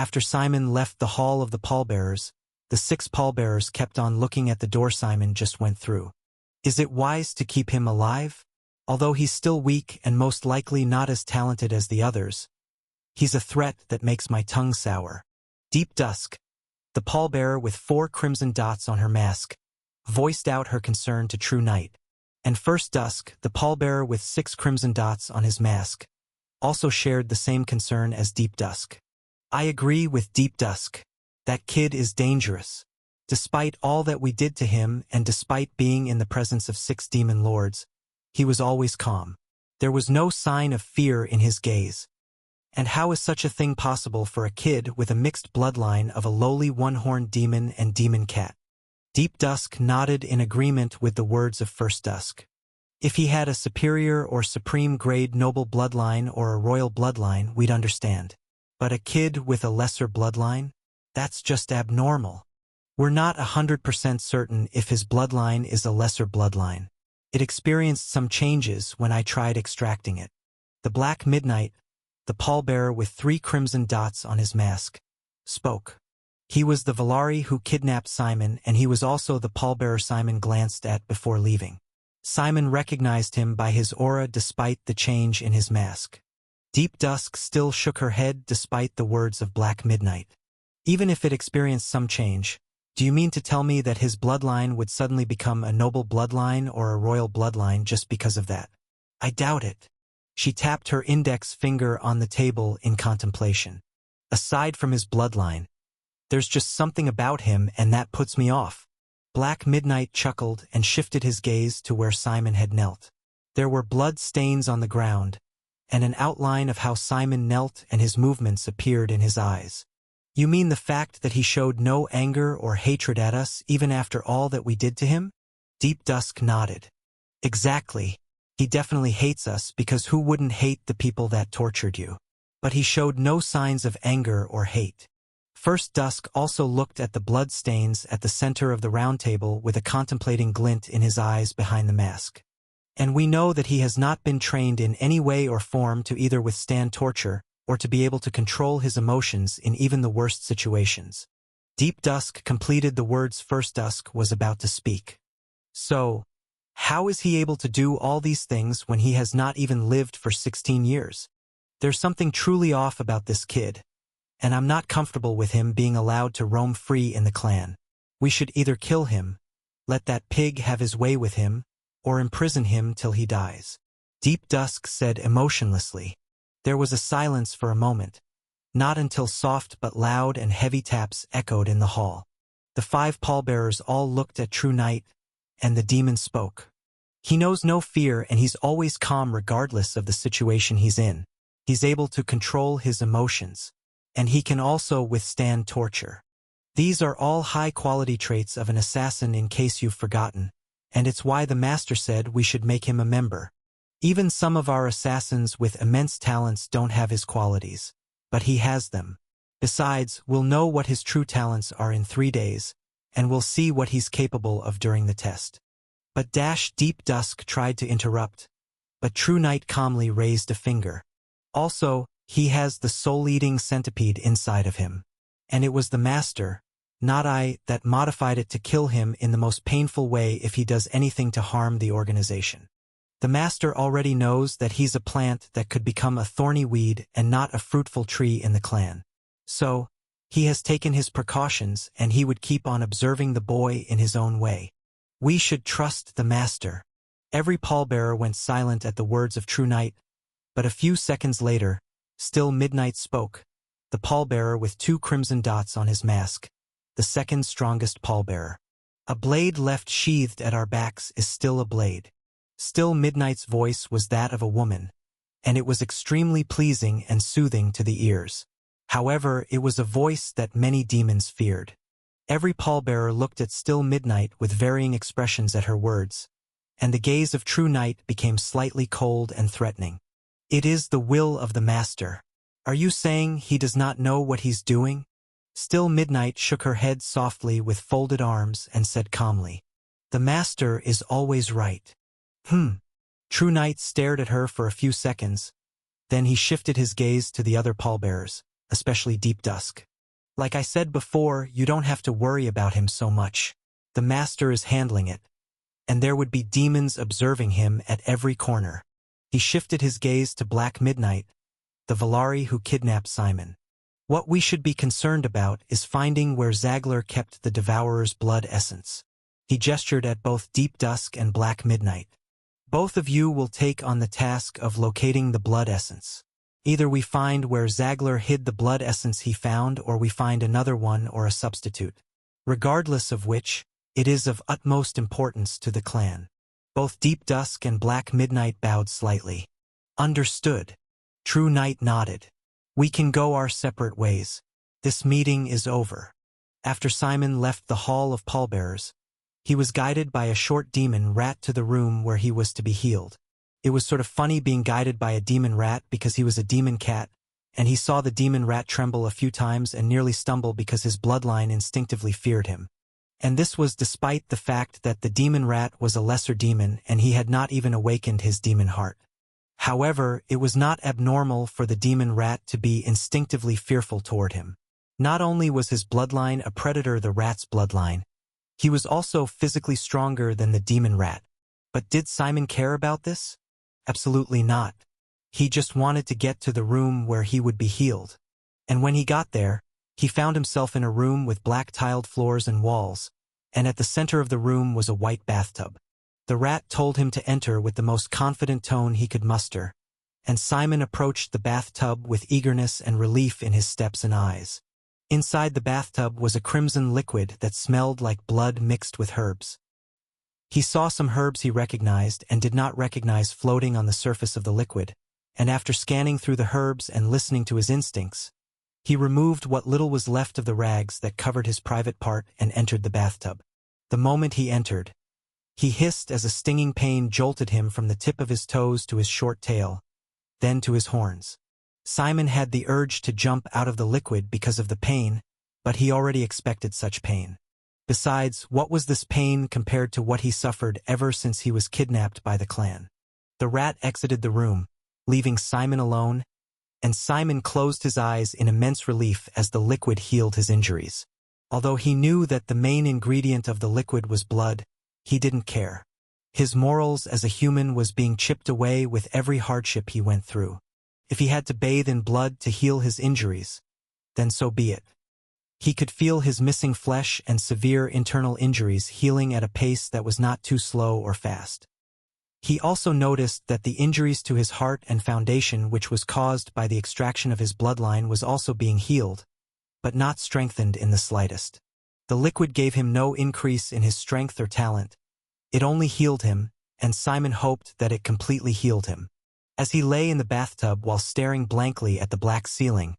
After Simon left the hall of the pallbearers, the 6 pallbearers kept on looking at the door Simon just went through. Is it wise to keep him alive? Although he's still weak and most likely not as talented as the others, he's a threat that makes my tongue sour. Deep Dusk, the pallbearer with 4 crimson dots on her mask, voiced out her concern to True Night. And First Dusk, the pallbearer with 6 crimson dots on his mask, also shared the same concern as Deep Dusk. I agree with Deep Dusk. That kid is dangerous. Despite all that we did to him and despite being in the presence of 6 demon lords, he was always calm. There was no sign of fear in his gaze. And how is such a thing possible for a kid with a mixed bloodline of a lowly one-horned demon and demon cat? Deep Dusk nodded in agreement with the words of First Dusk. If he had a superior or supreme grade noble bloodline or a royal bloodline, we'd understand. But a kid with a lesser bloodline? That's just abnormal. We're not 100% certain if his bloodline is a lesser bloodline. It experienced some changes when I tried extracting it. The Black Midnight, the pallbearer with 3 crimson dots on his mask, spoke. He was the Valari who kidnapped Simon, and he was also the pallbearer Simon glanced at before leaving. Simon recognized him by his aura despite the change in his mask. Deep Dusk still shook her head despite the words of Black Midnight. Even if it experienced some change, do you mean to tell me that his bloodline would suddenly become a noble bloodline or a royal bloodline just because of that? I doubt it. She tapped her index finger on the table in contemplation. Aside from his bloodline, there's just something about him and that puts me off. Black Midnight chuckled and shifted his gaze to where Simon had knelt. There were blood stains on the ground, and an outline of how Simon knelt and his movements appeared in his eyes. You mean the fact that he showed no anger or hatred at us even after all that we did to him? Deep Dusk nodded. Exactly. He definitely hates us because who wouldn't hate the people that tortured you? But he showed no signs of anger or hate. First Dusk also looked at the blood stains at the center of the round table with a contemplating glint in his eyes behind the mask. And we know that he has not been trained in any way or form to either withstand torture or to be able to control his emotions in even the worst situations. Deep Dusk completed the words First Dusk was about to speak. So, how is he able to do all these things when he has not even lived for 16 years? There's something truly off about this kid, and I'm not comfortable with him being allowed to roam free in the clan. We should either kill him, let that pig have his way with him, or imprison him till he dies. Deep Dusk said emotionlessly. There was a silence for a moment, not until soft but loud and heavy taps echoed in the hall. The 5 pallbearers all looked at True Night, and the demon spoke. He knows no fear and he's always calm regardless of the situation he's in. He's able to control his emotions, and he can also withstand torture. These are all high-quality traits of an assassin in case you've forgotten, and it's why the master said we should make him a member. Even some of our assassins with immense talents don't have his qualities, but he has them. Besides, we'll know what his true talents are in 3 days, and we'll see what he's capable of during the test. But Deep Dusk tried to interrupt, but True Night calmly raised a finger. Also, he has the soul-eating centipede inside of him, and it was the master, not I, that modified it to kill him in the most painful way if he does anything to harm the organization. The master already knows that he's a plant that could become a thorny weed and not a fruitful tree in the clan. So, he has taken his precautions and he would keep on observing the boy in his own way. We should trust the master. Every pallbearer went silent at the words of True Night, but a few seconds later, still Midnight spoke, the pallbearer with 2 crimson dots on his mask, the second strongest pallbearer. A blade left sheathed at our backs is still a blade. Still Midnight's voice was that of a woman, and it was extremely pleasing and soothing to the ears. However, it was a voice that many demons feared. Every pallbearer looked at Still Midnight with varying expressions at her words, and the gaze of True Night became slightly cold and threatening. It is the will of the master. Are you saying he does not know what he's doing? Still Midnight shook her head softly with folded arms and said calmly, the master is always right. True Night stared at her for a few seconds. Then he shifted his gaze to the other pallbearers, especially Deep Dusk. Like I said before, you don't have to worry about him so much. The master is handling it. And there would be demons observing him at every corner. He shifted his gaze to Black Midnight, the Valari who kidnapped Simon. What we should be concerned about is finding where Zagler kept the Devourer's blood essence. He gestured at both Deep Dusk and Black Midnight. Both of you will take on the task of locating the blood essence. Either we find where Zagler hid the blood essence he found, or we find another one or a substitute. Regardless of which, it is of utmost importance to the clan. Both Deep Dusk and Black Midnight bowed slightly. Understood. True Knight nodded. We can go our separate ways. This meeting is over. After Simon left the Hall of Pallbearers, he was guided by a short demon rat to the room where he was to be healed. It was sort of funny being guided by a demon rat because he was a demon cat, and he saw the demon rat tremble a few times and nearly stumble because his bloodline instinctively feared him. And this was despite the fact that the demon rat was a lesser demon and he had not even awakened his demon heart. However, it was not abnormal for the demon rat to be instinctively fearful toward him. Not only was his bloodline a predator, the rat's bloodline, he was also physically stronger than the demon rat. But did Simon care about this? Absolutely not. He just wanted to get to the room where he would be healed. And when he got there, he found himself in a room with black tiled floors and walls, and at the center of the room was a white bathtub. The rat told him to enter with the most confident tone he could muster, and Simon approached the bathtub with eagerness and relief in his steps and eyes. Inside the bathtub was a crimson liquid that smelled like blood mixed with herbs. He saw some herbs he recognized and did not recognize floating on the surface of the liquid, and after scanning through the herbs and listening to his instincts, he removed what little was left of the rags that covered his private part and entered the bathtub. The moment he entered, he hissed as a stinging pain jolted him from the tip of his toes to his short tail, then to his horns. Simon had the urge to jump out of the liquid because of the pain, but he already expected such pain. Besides, what was this pain compared to what he suffered ever since he was kidnapped by the clan? The rat exited the room, leaving Simon alone, and Simon closed his eyes in immense relief as the liquid healed his injuries. Although he knew that the main ingredient of the liquid was blood, he didn't care. His morals as a human was being chipped away with every hardship he went through. If he had to bathe in blood to heal his injuries, then so be it. He could feel his missing flesh and severe internal injuries healing at a pace that was not too slow or fast. He also noticed that the injuries to his heart and foundation, which was caused by the extraction of his bloodline, was also being healed, but not strengthened in the slightest. The liquid gave him no increase in his strength or talent. It only healed him, and Simon hoped that it completely healed him. As he lay in the bathtub while staring blankly at the black ceiling,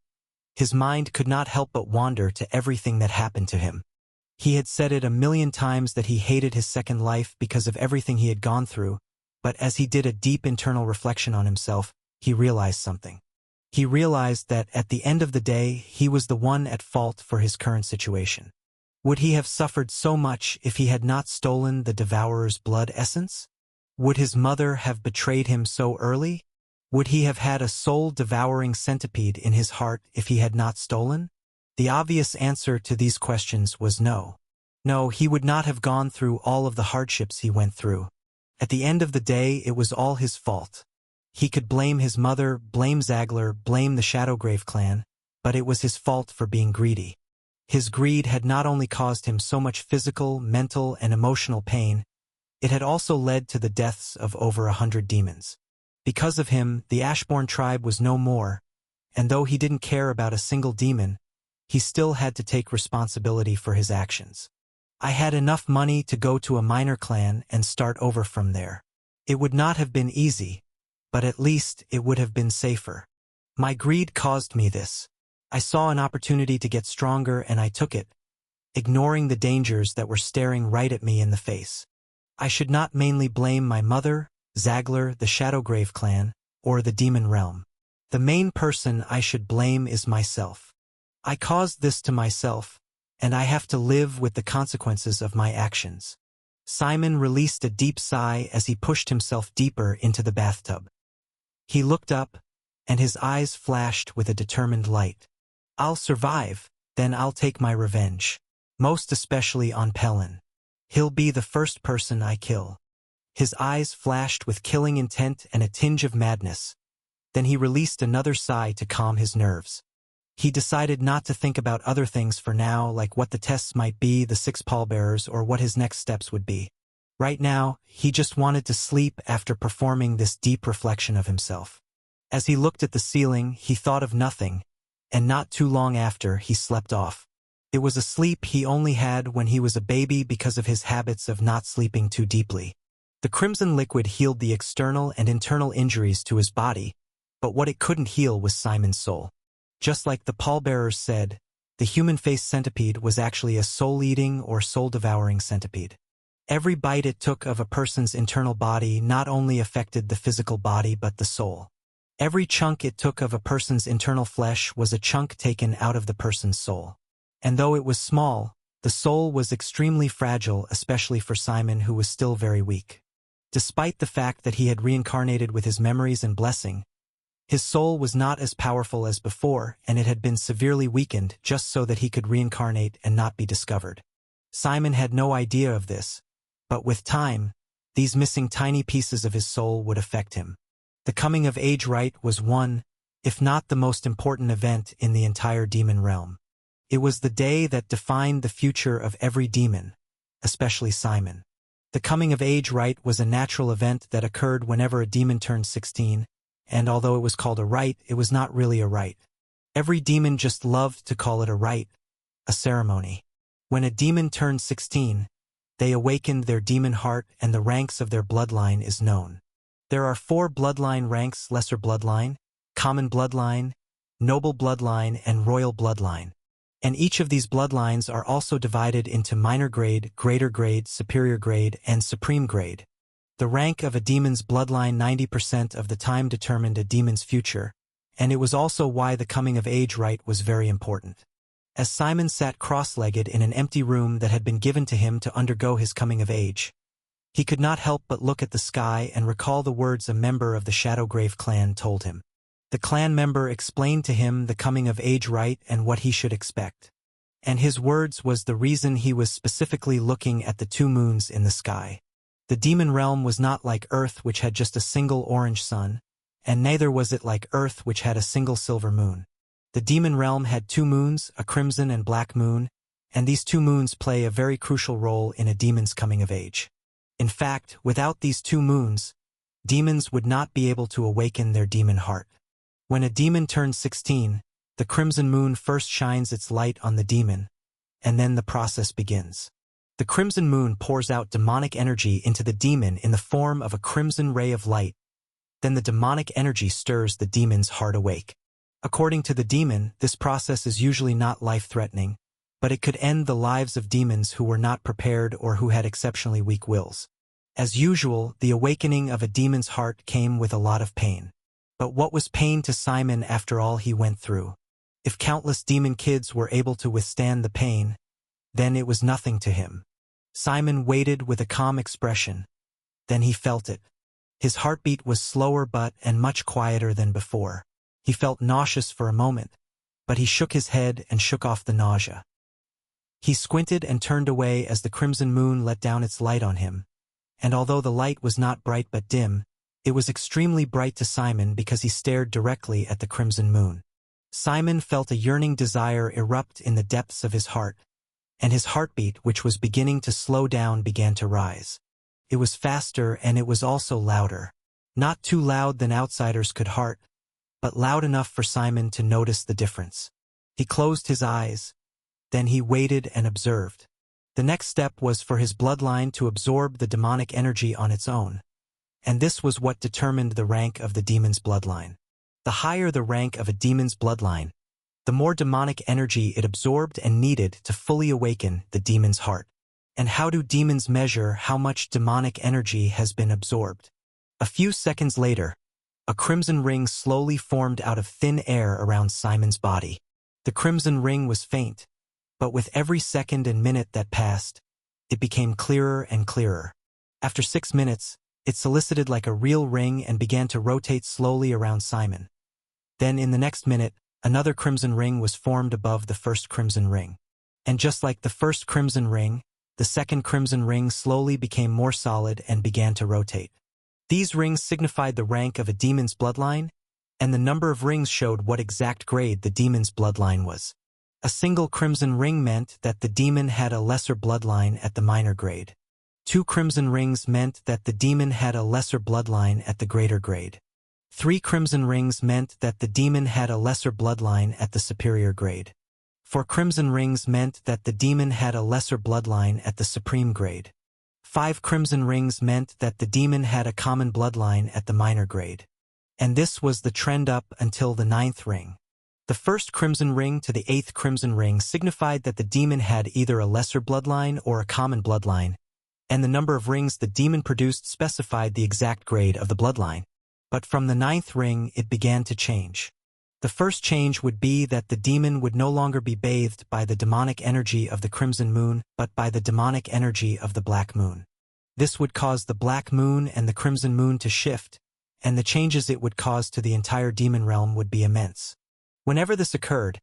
his mind could not help but wander to everything that happened to him. He had said it 1,000,000 times that he hated his second life because of everything he had gone through, but as he did a deep internal reflection on himself, he realized something. He realized that at the end of the day, he was the one at fault for his current situation. Would he have suffered so much if he had not stolen the Devourer's blood essence? Would his mother have betrayed him so early? Would he have had a soul-devouring centipede in his heart if he had not stolen? The obvious answer to these questions was no. No, he would not have gone through all of the hardships he went through. At the end of the day, it was all his fault. He could blame his mother, blame Zagler, blame the Shadowgrave clan, but it was his fault for being greedy. His greed had not only caused him so much physical, mental, and emotional pain, it had also led to the deaths of over 100 demons. Because of him, the Ashbourne tribe was no more, and though he didn't care about a single demon, he still had to take responsibility for his actions. I had enough money to go to a minor clan and start over from there. It would not have been easy, but at least it would have been safer. My greed caused me this. I saw an opportunity to get stronger and I took it, ignoring the dangers that were staring right at me in the face. I should not mainly blame my mother, Zagler, the Shadowgrave clan, or the demon realm. The main person I should blame is myself. I caused this to myself, and I have to live with the consequences of my actions. Simon released a deep sigh as he pushed himself deeper into the bathtub. He looked up, and his eyes flashed with a determined light. I'll survive, then I'll take my revenge. Most especially on Pelin. He'll be the first person I kill. His eyes flashed with killing intent and a tinge of madness. Then he released another sigh to calm his nerves. He decided not to think about other things for now, like what the tests might be, the 6 pallbearers, or what his next steps would be. Right now, he just wanted to sleep after performing this deep reflection of himself. As he looked at the ceiling, he thought of nothing, and not too long after, he slept off. It was a sleep he only had when he was a baby because of his habits of not sleeping too deeply. The crimson liquid healed the external and internal injuries to his body, but what it couldn't heal was Simon's soul. Just like the pallbearers said, the human-faced centipede was actually a soul-eating or soul-devouring centipede. Every bite it took of a person's internal body not only affected the physical body but the soul. Every chunk it took of a person's internal flesh was a chunk taken out of the person's soul. And though it was small, the soul was extremely fragile, especially for Simon, who was still very weak. Despite the fact that he had reincarnated with his memories and blessing, his soul was not as powerful as before, and it had been severely weakened just so that he could reincarnate and not be discovered. Simon had no idea of this, but with time, these missing tiny pieces of his soul would affect him. The coming-of-age rite was one, if not the most important event in the entire demon realm. It was the day that defined the future of every demon, especially Simon. The coming-of-age rite was a natural event that occurred whenever a demon turned 16, and although it was called a rite, it was not really a rite. Every demon just loved to call it a rite, a ceremony. When a demon turned 16, they awakened their demon heart, and the ranks of their bloodline is known. There are 4 bloodline ranks: lesser bloodline, common bloodline, noble bloodline, and royal bloodline. And each of these bloodlines are also divided into minor grade, greater grade, superior grade, and supreme grade. The rank of a demon's bloodline 90% of the time determined a demon's future, and it was also why the coming-of-age rite was very important. As Simon sat cross-legged in an empty room that had been given to him to undergo his coming-of-age, he could not help but look at the sky and recall the words a member of the Shadowgrave clan told him. The clan member explained to him the coming-of-age rite and what he should expect. And his words was the reason he was specifically looking at the 2 moons in the sky. The demon realm was not like Earth, which had just a single orange sun, and neither was it like Earth, which had a single silver moon. The demon realm had 2 moons, a crimson and black moon, and these 2 moons play a very crucial role in a demon's coming-of-age. In fact, without these 2 moons, demons would not be able to awaken their demon heart. When a demon turns 16, the crimson moon first shines its light on the demon, and then the process begins. The crimson moon pours out demonic energy into the demon in the form of a crimson ray of light. Then the demonic energy stirs the demon's heart awake. According to the demon, this process is usually not life-threatening, but it could end the lives of demons who were not prepared or who had exceptionally weak wills. As usual, the awakening of a demon's heart came with a lot of pain. But what was pain to Simon after all he went through? If countless demon kids were able to withstand the pain, then it was nothing to him. Simon waited with a calm expression. Then he felt it. His heartbeat was slower and much quieter than before. He felt nauseous for a moment, but he shook his head and shook off the nausea. He squinted and turned away as the crimson moon let down its light on him, and although the light was not bright but dim, it was extremely bright to Simon because he stared directly at the crimson moon. Simon felt a yearning desire erupt in the depths of his heart, and his heartbeat, which was beginning to slow down, began to rise. It was faster and it was also louder. Not too loud than outsiders could heart, but loud enough for Simon to notice the difference. He closed his eyes. Then he waited and observed. The next step was for his bloodline to absorb the demonic energy on its own, and this was what determined the rank of the demon's bloodline. The higher the rank of a demon's bloodline, the more demonic energy it absorbed and needed to fully awaken the demon's heart. And how do demons measure how much demonic energy has been absorbed? A few seconds later, a crimson ring slowly formed out of thin air around Simon's body. The crimson ring was faint, but with every second and minute that passed, it became clearer and clearer. After 6 minutes, it solicited like a real ring and began to rotate slowly around Simon. Then in the next minute, another crimson ring was formed above the first crimson ring. And just like the first crimson ring, the second crimson ring slowly became more solid and began to rotate. These rings signified the rank of a demon's bloodline, and the number of rings showed what exact grade the demon's bloodline was. A single crimson ring meant that the demon had a lesser bloodline at the minor grade. 2 crimson rings meant that the demon had a lesser bloodline at the greater grade. 3 crimson rings meant that the demon had a lesser bloodline at the superior grade. 4 crimson rings meant that the demon had a lesser bloodline at the supreme grade. 5 crimson rings meant that the demon had a common bloodline at the minor grade. And this was the trend up until the 9th ring. The first crimson ring to the 8th crimson ring signified that the demon had either a lesser bloodline or a common bloodline, and the number of rings the demon produced specified the exact grade of the bloodline. But from the 9th ring it began to change. The first change would be that the demon would no longer be bathed by the demonic energy of the crimson moon, but by the demonic energy of the black moon. This would cause the black moon and the crimson moon to shift, and the changes it would cause to the entire demon realm would be immense. Whenever this occurred,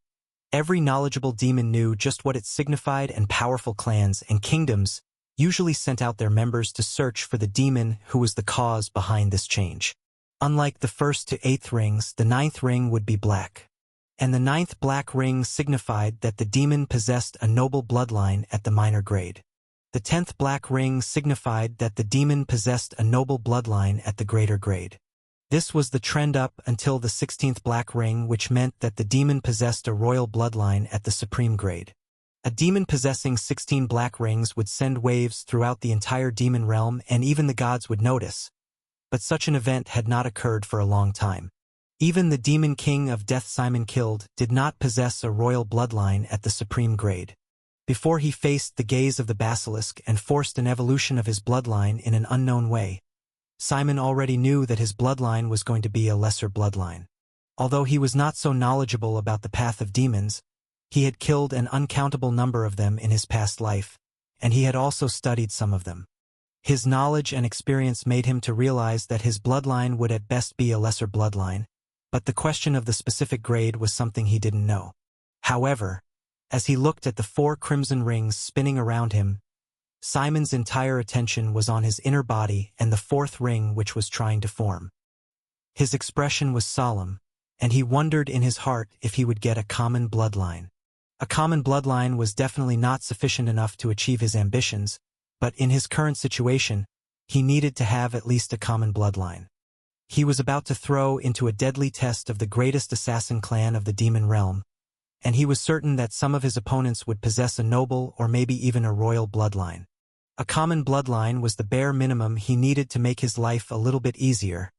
every knowledgeable demon knew just what it signified, and powerful clans and kingdoms usually sent out their members to search for the demon who was the cause behind this change. Unlike the 1st to 8th rings, the 9th ring would be black. And the 9th black ring signified that the demon possessed a noble bloodline at the minor grade. The 10th black ring signified that the demon possessed a noble bloodline at the greater grade. This was the trend up until the 16th black ring, which meant that the demon possessed a royal bloodline at the supreme grade. A demon possessing 16 black rings would send waves throughout the entire demon realm, and even the gods would notice. But such an event had not occurred for a long time. Even the demon king of death Simon killed did not possess a royal bloodline at the supreme grade. Before he faced the gaze of the basilisk and forced an evolution of his bloodline in an unknown way, Simon already knew that his bloodline was going to be a lesser bloodline. Although he was not so knowledgeable about the path of demons, he had killed an uncountable number of them in his past life, and he had also studied some of them. His knowledge and experience made him to realize that his bloodline would at best be a lesser bloodline, but the question of the specific grade was something he didn't know. However, as he looked at the 4 crimson rings spinning around him, Simon's entire attention was on his inner body and the 4th ring which was trying to form. His expression was solemn, and he wondered in his heart if he would get a common bloodline. A common bloodline was definitely not sufficient enough to achieve his ambitions, but in his current situation, he needed to have at least a common bloodline. He was about to throw into a deadly test of the greatest assassin clan of the demon realm, and he was certain that some of his opponents would possess a noble or maybe even a royal bloodline. A common bloodline was the bare minimum he needed to make his life a little bit easier,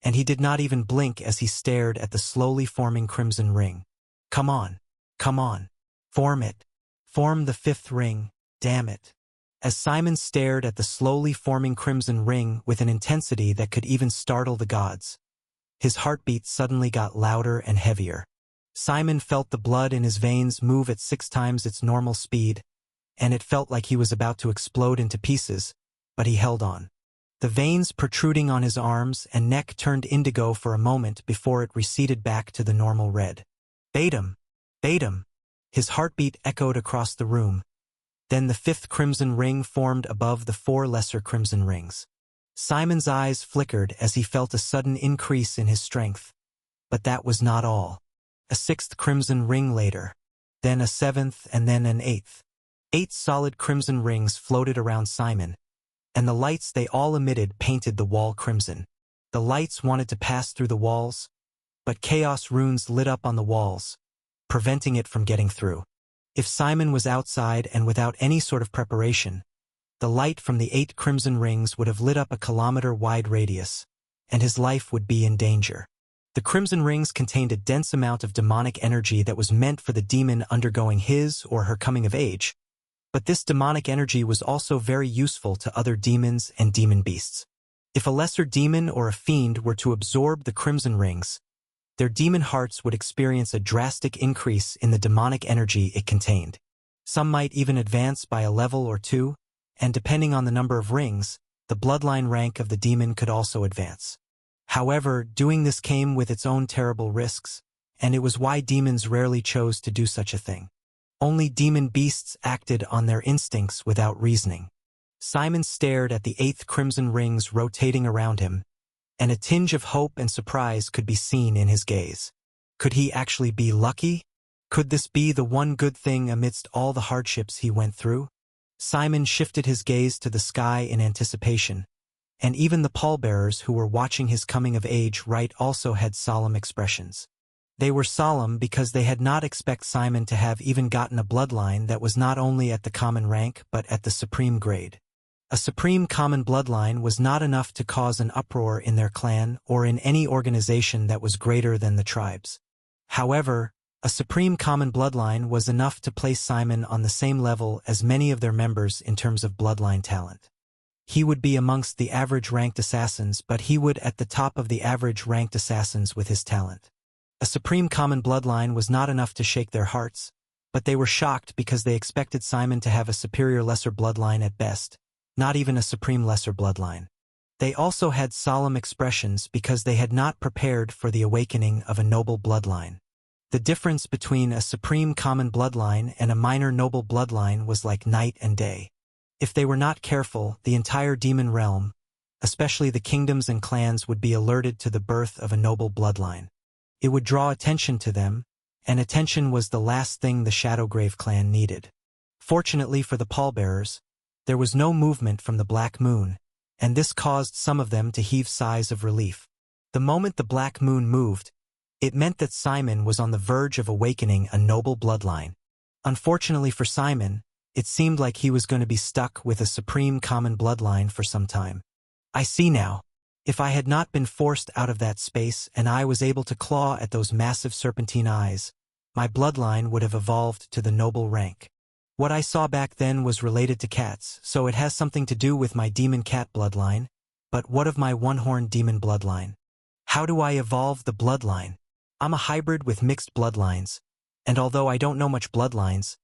and he did not even blink as he stared at the slowly forming crimson ring. Come on, form it. Form the 5th ring, damn it. As Simon stared at the slowly forming crimson ring with an intensity that could even startle the gods, his heartbeat suddenly got louder and heavier. Simon felt the blood in his veins move at 6 times its normal speed, and it felt like he was about to explode into pieces, but he held on. The veins protruding on his arms and neck turned indigo for a moment before it receded back to the normal red. Bait him! His heartbeat echoed across the room. Then the 5th crimson ring formed above the 4 lesser crimson rings. Simon's eyes flickered as he felt a sudden increase in his strength. But that was not all. A 6th crimson ring later, then a 7th and then an 8th. 8 solid crimson rings floated around Simon, and the lights they all emitted painted the wall crimson. The lights wanted to pass through the walls, but chaos runes lit up on the walls, preventing it from getting through. If Simon was outside and without any sort of preparation, the light from the 8 crimson rings would have lit up a kilometer-wide radius, and his life would be in danger. The crimson rings contained a dense amount of demonic energy that was meant for the demon undergoing his or her coming of age, but this demonic energy was also very useful to other demons and demon beasts. If a lesser demon or a fiend were to absorb the crimson rings, their demon hearts would experience a drastic increase in the demonic energy it contained. Some might even advance by a level or 2, and depending on the number of rings, the bloodline rank of the demon could also advance. However, doing this came with its own terrible risks, and it was why demons rarely chose to do such a thing. Only demon beasts acted on their instincts without reasoning. Simon stared at the 8th crimson rings rotating around him, and a tinge of hope and surprise could be seen in his gaze. Could he actually be lucky? Could this be the one good thing amidst all the hardships he went through? Simon shifted his gaze to the sky in anticipation, and even the pallbearers who were watching his coming-of-age rite also had solemn expressions. They were solemn because they had not expected Simon to have even gotten a bloodline that was not only at the common rank but at the supreme grade. A supreme common bloodline was not enough to cause an uproar in their clan or in any organization that was greater than the tribes. However, a supreme common bloodline was enough to place Simon on the same level as many of their members in terms of bloodline talent. He would be amongst the average ranked assassins, but he would at the top of the average ranked assassins with his talent. A supreme common bloodline was not enough to shake their hearts, but they were shocked because they expected Simon to have a superior lesser bloodline at best, not even a supreme lesser bloodline. They also had solemn expressions because they had not prepared for the awakening of a noble bloodline. The difference between a supreme common bloodline and a minor noble bloodline was like night and day. If they were not careful, the entire demon realm, especially the kingdoms and clans, would be alerted to the birth of a noble bloodline. It would draw attention to them, and attention was the last thing the Shadowgrave clan needed. Fortunately for the pallbearers, there was no movement from the Black Moon, and this caused some of them to heave sighs of relief. The moment the Black Moon moved, it meant that Simon was on the verge of awakening a noble bloodline. Unfortunately for Simon, it seemed like he was going to be stuck with a supreme common bloodline for some time. I see now. If I had not been forced out of that space and I was able to claw at those massive serpentine eyes, my bloodline would have evolved to the noble rank. What I saw back then was related to cats, so it has something to do with my demon cat bloodline, but what of my one-horned demon bloodline? How do I evolve the bloodline? I'm a hybrid with mixed bloodlines, and although I don't know much bloodlines,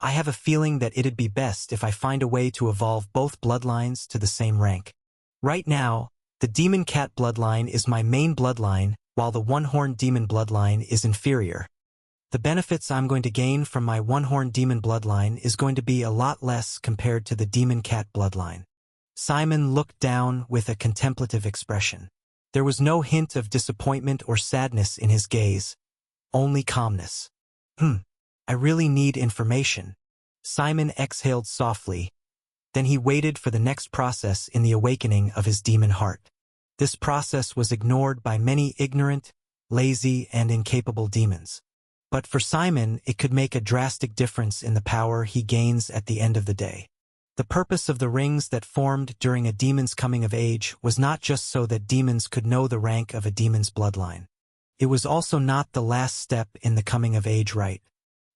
I have a feeling that it'd be best if I find a way to evolve both bloodlines to the same rank. Right now, the demon cat bloodline is my main bloodline, while the one-horned demon bloodline is inferior. The benefits I'm going to gain from my one-horned demon bloodline is going to be a lot less compared to the demon cat bloodline. Simon looked down with a contemplative expression. There was no hint of disappointment or sadness in his gaze, only calmness. I really need information. Simon exhaled softly. Then he waited for the next process in the awakening of his demon heart. This process was ignored by many ignorant, lazy, and incapable demons. But for Simon, it could make a drastic difference in the power he gains at the end of the day. The purpose of the rings that formed during a demon's coming of age was not just so that demons could know the rank of a demon's bloodline. It was also not the last step in the coming of age rite.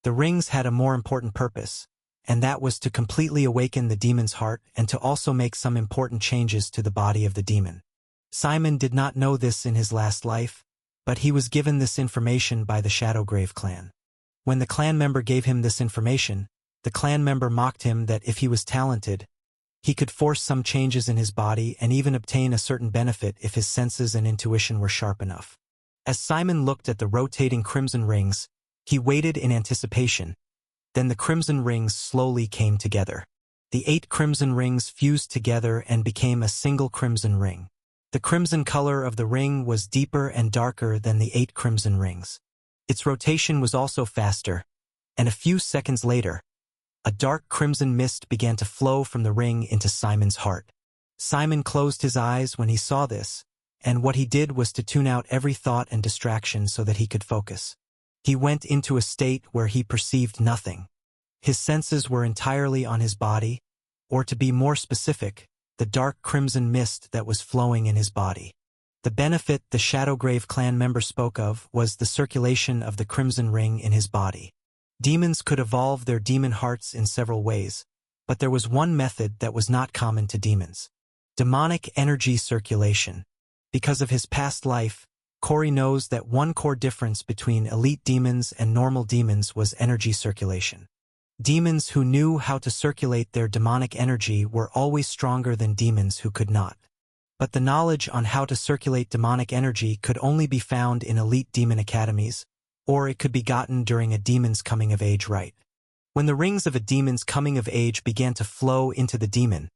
The rings had a more important purpose, and that was to completely awaken the demon's heart and to also make some important changes to the body of the demon. Simon did not know this in his last life, but he was given this information by the Shadowgrave clan. When the clan member gave him this information, the clan member mocked him that if he was talented, he could force some changes in his body and even obtain a certain benefit if his senses and intuition were sharp enough. As Simon looked at the rotating crimson rings, he waited in anticipation. Then the crimson rings slowly came together. The 8 crimson rings fused together and became a single crimson ring. The crimson color of the ring was deeper and darker than the 8 crimson rings. Its rotation was also faster, and a few seconds later, a dark crimson mist began to flow from the ring into Simon's heart. Simon closed his eyes when he saw this, and what he did was to tune out every thought and distraction so that he could focus. He went into a state where he perceived nothing. His senses were entirely on his body, or to be more specific, the dark crimson mist that was flowing in his body. The benefit the Shadowgrave clan member spoke of was the circulation of the crimson ring in his body. Demons could evolve their demon hearts in several ways, but there was one method that was not common to demons: demonic energy circulation. Because of his past life, Corey knows that one core difference between elite demons and normal demons was energy circulation. Demons who knew how to circulate their demonic energy were always stronger than demons who could not. But the knowledge on how to circulate demonic energy could only be found in elite demon academies, or it could be gotten during a demon's coming-of-age rite. When the rings of a demon's coming-of-age began to flow into the demon,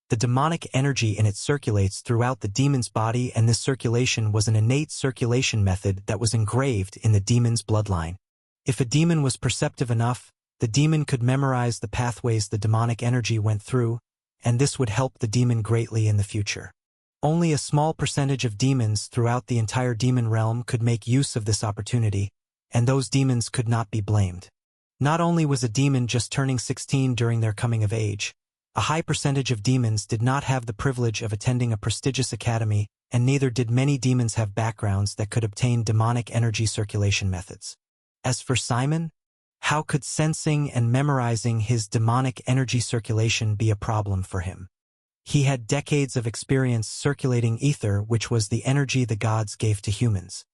the demonic energy in it circulates throughout the demon's body, and this circulation was an innate circulation method that was engraved in the demon's bloodline. If a demon was perceptive enough, the demon could memorize the pathways the demonic energy went through, and this would help the demon greatly in the future. Only a small percentage of demons throughout the entire demon realm could make use of this opportunity, and those demons could not be blamed. Not only was a demon just turning 16 during their coming of age, a high percentage of demons did not have the privilege of attending a prestigious academy, and neither did many demons have backgrounds that could obtain demonic energy circulation methods. As for Simon, how could sensing and memorizing his demonic energy circulation be a problem for him? He had decades of experience circulating ether, which was the energy the gods gave to humans.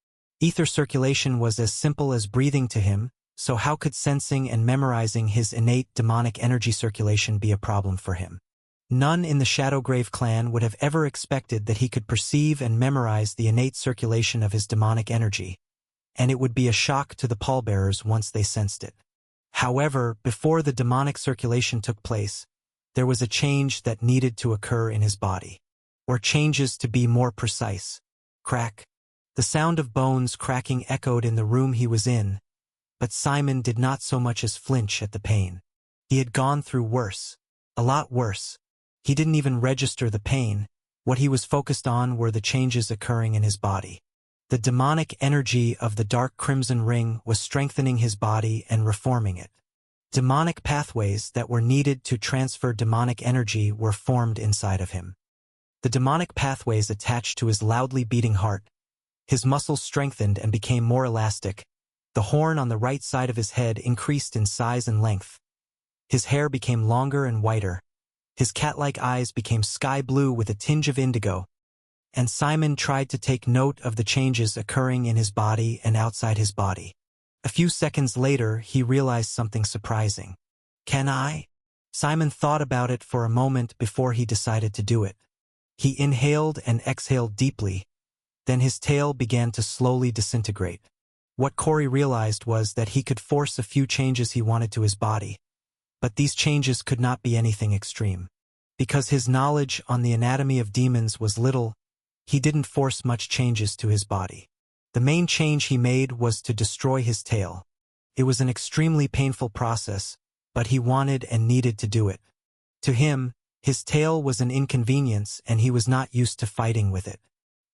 Ether circulation was as simple as breathing to him, so how could sensing and memorizing his innate demonic energy circulation be a problem for him? None in the Shadowgrave clan would have ever expected that he could perceive and memorize the innate circulation of his demonic energy, and it would be a shock to the pallbearers once they sensed it. However, before the demonic circulation took place, there was a change that needed to occur in his body. Or changes, to be more precise. Crack. The sound of bones cracking echoed in the room he was in, but Simon did not so much as flinch at the pain. He had gone through worse. A lot worse. He didn't even register the pain. What he was focused on were the changes occurring in his body. The demonic energy of the dark crimson ring was strengthening his body and reforming it. Demonic pathways that were needed to transfer demonic energy were formed inside of him. The demonic pathways attached to his loudly beating heart. His muscles strengthened and became more elastic. The horn on the right side of his head increased in size and length. His hair became longer and whiter. His cat-like eyes became sky blue with a tinge of indigo. And Simon tried to take note of the changes occurring in his body and outside his body. A few seconds later, he realized something surprising. Can I? Simon thought about it for a moment before he decided to do it. He inhaled and exhaled deeply. Then his tail began to slowly disintegrate. What Corey realized was that he could force a few changes he wanted to his body, but these changes could not be anything extreme. Because his knowledge on the anatomy of demons was little, he didn't force much changes to his body. The main change he made was to destroy his tail. It was an extremely painful process, but he wanted and needed to do it. To him, his tail was an inconvenience and he was not used to fighting with it.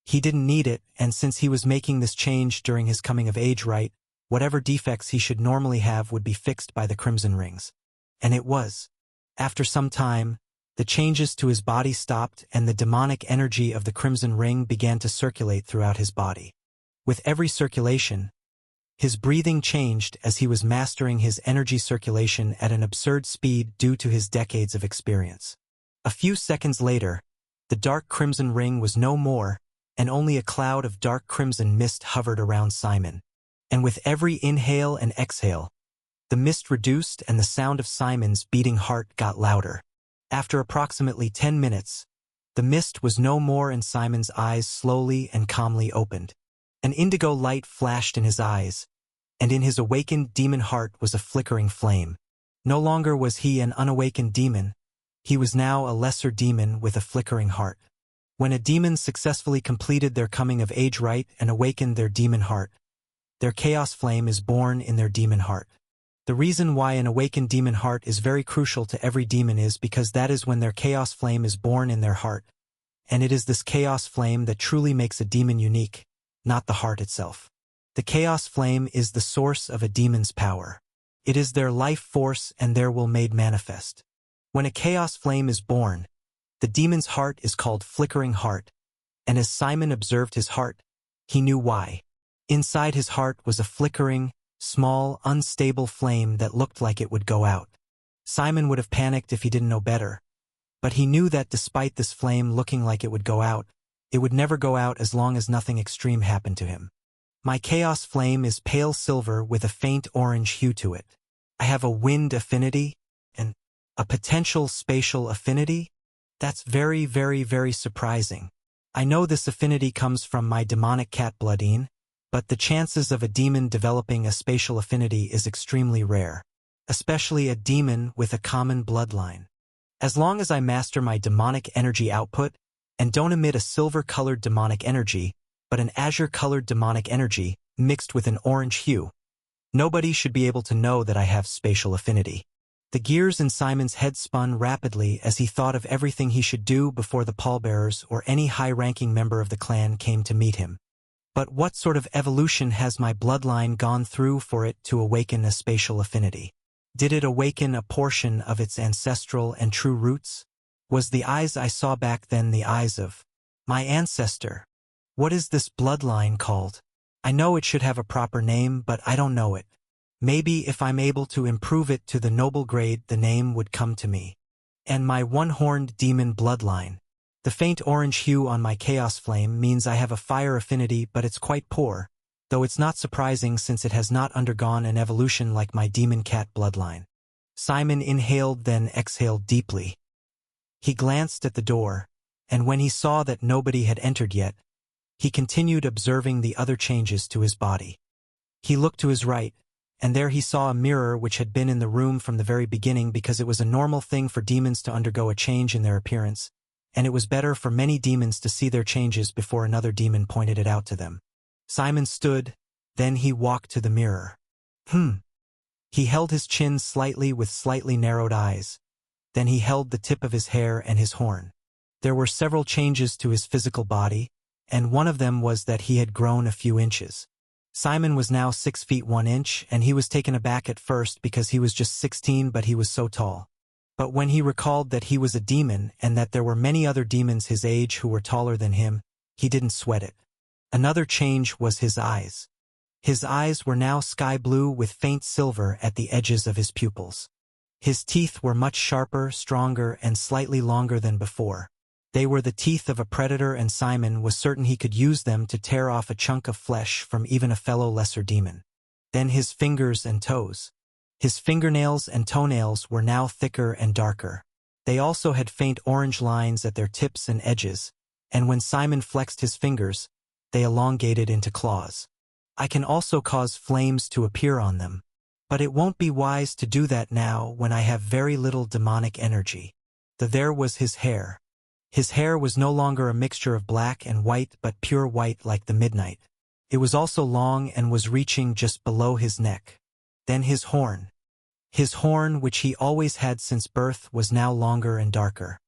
He didn't need it, and since he was making this change during his coming-of-age rite, whatever defects he should normally have would be fixed by the crimson rings. And it was. After some time, the changes to his body stopped and the demonic energy of the crimson ring began to circulate throughout his body. With every circulation, his breathing changed as he was mastering his energy circulation at an absurd speed due to his decades of experience. A few seconds later, the dark crimson ring was no more, and only a cloud of dark crimson mist hovered around Simon. And with every inhale and exhale, the mist reduced and the sound of Simon's beating heart got louder. After approximately 10 minutes, the mist was no more and Simon's eyes slowly and calmly opened. An indigo light flashed in his eyes, and in his awakened demon heart was a flickering flame. No longer was he an unawakened demon, he was now a lesser demon with a flickering heart. When a demon successfully completed their coming-of-age rite and awakened their demon heart, their chaos flame is born in their demon heart. The reason why an awakened demon heart is very crucial to every demon is because that is when their chaos flame is born in their heart, and it is this chaos flame that truly makes a demon unique, not the heart itself. The chaos flame is the source of a demon's power. It is their life force and their will made manifest. When a chaos flame is born, the demon's heart is called Flickering Heart, and as Simon observed his heart, he knew why. Inside his heart was a flickering, small, unstable flame that looked like it would go out. Simon would have panicked if he didn't know better, but he knew that despite this flame looking like it would go out, it would never go out as long as nothing extreme happened to him. My chaos flame is pale silver with a faint orange hue to it. I have a wind affinity and a potential spatial affinity. That's very, very, very surprising. I know this affinity comes from my demonic cat bloodline, but the chances of a demon developing a spatial affinity is extremely rare, especially a demon with a common bloodline. As long as I master my demonic energy output and don't emit a silver-colored demonic energy, but an azure-colored demonic energy mixed with an orange hue, nobody should be able to know that I have spatial affinity. The gears in Simon's head spun rapidly as he thought of everything he should do before the pallbearers or any high-ranking member of the clan came to meet him. But what sort of evolution has my bloodline gone through for it to awaken a spatial affinity? Did it awaken a portion of its ancestral and true roots? Was the eyes I saw back then the eyes of my ancestor? What is this bloodline called? I know it should have a proper name, but I don't know it. Maybe if I'm able to improve it to the noble grade, the name would come to me. And my one-horned demon bloodline. The faint orange hue on my chaos flame means I have a fire affinity, but it's quite poor, though it's not surprising since it has not undergone an evolution like my demon cat bloodline. Simon inhaled, then exhaled deeply. He glanced at the door, and when he saw that nobody had entered yet, he continued observing the other changes to his body. He looked to his right, and there he saw a mirror which had been in the room from the very beginning because it was a normal thing for demons to undergo a change in their appearance, and it was better for many demons to see their changes before another demon pointed it out to them. Simon stood, then he walked to the mirror. He held his chin slightly with slightly narrowed eyes. Then he held the tip of his hair and his horn. There were several changes to his physical body, and one of them was that he had grown a few inches. Simon was now 6 feet 1 inch, and he was taken aback at first because he was just 16, but he was so tall. But when he recalled that he was a demon and that there were many other demons his age who were taller than him, he didn't sweat it. Another change was his eyes. His eyes were now sky blue with faint silver at the edges of his pupils. His teeth were much sharper, stronger, and slightly longer than before. They were the teeth of a predator, and Simon was certain he could use them to tear off a chunk of flesh from even a fellow lesser demon. Then his fingers and toes. His fingernails and toenails were now thicker and darker. They also had faint orange lines at their tips and edges, and when Simon flexed his fingers, they elongated into claws. I can also cause flames to appear on them, but it won't be wise to do that now when I have very little demonic energy. There was his hair. His hair was no longer a mixture of black and white but pure white like the midnight. It was also long and was reaching just below his neck. Then his horn. His horn, which he always had since birth, was now longer and darker.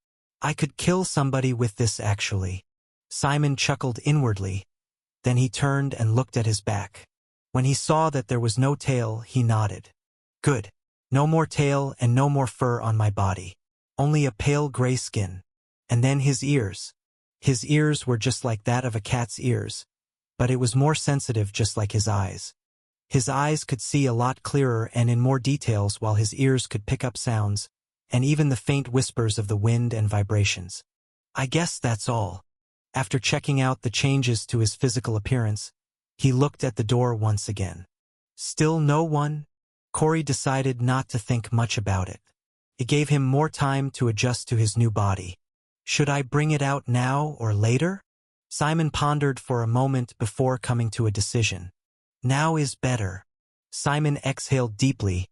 I could kill somebody with this actually. Simon chuckled inwardly. Then he turned and looked at his back. When he saw that there was no tail, he nodded. Good. No more tail and no more fur on my body. Only a pale gray skin. And then his ears. His ears were just like that of a cat's ears, but it was more sensitive, just like his eyes. His eyes could see a lot clearer and in more details, while his ears could pick up sounds, and even the faint whispers of the wind and vibrations. I guess that's all. After checking out the changes to his physical appearance, he looked at the door once again. Still no one? Corey decided not to think much about it. It gave him more time to adjust to his new body. Should I bring it out now or later? Simon pondered for a moment before coming to a decision. Now is better. Simon exhaled deeply,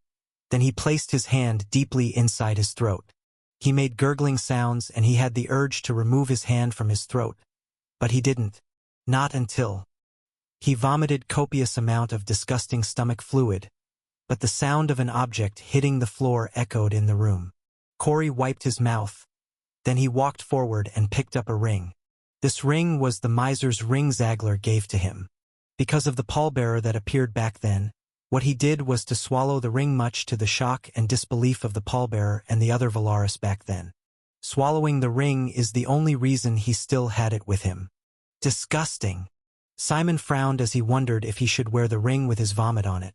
then he placed his hand deeply inside his throat. He made gurgling sounds and he had the urge to remove his hand from his throat, but he didn't. Not until he vomited copious amount of disgusting stomach fluid, but the sound of an object hitting the floor echoed in the room. Corey wiped his mouth. Then he walked forward and picked up a ring. This ring was the miser's ring Zagler gave to him. Because of the pallbearer that appeared back then, what he did was to swallow the ring, much to the shock and disbelief of the pallbearer and the other Valaris back then. Swallowing the ring is the only reason he still had it with him. Disgusting. Simon frowned as he wondered if he should wear the ring with his vomit on it.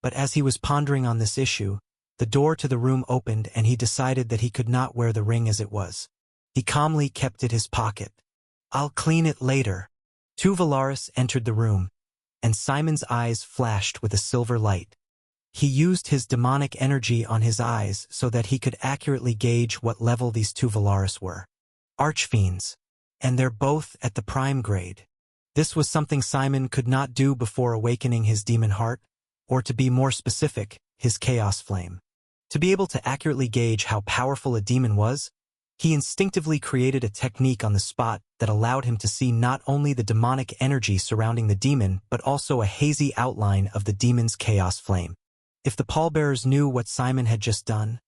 But as he was pondering on this issue, the door to the room opened and he decided that he could not wear the ring as it was. He calmly kept it in his pocket. I'll clean it later. 2 Valaris entered the room, and Simon's eyes flashed with a silver light. He used his demonic energy on his eyes so that he could accurately gauge what level these 2 Valaris were. Archfiends. And they're both at the prime grade. This was something Simon could not do before awakening his demon heart, or to be more specific, his chaos flame. To be able to accurately gauge how powerful a demon was, he instinctively created a technique on the spot that allowed him to see not only the demonic energy surrounding the demon but also a hazy outline of the demon's chaos flame. If the pallbearers knew what Simon had just done,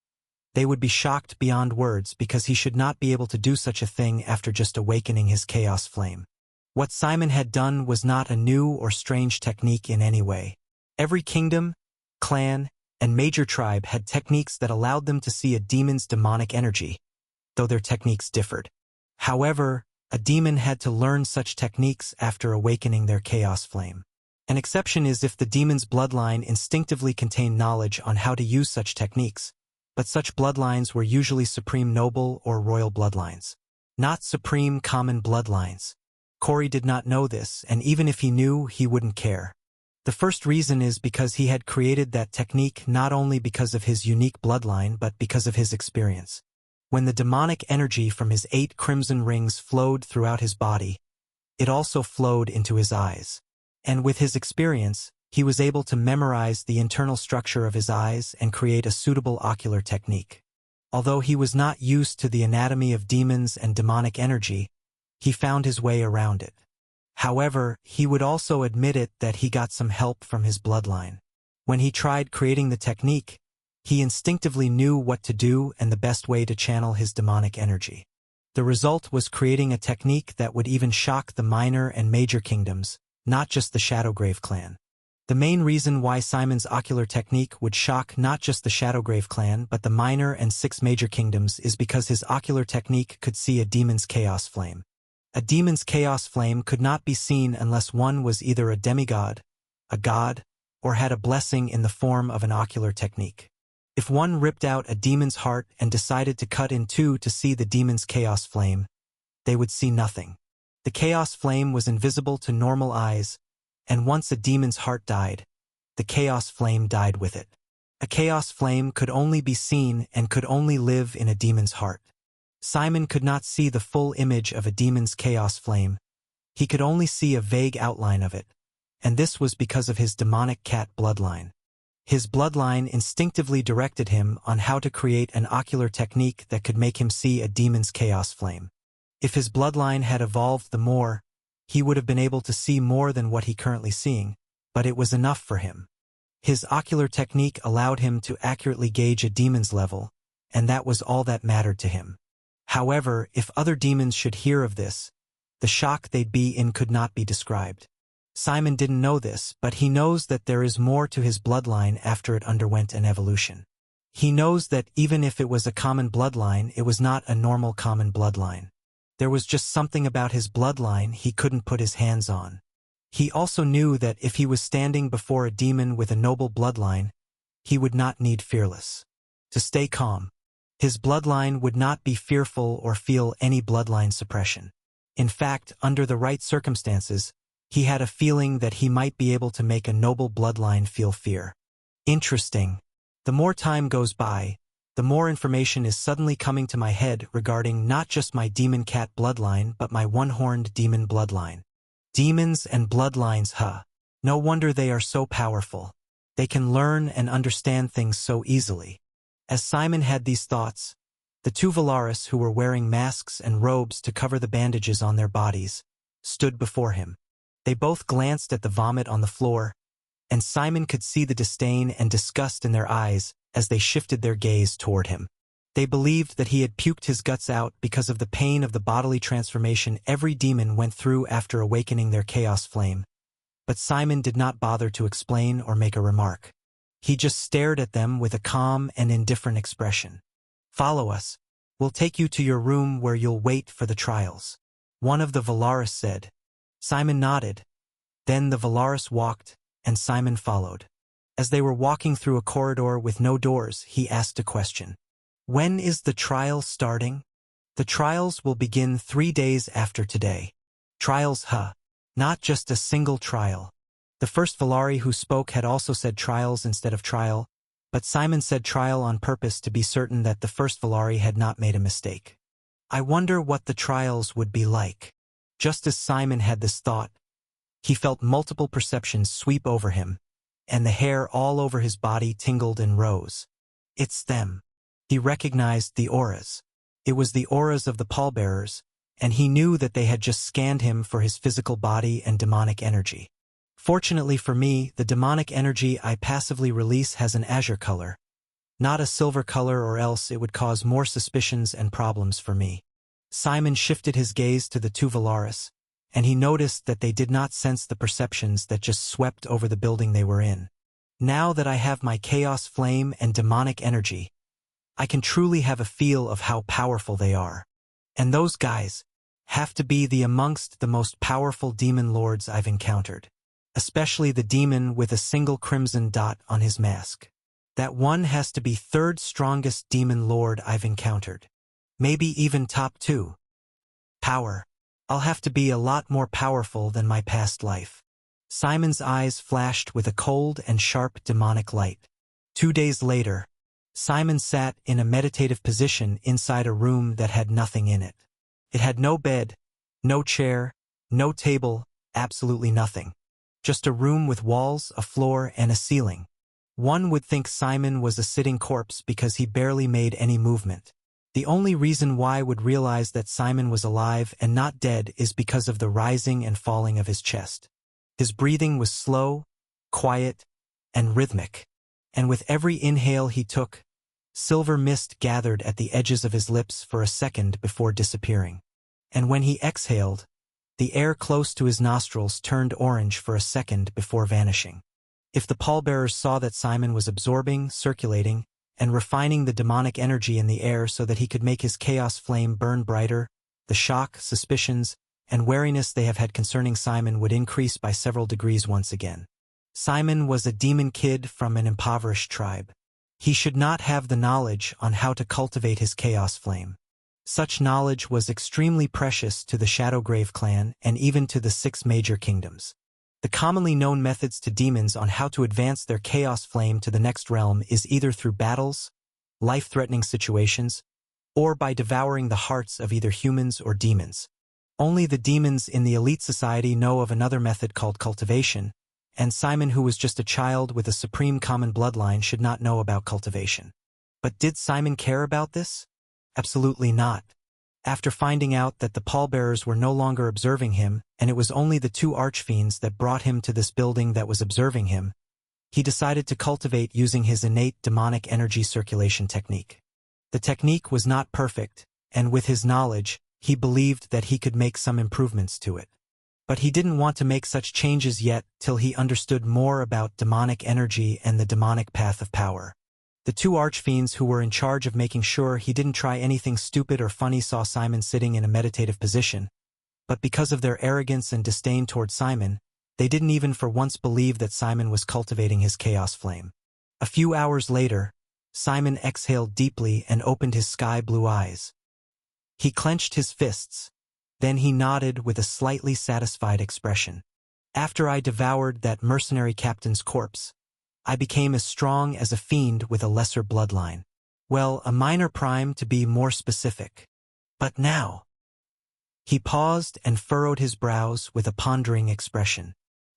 they would be shocked beyond words because he should not be able to do such a thing after just awakening his chaos flame. What Simon had done was not a new or strange technique in any way. Every kingdom, clan, and major tribe had techniques that allowed them to see a demon's demonic energy, though their techniques differed. However, a demon had to learn such techniques after awakening their chaos flame. An exception is if the demon's bloodline instinctively contained knowledge on how to use such techniques, but such bloodlines were usually supreme noble or royal bloodlines, not supreme common bloodlines. Corey did not know this, and even if he knew, he wouldn't care. The first reason is because he had created that technique not only because of his unique bloodline but because of his experience. When the demonic energy from his 8 crimson rings flowed throughout his body, it also flowed into his eyes. And with his experience, he was able to memorize the internal structure of his eyes and create a suitable ocular technique. Although he was not used to the anatomy of demons and demonic energy, he found his way around it. However, he would also admit it that he got some help from his bloodline. When he tried creating the technique, he instinctively knew what to do and the best way to channel his demonic energy. The result was creating a technique that would even shock the minor and major kingdoms, not just the Shadowgrave clan. The main reason why Simon's ocular technique would shock not just the Shadowgrave clan but the minor and 6 major kingdoms is because his ocular technique could see a demon's chaos flame. A demon's chaos flame could not be seen unless one was either a demigod, a god, or had a blessing in the form of an ocular technique. If one ripped out a demon's heart and decided to cut in two to see the demon's chaos flame, they would see nothing. The chaos flame was invisible to normal eyes, and once a demon's heart died, the chaos flame died with it. A chaos flame could only be seen and could only live in a demon's heart. Simon could not see the full image of a demon's chaos flame. He could only see a vague outline of it, and this was because of his demonic cat bloodline. His bloodline instinctively directed him on how to create an ocular technique that could make him see a demon's chaos flame. If his bloodline had evolved the more, he would have been able to see more than what he currently seeing, but it was enough for him. His ocular technique allowed him to accurately gauge a demon's level, and that was all that mattered to him. However, if other demons should hear of this, the shock they'd be in could not be described. Simon didn't know this, but he knows that there is more to his bloodline after it underwent an evolution. He knows that even if it was a common bloodline, it was not a normal common bloodline. There was just something about his bloodline he couldn't put his hands on. He also knew that if he was standing before a demon with a noble bloodline, he would not need fearless. To stay calm. His bloodline would not be fearful or feel any bloodline suppression. In fact, under the right circumstances, he had a feeling that he might be able to make a noble bloodline feel fear. Interesting. The more time goes by, the more information is suddenly coming to my head regarding not just my demon cat bloodline but my one-horned demon bloodline. Demons and bloodlines, huh? No wonder they are so powerful. They can learn and understand things so easily. As Simon had these thoughts, the 2 Valaris who were wearing masks and robes to cover the bandages on their bodies stood before him. They both glanced at the vomit on the floor, and Simon could see the disdain and disgust in their eyes as they shifted their gaze toward him. They believed that he had puked his guts out because of the pain of the bodily transformation every demon went through after awakening their chaos flame. But Simon did not bother to explain or make a remark. He just stared at them with a calm and indifferent expression. "Follow us. We'll take you to your room where you'll wait for the trials," one of the Valaris said. Simon nodded. Then the Valaris walked, and Simon followed. As they were walking through a corridor with no doors, he asked a question. "When is the trial starting?" "The trials will begin 3 days after today." "Trials, huh? Not just a single trial." The first Valari who spoke had also said trials instead of trial, but Simon said trial on purpose to be certain that the first Valari had not made a mistake. "I wonder what the trials would be like." Just as Simon had this thought, He felt multiple perceptions sweep over him, and the hair all over his body tingled and rose. It's them. He recognized the auras. It was the auras of the pallbearers, and he knew that they had just scanned him for his physical body and demonic energy. Fortunately for me, the demonic energy I passively release has an azure color, not a silver color, or else it would cause more suspicions and problems for me. Simon shifted his gaze to the two Valaris, and he noticed that they did not sense the perceptions that just swept over the building they were in. Now that I have my chaos flame and demonic energy, I can truly have a feel of how powerful they are. And those guys have to be amongst the most powerful demon lords I've encountered. Especially the demon with a single crimson dot on his mask. That one has to be third strongest demon lord I've encountered. Maybe even top 2. Power. I'll have to be a lot more powerful than my past life. Simon's eyes flashed with a cold and sharp demonic light. 2 days later, Simon sat in a meditative position inside a room that had nothing in it. It had no bed, no chair, no table, absolutely nothing. Just a room with walls, a floor, and a ceiling. One would think Simon was a sitting corpse because he barely made any movement. The only reason why I would realize that Simon was alive and not dead is because of the rising and falling of his chest. His breathing was slow, quiet, and rhythmic. And with every inhale he took, silver mist gathered at the edges of his lips for a second before disappearing. And when he exhaled, the air close to his nostrils turned orange for a second before vanishing. If the pallbearers saw that Simon was absorbing, circulating, and refining the demonic energy in the air so that he could make his chaos flame burn brighter, the shock, suspicions, and wariness they have had concerning Simon would increase by several degrees once again. Simon was a demon kid from an impoverished tribe. He should not have the knowledge on how to cultivate his chaos flame. Such knowledge was extremely precious to the Shadowgrave clan and even to the 6 major kingdoms. The commonly known methods to demons on how to advance their chaos flame to the next realm is either through battles, life-threatening situations, or by devouring the hearts of either humans or demons. Only the demons in the elite society know of another method called cultivation, and Simon, who was just a child with a supreme common bloodline, should not know about cultivation. But did Simon care about this? Absolutely not. After finding out that the pallbearers were no longer observing him, and it was only the 2 archfiends that brought him to this building that was observing him, he decided to cultivate using his innate demonic energy circulation technique. The technique was not perfect, and with his knowledge, he believed that he could make some improvements to it. But he didn't want to make such changes yet till he understood more about demonic energy and the demonic path of power. The 2 archfiends who were in charge of making sure he didn't try anything stupid or funny saw Simon sitting in a meditative position, but because of their arrogance and disdain toward Simon, they didn't even for once believe that Simon was cultivating his chaos flame. A few hours later, Simon exhaled deeply and opened his sky-blue eyes. He clenched his fists. Then he nodded with a slightly satisfied expression. After I devoured that mercenary captain's corpse, I became as strong as a fiend with a lesser bloodline. Well, a minor prime to be more specific. But now... He paused and furrowed his brows with a pondering expression.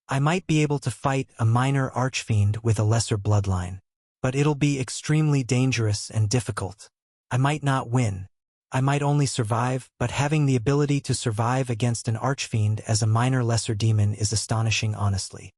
I might be able to fight a minor archfiend with a lesser bloodline, but it'll be extremely dangerous and difficult. I might not win. I might only survive, but having the ability to survive against an archfiend as a minor lesser demon is astonishing, honestly.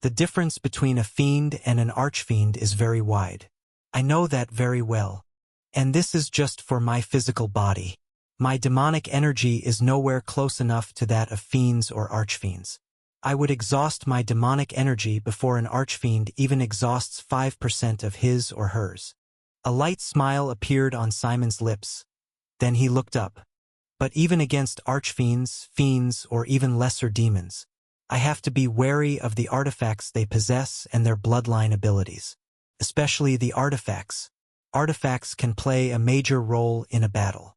The difference between a fiend and an archfiend is very wide. I know that very well. And this is just for my physical body. My demonic energy is nowhere close enough to that of fiends or archfiends. I would exhaust my demonic energy before an archfiend even exhausts 5% of his or hers. A light smile appeared on Simon's lips. Then he looked up. But even against archfiends, fiends, or even lesser demons, I have to be wary of the artifacts they possess and their bloodline abilities. Especially the artifacts. Artifacts can play a major role in a battle.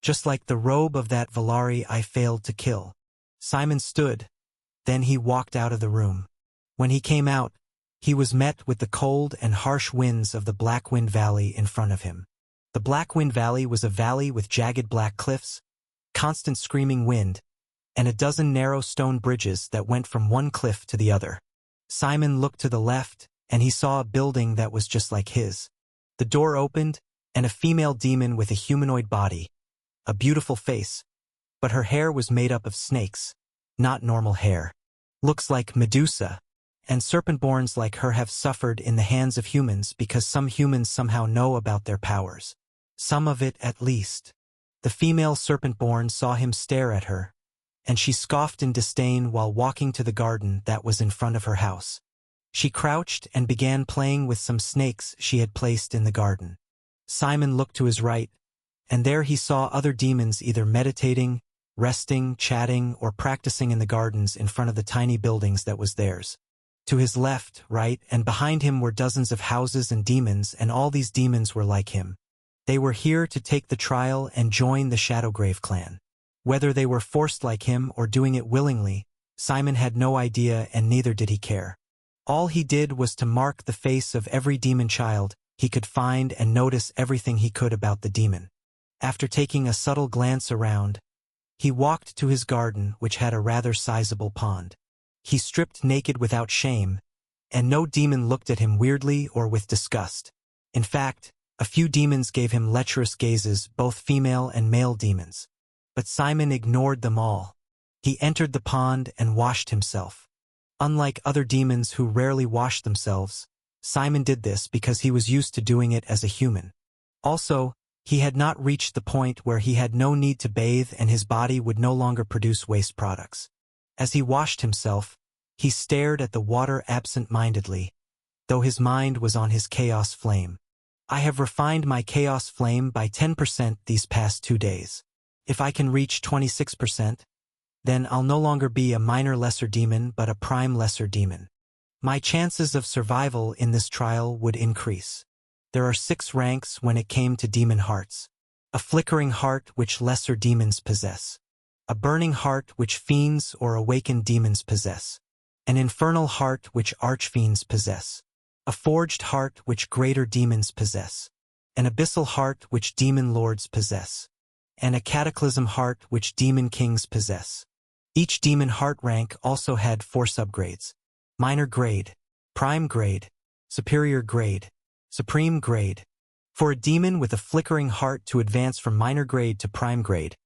Just like the robe of that Valari I failed to kill. Simon stood. Then he walked out of the room. When he came out, he was met with the cold and harsh winds of the Blackwind Valley in front of him. The Blackwind Valley was a valley with jagged black cliffs, constant screaming wind, and a dozen narrow stone bridges that went from one cliff to the other. Simon looked to the left, and he saw a building that was just like his. The door opened, and a female demon with a humanoid body, a beautiful face, but her hair was made up of snakes, not normal hair. Looks like Medusa, and serpentborns like her have suffered in the hands of humans because some humans somehow know about their powers. Some of it at least. The female serpentborn saw him stare at her, and she scoffed in disdain while walking to the garden that was in front of her house. She crouched and began playing with some snakes she had placed in the garden. Simon looked to his right, and there he saw other demons either meditating, resting, chatting, or practicing in the gardens in front of the tiny buildings that was theirs. To his left, right, and behind him were dozens of houses and demons, and all these demons were like him. They were here to take the trial and join the Shadowgrave clan. Whether they were forced like him or doing it willingly, Simon had no idea, and neither did he care. All he did was to mark the face of every demon child he could find and notice everything he could about the demon. After taking a subtle glance around, he walked to his garden, which had a rather sizable pond. He stripped naked without shame, and no demon looked at him weirdly or with disgust. In fact, a few demons gave him lecherous gazes, both female and male demons. But Simon ignored them all. He entered the pond and washed himself. Unlike other demons who rarely wash themselves, Simon did this because he was used to doing it as a human. Also, he had not reached the point where he had no need to bathe and his body would no longer produce waste products. As he washed himself, he stared at the water absent-mindedly, though his mind was on his chaos flame. I have refined my chaos flame by 10% these past 2 days. If I can reach 26%, then I'll no longer be a minor lesser demon but a prime lesser demon. My chances of survival in this trial would increase. There are 6 ranks when it came to demon hearts. A flickering heart which lesser demons possess. A burning heart which fiends or awakened demons possess. An infernal heart which archfiends possess. A forged heart which greater demons possess. An abyssal heart which demon lords possess. And a cataclysm heart which demon kings possess. Each demon heart rank also had 4 subgrades. Minor grade, prime grade, superior grade, supreme grade. For a demon with a flickering heart to advance from minor grade to prime grade,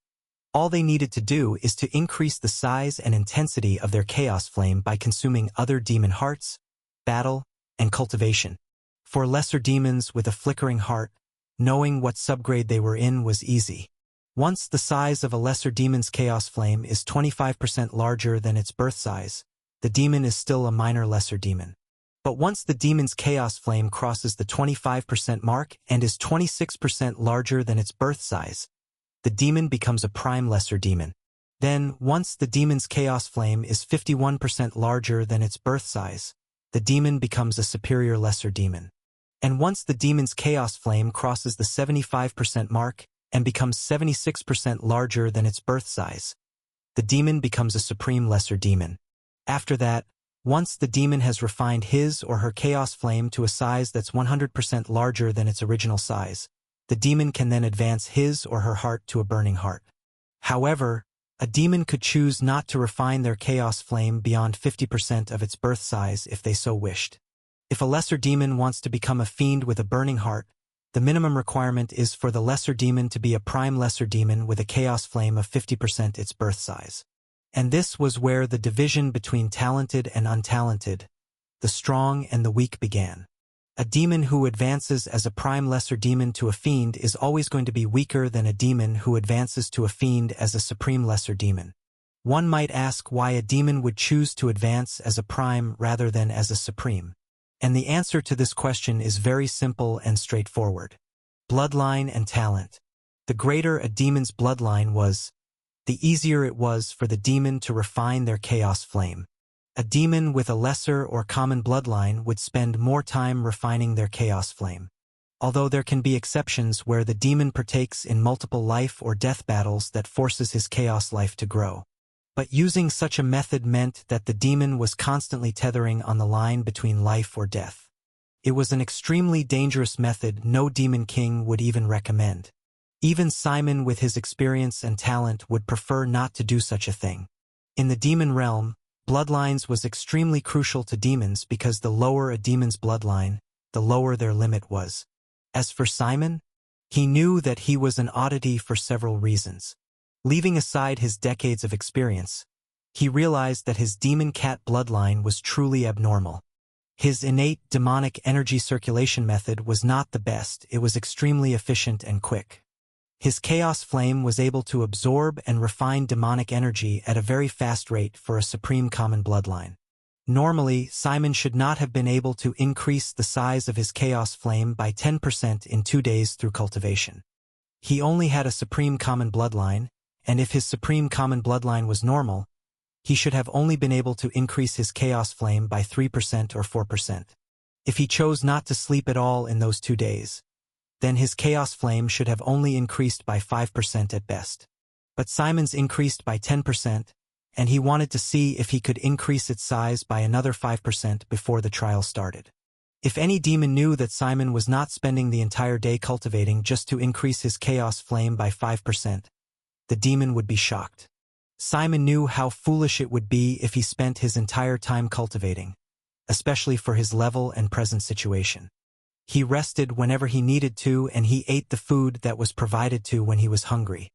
all they needed to do is to increase the size and intensity of their chaos flame by consuming other demon hearts, battle, and cultivation. For lesser demons with a flickering heart, knowing what subgrade they were in was easy. Once the size of a lesser demon's chaos flame is 25% larger than its birth size, the demon is still a minor lesser demon. But once the demon's chaos flame crosses the 25% mark and is 26% larger than its birth size, the demon becomes a prime lesser demon. Then, once the demon's chaos flame is 51% larger than its birth size, the demon becomes a superior lesser demon. And once the demon's chaos flame crosses the 75% mark and becomes 76% larger than its birth size, the demon becomes a supreme lesser demon. After that, once the demon has refined his or her chaos flame to a size that's 100% larger than its original size, the demon can then advance his or her heart to a burning heart. However, a demon could choose not to refine their chaos flame beyond 50% of its birth size if they so wished. If a lesser demon wants to become a fiend with a burning heart, the minimum requirement is for the lesser demon to be a prime lesser demon with a chaos flame of 50% its birth size. And this was where the division between talented and untalented, the strong and the weak began. A demon who advances as a prime lesser demon to a fiend is always going to be weaker than a demon who advances to a fiend as a supreme lesser demon. One might ask why a demon would choose to advance as a prime rather than as a supreme. And the answer to this question is very simple and straightforward. Bloodline and talent. The greater a demon's bloodline was, the easier it was for the demon to refine their chaos flame. A demon with a lesser or common bloodline would spend more time refining their chaos flame. Although there can be exceptions where the demon partakes in multiple life or death battles that forces his chaos life to grow. But using such a method meant that the demon was constantly tethering on the line between life or death. It was an extremely dangerous method no demon king would even recommend. Even Simon with his experience and talent would prefer not to do such a thing. In the demon realm, bloodlines was extremely crucial to demons because the lower a demon's bloodline, the lower their limit was. As for Simon, he knew that he was an oddity for several reasons. Leaving aside his decades of experience, he realized that his demon cat bloodline was truly abnormal. His innate demonic energy circulation method was not the best, it was extremely efficient and quick. His chaos flame was able to absorb and refine demonic energy at a very fast rate for a supreme common bloodline. Normally, Simon should not have been able to increase the size of his chaos flame by 10% in 2 days through cultivation. He only had a supreme common bloodline, and if his supreme common bloodline was normal, he should have only been able to increase his chaos flame by 3% or 4%. If he chose not to sleep at all in those 2 days, then his chaos flame should have only increased by 5% at best. But Simon's increased by 10%, and he wanted to see if he could increase its size by another 5% before the trial started. If any demon knew that Simon was not spending the entire day cultivating just to increase his chaos flame by 5%, the demon would be shocked. Simon knew how foolish it would be if he spent his entire time cultivating, especially for his level and present situation. He rested whenever he needed to, and he ate the food that was provided to when he was hungry.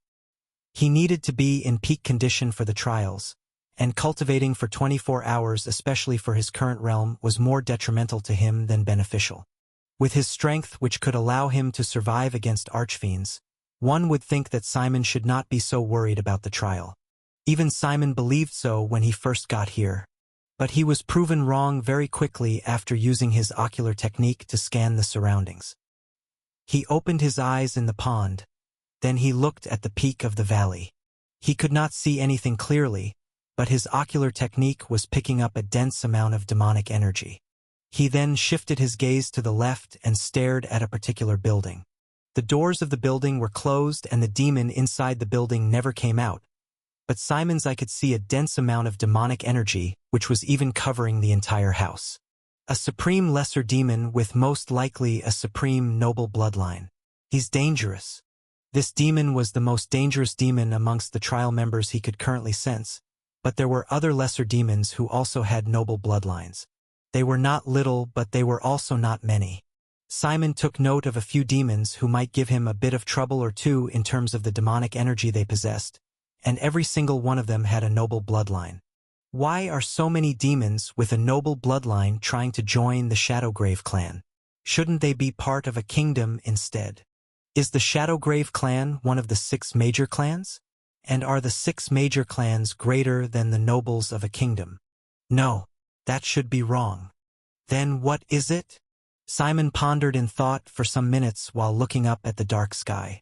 He needed to be in peak condition for the trials, and cultivating for 24 hours, especially for his current realm, was more detrimental to him than beneficial. With his strength, which could allow him to survive against archfiends, one would think that Simon should not be so worried about the trial. Even Simon believed so when he first got here. But he was proven wrong very quickly after using his ocular technique to scan the surroundings. He opened his eyes in the pond. Then he looked at the peak of the valley. He could not see anything clearly, but his ocular technique was picking up a dense amount of demonic energy. He then shifted his gaze to the left and stared at a particular building. The doors of the building were closed and the demon inside the building never came out. But Simon's eye could see a dense amount of demonic energy, which was even covering the entire house. A supreme lesser demon with most likely a supreme noble bloodline. He's dangerous. This demon was the most dangerous demon amongst the trial members he could currently sense, but there were other lesser demons who also had noble bloodlines. They were not little, but they were also not many. Simon took note of a few demons who might give him a bit of trouble or two in terms of the demonic energy they possessed, and every single one of them had a noble bloodline. Why are so many demons with a noble bloodline trying to join the Shadowgrave clan? Shouldn't they be part of a kingdom instead? Is the Shadowgrave clan one of the 6 major clans? And are the 6 major clans greater than the nobles of a kingdom? No, that should be wrong. Then what is it? Simon pondered in thought for some minutes while looking up at the dark sky.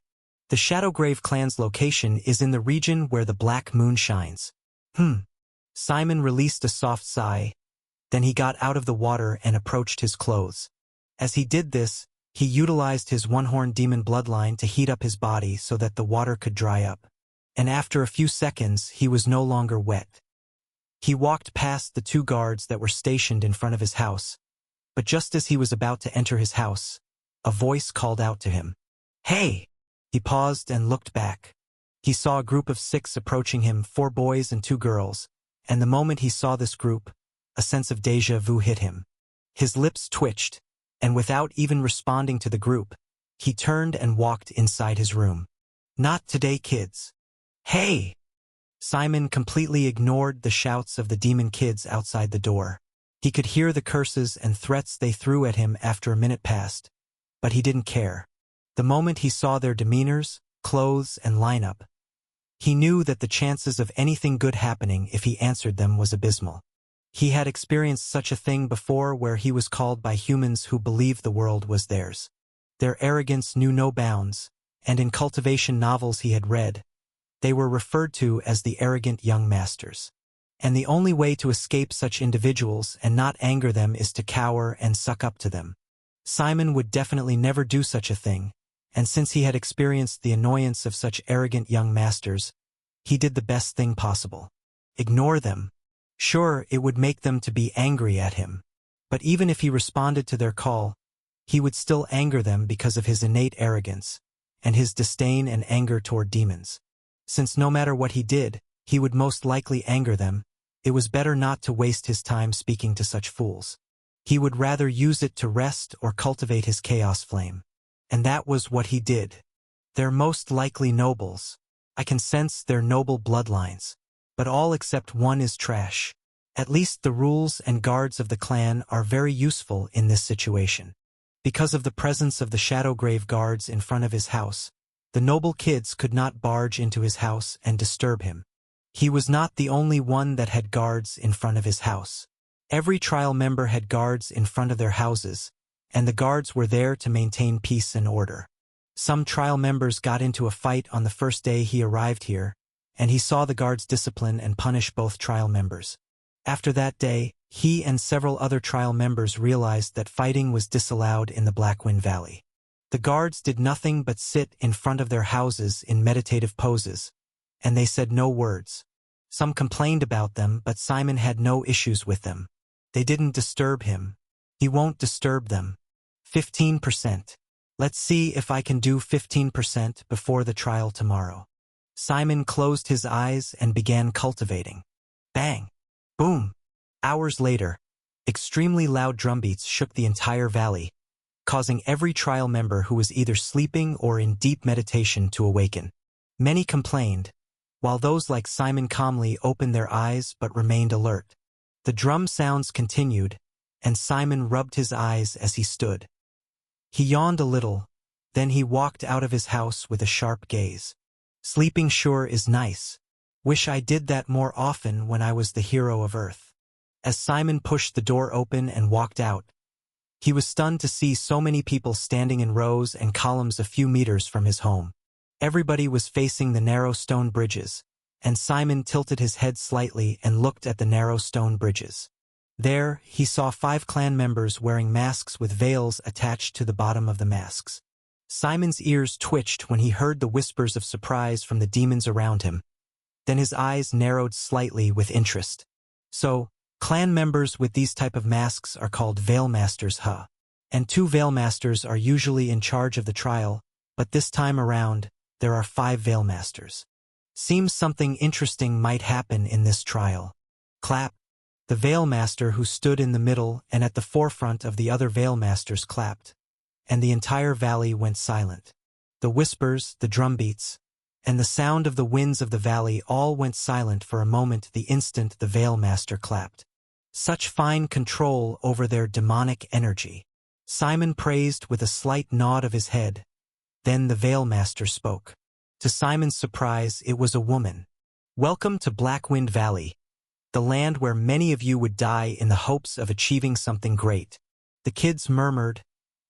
The Shadowgrave clan's location is in the region where the black moon shines. Simon released a soft sigh. Then he got out of the water and approached his clothes. As he did this, he utilized his one-horned demon bloodline to heat up his body so that the water could dry up. And after a few seconds, he was no longer wet. He walked past the 2 guards that were stationed in front of his house. But just as he was about to enter his house, a voice called out to him. "Hey!" He paused and looked back. He saw a group of 6 approaching him, 4 boys and 2 girls, and the moment he saw this group, a sense of déjà vu hit him. His lips twitched, and without even responding to the group, he turned and walked inside his room. "Not today, kids." "Hey!" Simon completely ignored the shouts of the demon kids outside the door. He could hear the curses and threats they threw at him after a minute passed, but he didn't care. The moment he saw their demeanors, clothes, and lineup, he knew that the chances of anything good happening if he answered them was abysmal. He had experienced such a thing before where he was called by humans who believed the world was theirs. Their arrogance knew no bounds, and in cultivation novels he had read, they were referred to as the arrogant young masters. And the only way to escape such individuals and not anger them is to cower and suck up to them. Simon would definitely never do such a thing, and since he had experienced the annoyance of such arrogant young masters, he did the best thing possible. Ignore them. Sure, it would make them to be angry at him, but even if he responded to their call, he would still anger them because of his innate arrogance, and his disdain and anger toward demons. Since no matter what he did, he would most likely anger them. It was better not to waste his time speaking to such fools. He would rather use it to rest or cultivate his chaos flame. And that was what he did. They're most likely nobles. I can sense their noble bloodlines. But all except one is trash. At least the rules and guards of the clan are very useful in this situation. Because of the presence of the Shadowgrave guards in front of his house, the noble kids could not barge into his house and disturb him. He was not the only one that had guards in front of his house. Every trial member had guards in front of their houses, and the guards were there to maintain peace and order. Some trial members got into a fight on the first day he arrived here, and he saw the guards discipline and punish both trial members. After that day, he and several other trial members realized that fighting was disallowed in the Blackwind Valley. The guards did nothing but sit in front of their houses in meditative poses, and they said no words. Some complained about them, but Simon had no issues with them. They didn't disturb him. He won't disturb them. 15%. Let's see if I can do 15% before the trial tomorrow. Simon closed his eyes and began cultivating. Bang! Boom! Hours later, extremely loud drumbeats shook the entire valley, causing every trial member who was either sleeping or in deep meditation to awaken. Many complained, while those like Simon calmly opened their eyes but remained alert. The drum sounds continued, and Simon rubbed his eyes as he stood. He yawned a little, then he walked out of his house with a sharp gaze. Sleeping sure is nice. Wish I did that more often when I was the hero of Earth. As Simon pushed the door open and walked out, he was stunned to see so many people standing in rows and columns a few meters from his home. Everybody was facing the narrow stone bridges, and Simon tilted his head slightly and looked at the narrow stone bridges. There, he saw 5 clan members wearing masks with veils attached to the bottom of the masks. Simon's ears twitched when he heard the whispers of surprise from the demons around him. Then his eyes narrowed slightly with interest. So, clan members with these type of masks are called Veilmasters, huh? And 2 Veilmasters are usually in charge of the trial, but this time around, there are 5 Veilmasters. Seems something interesting might happen in this trial. Clap. The Veilmaster who stood in the middle and at the forefront of the other Veilmasters clapped, and the entire valley went silent. The whispers, the drumbeats, and the sound of the winds of the valley all went silent for a moment the instant the Veilmaster clapped. Such fine control over their demonic energy. Simon praised with a slight nod of his head. Then the Veilmaster spoke. To Simon's surprise, it was a woman. Welcome to Blackwind Valley, the land where many of you would die in the hopes of achieving something great. The kids murmured,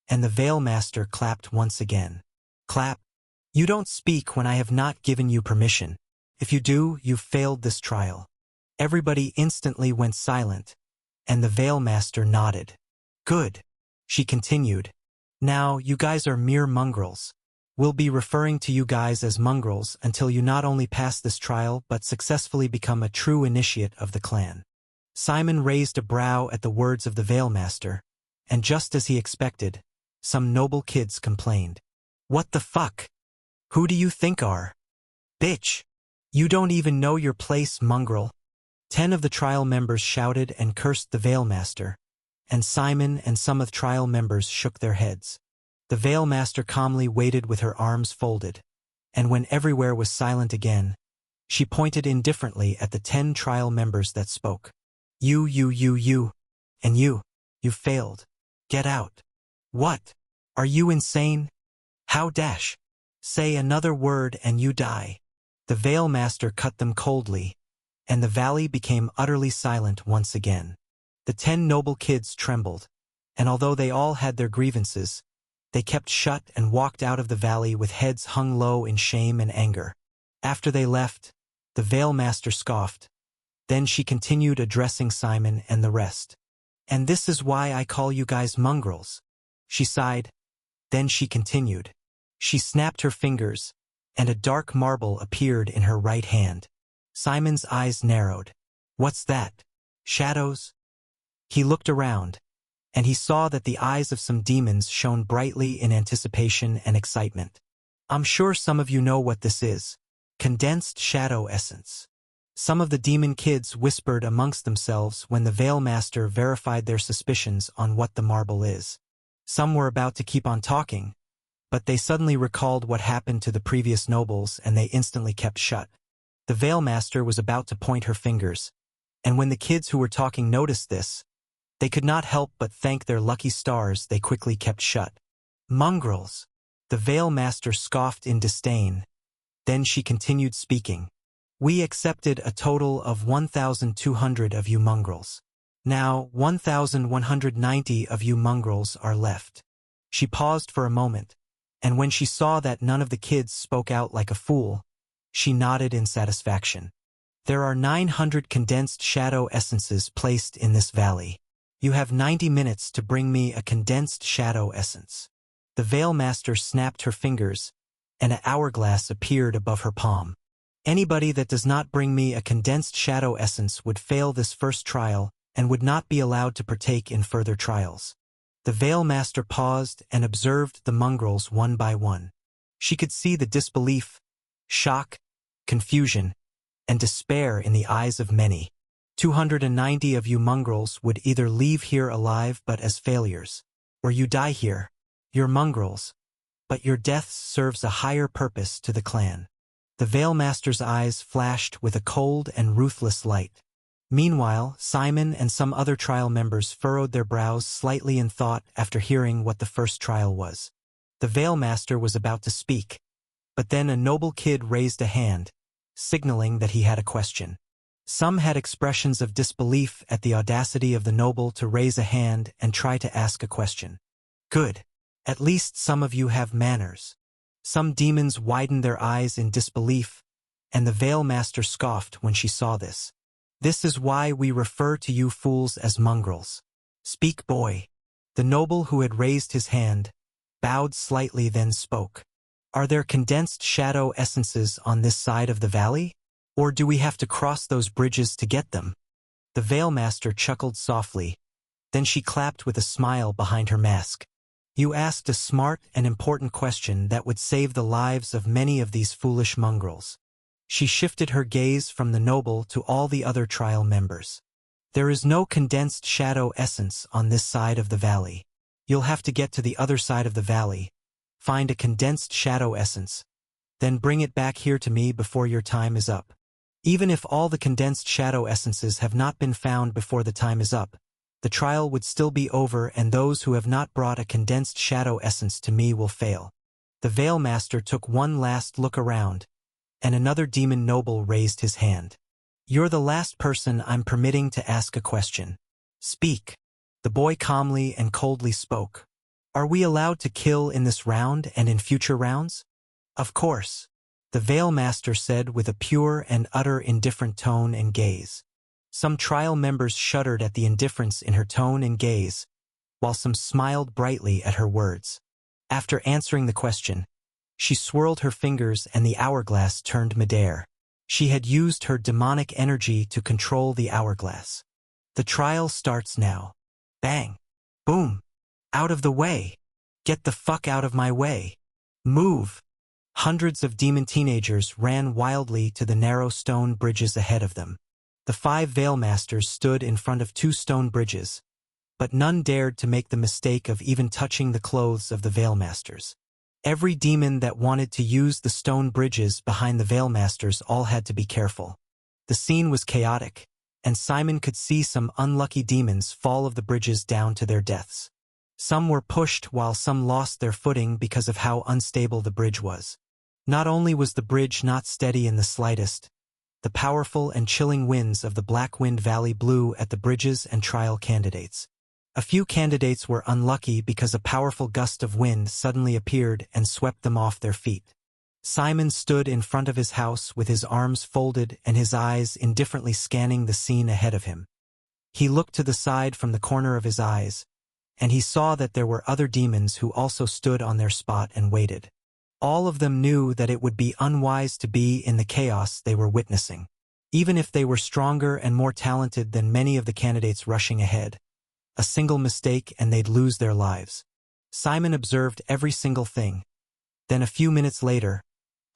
and the Veilmaster clapped once again. Clap. You don't speak when I have not given you permission. If you do, you've failed this trial. Everybody instantly went silent, and the Veilmaster nodded. Good. She continued. Now, you guys are mere mongrels. We'll be referring to you guys as mongrels until you not only pass this trial but successfully become a true initiate of the clan. Simon raised a brow at the words of the Veilmaster, and just as he expected, some noble kids complained. What the fuck? Who do you think are? Bitch! You don't even know your place, mongrel. 10 of the trial members shouted and cursed the Veilmaster, and Simon and some of the trial members shook their heads. The Veilmaster calmly waited with her arms folded, and when everywhere was silent again, she pointed indifferently at the 10 trial members that spoke. You, and you failed. Get out. What? Are you insane? How dash? Say another word and you die. The Veilmaster cut them coldly, and the valley became utterly silent once again. The 10 noble kids trembled, and although they all had their grievances, they kept shut and walked out of the valley with heads hung low in shame and anger. After they left, the Veilmaster scoffed. Then she continued addressing Simon and the rest. And this is why I call you guys mongrels. She sighed. Then she continued. She snapped her fingers, and a dark marble appeared in her right hand. Simon's eyes narrowed. What's that? Shadows? He looked around, and he saw that the eyes of some demons shone brightly in anticipation and excitement. I'm sure some of you know what this is. Condensed shadow essence. Some of the demon kids whispered amongst themselves when the Veil Master verified their suspicions on what the marble is. Some were about to keep on talking, but they suddenly recalled what happened to the previous nobles and they instantly kept shut. The Veil Master was about to point her fingers, and when the kids who were talking noticed this, they could not help but thank their lucky stars they quickly kept shut. Mongrels! The Veil Master scoffed in disdain. Then she continued speaking. We accepted a total of 1,200 of you mongrels. Now 1,190 of you mongrels are left. She paused for a moment, and when she saw that none of the kids spoke out like a fool, she nodded in satisfaction. There are 900 condensed shadow essences placed in this valley. You have 90 minutes to bring me a condensed shadow essence. The Veil Master snapped her fingers, and an hourglass appeared above her palm. Anybody that does not bring me a condensed shadow essence would fail this first trial and would not be allowed to partake in further trials. The Veil Master paused and observed the mongrels one by one. She could see the disbelief, shock, confusion, and despair in the eyes of many. 290 of you mongrels would either leave here alive but as failures, or you die here. You're mongrels, but your death serves a higher purpose to the clan. The Veil Master's eyes flashed with a cold and ruthless light. Meanwhile, Simon and some other trial members furrowed their brows slightly in thought after hearing what the first trial was. The Veil Master was about to speak, but then a noble kid raised a hand, signaling that he had a question. Some had expressions of disbelief at the audacity of the noble to raise a hand and try to ask a question. Good. At least some of you have manners. Some demons widened their eyes in disbelief, and the Veil Master scoffed when she saw this. This is why we refer to you fools as mongrels. Speak, boy. The noble who had raised his hand bowed slightly, then spoke. Are there condensed shadow essences on this side of the valley? Or do we have to cross those bridges to get them? The Veil Master chuckled softly. Then she clapped with a smile behind her mask. You asked a smart and important question that would save the lives of many of these foolish mongrels. She shifted her gaze from the noble to all the other trial members. There is no condensed shadow essence on this side of the valley. You'll have to get to the other side of the valley, find a condensed shadow essence, then bring it back here to me before your time is up. Even if all the condensed shadow essences have not been found before the time is up, the trial would still be over and those who have not brought a condensed shadow essence to me will fail. The Veil Master took one last look around, and another demon noble raised his hand. You're the last person I'm permitting to ask a question. Speak. The boy calmly and coldly spoke. Are we allowed to kill in this round and in future rounds? Of course. The Veil Master said with a pure and utter indifferent tone and gaze. Some trial members shuddered at the indifference in her tone and gaze, while some smiled brightly at her words. After answering the question, she swirled her fingers and the hourglass turned midair. She had used her demonic energy to control the hourglass. The trial starts now. Bang! Boom! Out of the way! Get the fuck out of my way! Move! Hundreds of demon teenagers ran wildly to the narrow stone bridges ahead of them. The 5 Veil Masters stood in front of 2 stone bridges, but none dared to make the mistake of even touching the clothes of the Veil Masters. Every demon that wanted to use the stone bridges behind the Veil Masters all had to be careful. The scene was chaotic, and Simon could see some unlucky demons fall of the bridges down to their deaths. Some were pushed while some lost their footing because of how unstable the bridge was. Not only was the bridge not steady in the slightest, the powerful and chilling winds of the Black Wind Valley blew at the bridges and trial candidates. A few candidates were unlucky because a powerful gust of wind suddenly appeared and swept them off their feet. Simon stood in front of his house with his arms folded and his eyes indifferently scanning the scene ahead of him. He looked to the side from the corner of his eyes, and he saw that there were other demons who also stood on their spot and waited. All of them knew that it would be unwise to be in the chaos they were witnessing. Even if they were stronger and more talented than many of the candidates rushing ahead, a single mistake and they'd lose their lives. Simon observed every single thing. Then a few minutes later,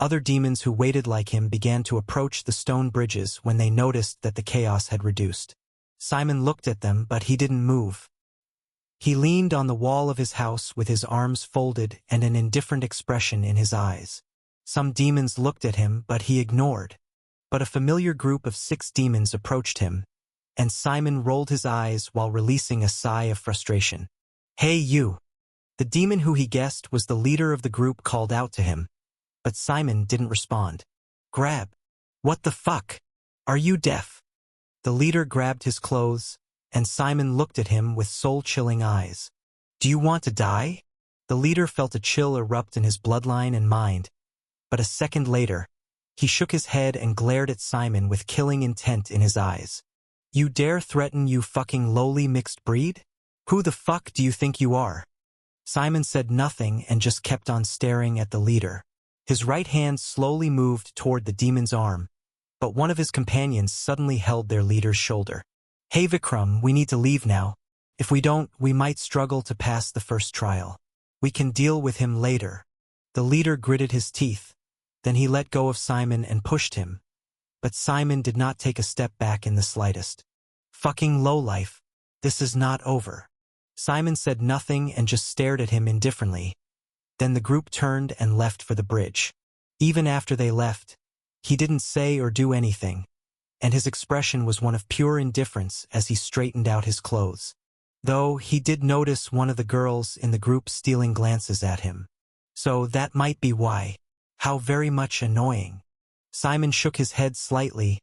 Other demons who waited like him began to approach the stone bridges when they noticed that the chaos had reduced. Simon looked at them, but he didn't move. He leaned on the wall of his house with his arms folded and an indifferent expression in his eyes. Some demons looked at him, but he ignored. But a familiar group of 6 demons approached him, and Simon rolled his eyes while releasing a sigh of frustration. "Hey, you!" The demon who he guessed was the leader of the group called out to him, but Simon didn't respond. "Grab. What the fuck? Are you deaf?" The leader grabbed his clothes, and Simon looked at him with soul-chilling eyes. "Do you want to die?" The leader felt a chill erupt in his bloodline and mind, but a second later, he shook his head and glared at Simon with killing intent in his eyes. "You dare threaten, you fucking lowly mixed breed? Who the fuck do you think you are?" Simon said nothing and just kept on staring at the leader. His right hand slowly moved toward the demon's arm, but one of his companions suddenly held their leader's shoulder. "Hey Vikram, we need to leave now. If we don't, we might struggle to pass the first trial. We can deal with him later." The leader gritted his teeth. Then he let go of Simon and pushed him. But Simon did not take a step back in the slightest. "Fucking lowlife. This is not over." Simon said nothing and just stared at him indifferently. Then the group turned and left for the bridge. Even after they left, he didn't say or do anything, and his expression was one of pure indifference as he straightened out his clothes. Though he did notice one of the girls in the group stealing glances at him. So that might be why. How very much annoying. Simon shook his head slightly,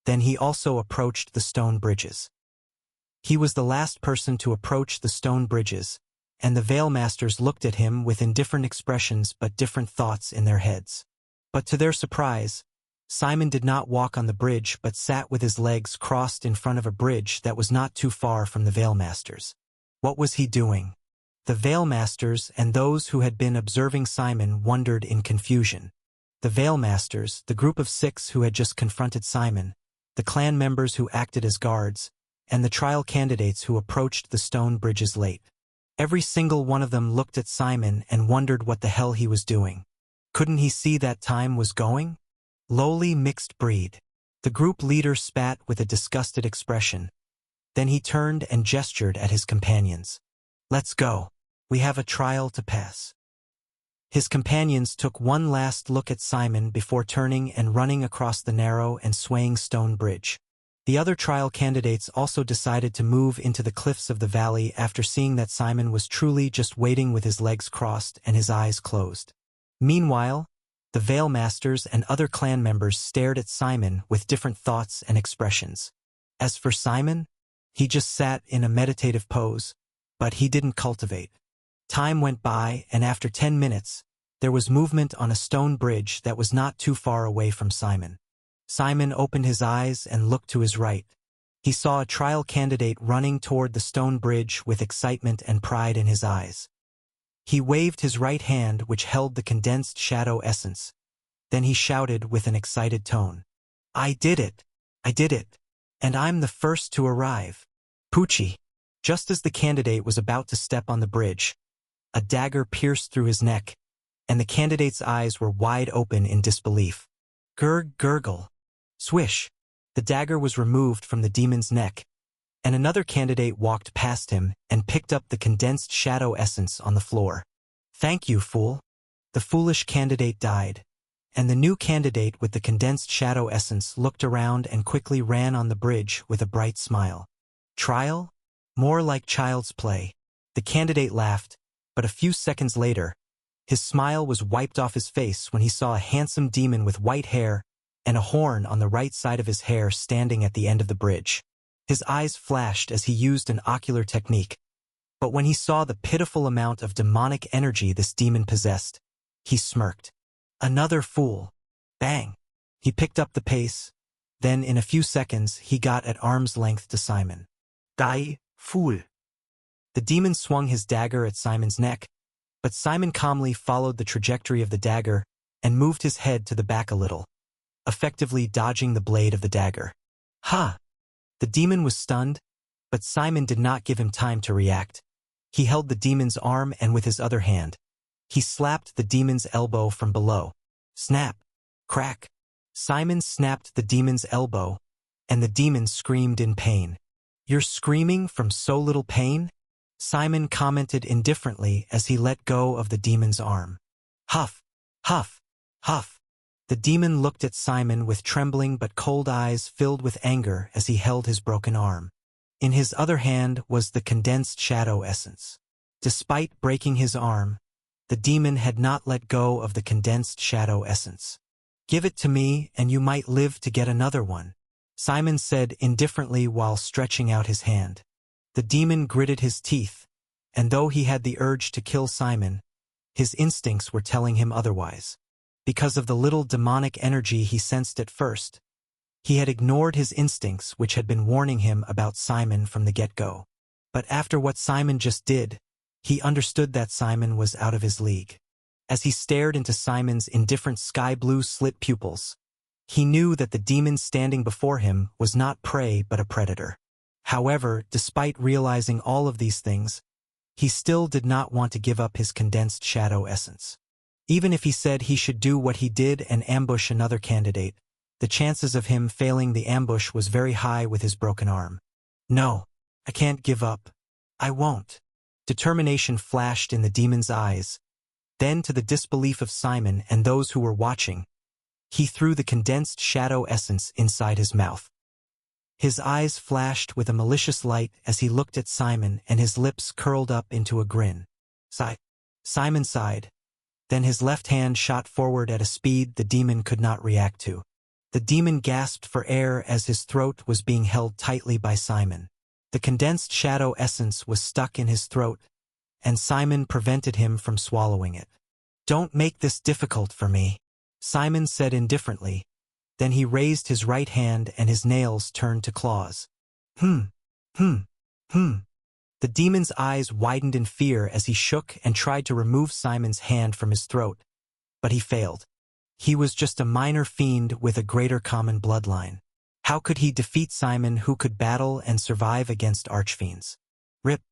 then he also approached the stone bridges. He was the last person to approach the stone bridges, and the Veil Masters looked at him with indifferent expressions but different thoughts in their heads. But to their surprise, Simon did not walk on the bridge but sat with his legs crossed in front of a bridge that was not too far from the Veil Masters. What was he doing? The Veil Masters and those who had been observing Simon wondered in confusion. The Veil Masters, the group of 6 who had just confronted Simon, the clan members who acted as guards, and the trial candidates who approached the stone bridges late. Every single one of them looked at Simon and wondered what the hell he was doing. Couldn't he see that time was going? Lowly mixed breed. The group leader spat with a disgusted expression. Then he turned and gestured at his companions. "Let's go. We have a trial to pass." His companions took one last look at Simon before turning and running across the narrow and swaying stone bridge. The other trial candidates also decided to move into the cliffs of the valley after seeing that Simon was truly just waiting with his legs crossed and his eyes closed. Meanwhile, the Veil Masters and other clan members stared at Simon with different thoughts and expressions. As for Simon, he just sat in a meditative pose, but he didn't cultivate. Time went by, and after 10 minutes, there was movement on a stone bridge that was not too far away from Simon. Simon opened his eyes and looked to his right. He saw a trial candidate running toward the stone bridge with excitement and pride in his eyes. He waved his right hand, which held the condensed shadow essence. Then he shouted with an excited tone. "I did it! I did it! And I'm the first to arrive! Poochie!" Just as the candidate was about to step on the bridge, a dagger pierced through his neck, and the candidate's eyes were wide open in disbelief. Gurgle. Swish. The dagger was removed from the demon's neck, and another candidate walked past him and picked up the condensed shadow essence on the floor. "Thank you, fool." The foolish candidate died, and the new candidate with the condensed shadow essence looked around and quickly ran on the bridge with a bright smile. Trial? More like child's play. The candidate laughed, but a few seconds later, his smile was wiped off his face when he saw a handsome demon with white hair and a horn on the right side of his hair standing at the end of the bridge. His eyes flashed as he used an ocular technique, but when he saw the pitiful amount of demonic energy this demon possessed, he smirked. Another fool. Bang! He picked up the pace. Then in a few seconds he got at arm's length to Simon. Die, fool! The demon swung his dagger at Simon's neck, but Simon calmly followed the trajectory of the dagger and moved his head to the back a little, effectively dodging the blade of the dagger. Ha! The demon was stunned, but Simon did not give him time to react. He held the demon's arm and with his other hand, he slapped the demon's elbow from below. Snap! Crack. Simon snapped the demon's elbow, and the demon screamed in pain. "You're screaming from so little pain?" Simon commented indifferently as he let go of the demon's arm. Huff, huff, huff. The demon looked at Simon with trembling but cold eyes filled with anger as he held his broken arm. In his other hand was the condensed shadow essence. Despite breaking his arm, the demon had not let go of the condensed shadow essence. "Give it to me and you might live to get another one," Simon said indifferently while stretching out his hand. The demon gritted his teeth, and though he had the urge to kill Simon, his instincts were telling him otherwise. Because of the little demonic energy he sensed at first, he had ignored his instincts which had been warning him about Simon from the get-go. But after what Simon just did, he understood that Simon was out of his league. As he stared into Simon's indifferent sky-blue slit pupils, he knew that the demon standing before him was not prey but a predator. However, despite realizing all of these things, he still did not want to give up his condensed shadow essence. Even if he said he should do what he did and ambush another candidate, the chances of him failing the ambush was very high with his broken arm. "No, I can't give up. I won't." Determination flashed in the demon's eyes. Then, to the disbelief of Simon and those who were watching, he threw the condensed shadow essence inside his mouth. His eyes flashed with a malicious light as he looked at Simon, and his lips curled up into a grin. Simon sighed. Then his left hand shot forward at a speed the demon could not react to. The demon gasped for air as his throat was being held tightly by Simon. The condensed shadow essence was stuck in his throat, and Simon prevented him from swallowing it. "Don't make this difficult for me," Simon said indifferently. Then he raised his right hand and his nails turned to claws. The demon's eyes widened in fear as he shook and tried to remove Simon's hand from his throat, but he failed. He was just a minor fiend with a greater common bloodline. How could he defeat Simon, who could battle and survive against archfiends? "Rip.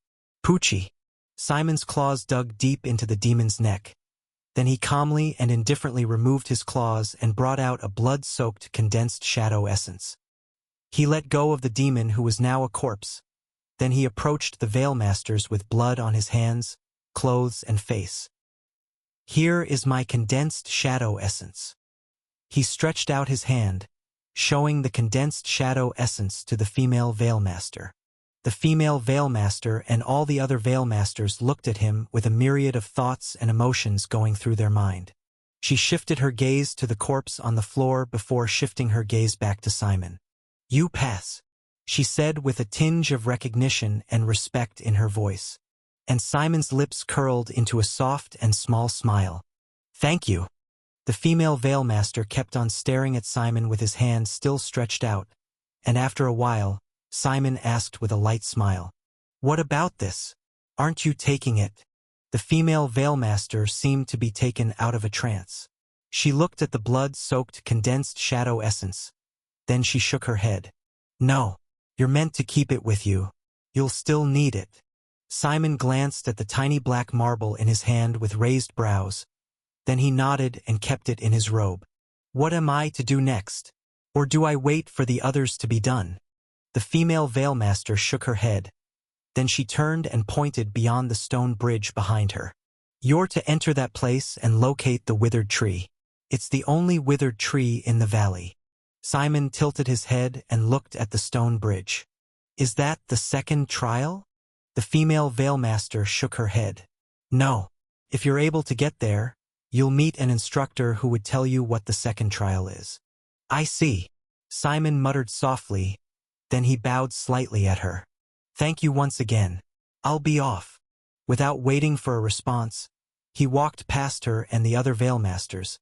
Poochie." Simon's claws dug deep into the demon's neck. Then he calmly and indifferently removed his claws and brought out a blood-soaked condensed shadow essence. He let go of the demon, who was now a corpse. Then he approached the Veilmasters with blood on his hands, clothes, and face. "Here is my condensed shadow essence." He stretched out his hand, showing the condensed shadow essence to the female Veilmaster. The female Veilmaster and all the other Veilmasters looked at him with a myriad of thoughts and emotions going through their mind. She shifted her gaze to the corpse on the floor before shifting her gaze back to Simon. "You pass," she said with a tinge of recognition and respect in her voice. And Simon's lips curled into a soft and small smile. "Thank you." The female Veilmaster kept on staring at Simon with his hand still stretched out, and after a while, Simon asked with a light smile, "What about this? Aren't you taking it?" The female Veilmaster seemed to be taken out of a trance. She looked at the blood-soaked condensed shadow essence. Then she shook her head. "No, you're meant to keep it with you. You'll still need it." Simon glanced at the tiny black marble in his hand with raised brows. Then he nodded and kept it in his robe. "What am I to do next? Or do I wait for the others to be done?" The female Veilmaster shook her head. Then she turned and pointed beyond the stone bridge behind her. "You're to enter that place and locate the withered tree. It's the only withered tree in the valley." Simon tilted his head and looked at the stone bridge. "Is that the second trial?" The female Veilmaster shook her head. "No. If you're able to get there, you'll meet an instructor who would tell you what the second trial is." "I see," Simon muttered softly. Then he bowed slightly at her. "Thank you once again. I'll be off." Without waiting for a response, he walked past her and the other Veilmasters.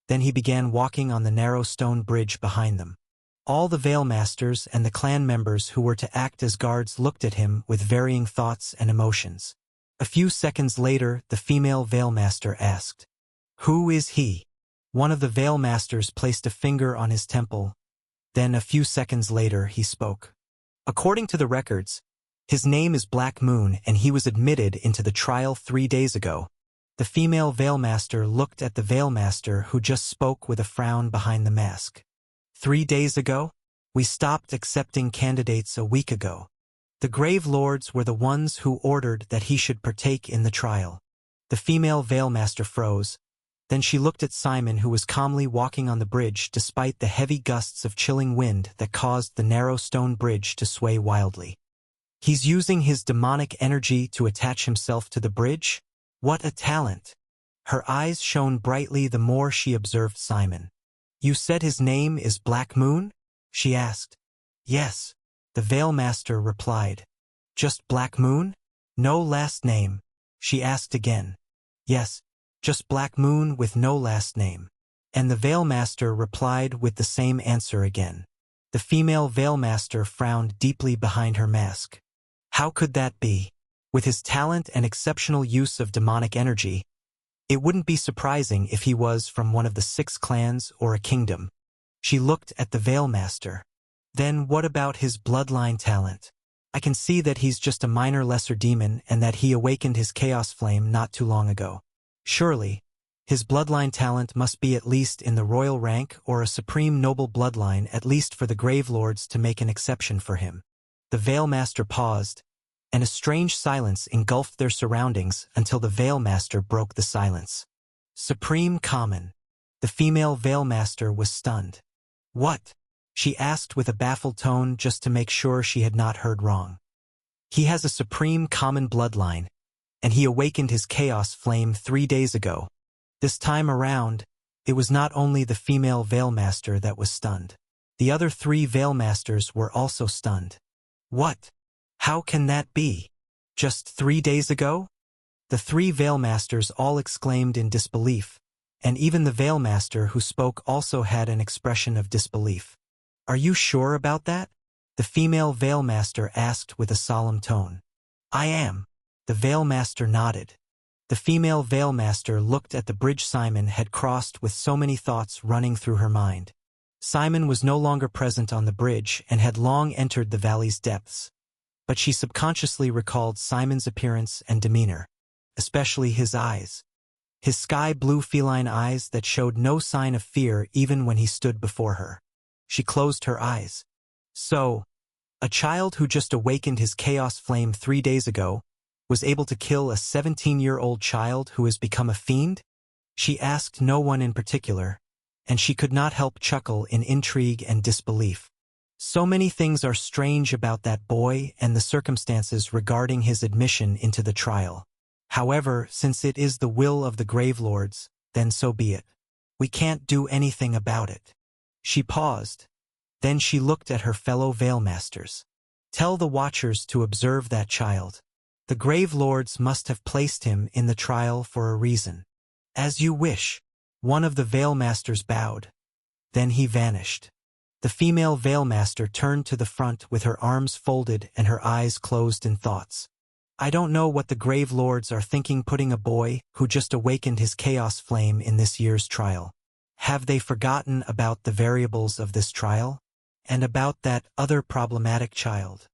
Then he began walking on the narrow stone bridge behind them. All the Veilmasters and the clan members who were to act as guards looked at him with varying thoughts and emotions. A few seconds later, the female Veilmaster asked, "Who is he?" One of the Veilmasters placed a finger on his temple. Then a few seconds later he spoke. "According to the records, his name is Black Moon and he was admitted into the trial 3 days ago." The female Veilmaster looked at the Veilmaster who just spoke with a frown behind the mask. 3 days ago? We stopped accepting candidates a week ago. The Grave Lords were the ones who ordered that he should partake in the trial. The female Veilmaster froze. Then she looked at Simon, who was calmly walking on the bridge despite the heavy gusts of chilling wind that caused the narrow stone bridge to sway wildly. He's using his demonic energy to attach himself to the bridge? What a talent! Her eyes shone brightly the more she observed Simon. You said his name is Black Moon? She asked. Yes, the Veilmaster replied. Just Black Moon? No last name? She asked again. Yes, just Black Moon with no last name. And the Veilmaster replied with the same answer again. The female Veilmaster frowned deeply behind her mask. How could that be? With his talent and exceptional use of demonic energy, it wouldn't be surprising if he was from one of the 6 clans or a kingdom. She looked at the Veilmaster. Then what about his bloodline talent? I can see that he's just a minor lesser demon and that he awakened his chaos flame not too long ago. Surely, his bloodline talent must be at least in the royal rank or a supreme noble bloodline, at least for the Grave Lords to make an exception for him. The Veilmaster paused, and a strange silence engulfed their surroundings until the Veilmaster broke the silence. Supreme Common. The female Veilmaster was stunned. What? She asked with a baffled tone just to make sure she had not heard wrong. He has a supreme common bloodline, and he awakened his chaos flame 3 days ago. This time around, it was not only the female Veilmaster that was stunned. The other 3 Veilmasters were also stunned. What? How can that be? Just 3 days ago? The 3 Veilmasters all exclaimed in disbelief, and even the Veilmaster who spoke also had an expression of disbelief. Are you sure about that? The female Veilmaster asked with a solemn tone. I am. The Veilmaster nodded. The female Veilmaster looked at the bridge Simon had crossed with so many thoughts running through her mind. Simon was no longer present on the bridge and had long entered the valley's depths. But she subconsciously recalled Simon's appearance and demeanor, especially his eyes. His sky-blue feline eyes that showed no sign of fear even when he stood before her. She closed her eyes. So, a child who just awakened his chaos flame 3 days ago was able to kill a 17-year-old child who has become a fiend? She asked no one in particular, and she could not help chuckle in intrigue and disbelief. So many things are strange about that boy and the circumstances regarding his admission into the trial. However, since it is the will of the Grave Lords, then so be it. We can't do anything about it. She paused. Then she looked at her fellow Veilmasters. Tell the Watchers to observe that child. The Grave Lords must have placed him in the trial for a reason. As you wish. One of the Veilmasters bowed. Then he vanished. The female Veilmaster turned to the front with her arms folded and her eyes closed in thoughts. I don't know what the Grave Lords are thinking putting a boy who just awakened his chaos flame in this year's trial. Have they forgotten about the variables of this trial? And about that other problematic child?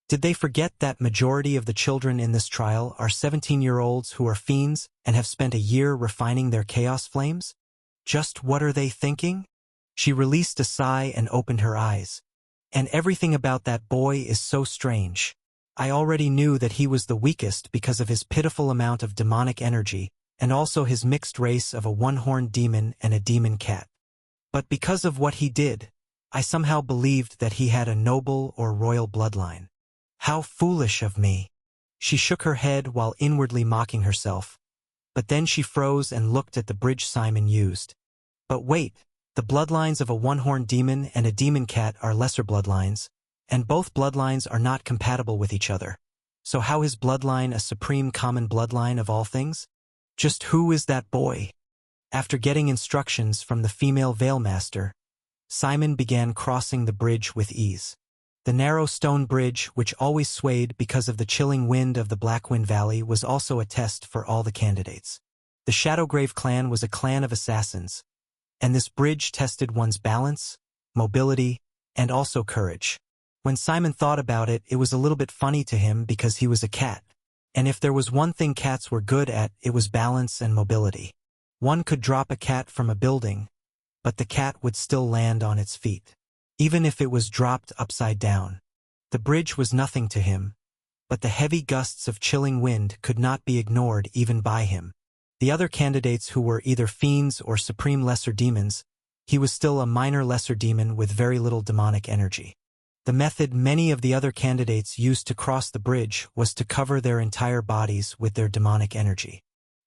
Did they forget that majority of the children in this trial are 17-year-olds who are fiends and have spent a year refining their chaos flames? Just what are they thinking? She released a sigh and opened her eyes. And everything about that boy is so strange. I already knew that he was the weakest because of his pitiful amount of demonic energy, and also his mixed race of a one-horned demon and a demon cat. But because of what he did, I somehow believed that he had a noble or royal bloodline. How foolish of me. She shook her head while inwardly mocking herself. But then she froze and looked at the bridge Simon used. But wait. The bloodlines of a one-horned demon and a demon cat are lesser bloodlines, and both bloodlines are not compatible with each other. So how is bloodline a supreme common bloodline of all things? Just who is that boy? After getting instructions from the female Veilmaster, Simon began crossing the bridge with ease. The narrow stone bridge, which always swayed because of the chilling wind of the Blackwind Valley, was also a test for all the candidates. The Shadowgrave clan was a clan of assassins, and this bridge tested one's balance, mobility, and also courage. When Simon thought about it, it was a little bit funny to him because he was a cat. And if there was one thing cats were good at, it was balance and mobility. One could drop a cat from a building, but the cat would still land on its feet, even if it was dropped upside down. The bridge was nothing to him, but the heavy gusts of chilling wind could not be ignored even by him. The other candidates who were either fiends or supreme lesser demons, he was still a minor lesser demon with very little demonic energy. The method many of the other candidates used to cross the bridge was to cover their entire bodies with their demonic energy.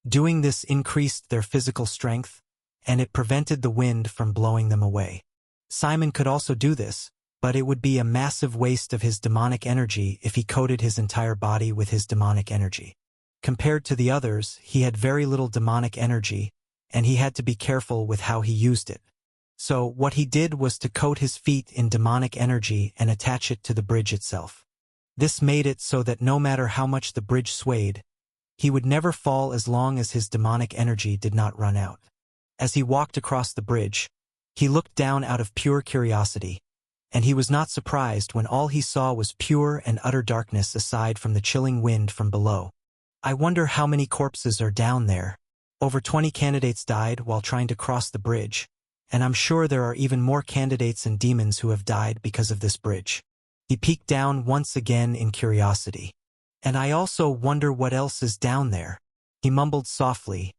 Doing this increased their physical strength, and it prevented the wind from blowing them away. Simon could also do this, but it would be a massive waste of his demonic energy if he coated his entire body with his demonic energy. Compared to the others, he had very little demonic energy, and he had to be careful with how he used it. So what he did was to coat his feet in demonic energy and attach it to the bridge itself. This made it so that no matter how much the bridge swayed, he would never fall as long as his demonic energy did not run out. As he walked across the bridge, he looked down out of pure curiosity, and he was not surprised when all he saw was pure and utter darkness aside from the chilling wind from below. I wonder how many corpses are down there. Over 20 candidates died while trying to cross the bridge, and I'm sure there are even more candidates and demons who have died because of this bridge. He peeked down once again in curiosity. And I also wonder what else is down there. He mumbled softly.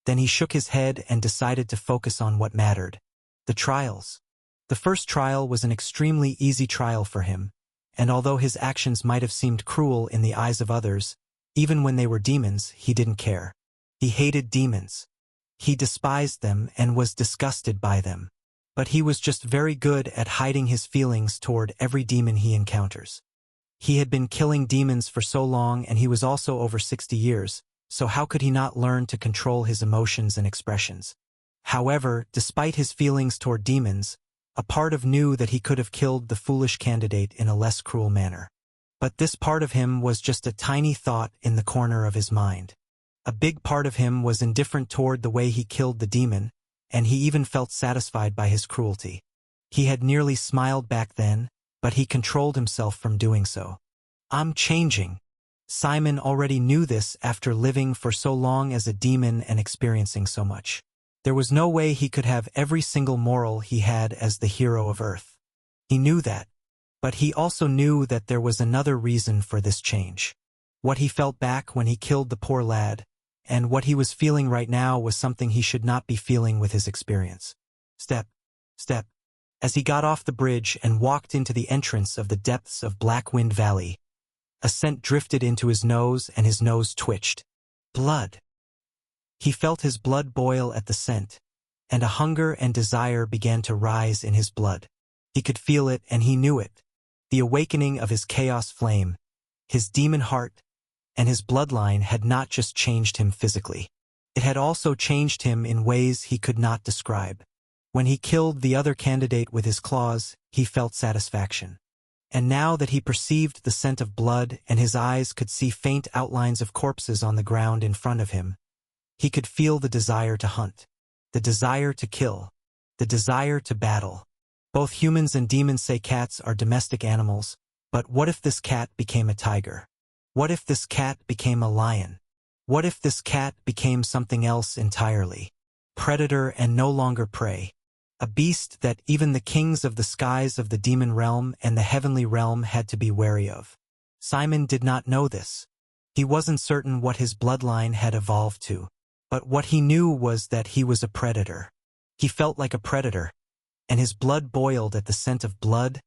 Then he shook his head and decided to focus on what mattered. The trials. The first trial was an extremely easy trial for him, and although his actions might have seemed cruel in the eyes of others, even when they were demons, he didn't care. He hated demons. He despised them and was disgusted by them. But he was just very good at hiding his feelings toward every demon he encounters. He had been killing demons for so long, and he was also over 60 years, so how could he not learn to control his emotions and expressions? However, despite his feelings toward demons, a part of knew that he could have killed the foolish candidate in a less cruel manner. But this part of him was just a tiny thought in the corner of his mind. A big part of him was indifferent toward the way he killed the demon, and he even felt satisfied by his cruelty. He had nearly smiled back then, but he controlled himself from doing so. I'm changing. Simon already knew this after living for so long as a demon and experiencing so much. There was no way he could have every single moral he had as the hero of Earth. He knew that, but he also knew that there was another reason for this change. What he felt back when he killed the poor lad, and what he was feeling right now was something he should not be feeling with his experience. Step, step. As he got off the bridge and walked into the entrance of the depths of Blackwind Valley, a scent drifted into his nose and his nose twitched. Blood. He felt his blood boil at the scent, and a hunger and desire began to rise in his blood. He could feel it and he knew it. The awakening of his chaos flame, his demon heart, and his bloodline had not just changed him physically. It had also changed him in ways he could not describe. When he killed the other candidate with his claws, he felt satisfaction. And now that he perceived the scent of blood and his eyes could see faint outlines of corpses on the ground in front of him, he could feel the desire to hunt, the desire to kill, the desire to battle. Both humans and demons say cats are domestic animals, but what if this cat became a tiger? What if this cat became a lion? What if this cat became something else entirely? Predator and no longer prey. A beast that even the kings of the skies of the demon realm and the heavenly realm had to be wary of. Simon did not know this. He wasn't certain what his bloodline had evolved to, but what he knew was that he was a predator. He felt like a predator, and his blood boiled at the scent of blood,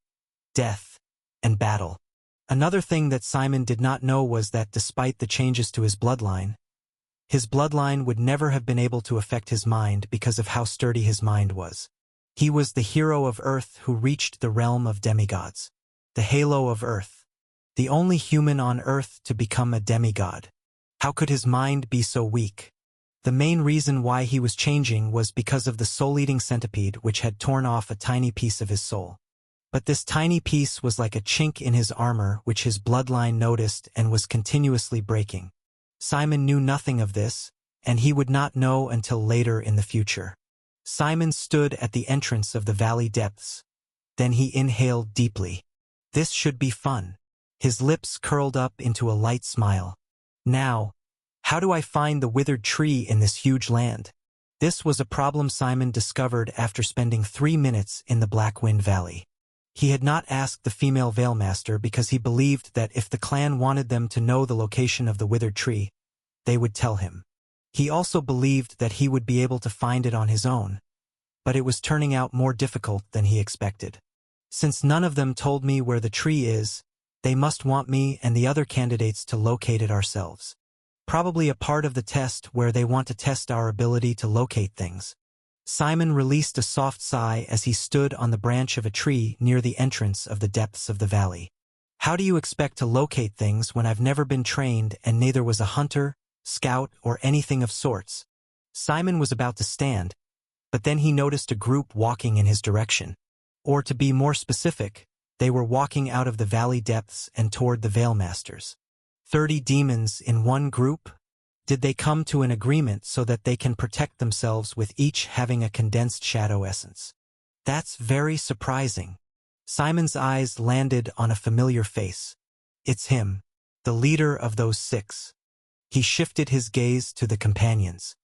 death, and battle. Another thing that Simon did not know was that despite the changes to his bloodline would never have been able to affect his mind because of how sturdy his mind was. He was the hero of Earth who reached the realm of demigods. The halo of Earth. The only human on Earth to become a demigod. How could his mind be so weak? The main reason why he was changing was because of the soul-eating centipede which had torn off a tiny piece of his soul. But this tiny piece was like a chink in his armor which his bloodline noticed and was continuously breaking. Simon knew nothing of this, and he would not know until later in the future. Simon stood at the entrance of the valley depths. Then he inhaled deeply. This should be fun. His lips curled up into a light smile. Now, how do I find the withered tree in this huge land? This was a problem Simon discovered after spending 3 minutes in the Black Wind Valley. He had not asked the female Veilmaster because he believed that if the clan wanted them to know the location of the withered tree, they would tell him. He also believed that he would be able to find it on his own, but it was turning out more difficult than he expected. Since none of them told me where the tree is, they must want me and the other candidates to locate it ourselves. Probably a part of the test where they want to test our ability to locate things. Simon released a soft sigh as he stood on the branch of a tree near the entrance of the depths of the valley. How do you expect to locate things when I've never been trained and neither was a hunter, scout, or anything of sorts? Simon was about to stand, but then he noticed a group walking in his direction. Or to be more specific, they were walking out of the valley depths and toward the Veilmasters. 30 demons in one group? Did they come to an agreement so that they can protect themselves with each having a condensed shadow essence? That's very surprising. Simon's eyes landed on a familiar face. It's him, the leader of those 6. He shifted his gaze to the companions.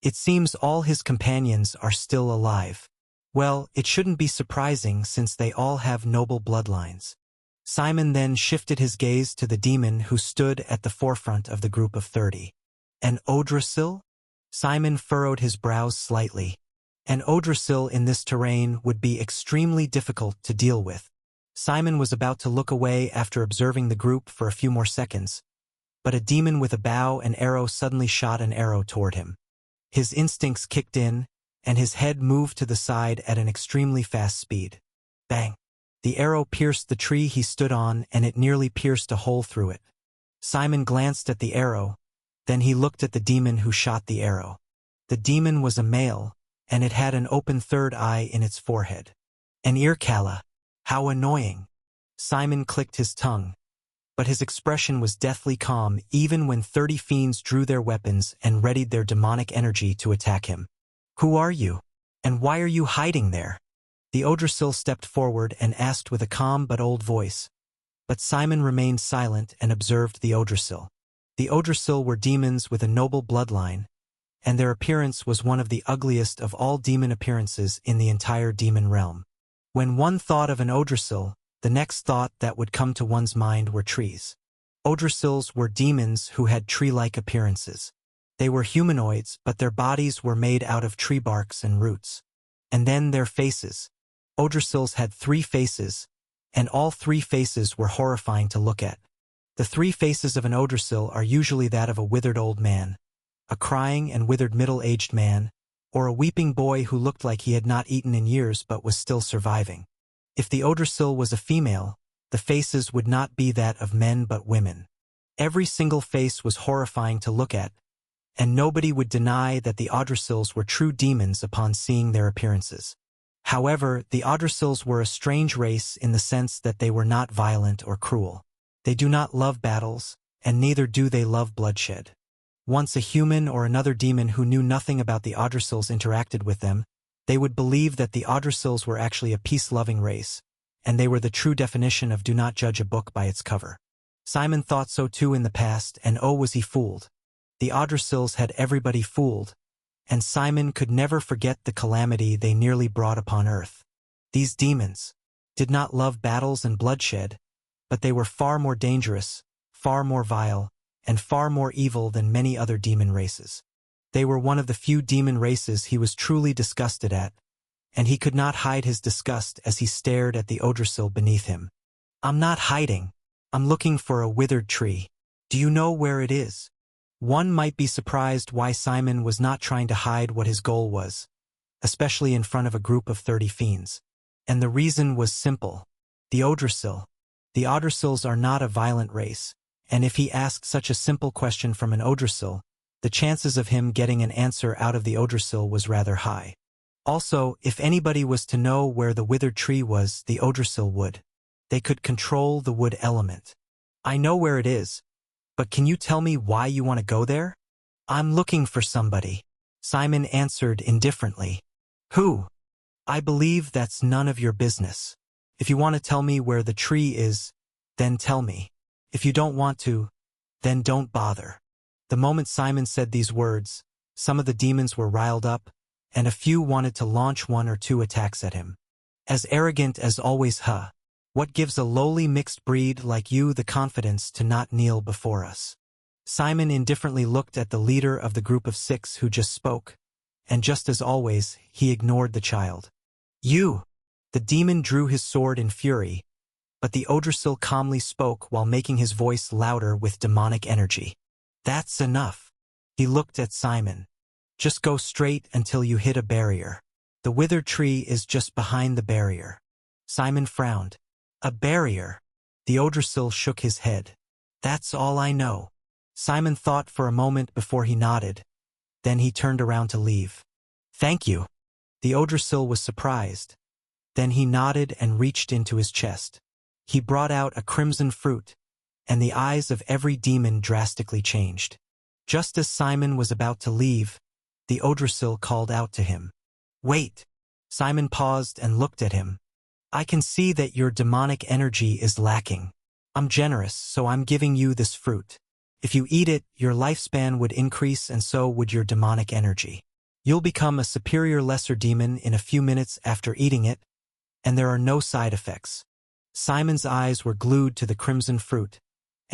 It seems all his companions are still alive. Well, it shouldn't be surprising since they all have noble bloodlines. Simon then shifted his gaze to the demon who stood at the forefront of the group of 30. An Odrasil? Simon furrowed his brows slightly. An Odrasil in this terrain would be extremely difficult to deal with. Simon was about to look away after observing the group for a few more seconds, but a demon with a bow and arrow suddenly shot an arrow toward him. His instincts kicked in, and his head moved to the side at an extremely fast speed. Bang! The arrow pierced the tree he stood on, and it nearly pierced a hole through it. Simon glanced at the arrow, then he looked at the demon who shot the arrow. The demon was a male, and it had an open third eye in its forehead. An earcala. How annoying. Simon clicked his tongue, but his expression was deathly calm even when 30 fiends drew their weapons and readied their demonic energy to attack him. Who are you? And why are you hiding there? The Odrasil stepped forward and asked with a calm but old voice. But Simon remained silent and observed the Odrasil. The Odrasil were demons with a noble bloodline, and their appearance was one of the ugliest of all demon appearances in the entire demon realm. When one thought of an Odrasil, the next thought that would come to one's mind were trees. Odrasils were demons who had tree-like appearances. They were humanoids, but their bodies were made out of tree barks and roots. And then their faces. Odrasils had 3 faces, and all 3 faces were horrifying to look at. The 3 faces of an Odrasil are usually that of a withered old man, a crying and withered middle-aged man, or a weeping boy who looked like he had not eaten in years but was still surviving. If the Odrasil was a female, the faces would not be that of men but women. Every single face was horrifying to look at, and nobody would deny that the Odrasils were true demons upon seeing their appearances. However, the Odrasils were a strange race in the sense that they were not violent or cruel. They do not love battles, and neither do they love bloodshed. Once a human or another demon who knew nothing about the Odrasils interacted with them, they would believe that the Odrasils were actually a peace-loving race, and they were the true definition of do not judge a book by its cover. Simon thought so too in the past, and oh was he fooled. The Odrasils had everybody fooled, and Simon could never forget the calamity they nearly brought upon Earth. These demons did not love battles and bloodshed, but they were far more dangerous, far more vile, and far more evil than many other demon races. They were one of the few demon races he was truly disgusted at, and he could not hide his disgust as he stared at the Odrasil beneath him. I'm not hiding. I'm looking for a withered tree. Do you know where it is? One might be surprised why Simon was not trying to hide what his goal was, especially in front of a group of 30 fiends. And the reason was simple. The Odrasil. The Odrasils are not a violent race, and if he asked such a simple question from an Odrasil, the chances of him getting an answer out of the Odrasil was rather high. Also, if anybody was to know where the withered tree was, the Odrasil would. They could control the wood element. I know where it is, but can you tell me why you want to go there? I'm looking for somebody. Simon answered indifferently. Who? I believe that's none of your business. If you want to tell me where the tree is, then tell me. If you don't want to, then don't bother. The moment Simon said these words, some of the demons were riled up, and a few wanted to launch 1 or 2 attacks at him. As arrogant as always, huh? What gives a lowly mixed breed like you the confidence to not kneel before us? Simon indifferently looked at the leader of the group of 6 who just spoke, and just as always, he ignored the child. You! The demon drew his sword in fury, but the Odrasil calmly spoke while making his voice louder with demonic energy. That's enough. He looked at Simon. Just go straight until you hit a barrier. The withered tree is just behind the barrier. Simon frowned. A barrier? The Odrasil shook his head. That's all I know. Simon thought for a moment before he nodded. Then he turned around to leave. Thank you. The Odrasil was surprised. Then he nodded and reached into his chest. He brought out a crimson fruit, and the eyes of every demon drastically changed. Just as Simon was about to leave, the Odrasil called out to him. Wait! Simon paused and looked at him. I can see that your demonic energy is lacking. I'm generous, so I'm giving you this fruit. If you eat it, your lifespan would increase and so would your demonic energy. You'll become a superior lesser demon in a few minutes after eating it, and there are no side effects. Simon's eyes were glued to the crimson fruit,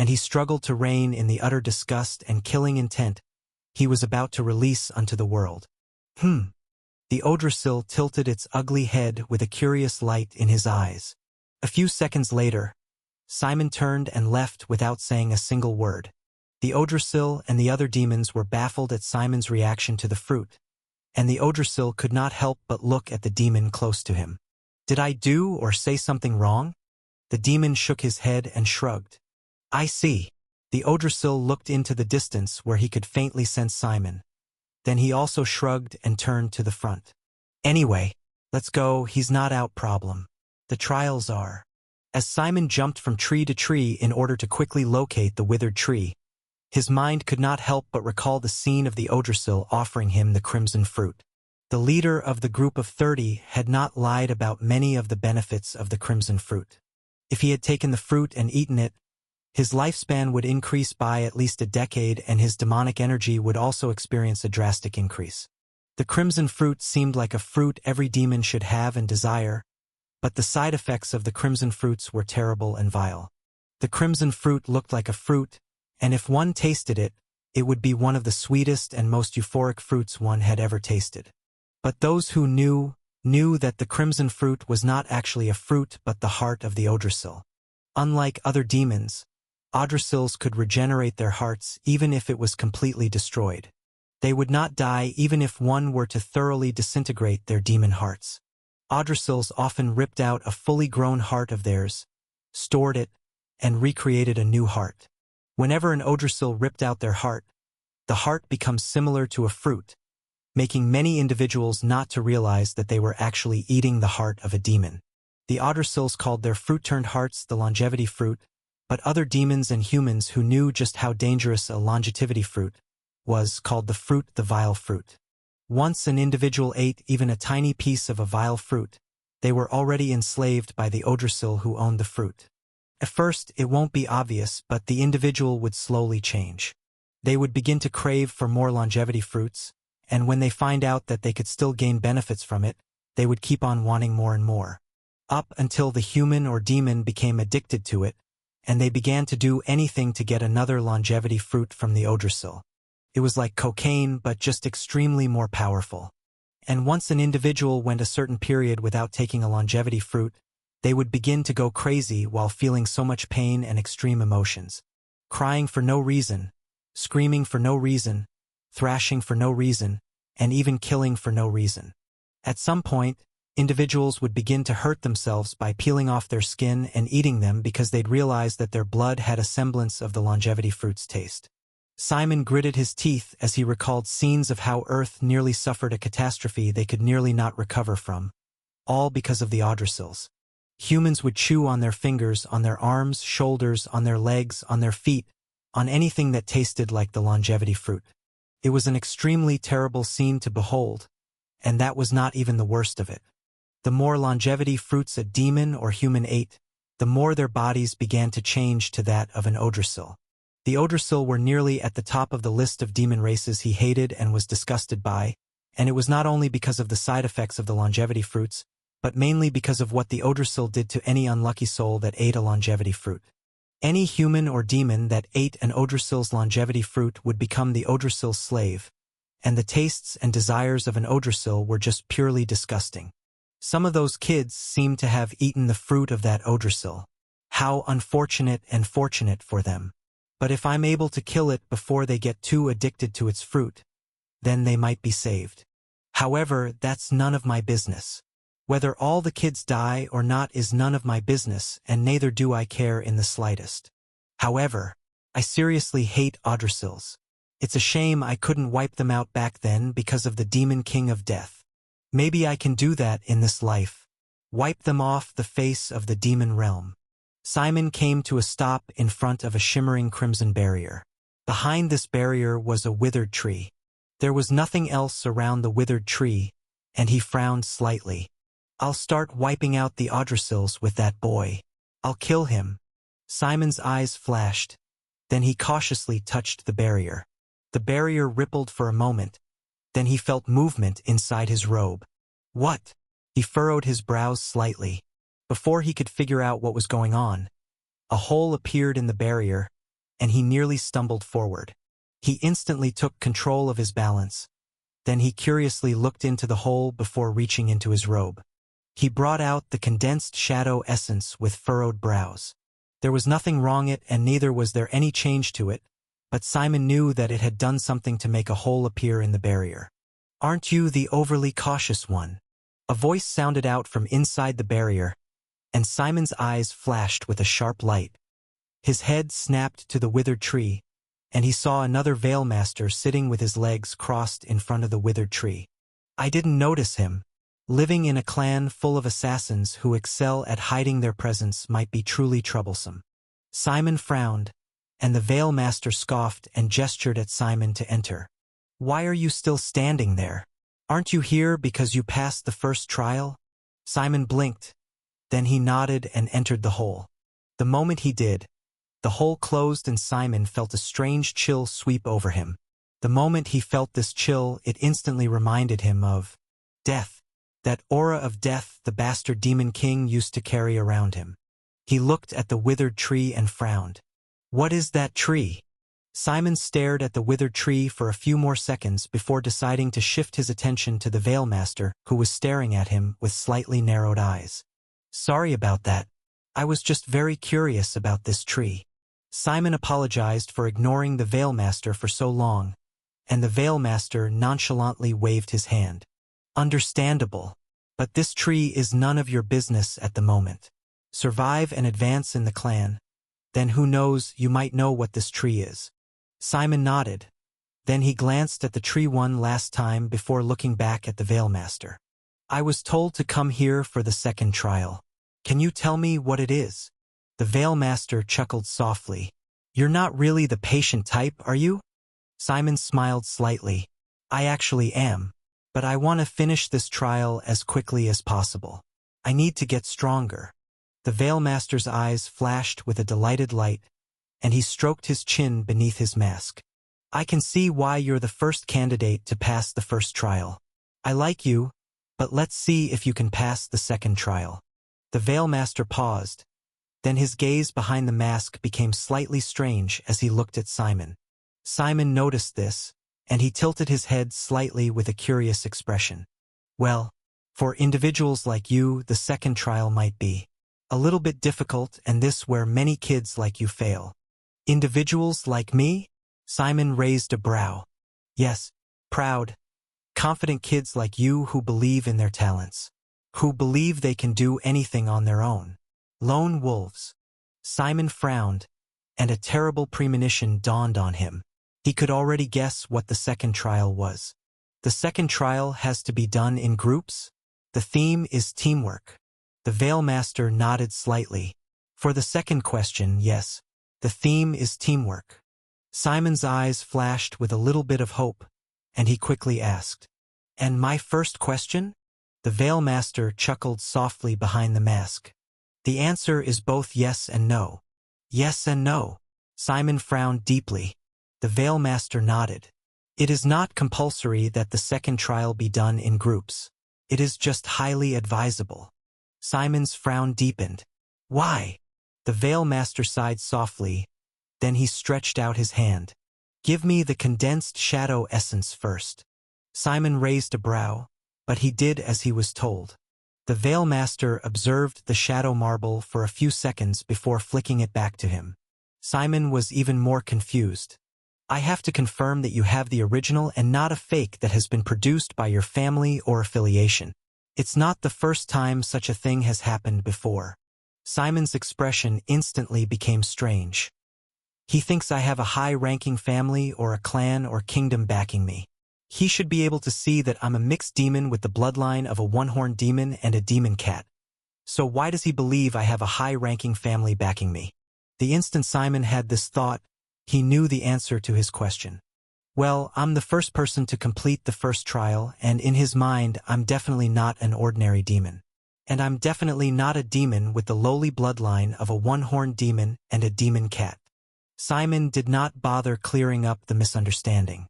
and he struggled to rein in the utter disgust and killing intent he was about to release unto the world. The Odrasil tilted its ugly head with a curious light in his eyes. A few seconds later, Simon turned and left without saying a single word. The Odrasil and the other demons were baffled at Simon's reaction to the fruit, and the Odrasil could not help but look at the demon close to him. Did I do or say something wrong? The demon shook his head and shrugged. I see. The Odrasil looked into the distance where he could faintly sense Simon. Then he also shrugged and turned to the front. Anyway, let's go, he's not out problem. The trials are. As Simon jumped from tree to tree in order to quickly locate the withered tree, his mind could not help but recall the scene of the Odrasil offering him the crimson fruit. The leader of the group of 30 had not lied about many of the benefits of the crimson fruit. If he had taken the fruit and eaten it, his lifespan would increase by at least a decade and his demonic energy would also experience a drastic increase. The crimson fruit seemed like a fruit every demon should have and desire, but the side effects of the crimson fruits were terrible and vile. The crimson fruit looked like a fruit, and if one tasted it, it would be one of the sweetest and most euphoric fruits one had ever tasted. But those who knew that the crimson fruit was not actually a fruit but the heart of the Odrasil. Unlike other demons, Odrasils could regenerate their hearts even if it was completely destroyed. They would not die even if one were to thoroughly disintegrate their demon hearts. Odrasils often ripped out a fully grown heart of theirs, stored it, and recreated a new heart. Whenever an Odrasil ripped out their heart, the heart becomes similar to a fruit, making many individuals not to realize that they were actually eating the heart of a demon. The Odrasils called their fruit-turned hearts the longevity fruit, but other demons and humans who knew just how dangerous a longevity fruit was called the fruit the vile fruit. Once an individual ate even a tiny piece of a vile fruit, they were already enslaved by the Odrasil who owned the fruit. At first, it won't be obvious, but the individual would slowly change. They would begin to crave for more longevity fruits, and when they find out that they could still gain benefits from it, they would keep on wanting more and more. Up until the human or demon became addicted to it, and they began to do anything to get another longevity fruit from the Odrasil. It was like cocaine, but just extremely more powerful. And once an individual went a certain period without taking a longevity fruit, they would begin to go crazy while feeling so much pain and extreme emotions. Crying for no reason, screaming for no reason, thrashing for no reason, and even killing for no reason. At some point, individuals would begin to hurt themselves by peeling off their skin and eating them because they'd realize that their blood had a semblance of the longevity fruit's taste. Simon gritted his teeth as he recalled scenes of how Earth nearly suffered a catastrophe they could nearly not recover from, all because of the Odrasils. Humans would chew on their fingers, on their arms, shoulders, on their legs, on their feet, on anything that tasted like the longevity fruit. It was an extremely terrible scene to behold, and that was not even the worst of it. The more longevity fruits a demon or human ate, the more their bodies began to change to that of an Odrasil. The Odrasil were nearly at the top of the list of demon races he hated and was disgusted by, and it was not only because of the side effects of the longevity fruits, but mainly because of what the Odrasil did to any unlucky soul that ate a longevity fruit. Any human or demon that ate an Odrasil's longevity fruit would become the Odrasil's slave, and the tastes and desires of an Odrasil were just purely disgusting. Some of those kids seemed to have eaten the fruit of that Odrasil. How unfortunate and fortunate for them. But if I'm able to kill it before they get too addicted to its fruit, then they might be saved. However, that's none of my business. Whether all the kids die or not is none of my business, and neither do I care in the slightest. However, I seriously hate Odrasils. It's a shame I couldn't wipe them out back then because of the Demon King of Death. Maybe I can do that in this life. Wipe them off the face of the demon realm. Simon came to a stop in front of a shimmering crimson barrier. Behind this barrier was a withered tree. There was nothing else around the withered tree, and he frowned slightly. I'll start wiping out the Odrasils with that boy. I'll kill him. Simon's eyes flashed. Then he cautiously touched the barrier. The barrier rippled for a moment. Then he felt movement inside his robe. What? He furrowed his brows slightly. Before he could figure out what was going on, a hole appeared in the barrier, and he nearly stumbled forward. He instantly took control of his balance. Then he curiously looked into the hole before reaching into his robe. He brought out the condensed shadow essence with furrowed brows. There was nothing wrong it, and neither was there any change to it, but Simon knew that it had done something to make a hole appear in the barrier. Aren't you the overly cautious one? A voice sounded out from inside the barrier, and Simon's eyes flashed with a sharp light. His head snapped to the withered tree, and he saw another Veilmaster sitting with his legs crossed in front of the withered tree. I didn't notice him. Living in a clan full of assassins who excel at hiding their presence might be truly troublesome. Simon frowned, and the Veilmaster scoffed and gestured at Simon to enter. Why are you still standing there? Aren't you here because you passed the first trial? Simon blinked. Then he nodded and entered the hole. The moment he did, the hole closed and Simon felt a strange chill sweep over him. The moment he felt this chill, it instantly reminded him of death. That aura of death the bastard Demon King used to carry around him. He looked at the withered tree and frowned. What is that tree? Simon stared at the withered tree for a few more seconds before deciding to shift his attention to the Veilmaster, who was staring at him with slightly narrowed eyes. Sorry about that. I was just very curious about this tree. Simon apologized for ignoring the Veilmaster for so long, and the Veilmaster nonchalantly waved his hand. Understandable, but this tree is none of your business at the moment. Survive and advance in the clan. Then who knows, you might know what this tree is. Simon nodded. Then he glanced at the tree one last time before looking back at the Veilmaster. I was told to come here for the second trial. Can you tell me what it is? The Veilmaster chuckled softly. You're not really the patient type, are you? Simon smiled slightly. I actually am. But I want to finish this trial as quickly as possible. I need to get stronger. The Veilmaster's eyes flashed with a delighted light, and he stroked his chin beneath his mask. I can see why you're the first candidate to pass the first trial. I like you, but let's see if you can pass the second trial. The Veilmaster paused. Then his gaze behind the mask became slightly strange as he looked at Simon. Simon noticed this, and he tilted his head slightly with a curious expression. Well, for individuals like you, the second trial might be a little bit difficult, and this where many kids like you fail. Individuals like me? Simon raised a brow. Yes, proud, confident kids like you who believe in their talents, who believe they can do anything on their own. Lone wolves. Simon frowned, and a terrible premonition dawned on him. He could already guess what the second trial was. The second trial has to be done in groups. The theme is teamwork. The Veilmaster nodded slightly. For the second question, yes, the theme is teamwork. Simon's eyes flashed with a little bit of hope, and he quickly asked, And my first question? The Veilmaster chuckled softly behind the mask. The answer is both yes and no. Yes and no. Simon frowned deeply. The Veil Master nodded. It is not compulsory that the second trial be done in groups. It is just highly advisable. Simon's frown deepened. Why? The Veil Master sighed softly, then he stretched out his hand. Give me the condensed shadow essence first. Simon raised a brow, but he did as he was told. The Veil Master observed the shadow marble for a few seconds before flicking it back to him. Simon was even more confused. I have to confirm that you have the original and not a fake that has been produced by your family or affiliation. It's not the first time such a thing has happened before. Simon's expression instantly became strange. He thinks I have a high-ranking family or a clan or kingdom backing me. He should be able to see that I'm a mixed demon with the bloodline of a one-horned demon and a demon cat. So why does he believe I have a high-ranking family backing me? The instant Simon had this thought, he knew the answer to his question. Well, I'm the first person to complete the first trial, and in his mind, I'm definitely not an ordinary demon. And I'm definitely not a demon with the lowly bloodline of a one-horned demon and a demon cat. Simon did not bother clearing up the misunderstanding.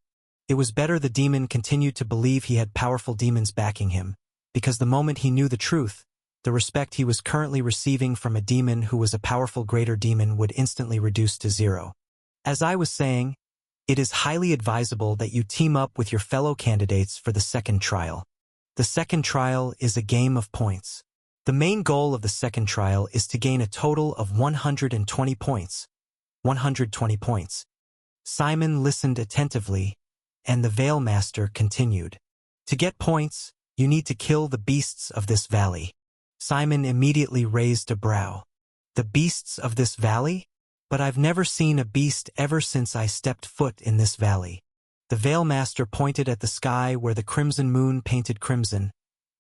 It was better the demon continued to believe he had powerful demons backing him, because the moment he knew the truth, the respect he was currently receiving from a demon who was a powerful greater demon would instantly reduce to zero. As I was saying, it is highly advisable that you team up with your fellow candidates for the second trial. The second trial is a game of points. The main goal of the second trial is to gain a total of 120 points. 120 points. Simon listened attentively, and the Veil Master continued. To get points, you need to kill the beasts of this valley. Simon immediately raised a brow. The beasts of this valley? But I've never seen a beast ever since I stepped foot in this valley. The Veil Master pointed at the sky where the crimson moon painted crimson,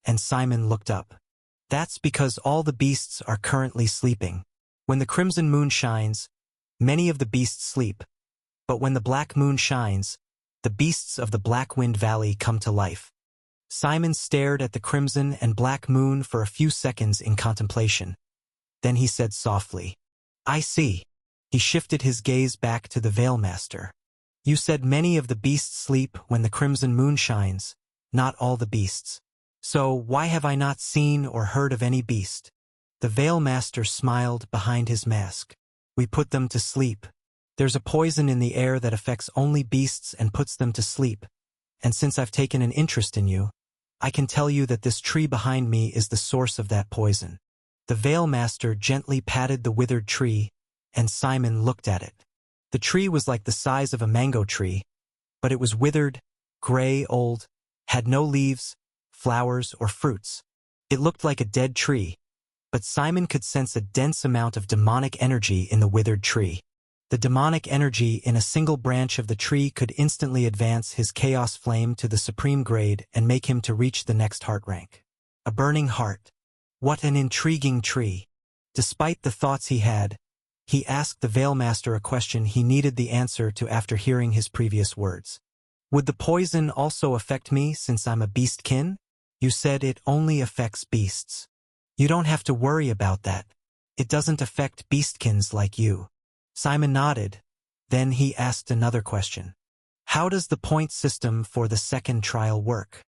and Simon looked up. That's because all the beasts are currently sleeping. When the crimson moon shines, many of the beasts sleep, but when the black moon shines, the beasts of the Black Wind Valley come to life. Simon stared at the crimson and black moon for a few seconds in contemplation. Then he said softly, I see. He shifted his gaze back to the Veil Master. You said many of the beasts sleep when the crimson moon shines, not all the beasts. So why have I not seen or heard of any beast? The Veil Master smiled behind his mask. We put them to sleep. There's a poison in the air that affects only beasts and puts them to sleep. And since I've taken an interest in you, I can tell you that this tree behind me is the source of that poison. The Veil Master gently patted the withered tree, and Simon looked at it. The tree was like the size of a mango tree, but it was withered, gray, old, had no leaves, flowers, or fruits. It looked like a dead tree, but Simon could sense a dense amount of demonic energy in the withered tree. The demonic energy in a single branch of the tree could instantly advance his chaos flame to the supreme grade and make him to reach the next heart rank. A burning heart. What an intriguing tree. Despite the thoughts he had, he asked the Veil Master a question he needed the answer to after hearing his previous words. Would the poison also affect me since I'm a beastkin? You said it only affects beasts. You don't have to worry about that. It doesn't affect beastkins like you. Simon nodded. Then he asked another question. How does the point system for the second trial work?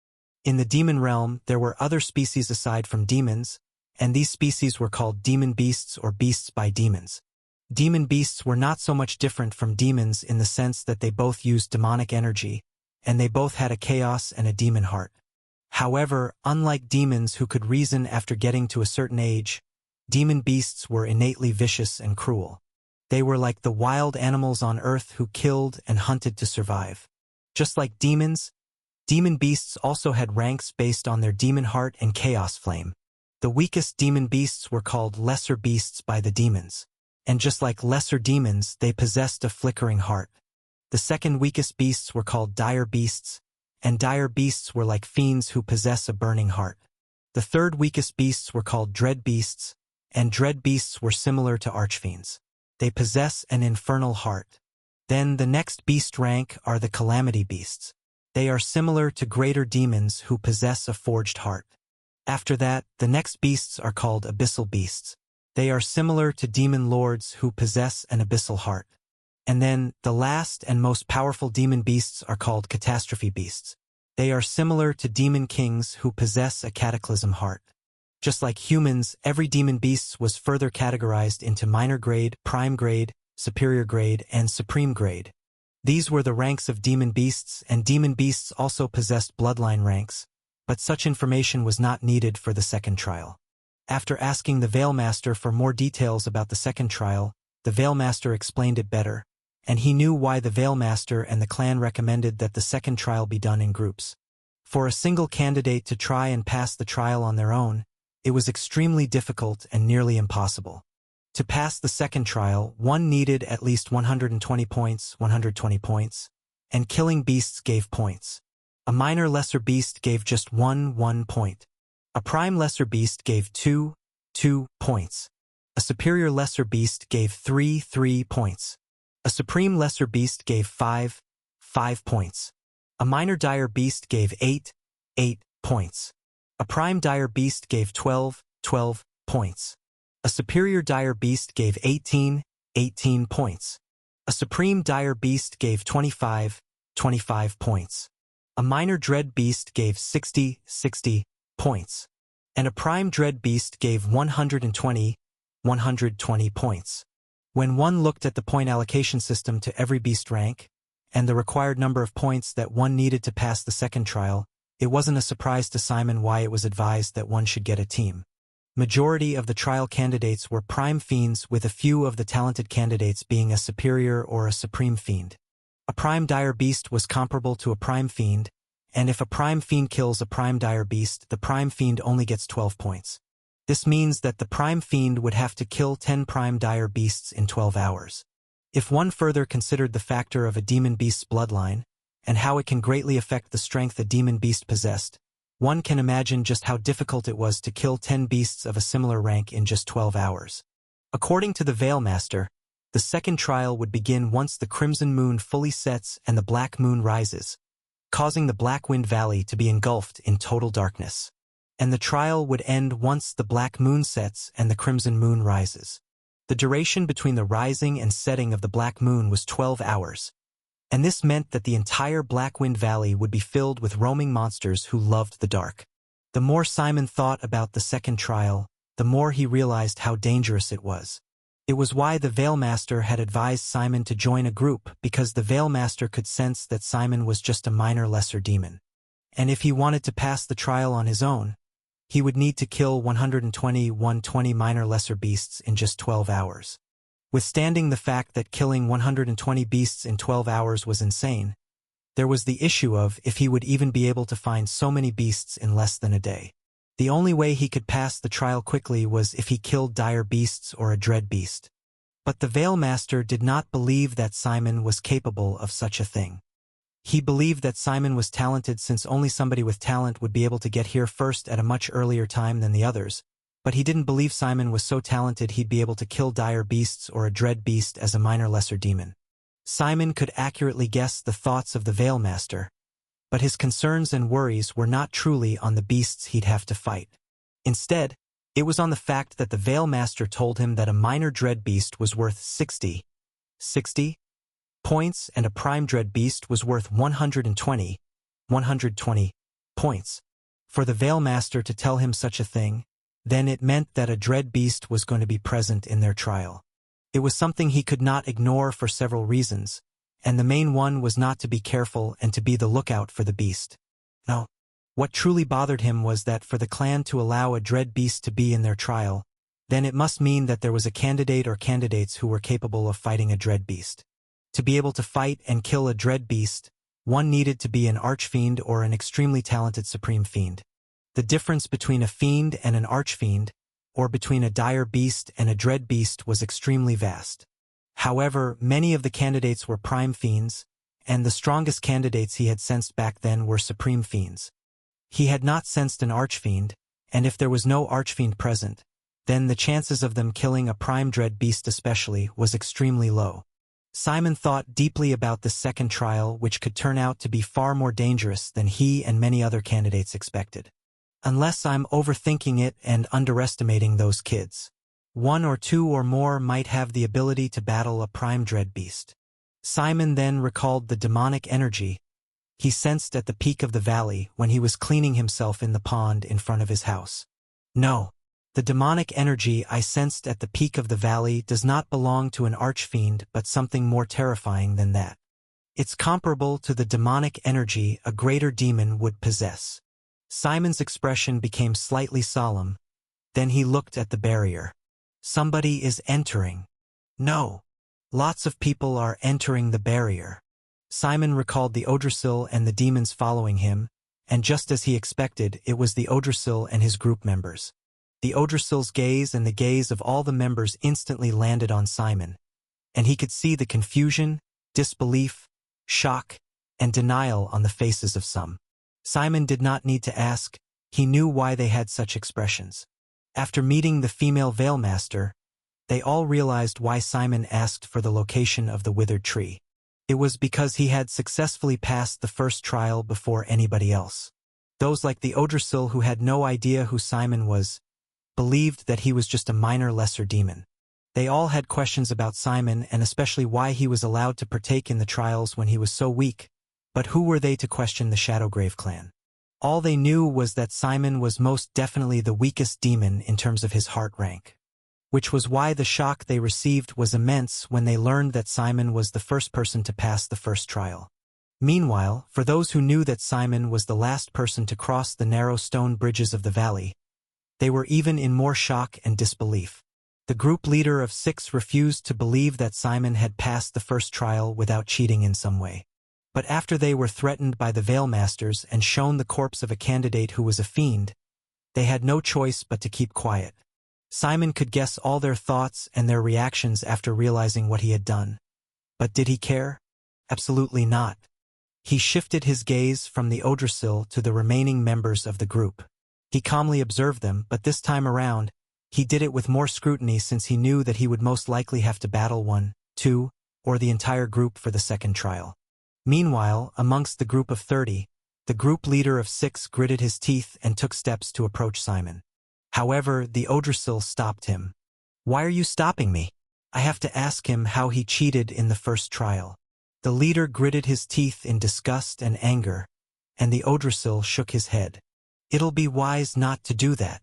In the demon realm, there were other species aside from demons, and these species were called demon beasts or beasts by demons. Demon beasts were not so much different from demons in the sense that they both used demonic energy, and they both had a chaos and a demon heart. However, unlike demons who could reason after getting to a certain age, demon beasts were innately vicious and cruel. They were like the wild animals on Earth who killed and hunted to survive. Just like demons, demon beasts also had ranks based on their demon heart and chaos flame. The weakest demon beasts were called lesser beasts by the demons. And just like lesser demons, they possessed a flickering heart. The second weakest beasts were called dire beasts, and dire beasts were like fiends who possess a burning heart. The third weakest beasts were called dread beasts, and dread beasts were similar to archfiends. They possess an infernal heart. Then the next beast rank are the calamity beasts. They are similar to greater demons who possess a forged heart. After that, the next beasts are called abyssal beasts. They are similar to demon lords who possess an abyssal heart. And then, the last and most powerful demon beasts are called catastrophe beasts. They are similar to demon kings who possess a cataclysm heart. Just like humans, every demon beast was further categorized into minor grade, prime grade, superior grade, and supreme grade. These were the ranks of demon beasts, and demon beasts also possessed bloodline ranks, but such information was not needed for the second trial. After asking the Veilmaster for more details about the second trial, the Veilmaster explained it better, and he knew why the Veilmaster and the clan recommended that the second trial be done in groups. For a single candidate to try and pass the trial on their own, it was extremely difficult and nearly impossible. To pass the second trial, one needed at least 120 points, and killing beasts gave points. A minor lesser beast gave just 1 point. A prime lesser beast gave 2 points. A superior lesser beast gave 3 points. A supreme lesser beast gave 5 points. A minor dire beast gave 8 points. A prime dire beast gave 12 points. A superior dire beast gave 18 points. A supreme dire beast gave 25 points. A minor dread beast gave 60 points. And a prime dread beast gave 120 points. When one looked at the point allocation system to every beast rank, and the required number of points that one needed to pass the second trial, it wasn't a surprise to Simon why it was advised that one should get a team. Majority of the trial candidates were prime fiends, with a few of the talented candidates being a superior or a supreme fiend. A prime dire beast was comparable to a prime fiend, and if a prime fiend kills a prime dire beast, the prime fiend only gets 12 points. This means that the prime fiend would have to kill 10 prime dire beasts in 12 hours. If one further considered the factor of a demon beast's bloodline, and how it can greatly affect the strength a demon beast possessed, one can imagine just how difficult it was to kill 10 beasts of a similar rank in just 12 hours. According to the Veilmaster, the second trial would begin once the crimson moon fully sets and the black moon rises, causing the Blackwind Valley to be engulfed in total darkness. And the trial would end once the black moon sets and the crimson moon rises. The duration between the rising and setting of the black moon was 12 hours. And this meant that the entire Blackwind Valley would be filled with roaming monsters who loved the dark. The more Simon thought about the second trial, the more he realized how dangerous it was. It was why the Veilmaster had advised Simon to join a group, because the Veilmaster could sense that Simon was just a minor lesser demon. And if he wanted to pass the trial on his own, he would need to kill 120 minor lesser beasts in just 12 hours. Withstanding the fact that killing 120 beasts in 12 hours was insane, there was the issue of if he would even be able to find so many beasts in less than a day. The only way he could pass the trial quickly was if he killed dire beasts or a dread beast. But the Veilmaster did not believe that Simon was capable of such a thing. He believed that Simon was talented, since only somebody with talent would be able to get here first at a much earlier time than the others, but he didn't believe Simon was so talented he'd be able to kill dire beasts or a dread beast as a minor lesser demon. Simon could accurately guess the thoughts of the Veilmaster, but his concerns and worries were not truly on the beasts he'd have to fight. Instead, it was on the fact that the Veilmaster told him that a minor dread beast was worth 60 points and a prime dread beast was worth 120 points. For the Veilmaster to tell him such a thing, then it meant that a dread beast was going to be present in their trial. It was something he could not ignore for several reasons, and the main one was not to be careful and to be the lookout for the beast. No, what truly bothered him was that for the clan to allow a dread beast to be in their trial, then it must mean that there was a candidate or candidates who were capable of fighting a dread beast. To be able to fight and kill a dread beast, one needed to be an archfiend or an extremely talented supreme fiend. The difference between a fiend and an archfiend, or between a dire beast and a dread beast, was extremely vast. However, many of the candidates were prime fiends, and the strongest candidates he had sensed back then were supreme fiends. He had not sensed an archfiend, and if there was no archfiend present, then the chances of them killing a prime dread beast especially was extremely low. Simon thought deeply about the second trial, which could turn out to be far more dangerous than he and many other candidates expected. Unless I'm overthinking it and underestimating those kids. 1 or 2 or more might have the ability to battle a prime dread beast. Simon then recalled the demonic energy he sensed at the peak of the valley when he was cleaning himself in the pond in front of his house. No. The demonic energy I sensed at the peak of the valley does not belong to an archfiend but something more terrifying than that. It's comparable to the demonic energy a greater demon would possess. Simon's expression became slightly solemn. Then he looked at the barrier. Somebody is entering. No. Lots of people are entering the barrier. Simon recalled the Odrasil and the demons following him, and just as he expected, it was the Odrasil and his group members. The Odrasil's gaze and the gaze of all the members instantly landed on Simon, and he could see the confusion, disbelief, shock, and denial on the faces of some. Simon did not need to ask, he knew why they had such expressions. After meeting the female Veilmaster, they all realized why Simon asked for the location of the withered tree. It was because he had successfully passed the first trial before anybody else. Those like the Odrasil who had no idea who Simon was, believed that he was just a minor lesser demon. They all had questions about Simon and especially why he was allowed to partake in the trials when he was so weak, but who were they to question the Shadowgrave clan? All they knew was that Simon was most definitely the weakest demon in terms of his heart rank. Which was why the shock they received was immense when they learned that Simon was the first person to pass the first trial. Meanwhile, for those who knew that Simon was the last person to cross the narrow stone bridges of the valley, they were even in more shock and disbelief. The group leader of 6 refused to believe that Simon had passed the first trial without cheating in some way. But after they were threatened by the Veilmasters and shown the corpse of a candidate who was a fiend, they had no choice but to keep quiet. Simon could guess all their thoughts and their reactions after realizing what he had done. But did he care? Absolutely not. He shifted his gaze from the Odrasil to the remaining members of the group. He calmly observed them, but this time around, he did it with more scrutiny since he knew that he would most likely have to battle 1, 2, or the entire group for the second trial. Meanwhile, amongst the group of 30, the group leader of 6 gritted his teeth and took steps to approach Simon. However, the Odrasil stopped him. Why are you stopping me? I have to ask him how he cheated in the first trial. The leader gritted his teeth in disgust and anger, and the Odrasil shook his head. It'll be wise not to do that.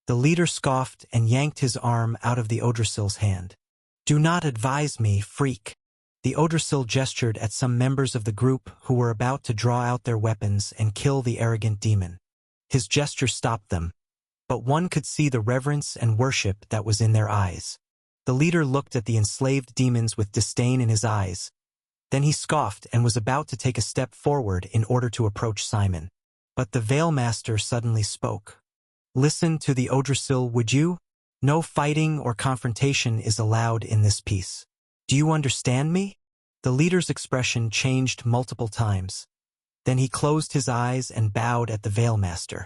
The leader scoffed and yanked his arm out of the Odrasil's hand. Do not advise me, freak. The Odrasil gestured at some members of the group who were about to draw out their weapons and kill the arrogant demon. His gesture stopped them, but one could see the reverence and worship that was in their eyes. The leader looked at the enslaved demons with disdain in his eyes. Then he scoffed and was about to take a step forward in order to approach Simon. But the Veilmaster suddenly spoke. Listen to the Odrasil, would you? No fighting or confrontation is allowed in this piece. Do you understand me? The leader's expression changed multiple times. Then he closed his eyes and bowed at the Veilmaster.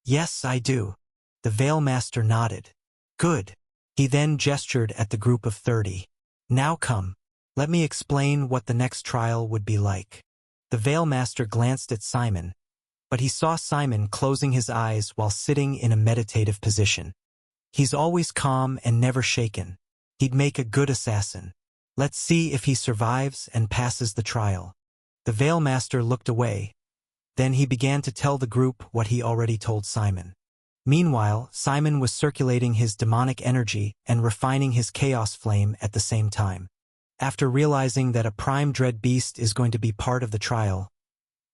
Yes, I do. The Veilmaster nodded. Good. He then gestured at the group of 30. Now come. Let me explain what the next trial would be like. The Veilmaster glanced at Simon, but he saw Simon closing his eyes while sitting in a meditative position. He's always calm and never shaken. He'd make a good assassin. Let's see if he survives and passes the trial. The Veilmaster looked away. Then he began to tell the group what he already told Simon. Meanwhile, Simon was circulating his demonic energy and refining his chaos flame at the same time. After realizing that a prime dread beast is going to be part of the trial,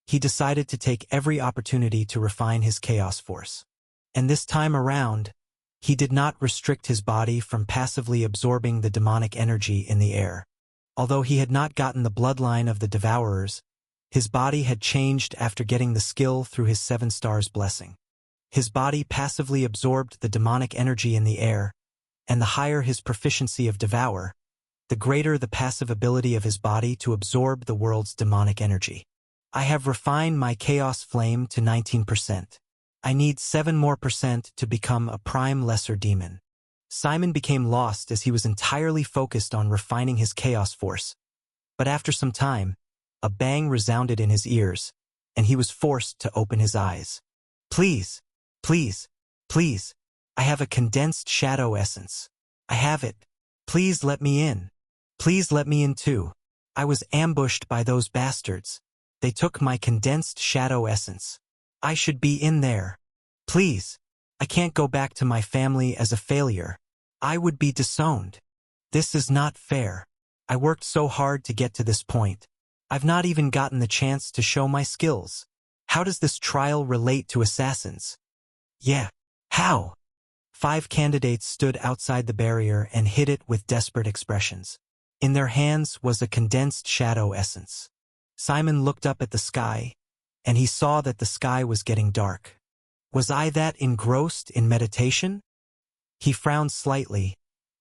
he decided to take every opportunity to refine his chaos force. And this time around, he did not restrict his body from passively absorbing the demonic energy in the air. Although he had not gotten the bloodline of the Devourers, his body had changed after getting the skill through his 7 stars blessing. His body passively absorbed the demonic energy in the air, and the higher his proficiency of Devour, the greater the passive ability of his body to absorb the world's demonic energy. I have refined my chaos flame to 19%. I need 7% more to become a prime lesser demon. Simon became lost as he was entirely focused on refining his chaos force. But after some time, a bang resounded in his ears, and he was forced to open his eyes. Please, please, please, I have a condensed shadow essence. I have it. Please let me in. Please let me in too. I was ambushed by those bastards. They took my condensed shadow essence. I should be in there. Please. I can't go back to my family as a failure. I would be disowned. This is not fair. I worked so hard to get to this point. I've not even gotten the chance to show my skills. How does this trial relate to assassins? Yeah. How? 5 candidates stood outside the barrier and hid it with desperate expressions. In their hands was a condensed shadow essence. Simon looked up at the sky, and he saw that the sky was getting dark. Was I that engrossed in meditation? He frowned slightly.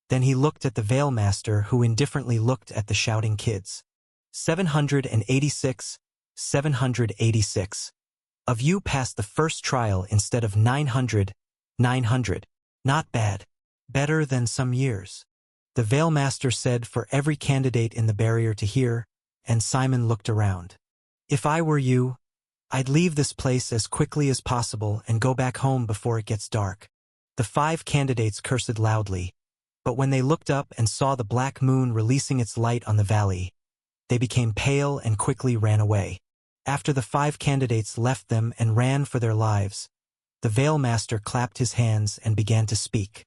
Then he looked at the Veilmaster, who indifferently looked at the shouting kids. 786, 786. Of you passed the first trial instead of 900, 900. Not bad. Better than some years. The Veilmaster said for every candidate in the barrier to hear, and Simon looked around. If I were you, I'd leave this place as quickly as possible and go back home before it gets dark. The 5 candidates cursed loudly, but when they looked up and saw the black moon releasing its light on the valley, they became pale and quickly ran away. After the 5 candidates left them and ran for their lives, the Veilmaster clapped his hands and began to speak.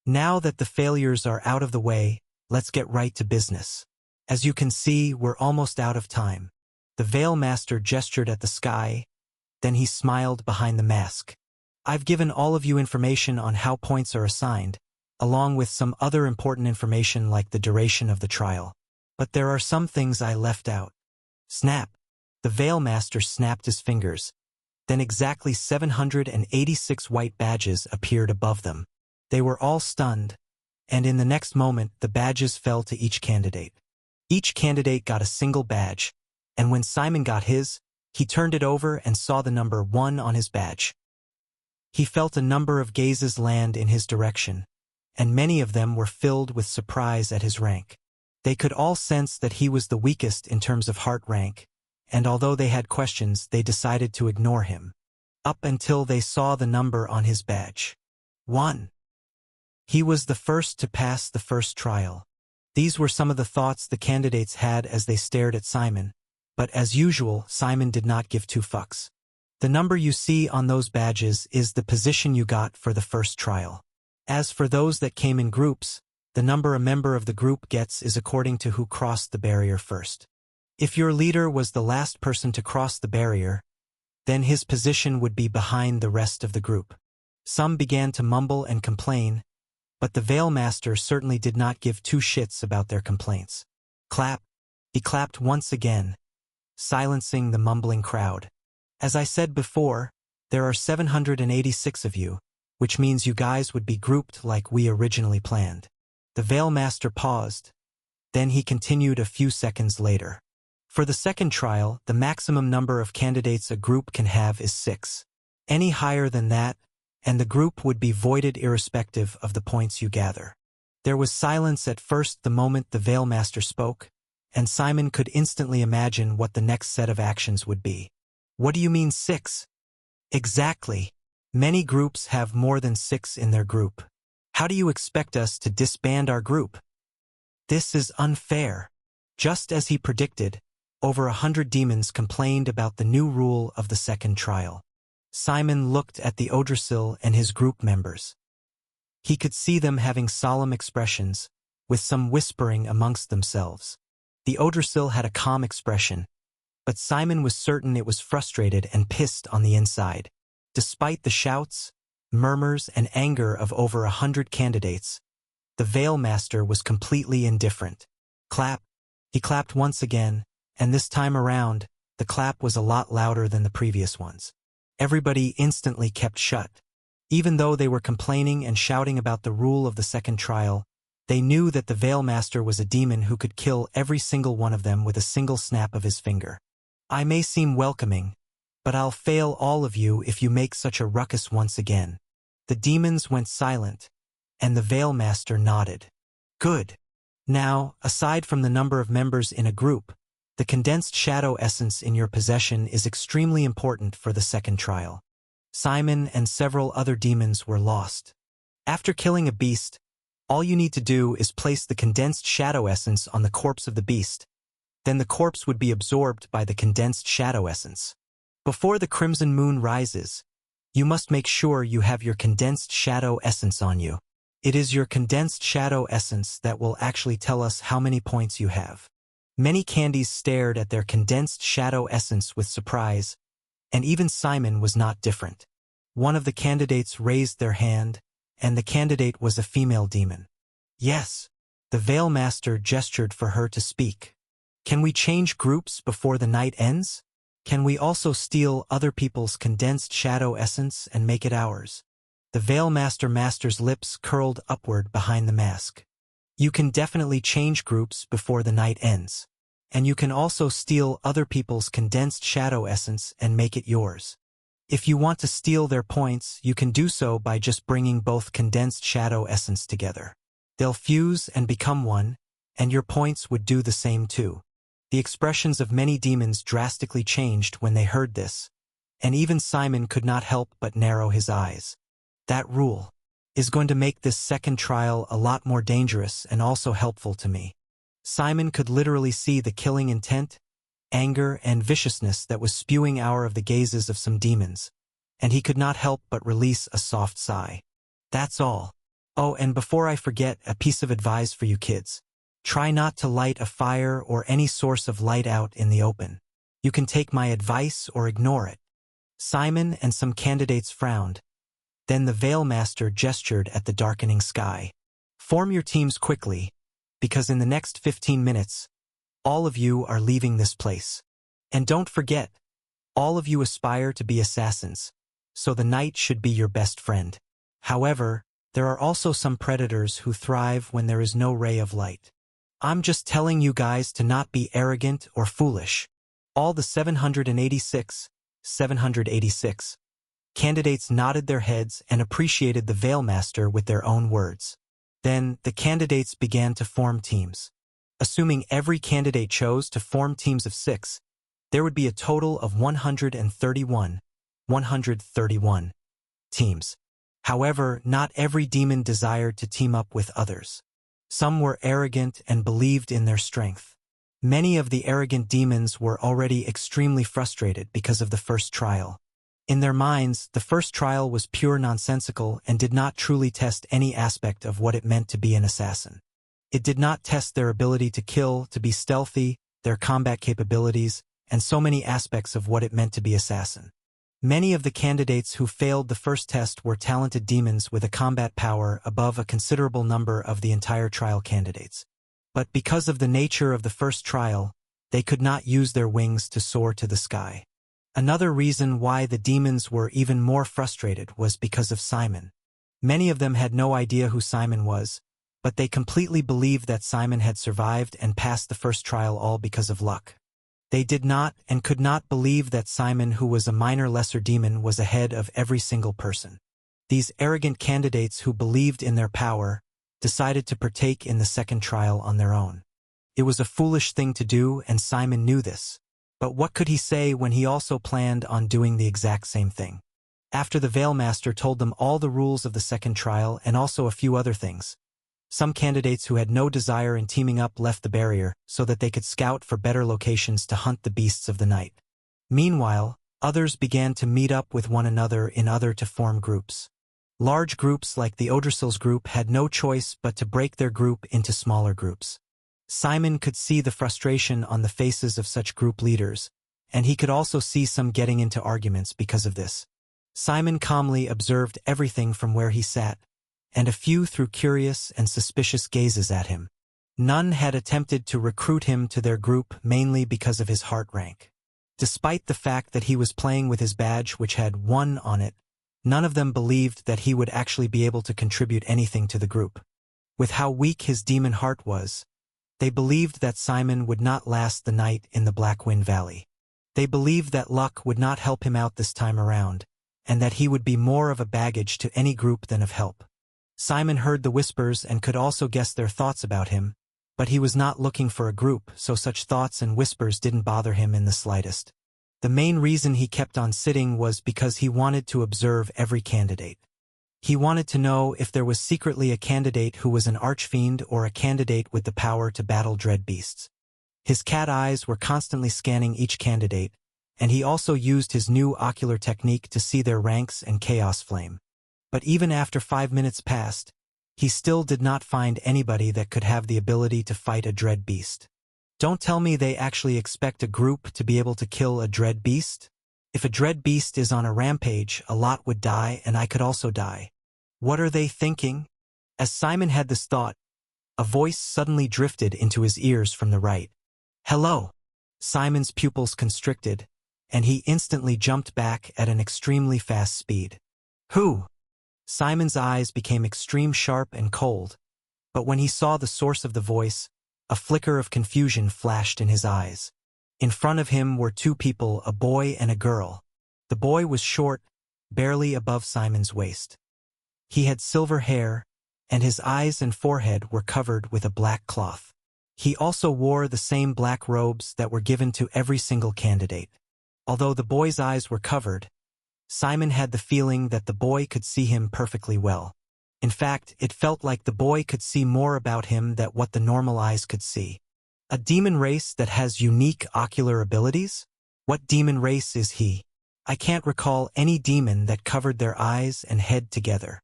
Now that the failures are out of the way, let's get right to business. As you can see, we're almost out of time. The Veilmaster gestured at the sky, then he smiled behind the mask. I've given all of you information on how points are assigned, along with some other important information like the duration of the trial. But there are some things I left out. Snap! The Veilmaster snapped his fingers. Then exactly 786 white badges appeared above them. They were all stunned, and in the next moment the badges fell to each candidate. Each candidate got a single badge, and when Simon got his, he turned it over and saw the number 1 on his badge. He felt a number of gazes land in his direction, and many of them were filled with surprise at his rank. They could all sense that he was the weakest in terms of heart rank, and although they had questions, they decided to ignore him. Up until they saw the number on his badge. 1. He was the first to pass the first trial. These were some of the thoughts the candidates had as they stared at Simon, but as usual, Simon did not give 2 fucks. The number you see on those badges is the position you got for the first trial. As for those that came in groups, the number a member of the group gets is according to who crossed the barrier first. If your leader was the last person to cross the barrier, then his position would be behind the rest of the group. Some began to mumble and complain, but the Veilmaster certainly did not give 2 shits about their complaints. Clap! He clapped once again, silencing the mumbling crowd. As I said before, there are 786 of you, which means you guys would be grouped like we originally planned. The Veilmaster paused, then he continued a few seconds later. For the second trial, the maximum number of candidates a group can have is 6. Any higher than that, and the group would be voided irrespective of the points you gather. There was silence at first the moment the Veilmaster spoke, and Simon could instantly imagine what the next set of actions would be. What do you mean 6? Exactly. Many groups have more than 6 in their group. How do you expect us to disband our group? This is unfair. Just as he predicted, over 100 demons complained about the new rule of the second trial. Simon looked at the Odrasil and his group members. He could see them having solemn expressions, with some whispering amongst themselves. The Odrasil had a calm expression, but Simon was certain it was frustrated and pissed on the inside. Despite the shouts, murmurs, and anger of over 100 candidates, the Veilmaster was completely indifferent. Clap! He clapped once again, and this time around, the clap was a lot louder than the previous ones. Everybody instantly kept shut. Even though they were complaining and shouting about the rule of the second trial, they knew that the Veilmaster was a demon who could kill every single one of them with a single snap of his finger. I may seem welcoming, but I'll fail all of you if you make such a ruckus once again. The demons went silent, and the Veilmaster nodded. Good. Now, aside from the number of members in a group, the condensed shadow essence in your possession is extremely important for the second trial. Simon and several other demons were lost. After killing a beast, all you need to do is place the condensed shadow essence on the corpse of the beast, Then the corpse would be absorbed by the condensed shadow essence. Before the crimson moon rises, you must make sure you have your condensed shadow essence on you. It is your condensed shadow essence that will actually tell us how many points you have. Many candies stared at their condensed shadow essence with surprise, and even Simon was not different. One of the candidates raised their hand, and the candidate was a female demon. Yes, the Veil Master gestured for her to speak. Can we change groups before the night ends? Can we also steal other people's condensed shadow essence and make it ours? The Veil Master's lips curled upward behind the mask. You can definitely change groups before the night ends. And you can also steal other people's condensed shadow essence and make it yours. If you want to steal their points, you can do so by just bringing both condensed shadow essence together. They'll fuse and become one, and your points would do the same too. The expressions of many demons drastically changed when they heard this, and even Simon could not help but narrow his eyes. That rule is going to make this second trial a lot more dangerous and also helpful to me. Simon could literally see the killing intent, anger, and viciousness that was spewing out of the gazes of some demons, and he could not help but release a soft sigh. That's all. Oh, and before I forget, a piece of advice for you kids. Try not to light a fire or any source of light out in the open. You can take my advice or ignore it. Simon and some candidates frowned. Then the Veil Master gestured at the darkening sky. Form your teams quickly, because in the next 15 minutes, all of you are leaving this place. And don't forget, all of you aspire to be assassins, so the night should be your best friend. However, there are also some predators who thrive when there is no ray of light. I'm just telling you guys to not be arrogant or foolish. All the 786 candidates nodded their heads and appreciated the Veil Master with their own words. Then, the candidates began to form teams. Assuming every candidate chose to form teams of 6, there would be a total of 131 teams. However, not every demon desired to team up with others. Some were arrogant and believed in their strength. Many of the arrogant demons were already extremely frustrated because of the first trial. In their minds, the first trial was pure nonsensical and did not truly test any aspect of what it meant to be an assassin. It did not test their ability to kill, to be stealthy, their combat capabilities, and so many aspects of what it meant to be assassin. Many of the candidates who failed the first test were talented demons with a combat power above a considerable number of the entire trial candidates. But because of the nature of the first trial, they could not use their wings to soar to the sky. Another reason why the demons were even more frustrated was because of Simon. Many of them had no idea who Simon was, but they completely believed that Simon had survived and passed the first trial all because of luck. They did not and could not believe that Simon, who was a minor lesser demon, was ahead of every single person. These arrogant candidates who believed in their power decided to partake in the second trial on their own. It was a foolish thing to do, and Simon knew this. But what could he say when he also planned on doing the exact same thing? After the Veil Master told them all the rules of the second trial and also a few other things, some candidates who had no desire in teaming up left the barrier so that they could scout for better locations to hunt the beasts of the night. Meanwhile, others began to meet up with one another in order to form groups. Large groups like the Odrasil's group had no choice but to break their group into smaller groups. Simon could see the frustration on the faces of such group leaders, and he could also see some getting into arguments because of this. Simon calmly observed everything from where he sat, and a few threw curious and suspicious gazes at him. None had attempted to recruit him to their group mainly because of his heart rank. Despite the fact that he was playing with his badge which had 1 on it, none of them believed that he would actually be able to contribute anything to the group. With how weak his demon heart was, they believed that Simon would not last the night in the Black Wind Valley. They believed that luck would not help him out this time around, and that he would be more of a baggage to any group than of help. Simon heard the whispers and could also guess their thoughts about him, but he was not looking for a group, so such thoughts and whispers didn't bother him in the slightest. The main reason he kept on sitting was because he wanted to observe every candidate. He wanted to know if there was secretly a candidate who was an archfiend or a candidate with the power to battle dread beasts. His cat eyes were constantly scanning each candidate, and he also used his new ocular technique to see their ranks and chaos flame. But even after 5 minutes passed, he still did not find anybody that could have the ability to fight a dread beast. Don't tell me they actually expect a group to be able to kill a dread beast? If a dread beast is on a rampage, a lot would die and I could also die. What are they thinking? As Simon had this thought, a voice suddenly drifted into his ears from the right. Hello! Simon's pupils constricted, and he instantly jumped back at an extremely fast speed. Who? Simon's eyes became extreme sharp and cold, but when he saw the source of the voice, a flicker of confusion flashed in his eyes. In front of him were two people, a boy and a girl. The boy was short, barely above Simon's waist. He had silver hair, and his eyes and forehead were covered with a black cloth. He also wore the same black robes that were given to every single candidate. Although the boy's eyes were covered, Simon had the feeling that the boy could see him perfectly well. In fact, it felt like the boy could see more about him than what the normal eyes could see. A demon race that has unique ocular abilities? What demon race is he? I can't recall any demon that covered their eyes and head together.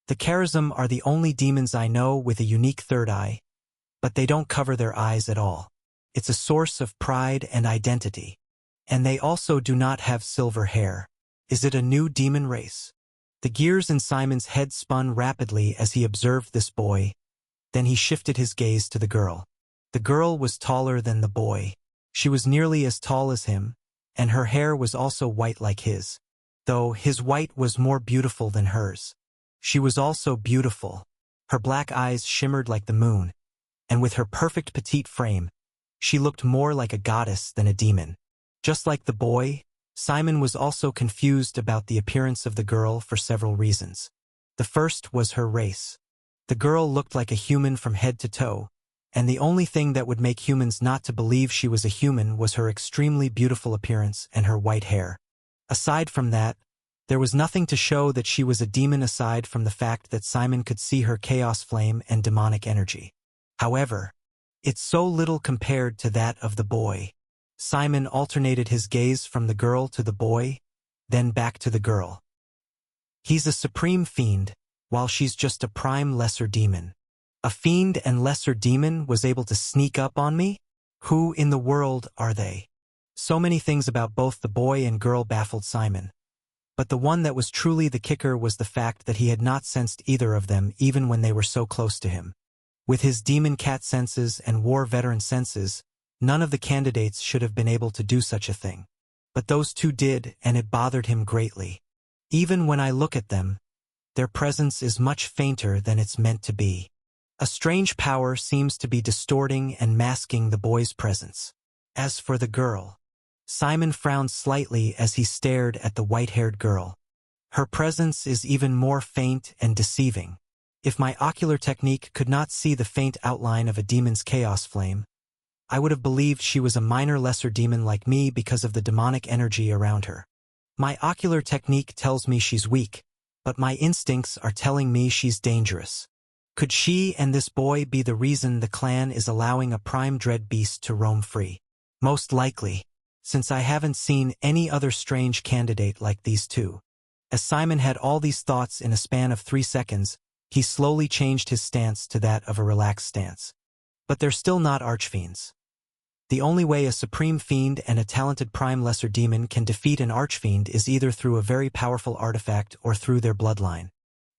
The Charism are the only demons I know with a unique third eye, but they don't cover their eyes at all. It's a source of pride and identity. And they also do not have silver hair. Is it a new demon race? The gears in Simon's head spun rapidly as he observed this boy. Then he shifted his gaze to the girl. The girl was taller than the boy. She was nearly as tall as him, and her hair was also white like his, though his white was more beautiful than hers. She was also beautiful. Her black eyes shimmered like the moon, and with her perfect petite frame, she looked more like a goddess than a demon. Just like the boy, Simon was also confused about the appearance of the girl for several reasons. The first was her race. The girl looked like a human from head to toe, and the only thing that would make humans not to believe she was a human was her extremely beautiful appearance and her white hair. Aside from that, there was nothing to show that she was a demon aside from the fact that Simon could see her chaos flame and demonic energy. However, it's so little compared to that of the boy. Simon alternated his gaze from the girl to the boy, then back to the girl. He's a supreme fiend, while she's just a prime lesser demon. A fiend and lesser demon was able to sneak up on me? Who in the world are they? So many things about both the boy and girl baffled Simon. But the one that was truly the kicker was the fact that he had not sensed either of them even when they were so close to him. With his demon cat senses and war veteran senses, none of the candidates should have been able to do such a thing. But those two did, and it bothered him greatly. Even when I look at them, their presence is much fainter than it's meant to be. A strange power seems to be distorting and masking the boy's presence. As for the girl, Simon frowned slightly as he stared at the white-haired girl. Her presence is even more faint and deceiving. If my ocular technique could not see the faint outline of a demon's chaos flame, I would have believed she was a minor lesser demon like me because of the demonic energy around her. My ocular technique tells me she's weak, but my instincts are telling me she's dangerous. Could she and this boy be the reason the clan is allowing a prime dread beast to roam free? Most likely, since I haven't seen any other strange candidate like these two. As Simon had all these thoughts in a span of 3 seconds, he slowly changed his stance to that of a relaxed stance. But they're still not archfiends. The only way a supreme fiend and a talented prime lesser demon can defeat an archfiend is either through a very powerful artifact or through their bloodline.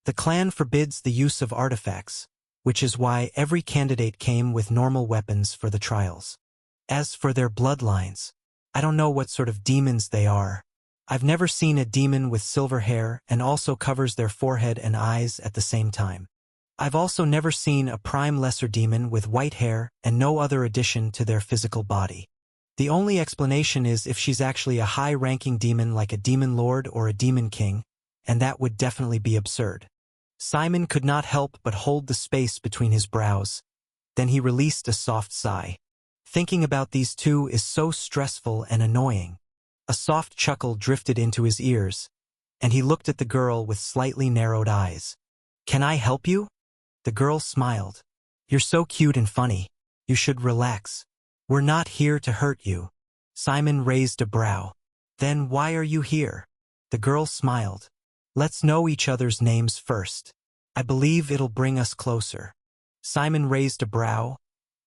The clan forbids the use of artifacts, which is why every candidate came with normal weapons for the trials. As for their bloodlines, I don't know what sort of demons they are. I've never seen a demon with silver hair and also covers their forehead and eyes at the same time. I've also never seen a prime lesser demon with white hair and no other addition to their physical body. The only explanation is if she's actually a high-ranking demon like a demon lord or a demon king, and that would definitely be absurd. Simon could not help but hold the space between his brows. Then he released a soft sigh. Thinking about these two is so stressful and annoying. A soft chuckle drifted into his ears, and he looked at the girl with slightly narrowed eyes. "Can I help you?" The girl smiled. "You're so cute and funny. You should relax." We're not here to hurt you. Simon raised a brow. Then why are you here? The girl smiled. Let's know each other's names first. I believe it'll bring us closer. Simon raised a brow,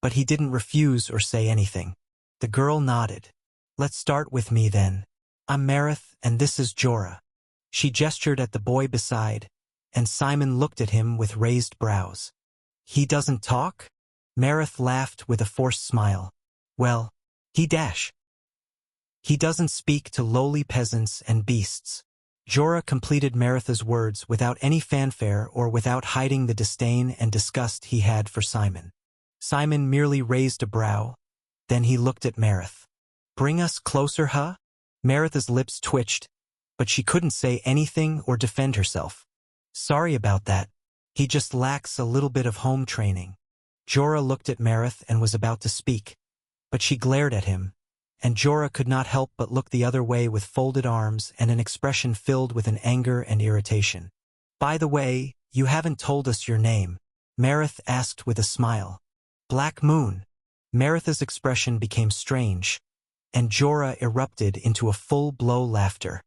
but he didn't refuse or say anything. The girl nodded. Let's start with me then. I'm Marith, and this is Jorah. She gestured at the boy beside, and Simon looked at him with raised brows. He doesn't talk? Marith laughed with a forced smile. Well, he doesn't speak to lowly peasants and beasts. Jorah completed Marith's words without any fanfare or without hiding the disdain and disgust he had for Simon. Simon merely raised a brow, then he looked at Marith. Bring us closer, huh? Marith's lips twitched, but she couldn't say anything or defend herself. Sorry about that. He just lacks a little bit of home training. Jorah looked at Marith and was about to speak, but she glared at him, and Jorah could not help but look the other way with folded arms and an expression filled with an anger and irritation. By the way, you haven't told us your name, Marith asked with a smile. Black Moon. Marith's expression became strange, and Jorah erupted into a full-blow laughter.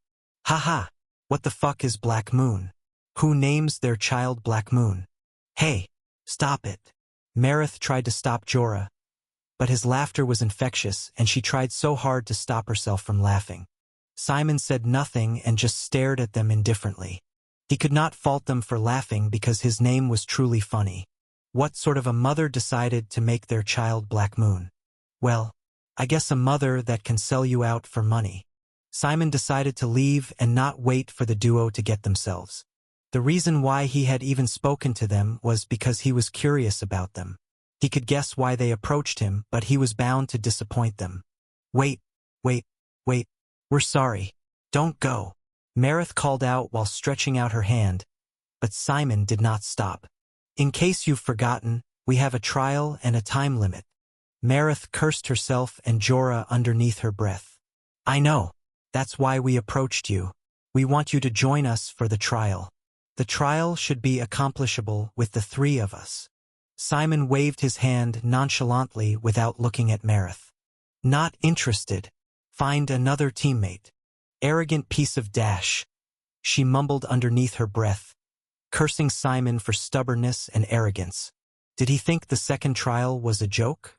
Ha! What the fuck is Black Moon? Who names their child Black Moon? Hey, stop it. Marith tried to stop Jorah, but his laughter was infectious and she tried so hard to stop herself from laughing. Simon said nothing and just stared at them indifferently. He could not fault them for laughing because his name was truly funny. What sort of a mother decided to make their child Black Moon? Well, I guess a mother that can sell you out for money. Simon decided to leave and not wait for the duo to get themselves. The reason why he had even spoken to them was because he was curious about them. He could guess why they approached him, but he was bound to disappoint them. Wait, we're sorry. Don't go. Marith called out while stretching out her hand, but Simon did not stop. In case you've forgotten, we have a trial and a time limit. Marith cursed herself and Jorah underneath her breath. I know. That's why we approached you. We want you to join us for the trial. The trial should be accomplishable with the three of us. Simon waved his hand nonchalantly without looking at Marith. Not interested. Find another teammate. Arrogant piece of dash. She mumbled underneath her breath, cursing Simon for stubbornness and arrogance. Did he think the second trial was a joke?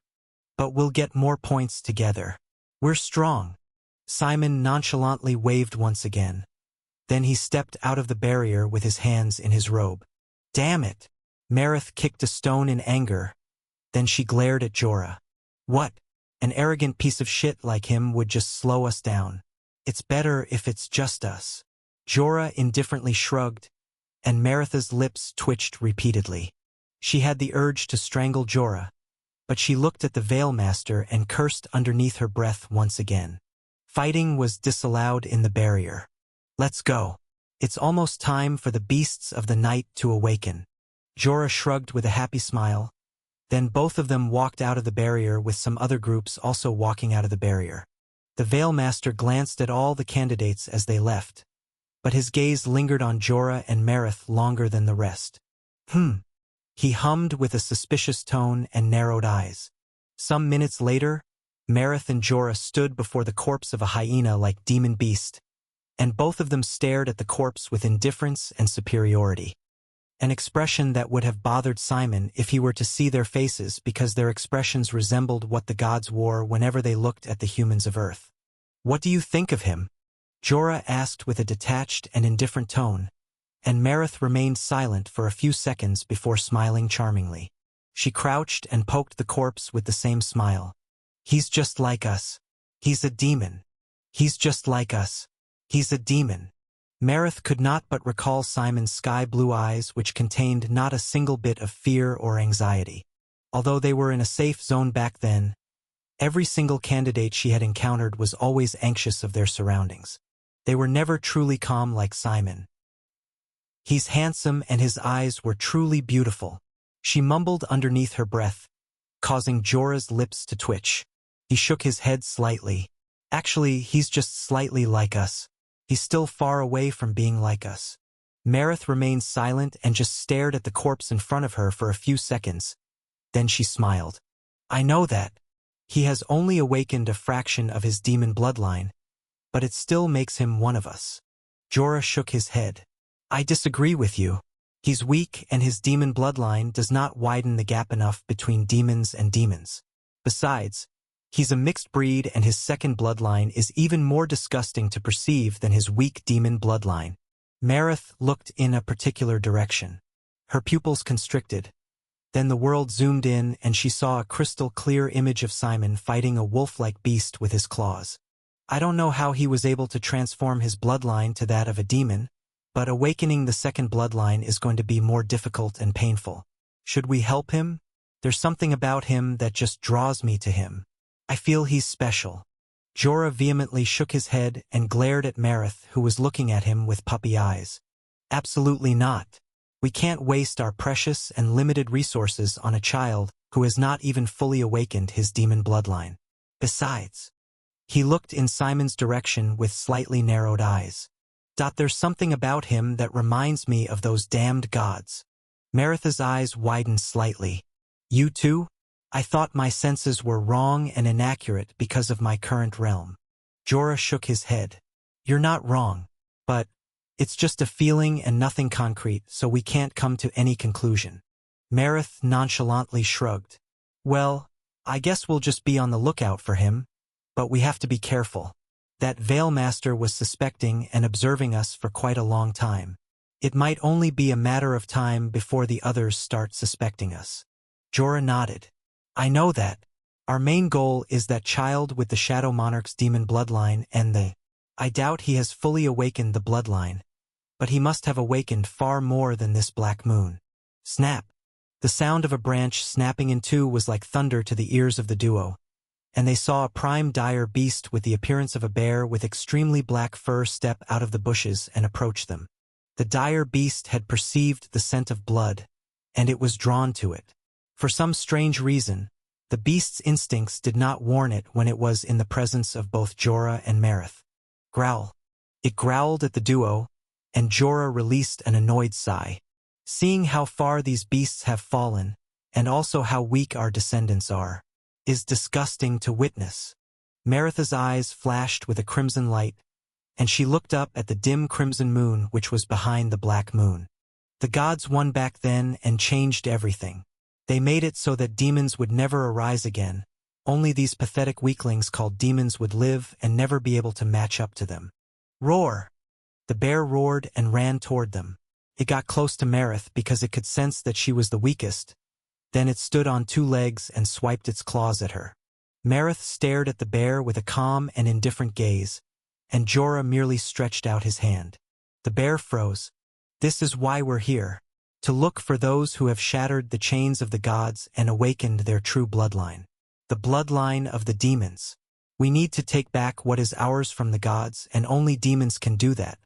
But we'll get more points together. We're strong. Simon nonchalantly waved once again. Then he stepped out of the barrier with his hands in his robe. Damn it! Marith kicked a stone in anger. Then she glared at Jorah. What? An arrogant piece of shit like him would just slow us down. It's better if it's just us. Jorah indifferently shrugged, and Marith's lips twitched repeatedly. She had the urge to strangle Jorah, but she looked at the Veilmaster and cursed underneath her breath once again. Fighting was disallowed in the barrier. Let's go. It's almost time for the beasts of the night to awaken. Jorah shrugged with a happy smile. Then both of them walked out of the barrier with some other groups also walking out of the barrier. The Veilmaster glanced at all the candidates as they left, but his gaze lingered on Jorah and Marith longer than the rest. He hummed with a suspicious tone and narrowed eyes. Some minutes later, Marith and Jorah stood before the corpse of a hyena-like demon beast, and both of them stared at the corpse with indifference and superiority. An expression that would have bothered Simon if he were to see their faces because their expressions resembled what the gods wore whenever they looked at the humans of Earth. What do you think of him? Jorah asked with a detached and indifferent tone, and Marith remained silent for a few seconds before smiling charmingly. She crouched and poked the corpse with the same smile. He's just like us. He's a demon. He's just like us. He's a demon. Marith could not but recall Simon's sky-blue eyes, which contained not a single bit of fear or anxiety. Although they were in a safe zone back then, every single candidate she had encountered was always anxious of their surroundings. They were never truly calm like Simon. He's handsome and his eyes were truly beautiful. She mumbled underneath her breath, causing Jorah's lips to twitch. He shook his head slightly. Actually, he's just slightly like us. He's still far away from being like us. Marith remained silent and just stared at the corpse in front of her for a few seconds. Then she smiled. I know that. He has only awakened a fraction of his demon bloodline, but it still makes him one of us. Jorah shook his head. I disagree with you. He's weak and his demon bloodline does not widen the gap enough between demons and demons. Besides, he's a mixed breed and his second bloodline is even more disgusting to perceive than his weak demon bloodline. Mareth looked in a particular direction. Her pupils constricted. Then the world zoomed in and she saw a crystal-clear image of Simon fighting a wolf-like beast with his claws. I don't know how he was able to transform his bloodline to that of a demon, but awakening the second bloodline is going to be more difficult and painful. Should we help him? There's something about him that just draws me to him. I feel he's special. Jorah vehemently shook his head and glared at Mareth, who was looking at him with puppy eyes. Absolutely not. We can't waste our precious and limited resources on a child who has not even fully awakened his demon bloodline. Besides, he looked in Simon's direction with slightly narrowed eyes. There's something about him that reminds me of those damned gods. Mareth's eyes widened slightly. You too? I thought my senses were wrong and inaccurate because of my current realm. Jorah shook his head. You're not wrong, but it's just a feeling and nothing concrete, so we can't come to any conclusion. Mareth nonchalantly shrugged. Well, I guess we'll just be on the lookout for him, but we have to be careful. That Veilmaster was suspecting and observing us for quite a long time. It might only be a matter of time before the others start suspecting us. Jorah nodded. I know that. Our main goal is that child with the Shadow Monarch's demon bloodline and I doubt he has fully awakened the bloodline. But he must have awakened far more than this black moon. Snap! The sound of a branch snapping in two was like thunder to the ears of the duo, and they saw a prime dire beast with the appearance of a bear with extremely black fur step out of the bushes and approach them. The dire beast had perceived the scent of blood, and it was drawn to it. For some strange reason, the beast's instincts did not warn it when it was in the presence of both Jorah and Mareth. Growl. It growled at the duo, and Jorah released an annoyed sigh. Seeing how far these beasts have fallen, and also how weak our descendants are, is disgusting to witness. Mareth's eyes flashed with a crimson light, and she looked up at the dim crimson moon which was behind the black moon. The gods won back then and changed everything. They made it so that demons would never arise again. Only these pathetic weaklings called demons would live and never be able to match up to them. Roar! The bear roared and ran toward them. It got close to Mareth because it could sense that she was the weakest. Then it stood on two legs and swiped its claws at her. Mareth stared at the bear with a calm and indifferent gaze, and Jorah merely stretched out his hand. The bear froze. This is why we're here. To look for those who have shattered the chains of the gods and awakened their true bloodline. The bloodline of the demons. We need to take back what is ours from the gods, and only demons can do that.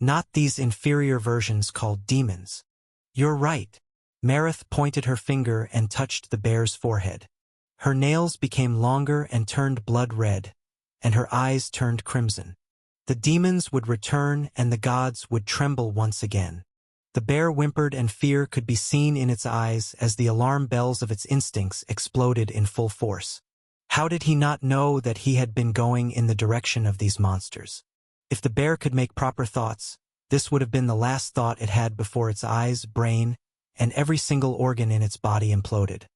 Not these inferior versions called demons. You're right. Mareth pointed her finger and touched the bear's forehead. Her nails became longer and turned blood red, and her eyes turned crimson. The demons would return and the gods would tremble once again. The bear whimpered and fear could be seen in its eyes as the alarm bells of its instincts exploded in full force. How did he not know that he had been going in the direction of these monsters? If the bear could make proper thoughts, this would have been the last thought it had before its eyes, brain, and every single organ in its body imploded.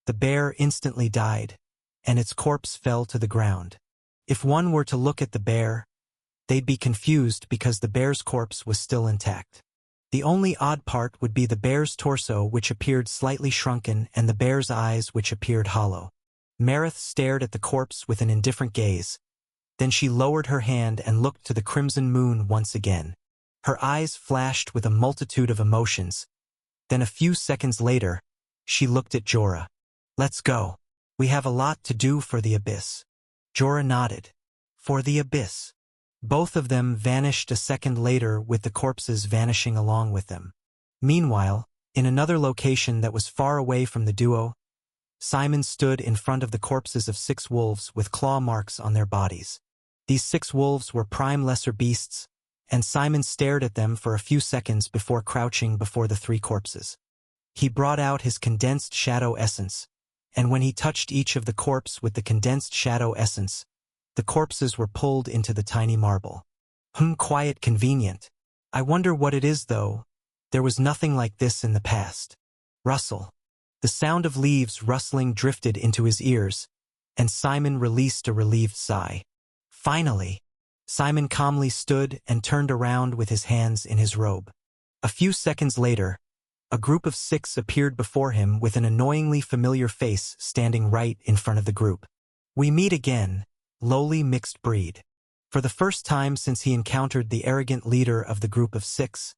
The bear instantly died, and its corpse fell to the ground. If one were to look at the bear, they'd be confused because the bear's corpse was still intact. The only odd part would be the bear's torso, which appeared slightly shrunken, and the bear's eyes, which appeared hollow. Mareth stared at the corpse with an indifferent gaze. Then she lowered her hand and looked to the crimson moon once again. Her eyes flashed with a multitude of emotions. Then a few seconds later, she looked at Jorah. Let's go. We have a lot to do for the abyss. Jorah nodded. For the abyss. Both of them vanished a second later, with the corpses vanishing along with them. Meanwhile, in another location that was far away from the duo, Simon stood in front of the corpses of 6 wolves with claw marks on their bodies. These 6 wolves were prime lesser beasts, and Simon stared at them for a few seconds before crouching before the 3 corpses. He brought out his condensed shadow essence, and when he touched each of the corpse with the condensed shadow essence, the corpses were pulled into the tiny marble. Quiet, convenient. I wonder what it is, though. There was nothing like this in the past. Rustle. The sound of leaves rustling drifted into his ears, and Simon released a relieved sigh. Finally! Simon calmly stood and turned around with his hands in his robe. A few seconds later, a group of 6 appeared before him with an annoyingly familiar face standing right in front of the group. We meet again, lowly mixed breed. For the first time since he encountered the arrogant leader of the group of 6,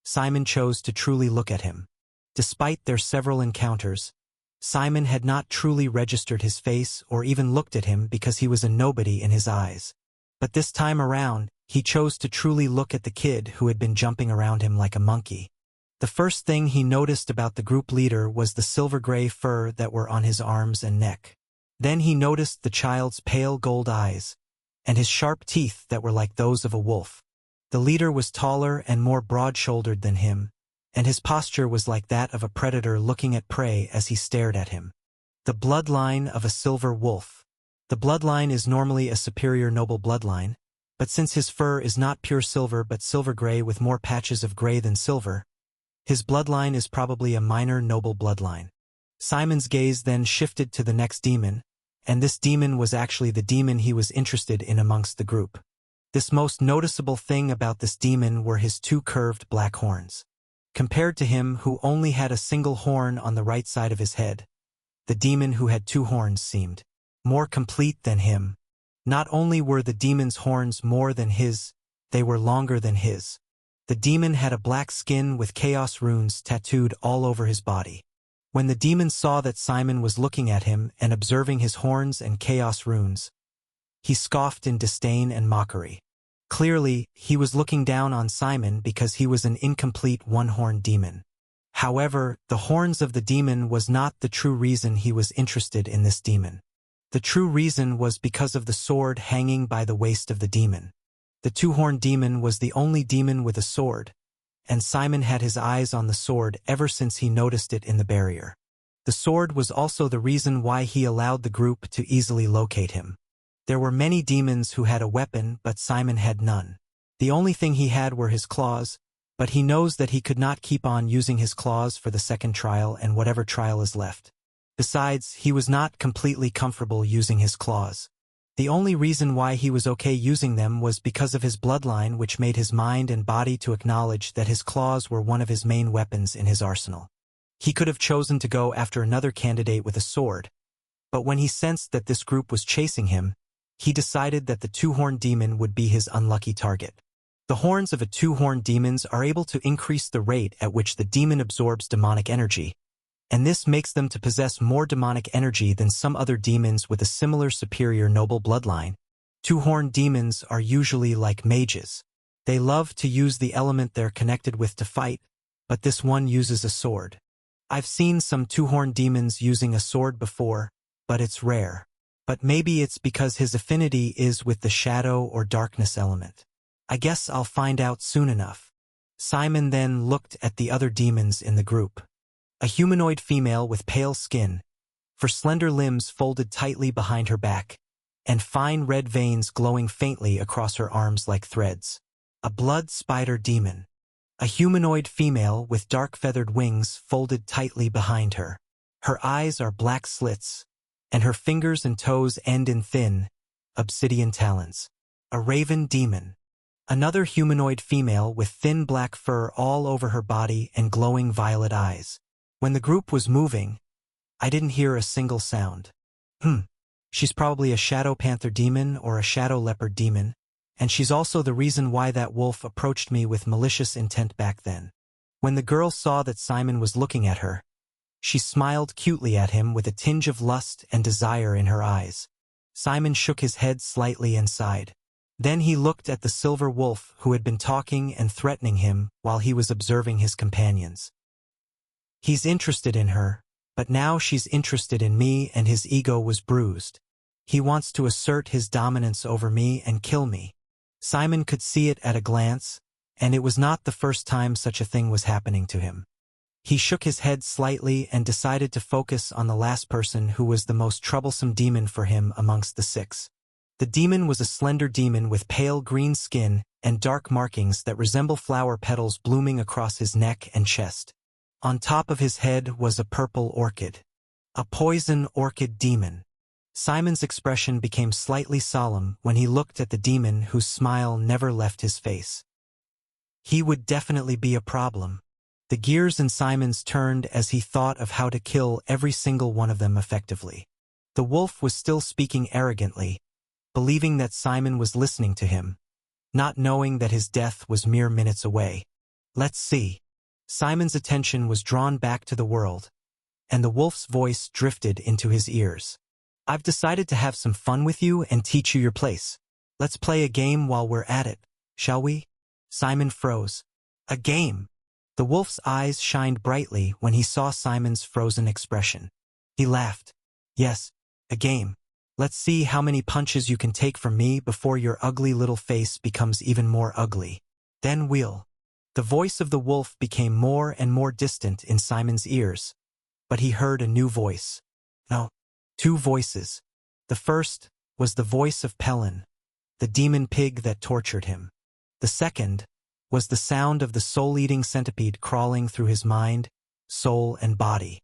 Simon chose to truly look at him. Despite their several encounters, Simon had not truly registered his face or even looked at him because he was a nobody in his eyes. But this time around, he chose to truly look at the kid who had been jumping around him like a monkey. The first thing he noticed about the group leader was the silver-gray fur that were on his arms and neck. Then he noticed the child's pale gold eyes, and his sharp teeth that were like those of a wolf. The leader was taller and more broad-shouldered than him, and his posture was like that of a predator looking at prey as he stared at him. The bloodline of a silver wolf. The bloodline is normally a superior noble bloodline, but since his fur is not pure silver but silver-gray with more patches of gray than silver, his bloodline is probably a minor noble bloodline. Simon's gaze then shifted to the next demon, and this demon was actually the demon he was interested in amongst the group. This most noticeable thing about this demon were his 2 curved black horns. Compared to him who only had a single horn on the right side of his head, the demon who had 2 horns seemed more complete than him. Not only were the demon's horns more than his, they were longer than his. The demon had a black skin with chaos runes tattooed all over his body. When the demon saw that Simon was looking at him and observing his horns and chaos runes, he scoffed in disdain and mockery. Clearly, he was looking down on Simon because he was an incomplete one-horned demon. However, the horns of the demon was not the true reason he was interested in this demon. The true reason was because of the sword hanging by the waist of the demon. The 2-horned demon was the only demon with a sword, and Simon had his eyes on the sword ever since he noticed it in the barrier. The sword was also the reason why he allowed the group to easily locate him. There were many demons who had a weapon, but Simon had none. The only thing he had were his claws, but he knows that he could not keep on using his claws for the second trial and whatever trial is left. Besides, he was not completely comfortable using his claws. The only reason why he was okay using them was because of his bloodline, which made his mind and body to acknowledge that his claws were one of his main weapons in his arsenal. He could have chosen to go after another candidate with a sword, but when he sensed that this group was chasing him, he decided that the 2-horned demon would be his unlucky target. The horns of a 2-horned demons are able to increase the rate at which the demon absorbs demonic energy, and this makes them to possess more demonic energy than some other demons with a similar superior noble bloodline. 2-horned demons are usually like mages. They love to use the element they're connected with to fight, but this one uses a sword. I've seen some 2-horned demons using a sword before, but it's rare. But maybe it's because his affinity is with the shadow or darkness element. I guess I'll find out soon enough. Simon then looked at the other demons in the group. A humanoid female with pale skin, her slender limbs folded tightly behind her back, and fine red veins glowing faintly across her arms like threads. A blood spider demon. A humanoid female with dark feathered wings folded tightly behind her. Her eyes are black slits, and her fingers and toes end in thin, obsidian talons. A raven demon. Another humanoid female with thin black fur all over her body and glowing violet eyes. When the group was moving, I didn't hear a single sound. She's probably a shadow panther demon or a shadow leopard demon, and she's also the reason why that wolf approached me with malicious intent back then. When the girl saw that Simon was looking at her, she smiled cutely at him with a tinge of lust and desire in her eyes. Simon shook his head slightly and sighed. Then he looked at the silver wolf who had been talking and threatening him while he was observing his companions. He's interested in her, but now she's interested in me, and his ego was bruised. He wants to assert his dominance over me and kill me. Simon could see it at a glance, and it was not the first time such a thing was happening to him. He shook his head slightly and decided to focus on the last person who was the most troublesome demon for him amongst the six. The demon was a slender demon with pale green skin and dark markings that resemble flower petals blooming across his neck and chest. On top of his head was a purple orchid. A poison orchid demon. Simon's expression became slightly solemn when he looked at the demon whose smile never left his face. He would definitely be a problem. The gears in Simon's turned as he thought of how to kill every single one of them effectively. The wolf was still speaking arrogantly, believing that Simon was listening to him, not knowing that his death was mere minutes away. Let's see. Simon's attention was drawn back to the world, and the wolf's voice drifted into his ears. I've decided to have some fun with you and teach you your place. Let's play a game while we're at it, shall we? Simon froze. A game? The wolf's eyes shined brightly when he saw Simon's frozen expression. He laughed. Yes, a game. Let's see how many punches you can take from me before your ugly little face becomes even more ugly. Then we'll. The voice of the wolf became more and more distant in Simon's ears, but he heard a new voice. No, two voices. The first was the voice of Pelin, the demon pig that tortured him. The second was the sound of the soul-eating centipede crawling through his mind, soul, and body.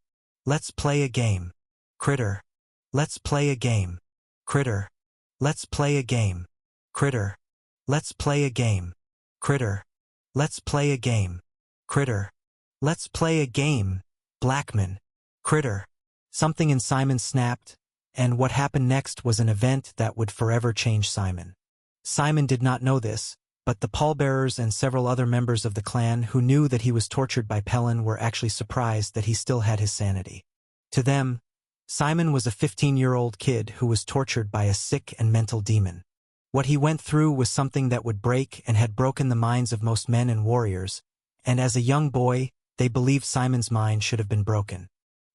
Let's play a game. Critter. Let's play a game. Critter. Let's play a game. Critter. Let's play a game. Critter. Let's play a game. Critter. Let's play a game. Blackman. Critter. Something in Simon snapped, and what happened next was an event that would forever change Simon. Simon did not know this, but the pallbearers and several other members of the clan who knew that he was tortured by Pelin were actually surprised that he still had his sanity. To them, Simon was a 15-year-old kid who was tortured by a sick and mental demon. What he went through was something that would break and had broken the minds of most men and warriors, and as a young boy, they believed Simon's mind should have been broken.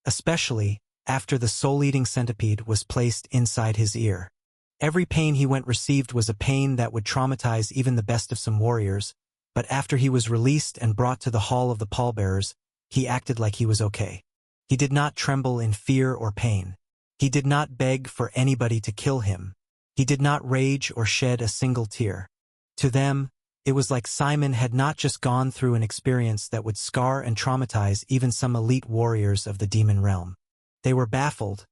Especially after the soul-eating centipede was placed inside his ear. Every pain he received was a pain that would traumatize even the best of some warriors, but after he was released and brought to the hall of the pallbearers, he acted like he was okay. He did not tremble in fear or pain. He did not beg for anybody to kill him. He did not rage or shed a single tear. To them, it was like Simon had not just gone through an experience that would scar and traumatize even some elite warriors of the demon realm. They were baffled,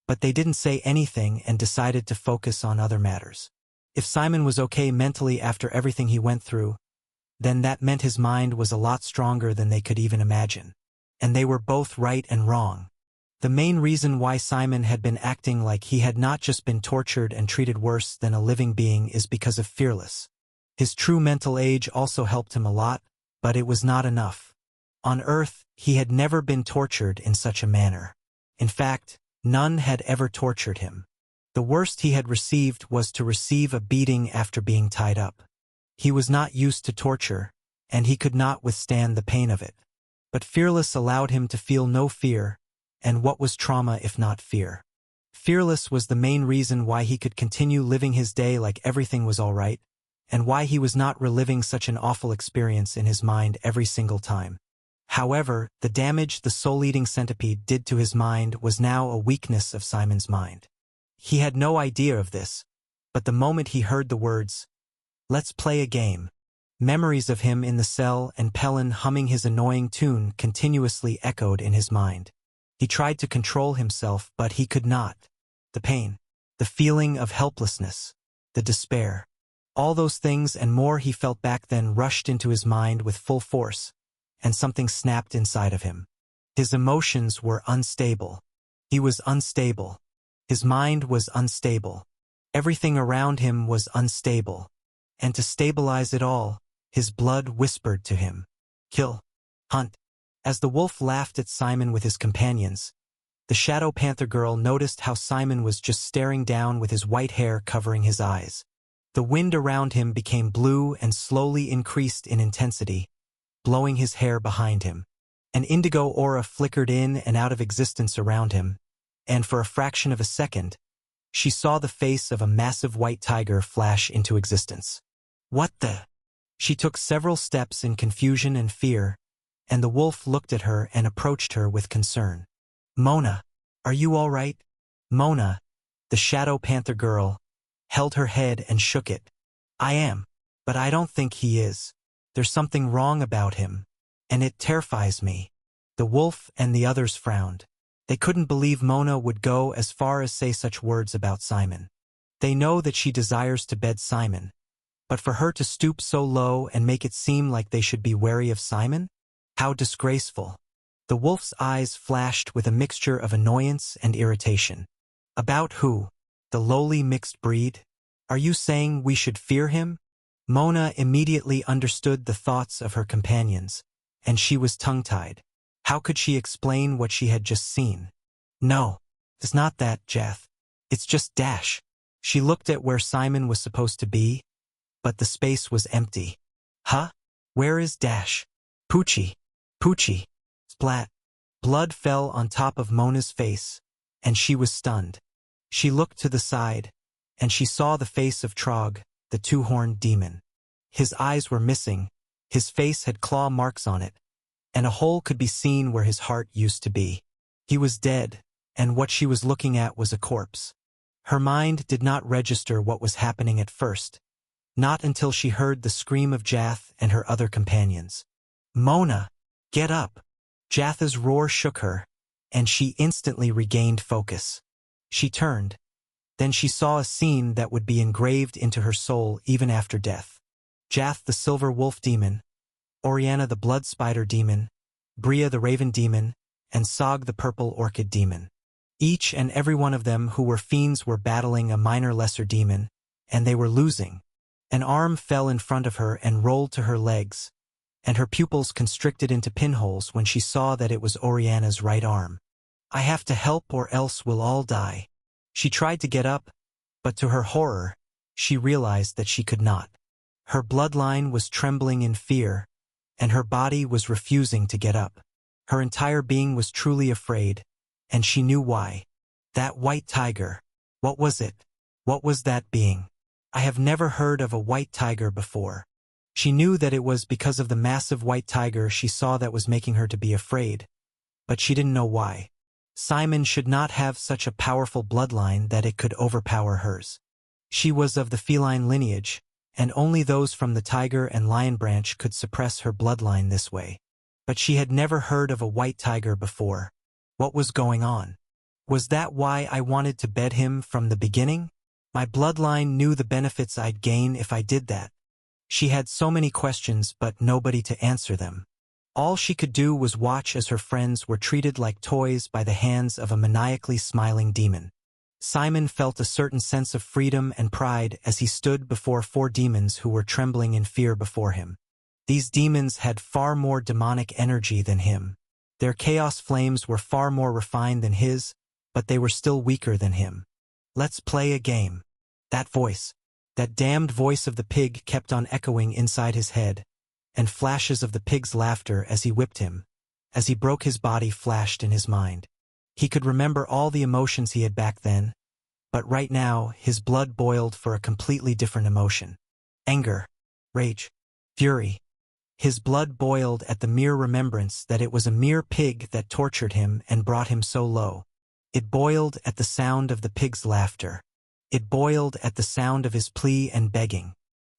but they didn't say anything and decided to focus on other matters. If Simon was okay mentally after everything he went through, then that meant his mind was a lot stronger than they could even imagine. And they were both right and wrong. The main reason why Simon had been acting like he had not just been tortured and treated worse than a living being is because of Fearless. His true mental age also helped him a lot, but it was not enough. On Earth, he had never been tortured in such a manner. In fact, none had ever tortured him. The worst he had received was to receive a beating after being tied up. He was not used to torture, and he could not withstand the pain of it. But Fearless allowed him to feel no fear, and what was trauma if not fear? Fearless was the main reason why he could continue living his day like everything was all right, and why he was not reliving such an awful experience in his mind every single time. However, the damage the soul-eating centipede did to his mind was now a weakness of Simon's mind. He had no idea of this, but the moment he heard the words, "Let's play a game," memories of him in the cell and Pelin humming his annoying tune continuously echoed in his mind. He tried to control himself, but he could not. The pain, the feeling of helplessness, the despair, all those things and more he felt back then rushed into his mind with full force, and something snapped inside of him. His emotions were unstable. He was unstable. His mind was unstable. Everything around him was unstable. And to stabilize it all, his blood whispered to him, "Kill. Hunt." As the wolf laughed at Simon with his companions, the Shadow Panther girl noticed how Simon was just staring down with his white hair covering his eyes. The wind around him became blue and slowly increased in intensity, blowing his hair behind him. An indigo aura flickered in and out of existence around him, and for a fraction of a second, she saw the face of a massive white tiger flash into existence. What the? She took several steps in confusion and fear, and the wolf looked at her and approached her with concern. "Mona, are you all right?" Mona, the shadow panther girl, held her head and shook it. "I am, but I don't think he is. There's something wrong about him, and it terrifies me." The wolf and the others frowned. They couldn't believe Mona would go as far as say such words about Simon. They know that she desires to bed Simon, but for her to stoop so low and make it seem like they should be wary of Simon? How disgraceful. The wolf's eyes flashed with a mixture of annoyance and irritation. "About who? The lowly mixed breed? Are you saying we should fear him?" Mona immediately understood the thoughts of her companions, and she was tongue-tied. How could she explain what she had just seen? "No, it's not that, Jath. It's just Dash." She looked at where Simon was supposed to be, but the space was empty. "Huh? Where is Dash?" "Poochie. Poochie." Splat. Blood fell on top of Mona's face, and she was stunned. She looked to the side, and she saw the face of Trog, the two-horned demon. His eyes were missing, his face had claw marks on it, and a hole could be seen where his heart used to be. He was dead, and what she was looking at was a corpse. Her mind did not register what was happening at first, not until she heard the scream of Jath and her other companions. "Mona, get up!" Jatha's roar shook her, and she instantly regained focus. She turned. Then she saw a scene that would be engraved into her soul even after death. Jath the silver wolf demon, Oriana the blood spider demon, Bria the raven demon, and Sog the purple orchid demon. Each and every one of them who were fiends were battling a minor lesser demon, and they were losing. An arm fell in front of her and rolled to her legs, and her pupils constricted into pinholes when she saw that it was Oriana's right arm. "I have to help or else we'll all die." She tried to get up, but to her horror, she realized that she could not. Her bloodline was trembling in fear, and her body was refusing to get up. Her entire being was truly afraid, and she knew why. That white tiger. What was it? What was that being? I have never heard of a white tiger before. She knew that it was because of the massive white tiger she saw that was making her to be afraid, but she didn't know why. Simon should not have such a powerful bloodline that it could overpower hers. She was of the feline lineage, and only those from the tiger and lion branch could suppress her bloodline this way. But she had never heard of a white tiger before. What was going on? Was that why I wanted to bed him from the beginning? My bloodline knew the benefits I'd gain if I did that. She had so many questions but nobody to answer them. All she could do was watch as her friends were treated like toys by the hands of a maniacally smiling demon. Simon felt a certain sense of freedom and pride as he stood before 4 demons who were trembling in fear before him. These demons had far more demonic energy than him. Their chaos flames were far more refined than his, but they were still weaker than him. "Let's play a game." That voice, that damned voice of the pig kept on echoing inside his head, and flashes of the pig's laughter as he whipped him, as he broke his body flashed in his mind. He could remember all the emotions he had back then, but right now his blood boiled for a completely different emotion. Anger, rage, fury. His blood boiled at the mere remembrance that it was a mere pig that tortured him and brought him so low. It boiled at the sound of the pig's laughter. It boiled at the sound of his plea and begging.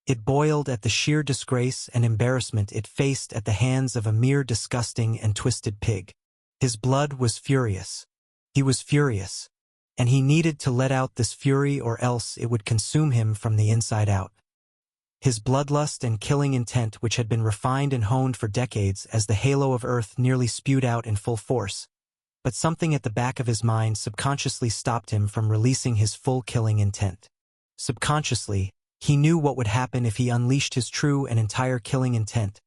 It boiled at the sheer disgrace and embarrassment it faced at the hands of a mere disgusting and twisted pig. His blood was furious. He was furious, and he needed to let out this fury or else it would consume him from the inside out. His bloodlust and killing intent, which had been refined and honed for decades as the halo of earth, nearly spewed out in full force, but something at the back of his mind subconsciously stopped him from releasing his full killing intent. Subconsciously, he knew what would happen if he unleashed his true and entire killing intent.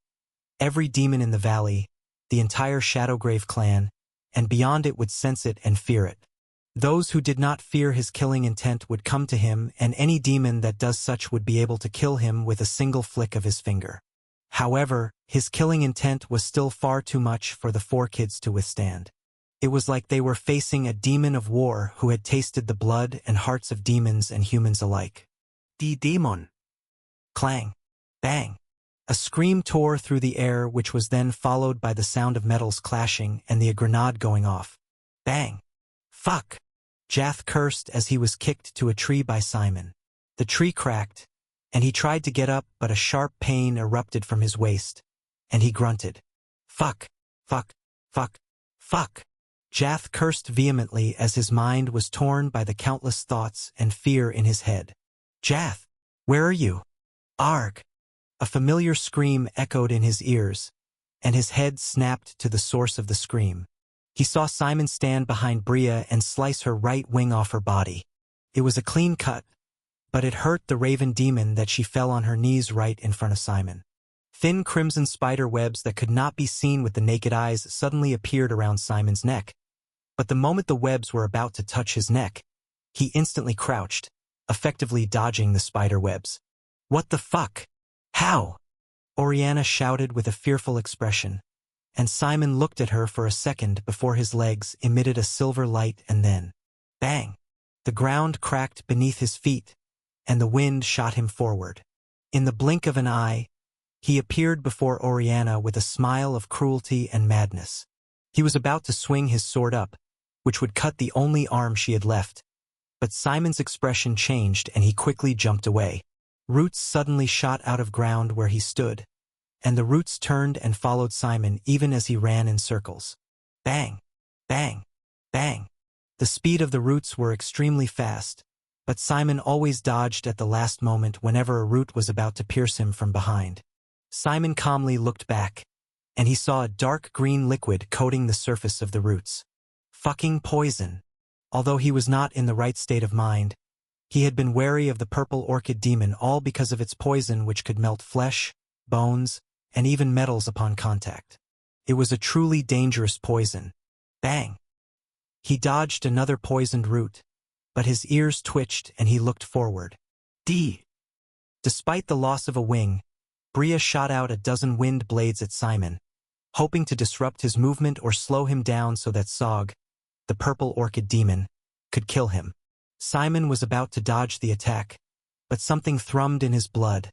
Every demon in the valley, the entire Shadowgrave clan, and beyond it would sense it and fear it. Those who did not fear his killing intent would come to him, and any demon that does such would be able to kill him with a single flick of his finger. However, his killing intent was still far too much for the 4 kids to withstand. It was like they were facing a demon of war who had tasted the blood and hearts of demons and humans alike. "The demon!" Clang! Bang! A scream tore through the air, which was then followed by the sound of metals clashing and the grenade going off. Bang! Fuck! Jath cursed as he was kicked to a tree by Simon. The tree cracked, and he tried to get up, but a sharp pain erupted from his waist, and he grunted. Fuck! Fuck! Fuck! Fuck! Jath cursed vehemently as his mind was torn by the countless thoughts and fear in his head. Jath! Where are you? Arg! A familiar scream echoed in his ears, and his head snapped to the source of the scream. He saw Simon stand behind Bria and slice her right wing off her body. It was a clean cut, but it hurt the raven demon that she fell on her knees right in front of Simon. Thin crimson spider webs that could not be seen with the naked eyes suddenly appeared around Simon's neck. But the moment the webs were about to touch his neck, he instantly crouched, effectively dodging the spider webs. What the fuck? How? Oriana shouted with a fearful expression, and Simon looked at her for a second before his legs emitted a silver light and then, bang! The ground cracked beneath his feet, and the wind shot him forward. In the blink of an eye, he appeared before Oriana with a smile of cruelty and madness. He was about to swing his sword up, which would cut the only arm she had left, but Simon's expression changed and he quickly jumped away. Roots suddenly shot out of ground where he stood, and the roots turned and followed Simon even as he ran in circles. Bang! Bang! Bang! The speed of the roots were extremely fast, but Simon always dodged at the last moment whenever a root was about to pierce him from behind. Simon calmly looked back, and he saw a dark green liquid coating the surface of the roots. Fucking poison! Although he was not in the right state of mind, he had been wary of the purple orchid demon all because of its poison, which could melt flesh, bones, and even metals upon contact. It was a truly dangerous poison. Bang! He dodged another poisoned root, but his ears twitched and he looked forward. Despite the loss of a wing, Bria shot out a dozen wind blades at Simon, hoping to disrupt his movement or slow him down so that Sog, the purple orchid demon, could kill him. Simon was about to dodge the attack, but something thrummed in his blood,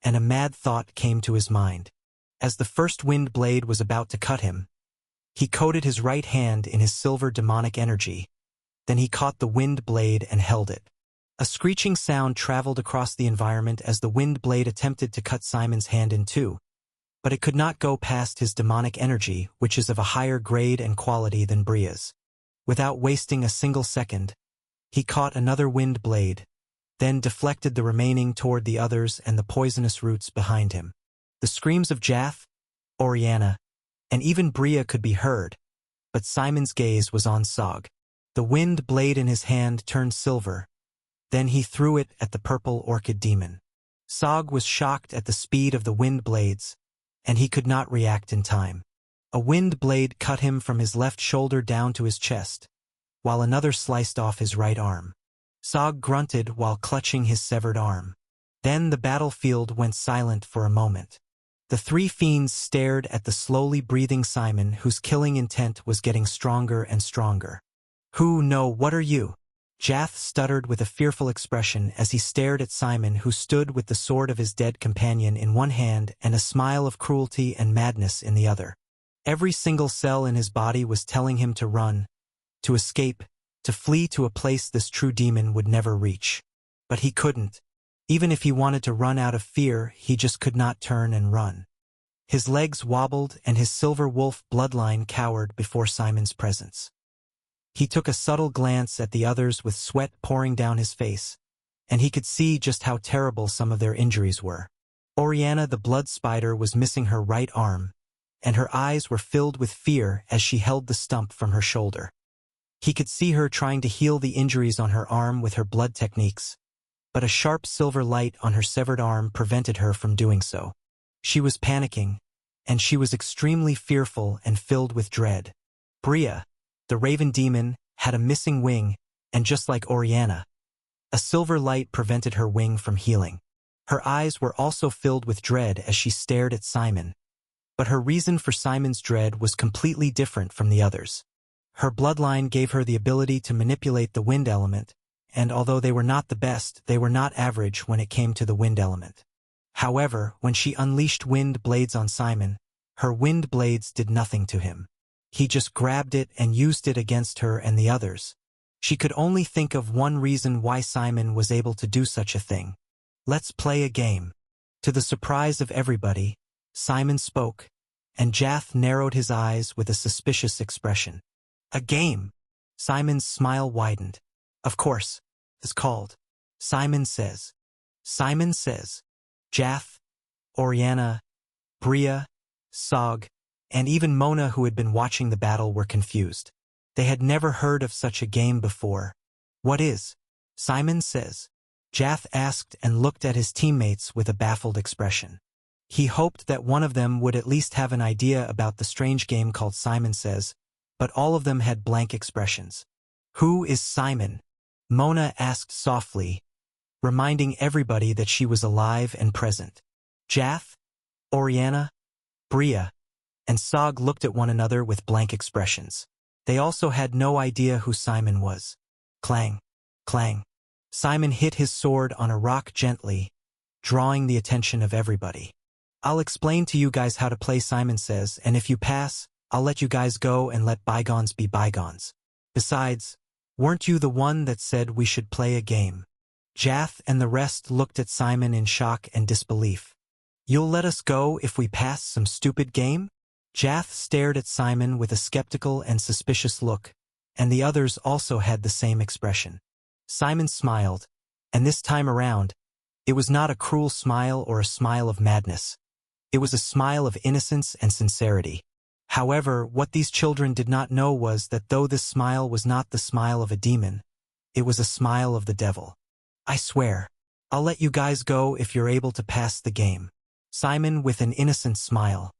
and a mad thought came to his mind. As the first wind blade was about to cut him, he coated his right hand in his silver demonic energy. Then he caught the wind blade and held it. A screeching sound traveled across the environment as the wind blade attempted to cut Simon's hand in two, but it could not go past his demonic energy, which is of a higher grade and quality than Bria's. Without wasting a single second, he caught another wind blade, then deflected the remaining toward the others and the poisonous roots behind him. The screams of Jath, Oriana, and even Bria could be heard, but Simon's gaze was on Sog. The wind blade in his hand turned silver, then he threw it at the purple orchid demon. Sog was shocked at the speed of the wind blades, and he could not react in time. A wind blade cut him from his left shoulder down to his chest, while another sliced off his right arm. Sog grunted while clutching his severed arm. Then the battlefield went silent for a moment. The three fiends stared at the slowly breathing Simon, whose killing intent was getting stronger and stronger. What are you? Jath stuttered with a fearful expression as he stared at Simon, who stood with the sword of his dead companion in one hand and a smile of cruelty and madness in the other. Every single cell in his body was telling him to run, to escape, to flee to a place this true demon would never reach. But he couldn't. Even if he wanted to run out of fear, he just could not turn and run. His legs wobbled and his silver wolf bloodline cowered before Simon's presence. He took a subtle glance at the others with sweat pouring down his face, and he could see just how terrible some of their injuries were. Oriana the blood spider was missing her right arm, and her eyes were filled with fear as she held the stump from her shoulder. He could see her trying to heal the injuries on her arm with her blood techniques, but a sharp silver light on her severed arm prevented her from doing so. She was panicking, and she was extremely fearful and filled with dread. Bria, the raven demon, had a missing wing, and just like Oriana, a silver light prevented her wing from healing. Her eyes were also filled with dread as she stared at Simon, but her reason for Simon's dread was completely different from the others. Her bloodline gave her the ability to manipulate the wind element, and although they were not the best, they were not average when it came to the wind element. However, when she unleashed wind blades on Simon, her wind blades did nothing to him. He just grabbed it and used it against her and the others. She could only think of one reason why Simon was able to do such a thing. Let's play a game. To the surprise of everybody, Simon spoke, and Jath narrowed his eyes with a suspicious expression. A game? Simon's smile widened. Of course, it's called. Simon says. Simon says. Jath, Oriana, Bria, Sog, and even Mona, who had been watching the battle, were confused. They had never heard of such a game before. What is? Simon says. Jath asked and looked at his teammates with a baffled expression. He hoped that one of them would at least have an idea about the strange game called Simon Says, but all of them had blank expressions. Who is Simon? Mona asked softly, reminding everybody that she was alive and present. Jath, Oriana, Bria, and Sog looked at one another with blank expressions. They also had no idea who Simon was. Clang, clang. Simon hit his sword on a rock gently, drawing the attention of everybody. I'll explain to you guys how to play Simon Says, and if you pass, I'll let you guys go and let bygones be bygones. Besides, weren't you the one that said we should play a game? Jath and the rest looked at Simon in shock and disbelief. You'll let us go if we pass some stupid game? Jath stared at Simon with a skeptical and suspicious look, and the others also had the same expression. Simon smiled, and this time around, it was not a cruel smile or a smile of madness. It was a smile of innocence and sincerity. However, what these children did not know was that though this smile was not the smile of a demon, it was a smile of the devil. I swear, I'll let you guys go if you're able to pass the game. Simon with an innocent smile.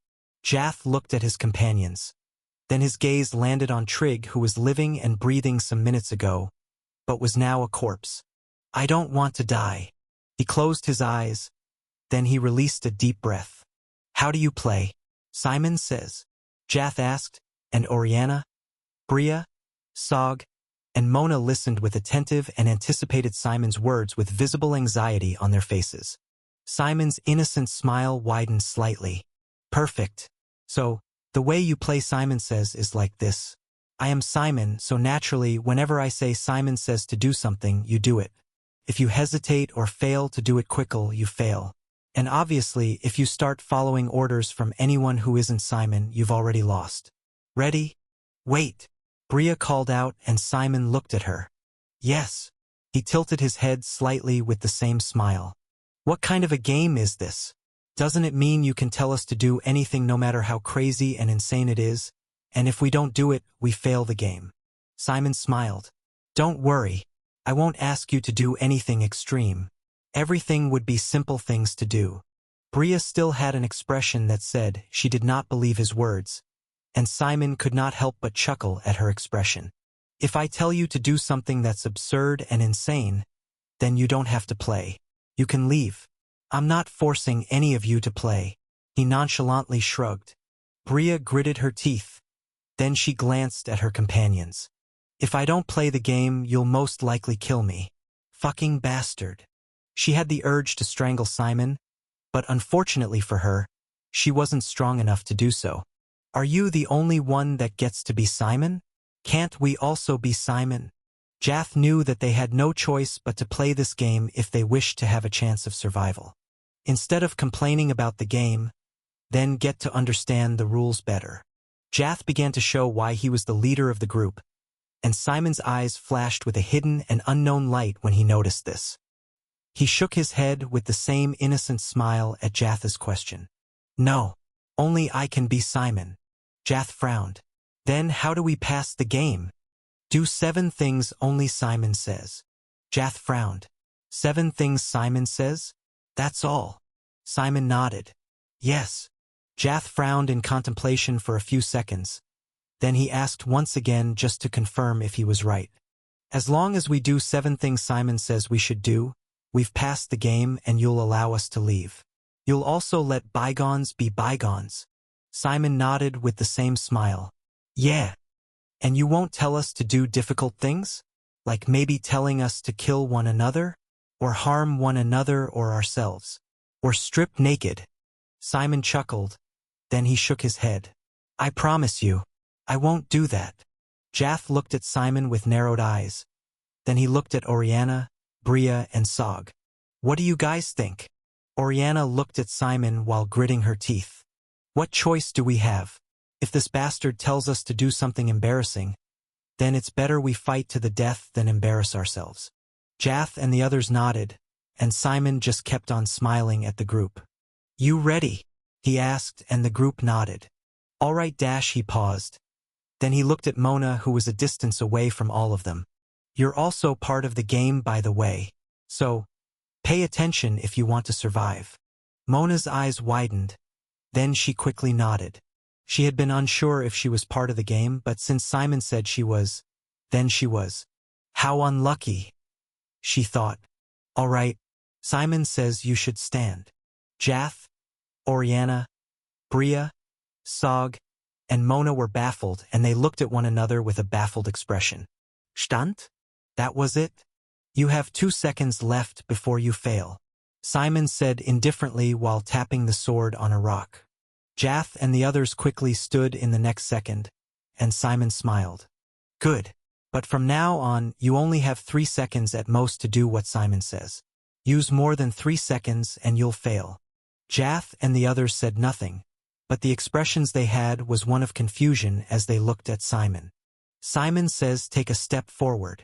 Jath looked at his companions. Then his gaze landed on Trig, who was living and breathing some minutes ago, but was now a corpse. I don't want to die. He closed his eyes. Then he released a deep breath. How do you play? Simon Says. Jath asked, and Oriana, Bria, Sog, and Mona listened with attentive and anticipated Simon's words with visible anxiety on their faces. Simon's innocent smile widened slightly. Perfect. So, the way you play Simon Says is like this. I am Simon, so naturally, whenever I say Simon says to do something, you do it. If you hesitate or fail to do it quickly, you fail. And obviously, if you start following orders from anyone who isn't Simon, you've already lost. Ready? Wait. Bria called out, and Simon looked at her. Yes. He tilted his head slightly with the same smile. What kind of a game is this? Doesn't it mean you can tell us to do anything no matter how crazy and insane it is? And if we don't do it, we fail the game. Simon smiled. Don't worry. I won't ask you to do anything extreme. Everything would be simple things to do. Bria still had an expression that said she did not believe his words, and Simon could not help but chuckle at her expression. If I tell you to do something that's absurd and insane, then you don't have to play. You can leave. I'm not forcing any of you to play. He nonchalantly shrugged. Bria gritted her teeth. Then she glanced at her companions. If I don't play the game, you'll most likely kill me. Fucking bastard. She had the urge to strangle Simon, but unfortunately for her, she wasn't strong enough to do so. Are you the only one that gets to be Simon? Can't we also be Simon? Jath knew that they had no choice but to play this game if they wished to have a chance of survival. Instead of complaining about the game, then get to understand the rules better. Jath began to show why he was the leader of the group, and Simon's eyes flashed with a hidden and unknown light when he noticed this. He shook his head with the same innocent smile at Jath's question. No, only I can be Simon. Jath frowned. Then how do we pass the game? Do 7 things only Simon says. Jath frowned. 7 things Simon says? That's all. Simon nodded. Yes. Jath frowned in contemplation for a few seconds. Then he asked once again just to confirm if he was right. As long as we do 7 things Simon says we should do, we've passed the game and you'll allow us to leave. You'll also let bygones be bygones. Simon nodded with the same smile. Yeah. And you won't tell us to do difficult things? Like maybe telling us to kill one another? Or harm one another or ourselves? Or stripped naked? Simon chuckled. Then he shook his head. I promise you, I won't do that. Jath looked at Simon with narrowed eyes. Then he looked at Oriana, Bria, and Sog. What do you guys think? Oriana looked at Simon while gritting her teeth. What choice do we have? If this bastard tells us to do something embarrassing, then it's better we fight to the death than embarrass ourselves. Jath and the others nodded, and Simon just kept on smiling at the group. You ready? He asked, and the group nodded. All right, he paused. Then he looked at Mona, who was a distance away from all of them. You're also part of the game, by the way. So, pay attention if you want to survive. Mona's eyes widened. Then she quickly nodded. She had been unsure if she was part of the game, but since Simon said she was, then she was. How unlucky, she thought. All right, Simon says you should stand. Jath, Oriana, Bria, Sog, and Mona were baffled, and they looked at one another with a baffled expression. Stand? That was it? You have 2 seconds left before you fail, Simon said indifferently while tapping the sword on a rock. Jath and the others quickly stood in the next second, and Simon smiled. Good. But from now on, you only have 3 seconds at most to do what Simon says. Use more than 3 seconds and you'll fail. Jath and the others said nothing, but the expressions they had was one of confusion as they looked at Simon. Simon says take a step forward.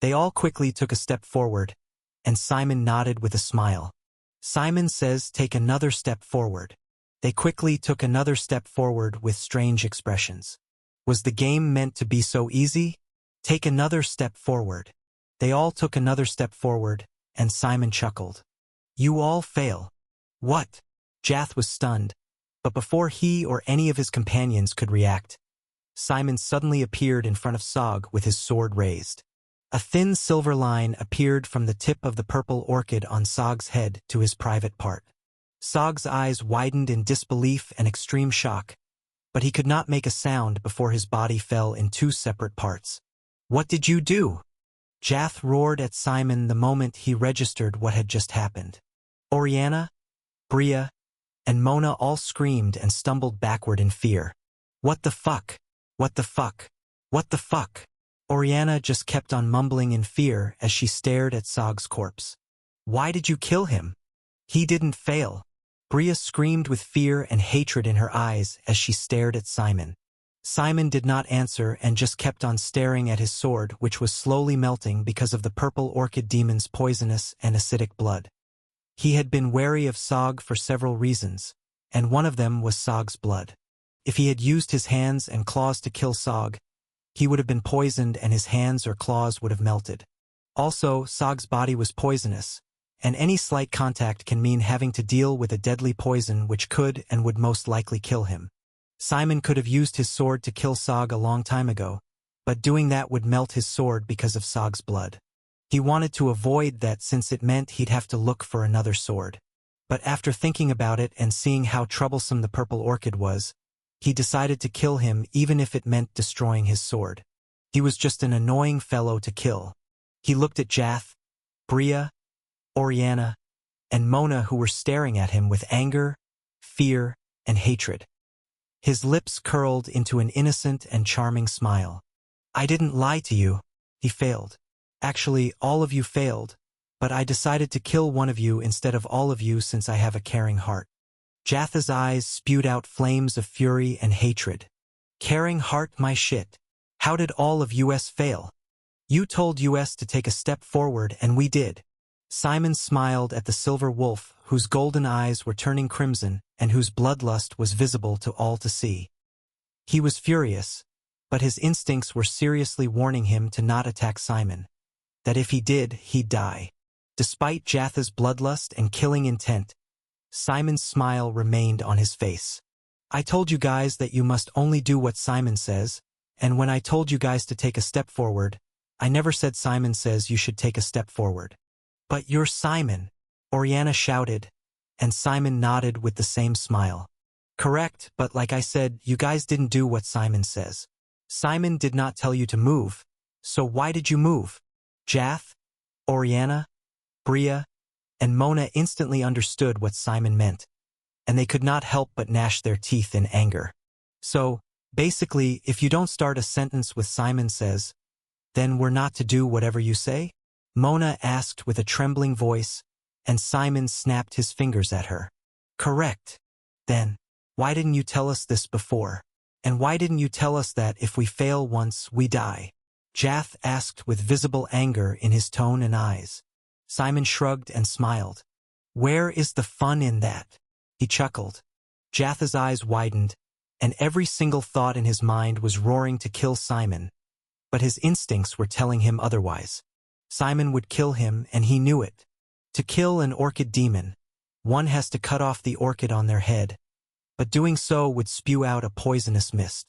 They all quickly took a step forward, and Simon nodded with a smile. Simon says take another step forward. They quickly took another step forward with strange expressions. Was the game meant to be so easy? Take another step forward. They all took another step forward, and Simon chuckled. You all fail. What? Jath was stunned, but before he or any of his companions could react, Simon suddenly appeared in front of Sog with his sword raised. A thin silver line appeared from the tip of the purple orchid on Sog's head to his private part. Sog's eyes widened in disbelief and extreme shock, but he could not make a sound before his body fell in 2 separate parts. What did you do? Jath roared at Simon the moment he registered what had just happened. Oriana, Bria, and Mona all screamed and stumbled backward in fear. What the fuck? What the fuck? What the fuck? Oriana just kept on mumbling in fear as she stared at Sog's corpse. Why did you kill him? He didn't fail. Bria screamed with fear and hatred in her eyes as she stared at Simon. Simon did not answer and just kept on staring at his sword, which was slowly melting because of the purple orchid demon's poisonous and acidic blood. He had been wary of Sog for several reasons, and one of them was Sog's blood. If he had used his hands and claws to kill Sog, he would have been poisoned and his hands or claws would have melted. Also, Sog's body was poisonous, and any slight contact can mean having to deal with a deadly poison which could and would most likely kill him. Simon could have used his sword to kill Sog a long time ago, but doing that would melt his sword because of Sog's blood. He wanted to avoid that since it meant he'd have to look for another sword. But after thinking about it and seeing how troublesome the purple orchid was, he decided to kill him even if it meant destroying his sword. He was just an annoying fellow to kill. He looked at Jath, Bria, Oriana, and Mona, who were staring at him with anger, fear, and hatred. His lips curled into an innocent and charming smile. I didn't lie to you. He failed. Actually, all of you failed, but I decided to kill one of you instead of all of you since I have a caring heart. Jatha's eyes spewed out flames of fury and hatred. Caring heart, my shit. How did all of us fail? You told us to take a step forward and we did. Simon smiled at the silver wolf, whose golden eyes were turning crimson and whose bloodlust was visible to all to see. He was furious, but his instincts were seriously warning him to not attack Simon. That if he did, he'd die. Despite Jatha's bloodlust and killing intent, Simon's smile remained on his face. I told you guys that you must only do what Simon says, and when I told you guys to take a step forward, I never said Simon says you should take a step forward. But you're Simon, Oriana shouted, and Simon nodded with the same smile. Correct, but like I said, you guys didn't do what Simon says. Simon did not tell you to move, so why did you move? Jath, Oriana, Bria, and Mona instantly understood what Simon meant, and they could not help but gnash their teeth in anger. So, basically, if you don't start a sentence with Simon says, then we're not to do whatever you say? Mona asked with a trembling voice, and Simon snapped his fingers at her. Correct. Then, why didn't you tell us this before? And why didn't you tell us that if we fail once, we die? Jath asked with visible anger in his tone and eyes. Simon shrugged and smiled. Where is the fun in that? He chuckled. Jath's eyes widened, and every single thought in his mind was roaring to kill Simon. But his instincts were telling him otherwise. Simon would kill him, and he knew it. To kill an orchid demon, one has to cut off the orchid on their head, but doing so would spew out a poisonous mist.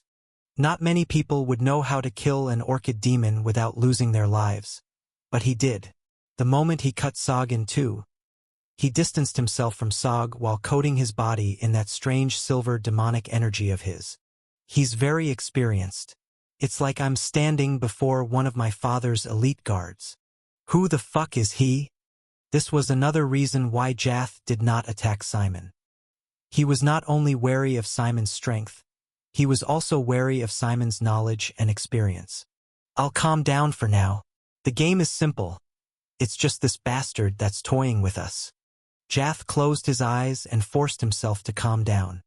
Not many people would know how to kill an orchid demon without losing their lives, but he did. The moment he cut Sog in two, he distanced himself from Sog while coating his body in that strange silver demonic energy of his. He's very experienced. It's like I'm standing before one of my father's elite guards. Who the fuck is he? This was another reason why Jath did not attack Simon. He was not only wary of Simon's strength, he was also wary of Simon's knowledge and experience. I'll calm down for now. The game is simple. It's just this bastard that's toying with us. Jath closed his eyes and forced himself to calm down.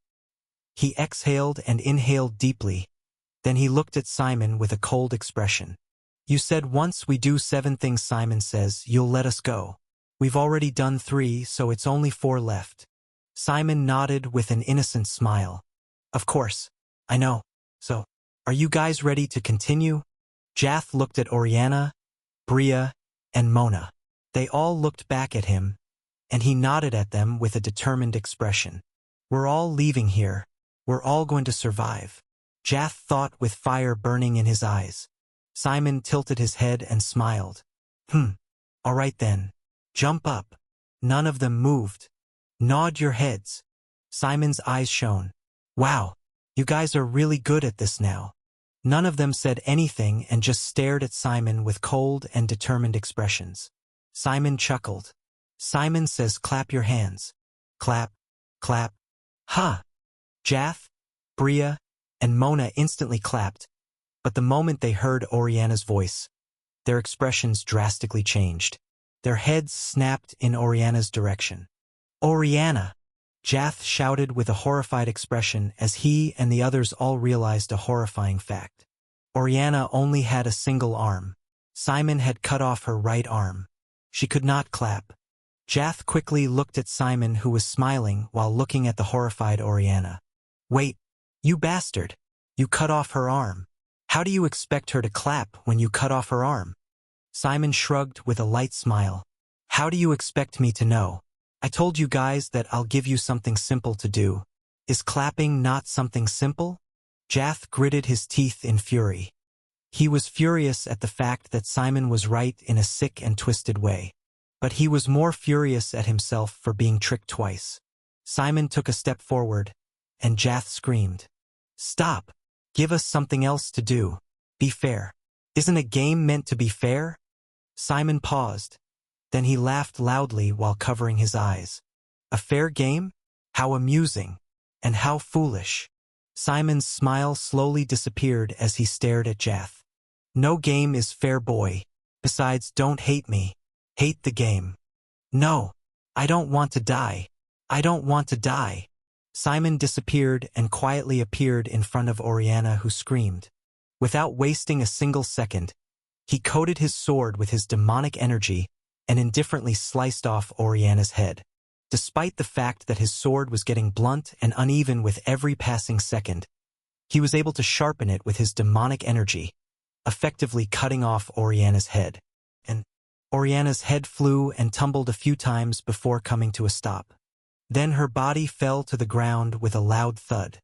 He exhaled and inhaled deeply. Then he looked at Simon with a cold expression. You said once we do 7 things Simon says, you'll let us go. We've already done 3, so it's only 4 left. Simon nodded with an innocent smile. Of course, I know. So, are you guys ready to continue? Jath looked at Oriana, Bria, and Mona. They all looked back at him, and he nodded at them with a determined expression. We're all leaving here. We're all going to survive. Jath thought with fire burning in his eyes. Simon tilted his head and smiled. All right then. Jump up. None of them moved. Nod your heads. Simon's eyes shone. Wow, you guys are really good at this now. None of them said anything and just stared at Simon with cold and determined expressions. Simon chuckled. Simon says clap your hands. Clap, clap. Ha! Jath, Bria, and Mona instantly clapped, but the moment they heard Oriana's voice, their expressions drastically changed. Their heads snapped in Oriana's direction. Oriana! Jath shouted with a horrified expression as he and the others all realized a horrifying fact. Oriana only had a single arm. Simon had cut off her right arm. She could not clap. Jath quickly looked at Simon, who was smiling while looking at the horrified Oriana. Wait, you bastard! You cut off her arm. How do you expect her to clap when you cut off her arm? Simon shrugged with a light smile. How do you expect me to know? I told you guys that I'll give you something simple to do. Is clapping not something simple? Jath gritted his teeth in fury. He was furious at the fact that Simon was right in a sick and twisted way. But he was more furious at himself for being tricked twice. Simon took a step forward, and Jath screamed. Stop! Give us something else to do. Be fair. Isn't a game meant to be fair? Simon paused. Then he laughed loudly while covering his eyes. A fair game? How amusing. And how foolish. Simon's smile slowly disappeared as he stared at Jath. No game is fair, boy. Besides, don't hate me. Hate the game. No. I don't want to die. I don't want to die. Simon disappeared and quietly appeared in front of Oriana, who screamed. Without wasting a single second, he coated his sword with his demonic energy and indifferently sliced off Oriana's head. Despite the fact that his sword was getting blunt and uneven with every passing second, he was able to sharpen it with his demonic energy, effectively cutting off Oriana's head. And Oriana's head flew and tumbled a few times before coming to a stop. Then her body fell to the ground with a loud thud.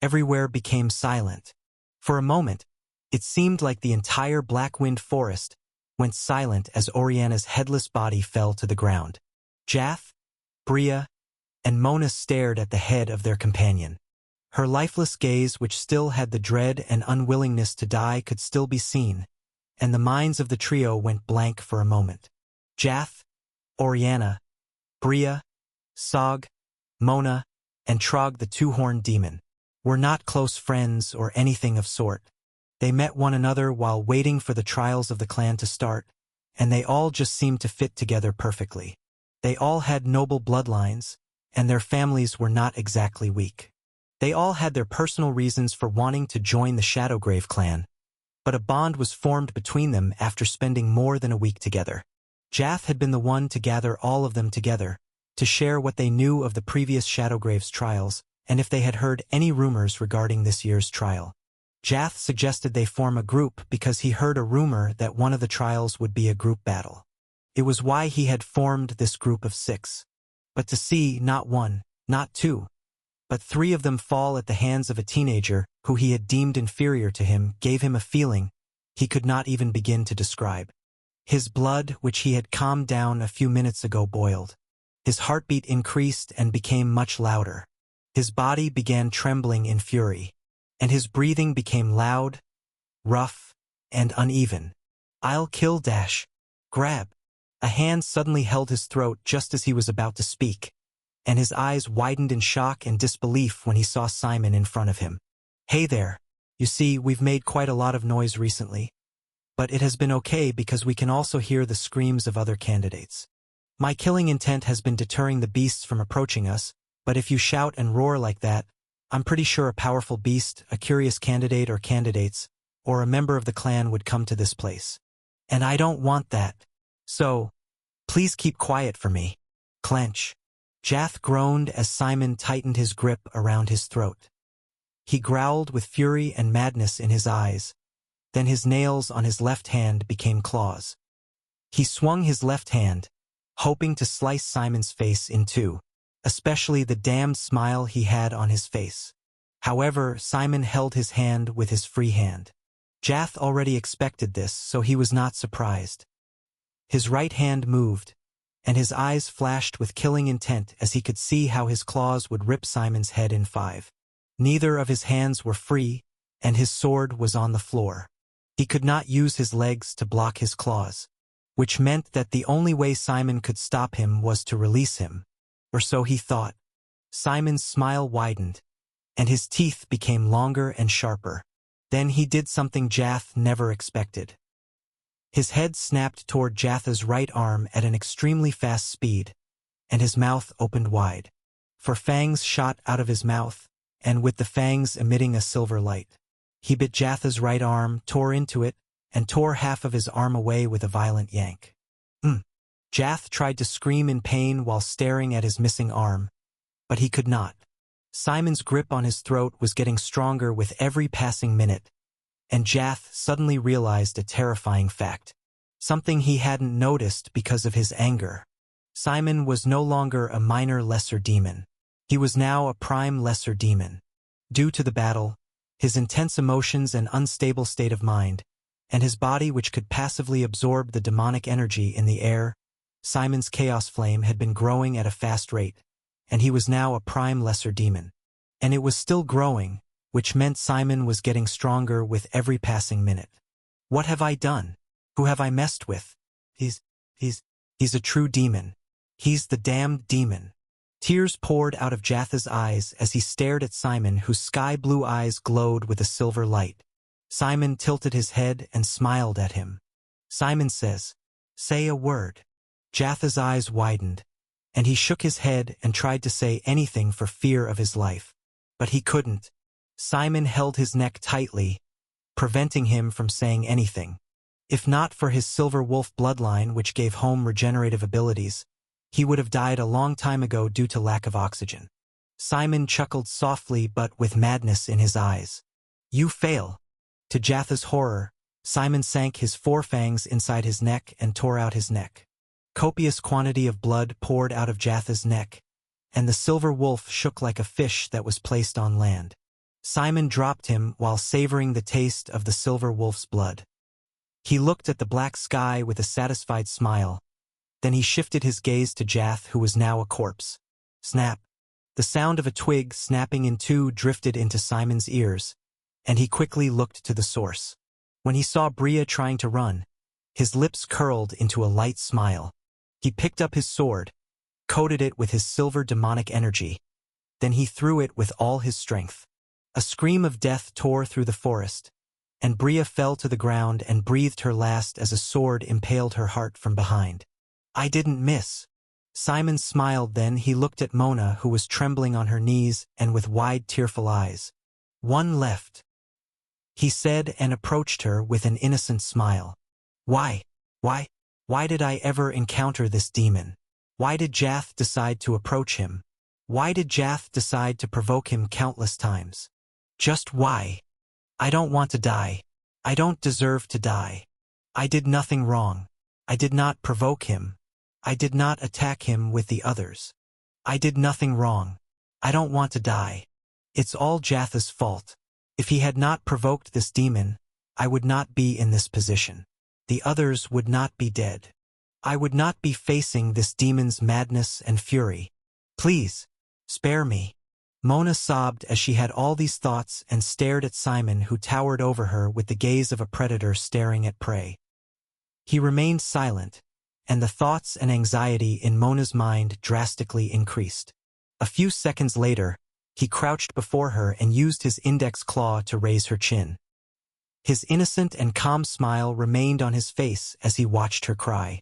Everywhere became silent. For a moment, it seemed like the entire Blackwind forest went silent as Oriana's headless body fell to the ground. Jath, Bria, and Mona stared at the head of their companion. Her lifeless gaze, which still had the dread and unwillingness to die, could still be seen, and the minds of the trio went blank for a moment. Jath, Oriana, Bria, Sog, Mona, and Trog the two-horned demon were not close friends or anything of sort. They met one another while waiting for the trials of the clan to start, and they all just seemed to fit together perfectly. They all had noble bloodlines, and their families were not exactly weak. They all had their personal reasons for wanting to join the Shadowgrave clan, but a bond was formed between them after spending more than a week together. Jath had been the one to gather all of them together, to share what they knew of the previous Shadowgrave's trials, and if they had heard any rumors regarding this year's trial. Jath suggested they form a group because he heard a rumor that one of the trials would be a group battle. It was why he had formed this group of 6. But to see not 1, not 2, but 3 of them fall at the hands of a teenager who he had deemed inferior to him gave him a feeling he could not even begin to describe. His blood, which he had calmed down a few minutes ago, boiled. His heartbeat increased and became much louder. His body began trembling in fury, and his breathing became loud, rough, and uneven. "I'll kill dash. Grab." A hand suddenly held his throat just as he was about to speak, and his eyes widened in shock and disbelief when he saw Simon in front of him. "Hey there. You see, we've made quite a lot of noise recently. But it has been okay because we can also hear the screams of other candidates. My killing intent has been deterring the beasts from approaching us, but if you shout and roar like that, I'm pretty sure a powerful beast, a curious candidate or candidates, or a member of the clan would come to this place. And I don't want that. So, please keep quiet for me." Clench. Jath groaned as Simon tightened his grip around his throat. He growled with fury and madness in his eyes. Then his nails on his left hand became claws. He swung his left hand, hoping to slice Simon's face in two, especially the damned smile he had on his face. However, Simon held his hand with his free hand. Jath already expected this, so he was not surprised. His right hand moved, and his eyes flashed with killing intent as he could see how his claws would rip Simon's head in 5. Neither of his hands were free, and his sword was on the floor. He could not use his legs to block his claws, which meant that the only way Simon could stop him was to release him, or so he thought. Simon's smile widened, and his teeth became longer and sharper. Then he did something Jath never expected. His head snapped toward Jatha's right arm at an extremely fast speed, and his mouth opened wide. For fangs shot out of his mouth, and with the fangs emitting a silver light. He bit Jatha's right arm, tore into it, and tore half of his arm away with a violent yank. Jath tried to scream in pain while staring at his missing arm, but he could not. Simon's grip on his throat was getting stronger with every passing minute, and Jath suddenly realized a terrifying fact. Something he hadn't noticed because of his anger. Simon was no longer a minor lesser demon. He was now a prime lesser demon. Due to the battle, his intense emotions and unstable state of mind, and his body which could passively absorb the demonic energy in the air, Simon's chaos flame had been growing at a fast rate, and he was now a prime lesser demon. And it was still growing, which meant Simon was getting stronger with every passing minute. What have I done? Who have I messed with? He's a true demon. He's the damned demon. Tears poured out of Jatha's eyes as he stared at Simon, whose sky-blue eyes glowed with a silver light. Simon tilted his head and smiled at him. Simon says, "Say a word." Jatha's eyes widened, and he shook his head and tried to say anything for fear of his life. But he couldn't. Simon held his neck tightly, preventing him from saying anything. If not for his silver wolf bloodline, which gave home regenerative abilities, he would have died a long time ago due to lack of oxygen. Simon chuckled softly but with madness in his eyes. "You fail." To Jatha's horror, Simon sank his forefangs inside his neck and tore out his neck. Copious quantity of blood poured out of Jatha's neck, and the silver wolf shook like a fish that was placed on land. Simon dropped him while savoring the taste of the silver wolf's blood. He looked at the black sky with a satisfied smile. Then he shifted his gaze to Jath, who was now a corpse. Snap! The sound of a twig snapping in two drifted into Simon's ears, and he quickly looked to the source. When he saw Bria trying to run, his lips curled into a light smile. He picked up his sword, coated it with his silver demonic energy. Then he threw it with all his strength. A scream of death tore through the forest, and Bria fell to the ground and breathed her last as a sword impaled her heart from behind. I didn't miss. Simon smiled. Then he looked at Mona, who was trembling on her knees and with wide, tearful eyes. One left, he said, and approached her with an innocent smile. Why did I ever encounter this demon? Why did Jath decide to approach him? Why did Jath decide to provoke him countless times? Just why? I don't want to die. I don't deserve to die. I did nothing wrong. I did not provoke him. I did not attack him with the others. I did nothing wrong. I don't want to die. It's all Jath's fault. If he had not provoked this demon, I would not be in this position. The others would not be dead. I would not be facing this demon's madness and fury. Please, spare me. Mona sobbed as she had all these thoughts and stared at Simon, who towered over her with the gaze of a predator staring at prey. He remained silent, and the thoughts and anxiety in Mona's mind drastically increased. A few seconds later, he crouched before her and used his index claw to raise her chin. His innocent and calm smile remained on his face as he watched her cry.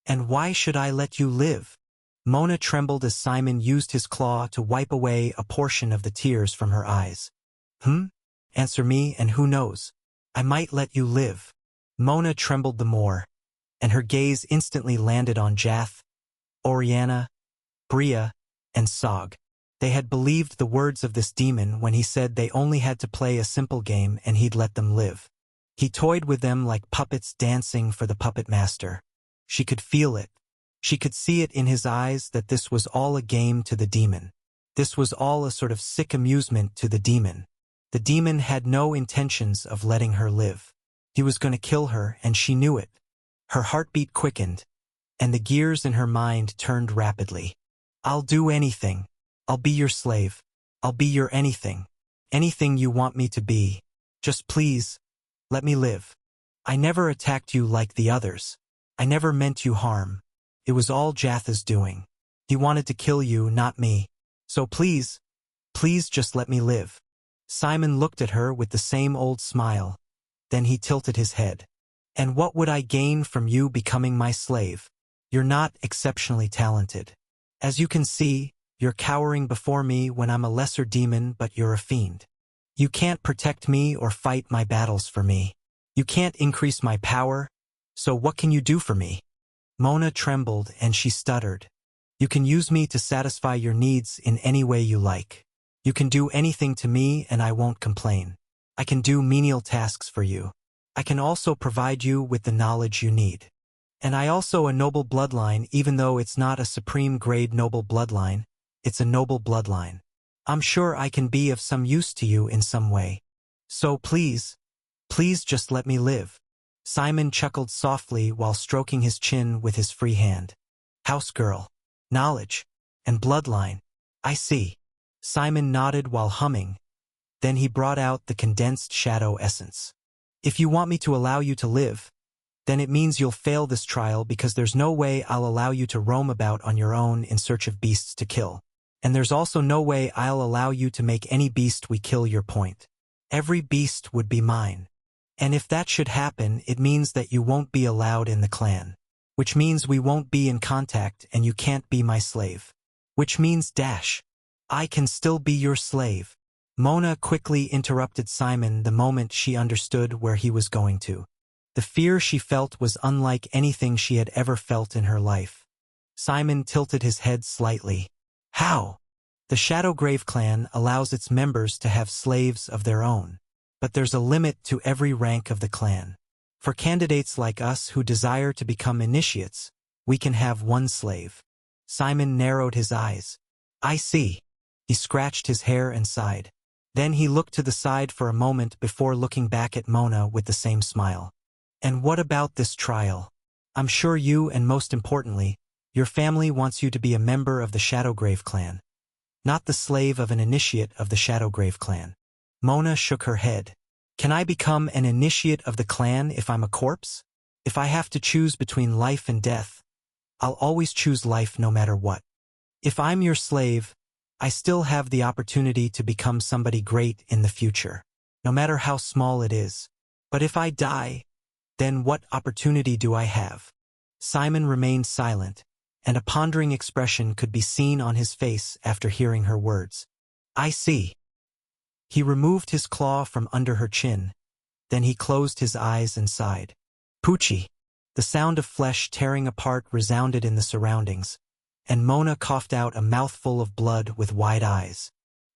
And why should I let you live? Mona trembled as Simon used his claw to wipe away a portion of the tears from her eyes. Answer me, and who knows? I might let you live. Mona trembled the more, and her gaze instantly landed on Jath, Oriana, Bria, and Sog. They had believed the words of this demon when he said they only had to play a simple game and he'd let them live. He toyed with them like puppets dancing for the puppet master. She could feel it. She could see it in his eyes that this was all a game to the demon. This was all a sort of sick amusement to the demon. The demon had no intentions of letting her live. He was going to kill her, and she knew it. Her heartbeat quickened, and the gears in her mind turned rapidly. I'll do anything. I'll be your slave. I'll be your anything. Anything you want me to be. Just please, let me live. I never attacked you like the others. I never meant you harm. It was all Jath's doing. He wanted to kill you, not me. So please just let me live. Simon looked at her with the same old smile. Then he tilted his head. And what would I gain from you becoming my slave? You're not exceptionally talented. As you can see, you're cowering before me when I'm a lesser demon, but you're a fiend. You can't protect me or fight my battles for me. You can't increase my power, so what can you do for me? Mona trembled and she stuttered. You can use me to satisfy your needs in any way you like. You can do anything to me and I won't complain. I can do menial tasks for you. I can also provide you with the knowledge you need. And I also a noble bloodline, even though it's not a supreme grade noble bloodline, it's a noble bloodline. I'm sure I can be of some use to you in some way. So please just let me live. Simon chuckled softly while stroking his chin with his free hand. House girl, knowledge, and bloodline. I see. Simon nodded while humming. Then he brought out the condensed shadow essence. If you want me to allow you to live, then it means you'll fail this trial, because there's no way I'll allow you to roam about on your own in search of beasts to kill. And there's also no way I'll allow you to make any beast we kill your point. Every beast would be mine. And if that should happen, it means that you won't be allowed in the clan. Which means we won't be in contact and you can't be my slave. Which means I can still be your slave. Mona quickly interrupted Simon the moment she understood where he was going to. The fear she felt was unlike anything she had ever felt in her life. Simon tilted his head slightly. How? The Shadowgrave clan allows its members to have slaves of their own. But there's a limit to every rank of the clan. For candidates like us who desire to become initiates, we can have one slave. Simon narrowed his eyes. I see. He scratched his hair and sighed. Then he looked to the side for a moment before looking back at Mona with the same smile. And what about this trial? I'm sure you, and most importantly, your family wants you to be a member of the Shadowgrave clan. Not the slave of an initiate of the Shadowgrave clan. Mona shook her head. Can I become an initiate of the clan if I'm a corpse? If I have to choose between life and death, I'll always choose life no matter what. If I'm your slave, I still have the opportunity to become somebody great in the future, no matter how small it is. But if I die, then what opportunity do I have? Simon remained silent, and a pondering expression could be seen on his face after hearing her words. I see. He removed his claw from under her chin. Then he closed his eyes and sighed. Poochie. The sound of flesh tearing apart resounded in the surroundings, and Mona coughed out a mouthful of blood with wide eyes.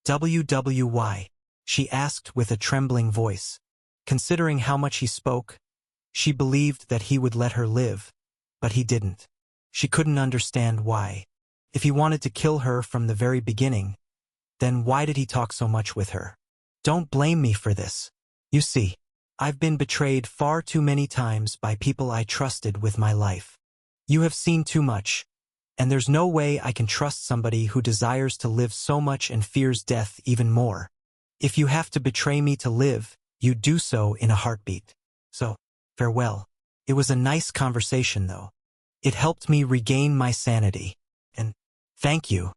"Why?" she asked with a trembling voice. Considering how much he spoke, she believed that he would let her live, but he didn't. She couldn't understand why. If he wanted to kill her from the very beginning, then why did he talk so much with her? Don't blame me for this. You see, I've been betrayed far too many times by people I trusted with my life. You have seen too much, and there's no way I can trust somebody who desires to live so much and fears death even more. If you have to betray me to live, you do so in a heartbeat. So, farewell. It was a nice conversation, though. It helped me regain my sanity. And thank you.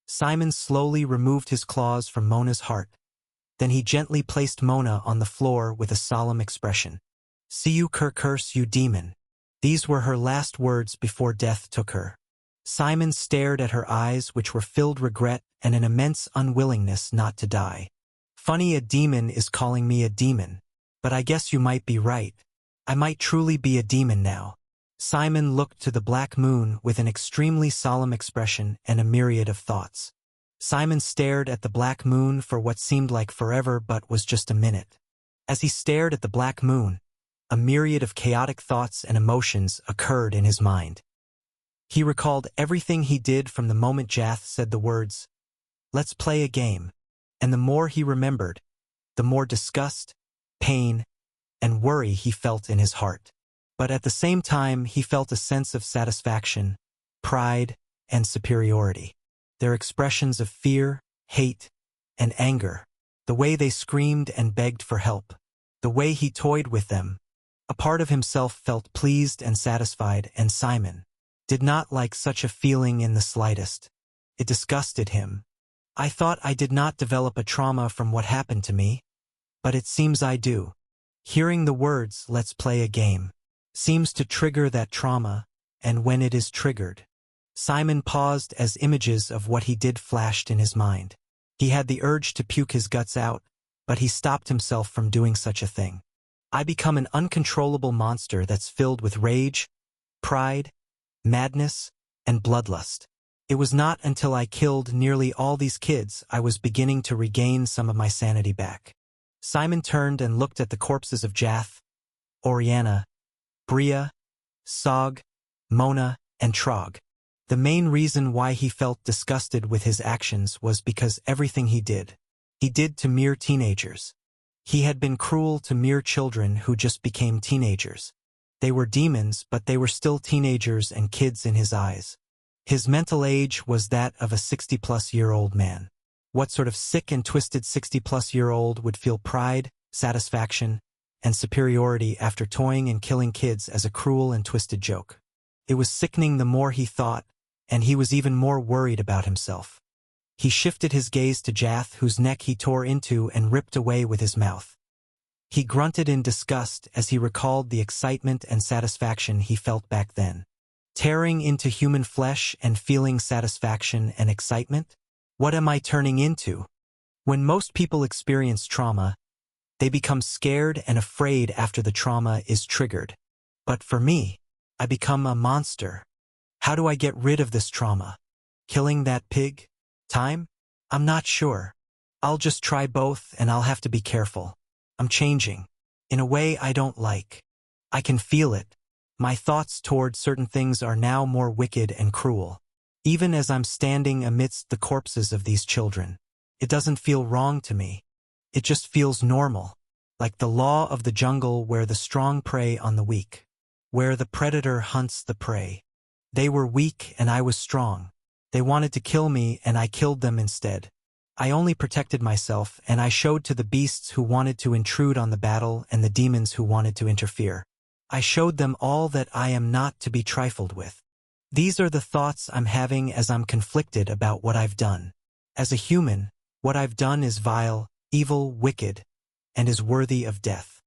Simon slowly removed his claws from Mona's heart. Then he gently placed Mona on the floor with a solemn expression. See you, curse you demon. These were her last words before death took her. Simon stared at her eyes, which were filled regret and an immense unwillingness not to die. Funny, a demon is calling me a demon. But I guess you might be right. I might truly be a demon now. Simon looked to the black moon with an extremely solemn expression and a myriad of thoughts. Simon stared at the black moon for what seemed like forever but was just a minute. As he stared at the black moon, a myriad of chaotic thoughts and emotions occurred in his mind. He recalled everything he did from the moment Jath said the words, "Let's play a game," and the more he remembered, the more disgust, pain, and worry he felt in his heart. But at the same time, he felt a sense of satisfaction, pride, and superiority. Their expressions of fear, hate, and anger, the way they screamed and begged for help, the way he toyed with them, a part of himself felt pleased and satisfied, and Simon did not like such a feeling in the slightest. It disgusted him. I thought I did not develop a trauma from what happened to me, but it seems I do. Hearing the words, "Let's play a game," seems to trigger that trauma, and when it is triggered, Simon paused as images of what he did flashed in his mind. He had the urge to puke his guts out, but he stopped himself from doing such a thing. I become an uncontrollable monster that's filled with rage, pride, madness, and bloodlust. It was not until I killed nearly all these kids I was beginning to regain some of my sanity back. Simon turned and looked at the corpses of Jath, Oriana, Bria, Sog, Mona, and Trog. The main reason why he felt disgusted with his actions was because everything he did to mere teenagers. He had been cruel to mere children who just became teenagers. They were demons, but they were still teenagers and kids in his eyes. His mental age was that of a 60-plus-year-old man. What sort of sick and twisted 60-plus-year-old would feel pride, satisfaction, and superiority after toying and killing kids as a cruel and twisted joke? It was sickening the more he thought, and he was even more worried about himself. He shifted his gaze to Jath, whose neck he tore into and ripped away with his mouth. He grunted in disgust as he recalled the excitement and satisfaction he felt back then. Tearing into human flesh and feeling satisfaction and excitement? What am I turning into? When most people experience trauma, they become scared and afraid after the trauma is triggered. But for me, I become a monster. How do I get rid of this trauma? Killing that pig? Time? I'm not sure. I'll just try both, and I'll have to be careful. I'm changing. In a way I don't like. I can feel it. My thoughts toward certain things are now more wicked and cruel. Even as I'm standing amidst the corpses of these children, it doesn't feel wrong to me. It just feels normal. Like the law of the jungle where the strong prey on the weak. Where the predator hunts the prey. They were weak and I was strong. They wanted to kill me and I killed them instead. I only protected myself, and I showed to the beasts who wanted to intrude on the battle and the demons who wanted to interfere. I showed them all that I am not to be trifled with. These are the thoughts I'm having as I'm conflicted about what I've done. As a human, what I've done is vile, evil, wicked, and is worthy of death.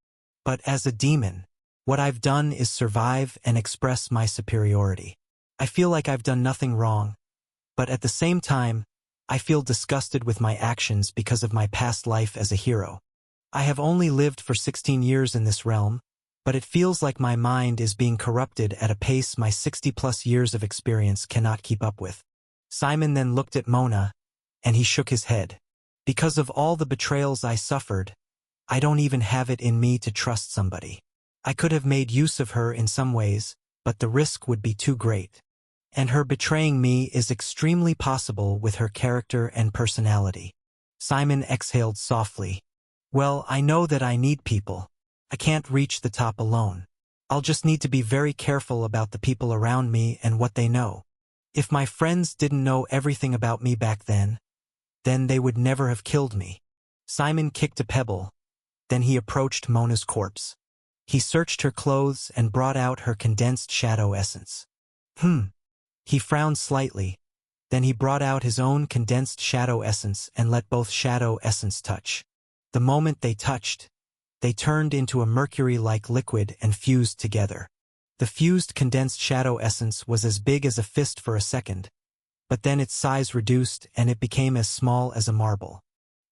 But as a demon, what I've done is survive and express my superiority. I feel like I've done nothing wrong, but at the same time, I feel disgusted with my actions because of my past life as a hero. I have only lived for 16 years in this realm, but it feels like my mind is being corrupted at a pace my 60-plus years of experience cannot keep up with. Simon then looked at Mona, and he shook his head. Because of all the betrayals I suffered, I don't even have it in me to trust somebody. I could have made use of her in some ways, but the risk would be too great. And her betraying me is extremely possible with her character and personality. Simon exhaled softly. Well, I know that I need people. I can't reach the top alone. I'll just need to be very careful about the people around me and what they know. If my friends didn't know everything about me back then they would never have killed me. Simon kicked a pebble. Then he approached Mona's corpse. He searched her clothes and brought out her condensed shadow essence. He frowned slightly. Then he brought out his own condensed shadow essence and let both shadow essence touch. The moment they touched, they turned into a mercury-like liquid and fused together. The fused condensed shadow essence was as big as a fist for a second, but then its size reduced and it became as small as a marble.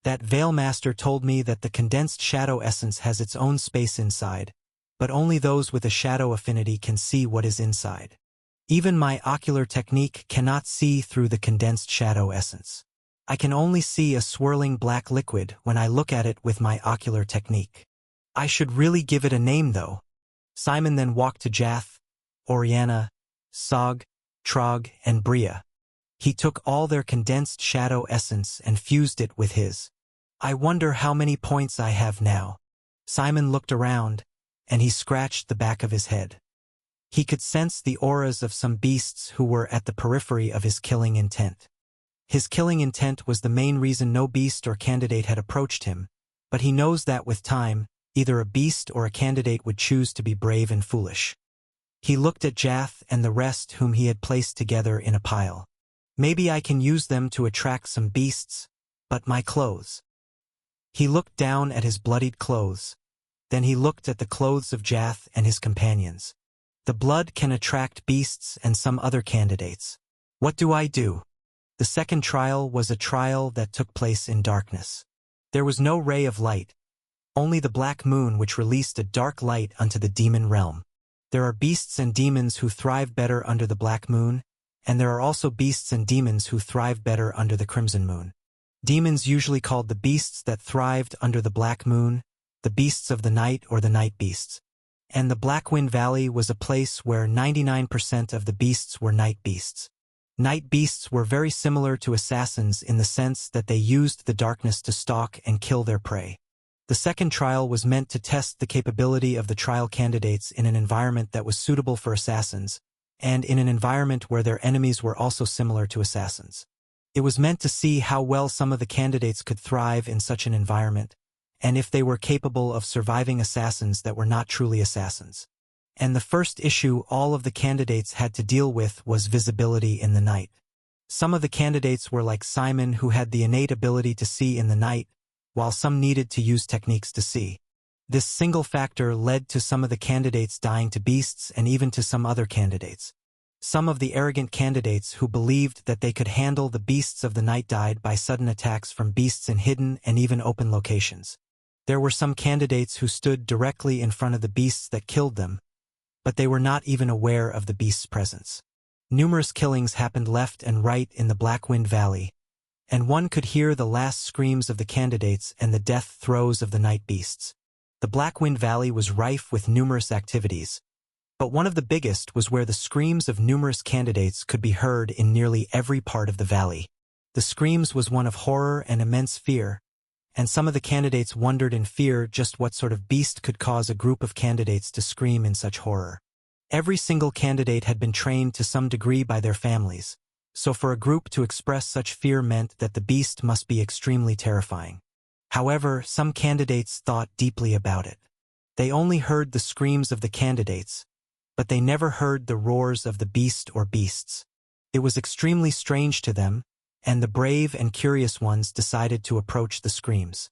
That Veilmaster told me that the condensed shadow essence has its own space inside, but only those with a shadow affinity can see what is inside. Even my ocular technique cannot see through the condensed shadow essence. I can only see a swirling black liquid when I look at it with my ocular technique. I should really give it a name though. Simon then walked to Jath, Oriana, Sog, Trog, and Bria. He took all their condensed shadow essence and fused it with his. I wonder how many points I have now. Simon looked around, and he scratched the back of his head. He could sense the auras of some beasts who were at the periphery of his killing intent. His killing intent was the main reason no beast or candidate had approached him, but he knows that with time, either a beast or a candidate would choose to be brave and foolish. He looked at Jath and the rest whom he had placed together in a pile. Maybe I can use them to attract some beasts, but my clothes. He looked down at his bloodied clothes. Then he looked at the clothes of Jath and his companions. The blood can attract beasts and some other candidates. What do I do? The second trial was a trial that took place in darkness. There was no ray of light, only the black moon which released a dark light unto the demon realm. There are beasts and demons who thrive better under the black moon, and there are also beasts and demons who thrive better under the crimson moon. Demons usually called the beasts that thrived under the black moon, the beasts of the night or the night beasts. And the Blackwind Valley was a place where 99% of the beasts were night beasts. Night beasts were very similar to assassins in the sense that they used the darkness to stalk and kill their prey. The second trial was meant to test the capability of the trial candidates in an environment that was suitable for assassins, and in an environment where their enemies were also similar to assassins. It was meant to see how well some of the candidates could thrive in such an environment, and if they were capable of surviving assassins that were not truly assassins. And the first issue all of the candidates had to deal with was visibility in the night. Some of the candidates were like Simon, who had the innate ability to see in the night, while some needed to use techniques to see. This single factor led to some of the candidates dying to beasts and even to some other candidates. Some of the arrogant candidates who believed that they could handle the beasts of the night died by sudden attacks from beasts in hidden and even open locations. There were some candidates who stood directly in front of the beasts that killed them, but they were not even aware of the beast's presence. Numerous killings happened left and right in the Blackwind Valley, and one could hear the last screams of the candidates and the death throes of the night beasts. The Blackwind Valley was rife with numerous activities, but one of the biggest was where the screams of numerous candidates could be heard in nearly every part of the valley. The screams was one of horror and immense fear, and some of the candidates wondered in fear just what sort of beast could cause a group of candidates to scream in such horror. Every single candidate had been trained to some degree by their families, so for a group to express such fear meant that the beast must be extremely terrifying. However, some candidates thought deeply about it. They only heard the screams of the candidates, but they never heard the roars of the beast or beasts. It was extremely strange to them, and the brave and curious ones decided to approach the screams.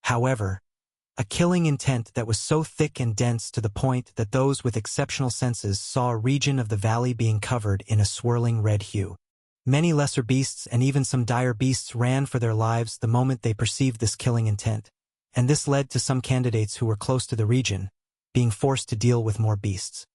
However, a killing intent that was so thick and dense to the point that those with exceptional senses saw a region of the valley being covered in a swirling red hue. Many lesser beasts and even some dire beasts ran for their lives the moment they perceived this killing intent, and this led to some candidates who were close to the region being forced to deal with more beasts.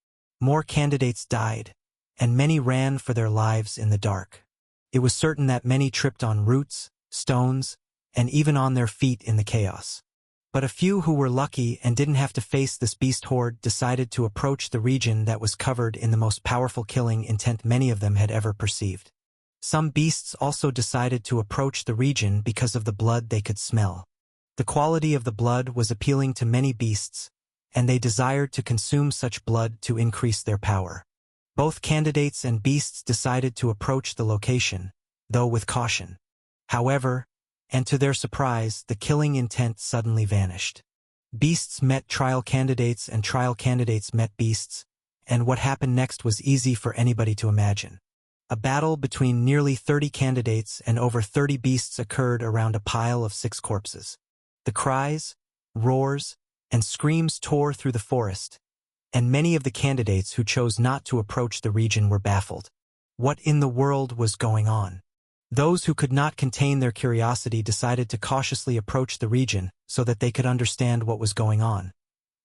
More candidates died, and many ran for their lives in the dark. It was certain that many tripped on roots, stones, and even on their feet in the chaos. But a few who were lucky and didn't have to face this beast horde decided to approach the region that was covered in the most powerful killing intent many of them had ever perceived. Some beasts also decided to approach the region because of the blood they could smell. The quality of the blood was appealing to many beasts, and they desired to consume such blood to increase their power. Both candidates and beasts decided to approach the location, though with caution. However, and to their surprise, the killing intent suddenly vanished. Beasts met trial candidates and trial candidates met beasts, and what happened next was easy for anybody to imagine. A battle between nearly 30 candidates and over 30 beasts occurred around a pile of 6 corpses. The cries, roars, and screams tore through the forest, and many of the candidates who chose not to approach the region were baffled. What in the world was going on? Those who could not contain their curiosity decided to cautiously approach the region so that they could understand what was going on,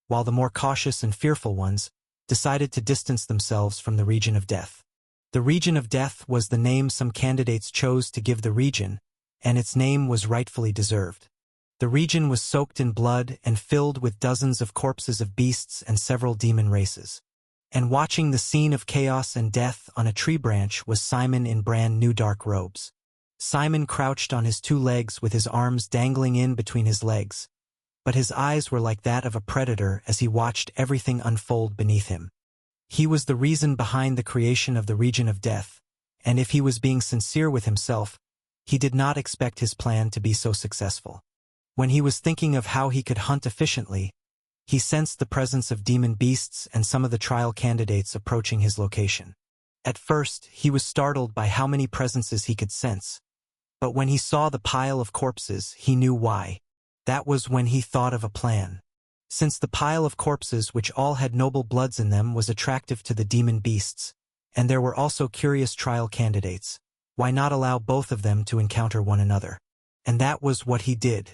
while the more cautious and fearful ones decided to distance themselves from the region of death. The region of death was the name some candidates chose to give the region, and its name was rightfully deserved. The region was soaked in blood and filled with dozens of corpses of beasts and several demon races. And watching the scene of chaos and death on a tree branch was Simon in brand new dark robes. Simon crouched on his 2 legs with his arms dangling in between his legs, but his eyes were like that of a predator as he watched everything unfold beneath him. He was the reason behind the creation of the region of death, and if he was being sincere with himself, he did not expect his plan to be so successful. When he was thinking of how he could hunt efficiently, he sensed the presence of demon beasts and some of the trial candidates approaching his location. At first, he was startled by how many presences he could sense, but when he saw the pile of corpses, he knew why. That was when he thought of a plan. Since the pile of corpses, which all had noble bloods in them, was attractive to the demon beasts, and there were also curious trial candidates, why not allow both of them to encounter one another? And that was what he did.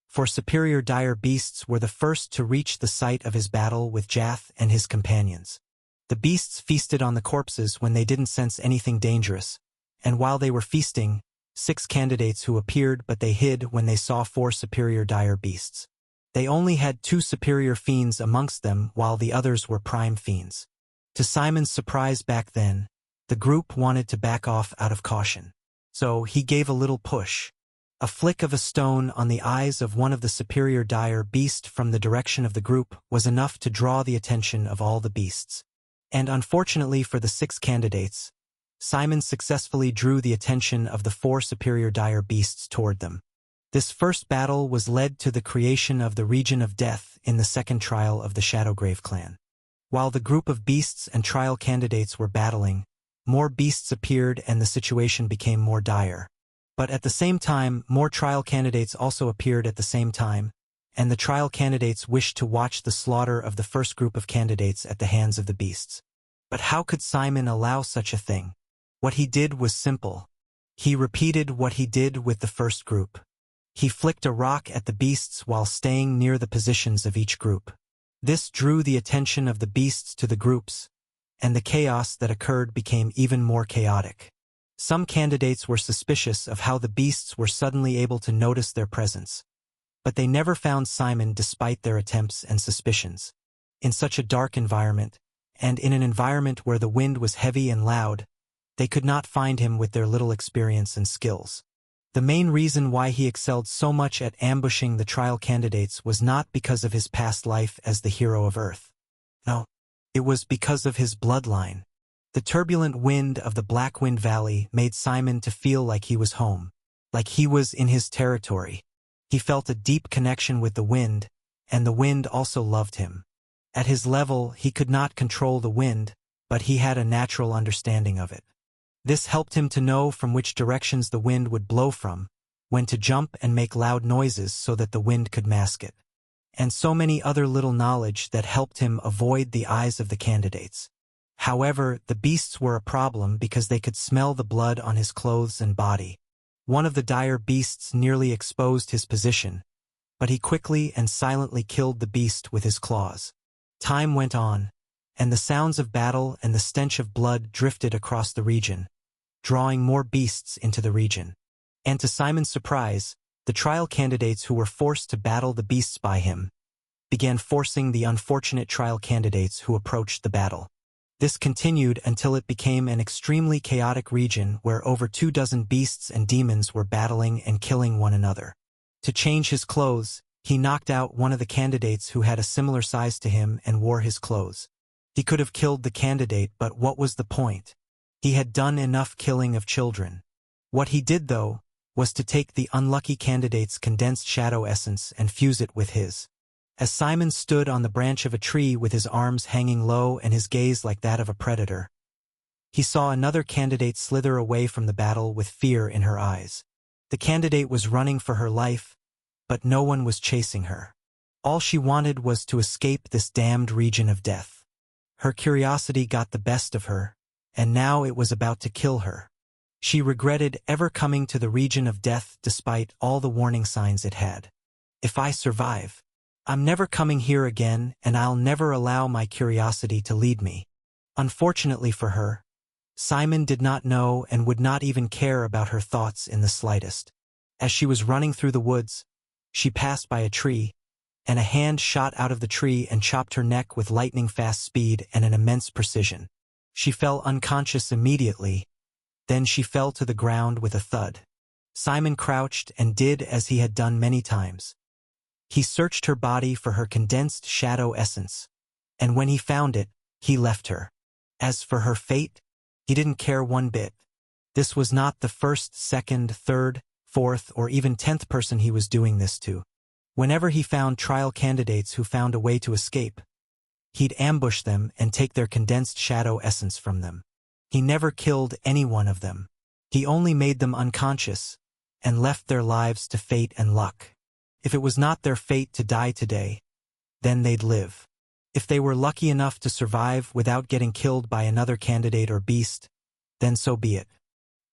For superior dire beasts were the first to reach the site of his battle with Jath and his companions. The beasts feasted on the corpses when they didn't sense anything dangerous, and while they were feasting, 6 candidates who appeared but they hid when they saw 4 superior dire beasts. They only had 2 superior fiends amongst them while the others were prime fiends. To Simon's surprise back then, the group wanted to back off out of caution. So he gave a little push. A flick of a stone on the eyes of one of the superior dire beast from the direction of the group was enough to draw the attention of all the beasts. And unfortunately for the 6 candidates, Simon successfully drew the attention of the 4 superior dire beasts toward them. This first battle was led to the creation of the region of death in the second trial of the Shadowgrave clan. While the group of beasts and trial candidates were battling, more beasts appeared and the situation became more dire. But at the same time, more trial candidates also appeared at the same time, and the trial candidates wished to watch the slaughter of the first group of candidates at the hands of the beasts. But how could Simon allow such a thing? What he did was simple. He repeated what he did with the first group. He flicked a rock at the beasts while staying near the positions of each group. This drew the attention of the beasts to the groups, and the chaos that occurred became even more chaotic. Some candidates were suspicious of how the beasts were suddenly able to notice their presence, but they never found Simon despite their attempts and suspicions. In such a dark environment, and in an environment where the wind was heavy and loud, they could not find him with their little experience and skills. The main reason why he excelled so much at ambushing the trial candidates was not because of his past life as the hero of Earth. No, it was because of his bloodline. The turbulent wind of the Blackwind Valley made Simon to feel like he was home, like he was in his territory. He felt a deep connection with the wind, and the wind also loved him. At his level, he could not control the wind, but he had a natural understanding of it. This helped him to know from which directions the wind would blow from, when to jump and make loud noises so that the wind could mask it. And so many other little knowledge that helped him avoid the eyes of the candidates. However, the beasts were a problem because they could smell the blood on his clothes and body. One of the dire beasts nearly exposed his position, but he quickly and silently killed the beast with his claws. Time went on, and the sounds of battle and the stench of blood drifted across the region, drawing more beasts into the region. And to Simon's surprise, the trial candidates who were forced to battle the beasts by him began forcing the unfortunate trial candidates who approached the battle. This continued until it became an extremely chaotic region where over 24 beasts and demons were battling and killing one another. To change his clothes, he knocked out one of the candidates who had a similar size to him and wore his clothes. He could have killed the candidate, but what was the point? He had done enough killing of children. What he did, though, was to take the unlucky candidate's condensed shadow essence and fuse it with his. As Simon stood on the branch of a tree with his arms hanging low and his gaze like that of a predator, he saw another candidate slither away from the battle with fear in her eyes. The candidate was running for her life, but no one was chasing her. All she wanted was to escape this damned region of death. Her curiosity got the best of her, and now it was about to kill her. She regretted ever coming to the region of death despite all the warning signs it had. If I survive, I'm never coming here again, and I'll never allow my curiosity to lead me. Unfortunately for her, Simon did not know and would not even care about her thoughts in the slightest. As she was running through the woods, she passed by a tree, and a hand shot out of the tree and chopped her neck with lightning-fast speed and an immense precision. She fell unconscious immediately. Then she fell to the ground with a thud. Simon crouched and did as he had done many times. He searched her body for her condensed shadow essence, and when he found it, he left her. As for her fate, he didn't care one bit. This was not the first, second, third, fourth, or even 10th person he was doing this to. Whenever he found trial candidates who found a way to escape, he'd ambush them and take their condensed shadow essence from them. He never killed any one of them. He only made them unconscious and left their lives to fate and luck. If it was not their fate to die today, then they'd live. If they were lucky enough to survive without getting killed by another candidate or beast, then so be it.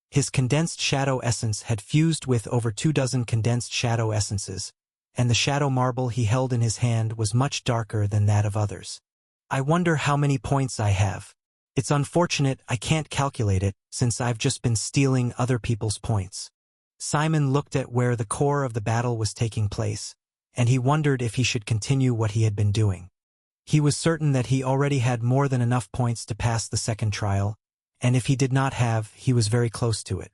His condensed shadow essence had fused with over 24 condensed shadow essences, and the shadow marble he held in his hand was much darker than that of others. I wonder how many points I have. It's unfortunate I can't calculate it, since I've just been stealing other people's points. Simon looked at where the core of the battle was taking place, and he wondered if he should continue what he had been doing. He was certain that he already had more than enough points to pass the second trial, and if he did not have, he was very close to it.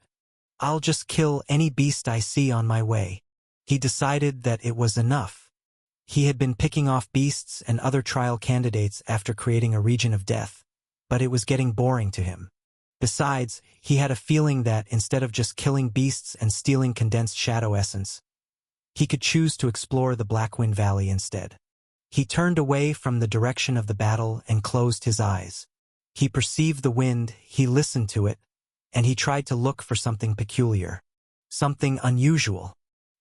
I'll just kill any beast I see on my way. He decided that it was enough. He had been picking off beasts and other trial candidates after creating a region of death, but it was getting boring to him. Besides, he had a feeling that instead of just killing beasts and stealing condensed shadow essence, he could choose to explore the Blackwind Valley instead. He turned away from the direction of the battle and closed his eyes. He perceived the wind, he listened to it, and he tried to look for something peculiar, something unusual.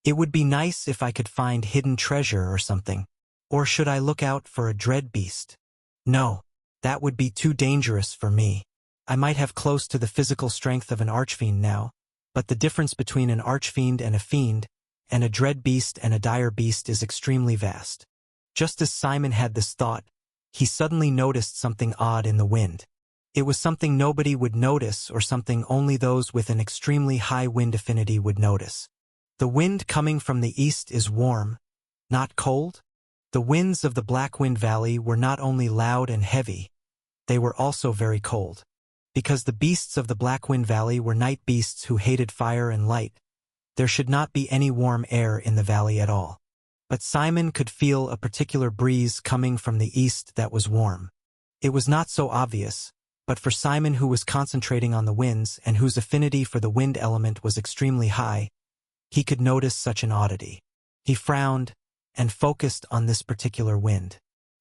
It would be nice if I could find hidden treasure or something. Or should I look out for a dread beast? No. That would be too dangerous for me. I might have close to the physical strength of an archfiend now, but the difference between an archfiend and a dread beast and a dire beast is extremely vast. Just as Simon had this thought, he suddenly noticed something odd in the wind. It was something nobody would notice or something only those with an extremely high wind affinity would notice. The wind coming from the east is warm, not cold. The winds of the Blackwind Valley were not only loud and heavy, they were also very cold. Because the beasts of the Blackwind Valley were night beasts who hated fire and light, there should not be any warm air in the valley at all. But Simon could feel a particular breeze coming from the east that was warm. It was not so obvious, but for Simon, who was concentrating on the winds and whose affinity for the wind element was extremely high, he could notice such an oddity. He frowned and focused on this particular wind.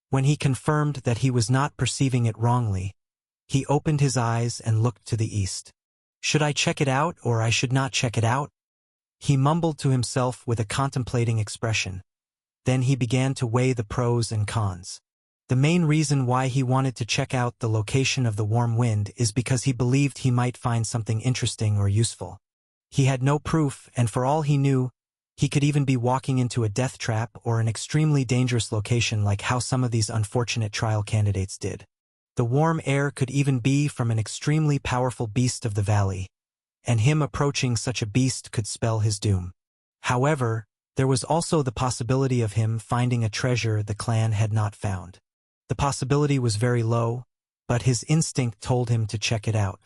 When he confirmed that he was not perceiving it wrongly, he opened his eyes and looked to the east. Should I check it out or I should not check it out? He mumbled to himself with a contemplating expression. Then he began to weigh the pros and cons. The main reason why he wanted to check out the location of the warm wind is because he believed he might find something interesting or useful. He had no proof, and for all he knew, he could even be walking into a death trap or an extremely dangerous location like how some of these unfortunate trial candidates did. The warm air could even be from an extremely powerful beast of the valley, and him approaching such a beast could spell his doom. However, there was also the possibility of him finding a treasure the clan had not found. The possibility was very low, but his instinct told him to check it out.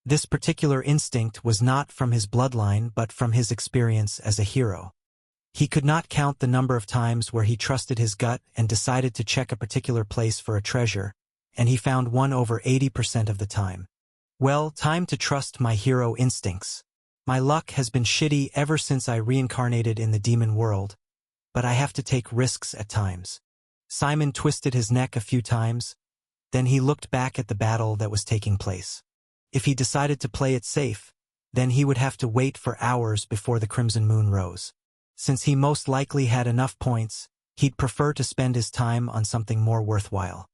This particular instinct was not from his bloodline but from his experience as a hero. He could not count the number of times where he trusted his gut and decided to check a particular place for a treasure, and he found one over 80% of the time. Well, time to trust my hero instincts. My luck has been shitty ever since I reincarnated in the demon world, but I have to take risks at times. Simon twisted his neck a few times, then he looked back at the battle that was taking place. If he decided to play it safe, then he would have to wait for hours before the crimson moon rose. Since he most likely had enough points, he'd prefer to spend his time on something more worthwhile.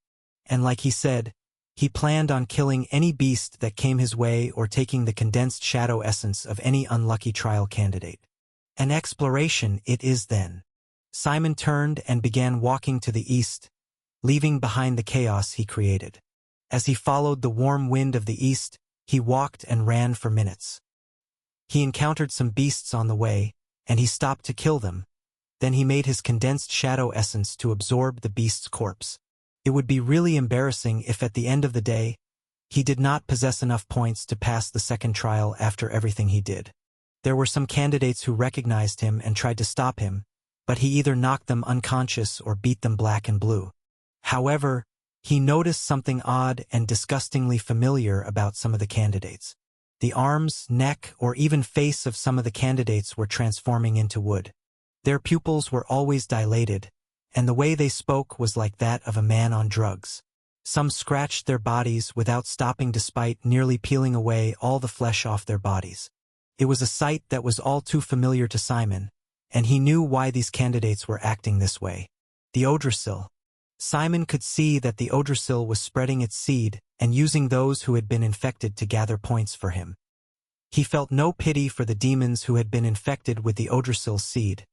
And like he said, he planned on killing any beast that came his way or taking the condensed shadow essence of any unlucky trial candidate. An exploration it is then. Simon turned and began walking to the east, leaving behind the chaos he created. As he followed the warm wind of the east, he walked and ran for minutes. He encountered some beasts on the way, and he stopped to kill them. Then he made his condensed shadow essence to absorb the beast's corpse. It would be really embarrassing if at the end of the day, he did not possess enough points to pass the second trial after everything he did. There were some candidates who recognized him and tried to stop him, but he either knocked them unconscious or beat them black and blue. However, he noticed something odd and disgustingly familiar about some of the candidates. The arms, neck, or even face of some of the candidates were transforming into wood. Their pupils were always dilated, and the way they spoke was like that of a man on drugs. Some scratched their bodies without stopping despite nearly peeling away all the flesh off their bodies. It was a sight that was all too familiar to Simon, and he knew why these candidates were acting this way. The Odrasil. Simon could see that the Odrasil was spreading its seed and using those who had been infected to gather points for him. He felt no pity for the demons who had been infected with the Odrasil's seed,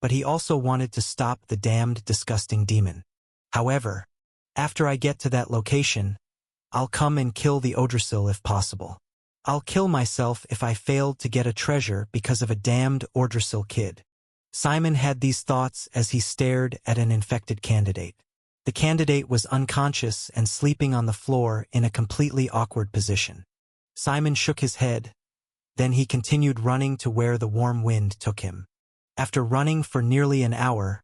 but he also wanted to stop the damned, disgusting demon. However, after I get to that location, I'll come and kill the Odrasil if possible. I'll kill myself if I failed to get a treasure because of a damned Odrasil kid. Simon had these thoughts as he stared at an infected candidate. The candidate was unconscious and sleeping on the floor in a completely awkward position. Simon shook his head. Then he continued running to where the warm wind took him. After running for nearly an hour,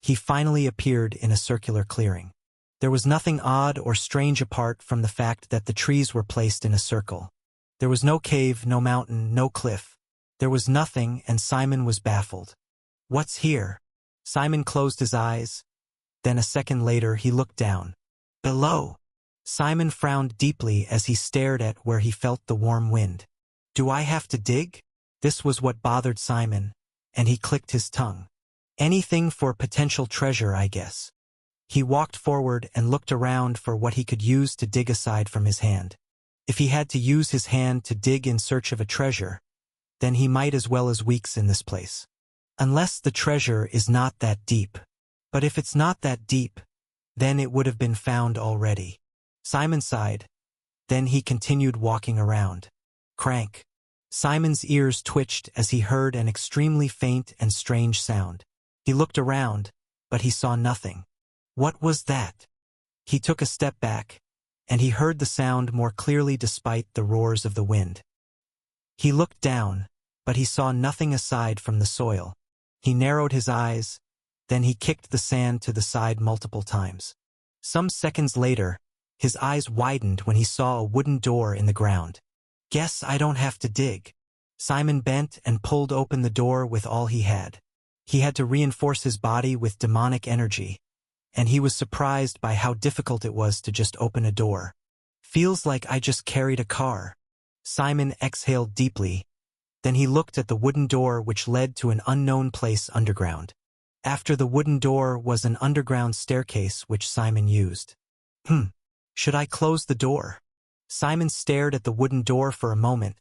he finally appeared in a circular clearing. There was nothing odd or strange apart from the fact that the trees were placed in a circle. There was no cave, no mountain, no cliff. There was nothing, and Simon was baffled. What's here? Simon closed his eyes. Then a second later he looked down. Below. Simon frowned deeply as he stared at where he felt the warm wind. Do I have to dig? This was what bothered Simon, and he clicked his tongue. Anything for potential treasure, I guess. He walked forward and looked around for what he could use to dig aside from his hand. If he had to use his hand to dig in search of a treasure, then he might as well as weeks in this place. Unless the treasure is not that deep. But if it's not that deep, then it would have been found already. Simon sighed. Then he continued walking around. Crank. Simon's ears twitched as he heard an extremely faint and strange sound. He looked around, but he saw nothing. What was that? He took a step back, and he heard the sound more clearly despite the roars of the wind. He looked down, but he saw nothing aside from the soil. He narrowed his eyes, then he kicked the sand to the side multiple times. Some seconds later, his eyes widened when he saw a wooden door in the ground. Guess I don't have to dig. Simon bent and pulled open the door with all he had. He had to reinforce his body with demonic energy, and he was surprised by how difficult it was to just open a door. "Feels like I just carried a car." Simon exhaled deeply. Then he looked at the wooden door which led to an unknown place underground. After the wooden door was an underground staircase which Simon used. Should I close the door? Simon stared at the wooden door for a moment,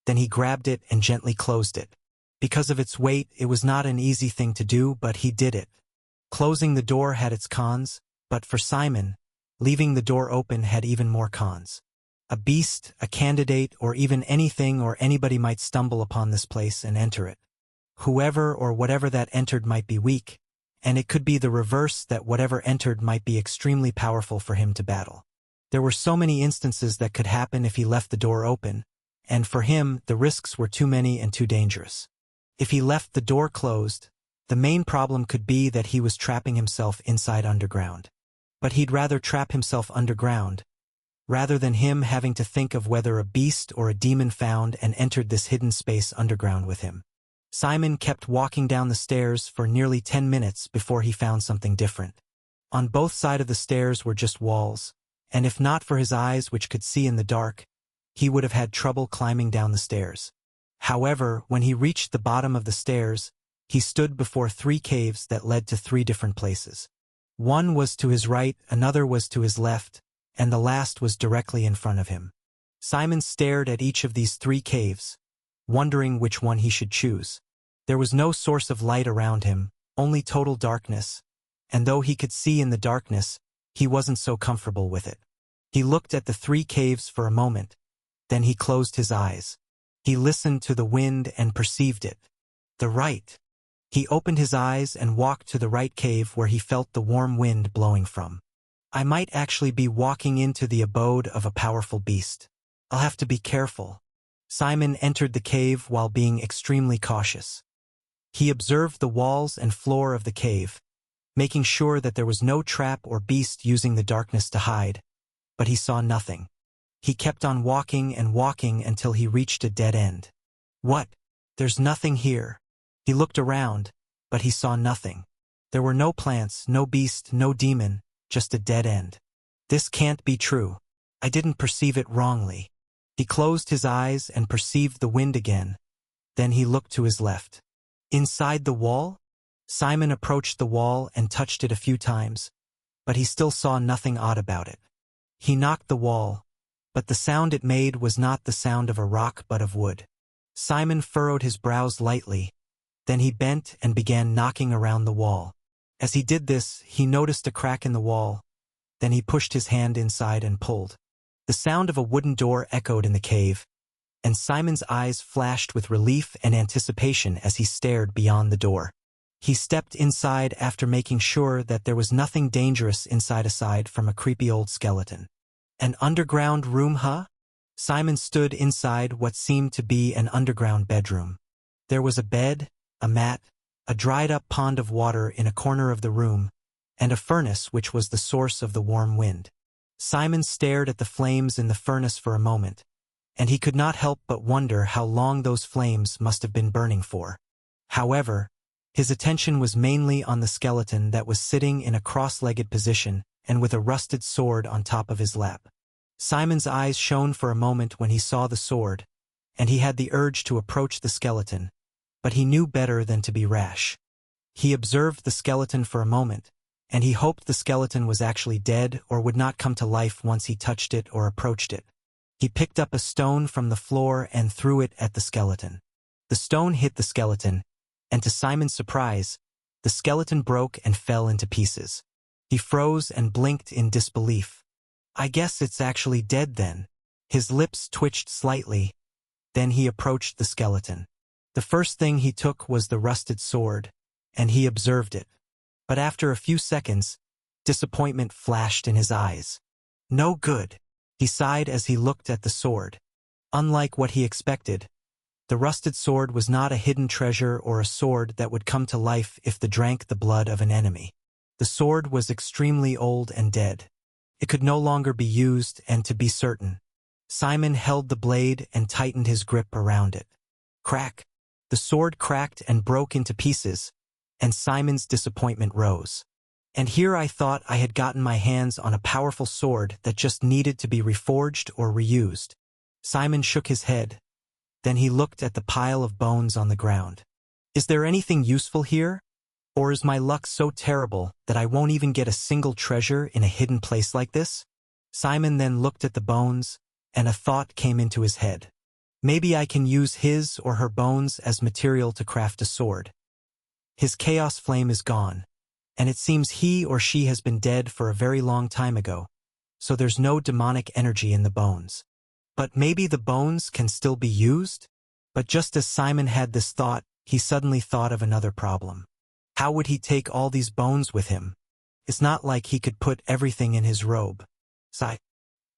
then he grabbed it and gently closed it. Because of its weight, it was not an easy thing to do, but he did it. Closing the door had its cons, but for Simon, leaving the door open had even more cons. A beast, a candidate, or even anything or anybody might stumble upon this place and enter it. Whoever or whatever that entered might be weak, and it could be the reverse, that whatever entered might be extremely powerful for him to battle. There were so many instances that could happen if he left the door open, and for him, the risks were too many and too dangerous. If he left the door closed, the main problem could be that he was trapping himself inside underground. But he'd rather trap himself underground, rather than him having to think of whether a beast or a demon found and entered this hidden space underground with him. Simon kept walking down the stairs for nearly 10 minutes before he found something different. On both sides of the stairs were just walls, and if not for his eyes which could see in the dark, he would have had trouble climbing down the stairs. However, when he reached the bottom of the stairs, he stood before 3 caves that led to 3 different places. One was to his right, another was to his left, and the last was directly in front of him. Simon stared at each of these 3 caves, wondering which one he should choose. There was no source of light around him, only total darkness, and though he could see in the darkness, he wasn't so comfortable with it. He looked at the 3 caves for a moment, then he closed his eyes. He listened to the wind and perceived it. The right. He opened his eyes and walked to the right cave where he felt the warm wind blowing from. I might actually be walking into the abode of a powerful beast. I'll have to be careful. Simon entered the cave while being extremely cautious. He observed the walls and floor of the cave, making sure that there was no trap or beast using the darkness to hide, but he saw nothing. He kept on walking and walking until he reached a dead end. What? There's nothing here. He looked around, but he saw nothing. There were no plants, no beast, no demon, just a dead end. This can't be true. I didn't perceive it wrongly. He closed his eyes and perceived the wind again. Then he looked to his left. Inside the wall? Simon approached the wall and touched it a few times, but he still saw nothing odd about it. He knocked the wall, but the sound it made was not the sound of a rock but of wood. Simon furrowed his brows lightly. Then he bent and began knocking around the wall. As he did this, he noticed a crack in the wall. Then he pushed his hand inside and pulled. The sound of a wooden door echoed in the cave, and Simon's eyes flashed with relief and anticipation as he stared beyond the door. He stepped inside after making sure that there was nothing dangerous inside aside from a creepy old skeleton. An underground room, huh? Simon stood inside what seemed to be an underground bedroom. There was a bed, a mat, a dried-up pond of water in a corner of the room, and a furnace which was the source of the warm wind. Simon stared at the flames in the furnace for a moment, and he could not help but wonder how long those flames must have been burning for. However, his attention was mainly on the skeleton that was sitting in a cross-legged position and with a rusted sword on top of his lap. Simon's eyes shone for a moment when he saw the sword, and he had the urge to approach the skeleton, but he knew better than to be rash. He observed the skeleton for a moment, and he hoped the skeleton was actually dead or would not come to life once he touched it or approached it. He picked up a stone from the floor and threw it at the skeleton. The stone hit the skeleton, and to Simon's surprise, the skeleton broke and fell into pieces. He froze and blinked in disbelief. I guess it's actually dead then. His lips twitched slightly. Then he approached the skeleton. The first thing he took was the rusted sword, and he observed it. But after a few seconds, disappointment flashed in his eyes. No good, he sighed as he looked at the sword. Unlike what he expected, the rusted sword was not a hidden treasure or a sword that would come to life if it drank the blood of an enemy. The sword was extremely old and dead. It could no longer be used, and to be certain, Simon held the blade and tightened his grip around it. Crack! The sword cracked and broke into pieces, and Simon's disappointment rose. And here I thought I had gotten my hands on a powerful sword that just needed to be reforged or reused. Simon shook his head. Then he looked at the pile of bones on the ground. Is there anything useful here? Or is my luck so terrible that I won't even get a single treasure in a hidden place like this? Simon then looked at the bones, and a thought came into his head. Maybe I can use his or her bones as material to craft a sword. His chaos flame is gone, and it seems he or she has been dead for a very long time ago, so there's no demonic energy in the bones. But maybe the bones can still be used? But just as Simon had this thought, he suddenly thought of another problem. How would he take all these bones with him? It's not like he could put everything in his robe. Sigh.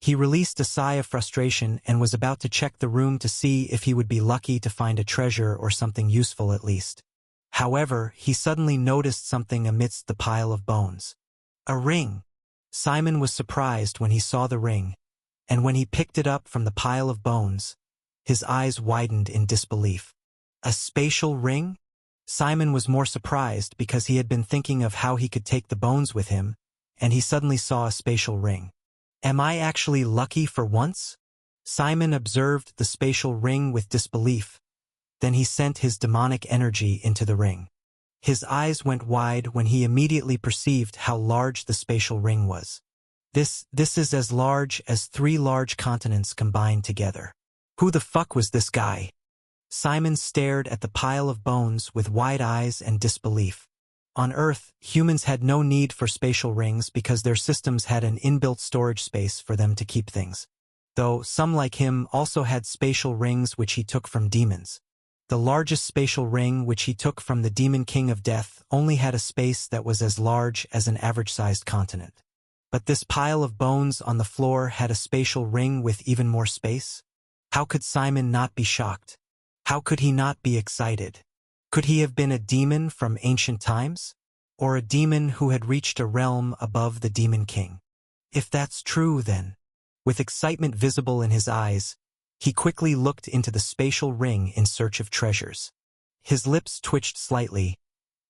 He released a sigh of frustration and was about to check the room to see if he would be lucky to find a treasure or something useful at least. However, he suddenly noticed something amidst the pile of bones. A ring. Simon was surprised when he saw the ring, and when he picked it up from the pile of bones, his eyes widened in disbelief. A spatial ring? Simon was more surprised because he had been thinking of how he could take the bones with him, and he suddenly saw a spatial ring. Am I actually lucky for once? Simon observed the spatial ring with disbelief. Then he sent his demonic energy into the ring. His eyes went wide when he immediately perceived how large the spatial ring was. This is as large as 3 large continents combined together. Who the fuck was this guy? Simon stared at the pile of bones with wide eyes and disbelief. On Earth, humans had no need for spatial rings because their systems had an inbuilt storage space for them to keep things. Though some like him also had spatial rings which he took from demons. The largest spatial ring which he took from the demon king of death only had a space that was as large as an average-sized continent. But this pile of bones on the floor had a spatial ring with even more space? How could Simon not be shocked? How could he not be excited? Could he have been a demon from ancient times? Or a demon who had reached a realm above the demon king? If that's true, then, with excitement visible in his eyes, he quickly looked into the spatial ring in search of treasures. His lips twitched slightly,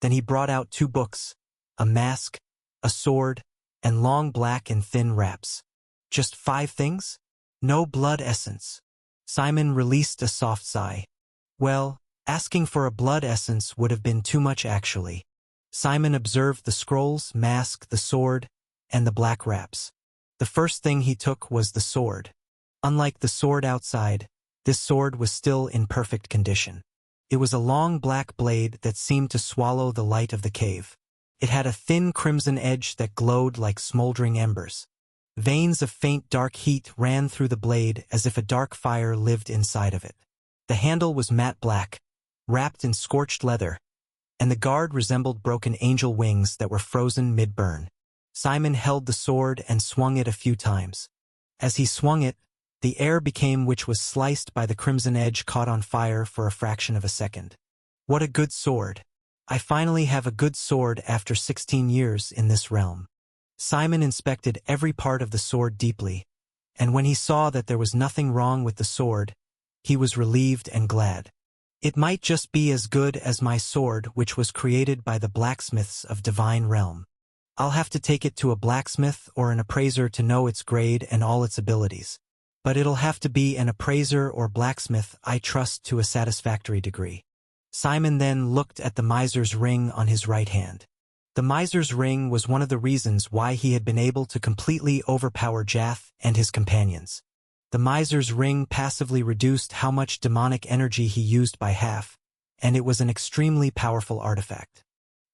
then he brought out 2 books, a mask, a sword, and long black and thin wraps. Just 5 things? No blood essence. Simon released a soft sigh. Well, asking for a blood essence would have been too much actually. Simon observed the scrolls, mask, the sword, and the black wraps. The first thing he took was the sword. Unlike the sword outside, this sword was still in perfect condition. It was a long black blade that seemed to swallow the light of the cave. It had a thin crimson edge that glowed like smoldering embers. Veins of faint dark heat ran through the blade as if a dark fire lived inside of it. The handle was matte black, wrapped in scorched leather, and the guard resembled broken angel wings that were frozen mid-burn. Simon held the sword and swung it a few times. As he swung it, the air became which was sliced by the crimson edge caught on fire for a fraction of a second. What a good sword. I finally have a good sword after 16 years in this realm. Simon inspected every part of the sword deeply, and when he saw that there was nothing wrong with the sword, he was relieved and glad. It might just be as good as my sword which was created by the blacksmiths of Divine Realm. I'll have to take it to a blacksmith or an appraiser to know its grade and all its abilities. But it'll have to be an appraiser or blacksmith I trust to a satisfactory degree. Simon then looked at the miser's ring on his right hand. The miser's ring was one of the reasons why he had been able to completely overpower Jath and his companions. The miser's ring passively reduced how much demonic energy he used by half, and it was an extremely powerful artifact.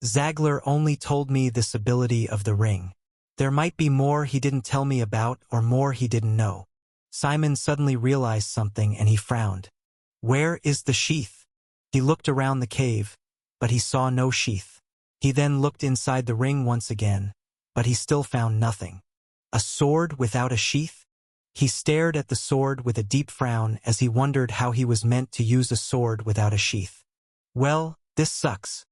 Zagler only told me this ability of the ring. There might be more he didn't tell me about or more he didn't know. Simon suddenly realized something and he frowned. Where is the sheath? He looked around the cave, but he saw no sheath. He then looked inside the ring once again, but he still found nothing. A sword without a sheath? He stared at the sword with a deep frown as he wondered how he was meant to use a sword without a sheath. Well, this sucks.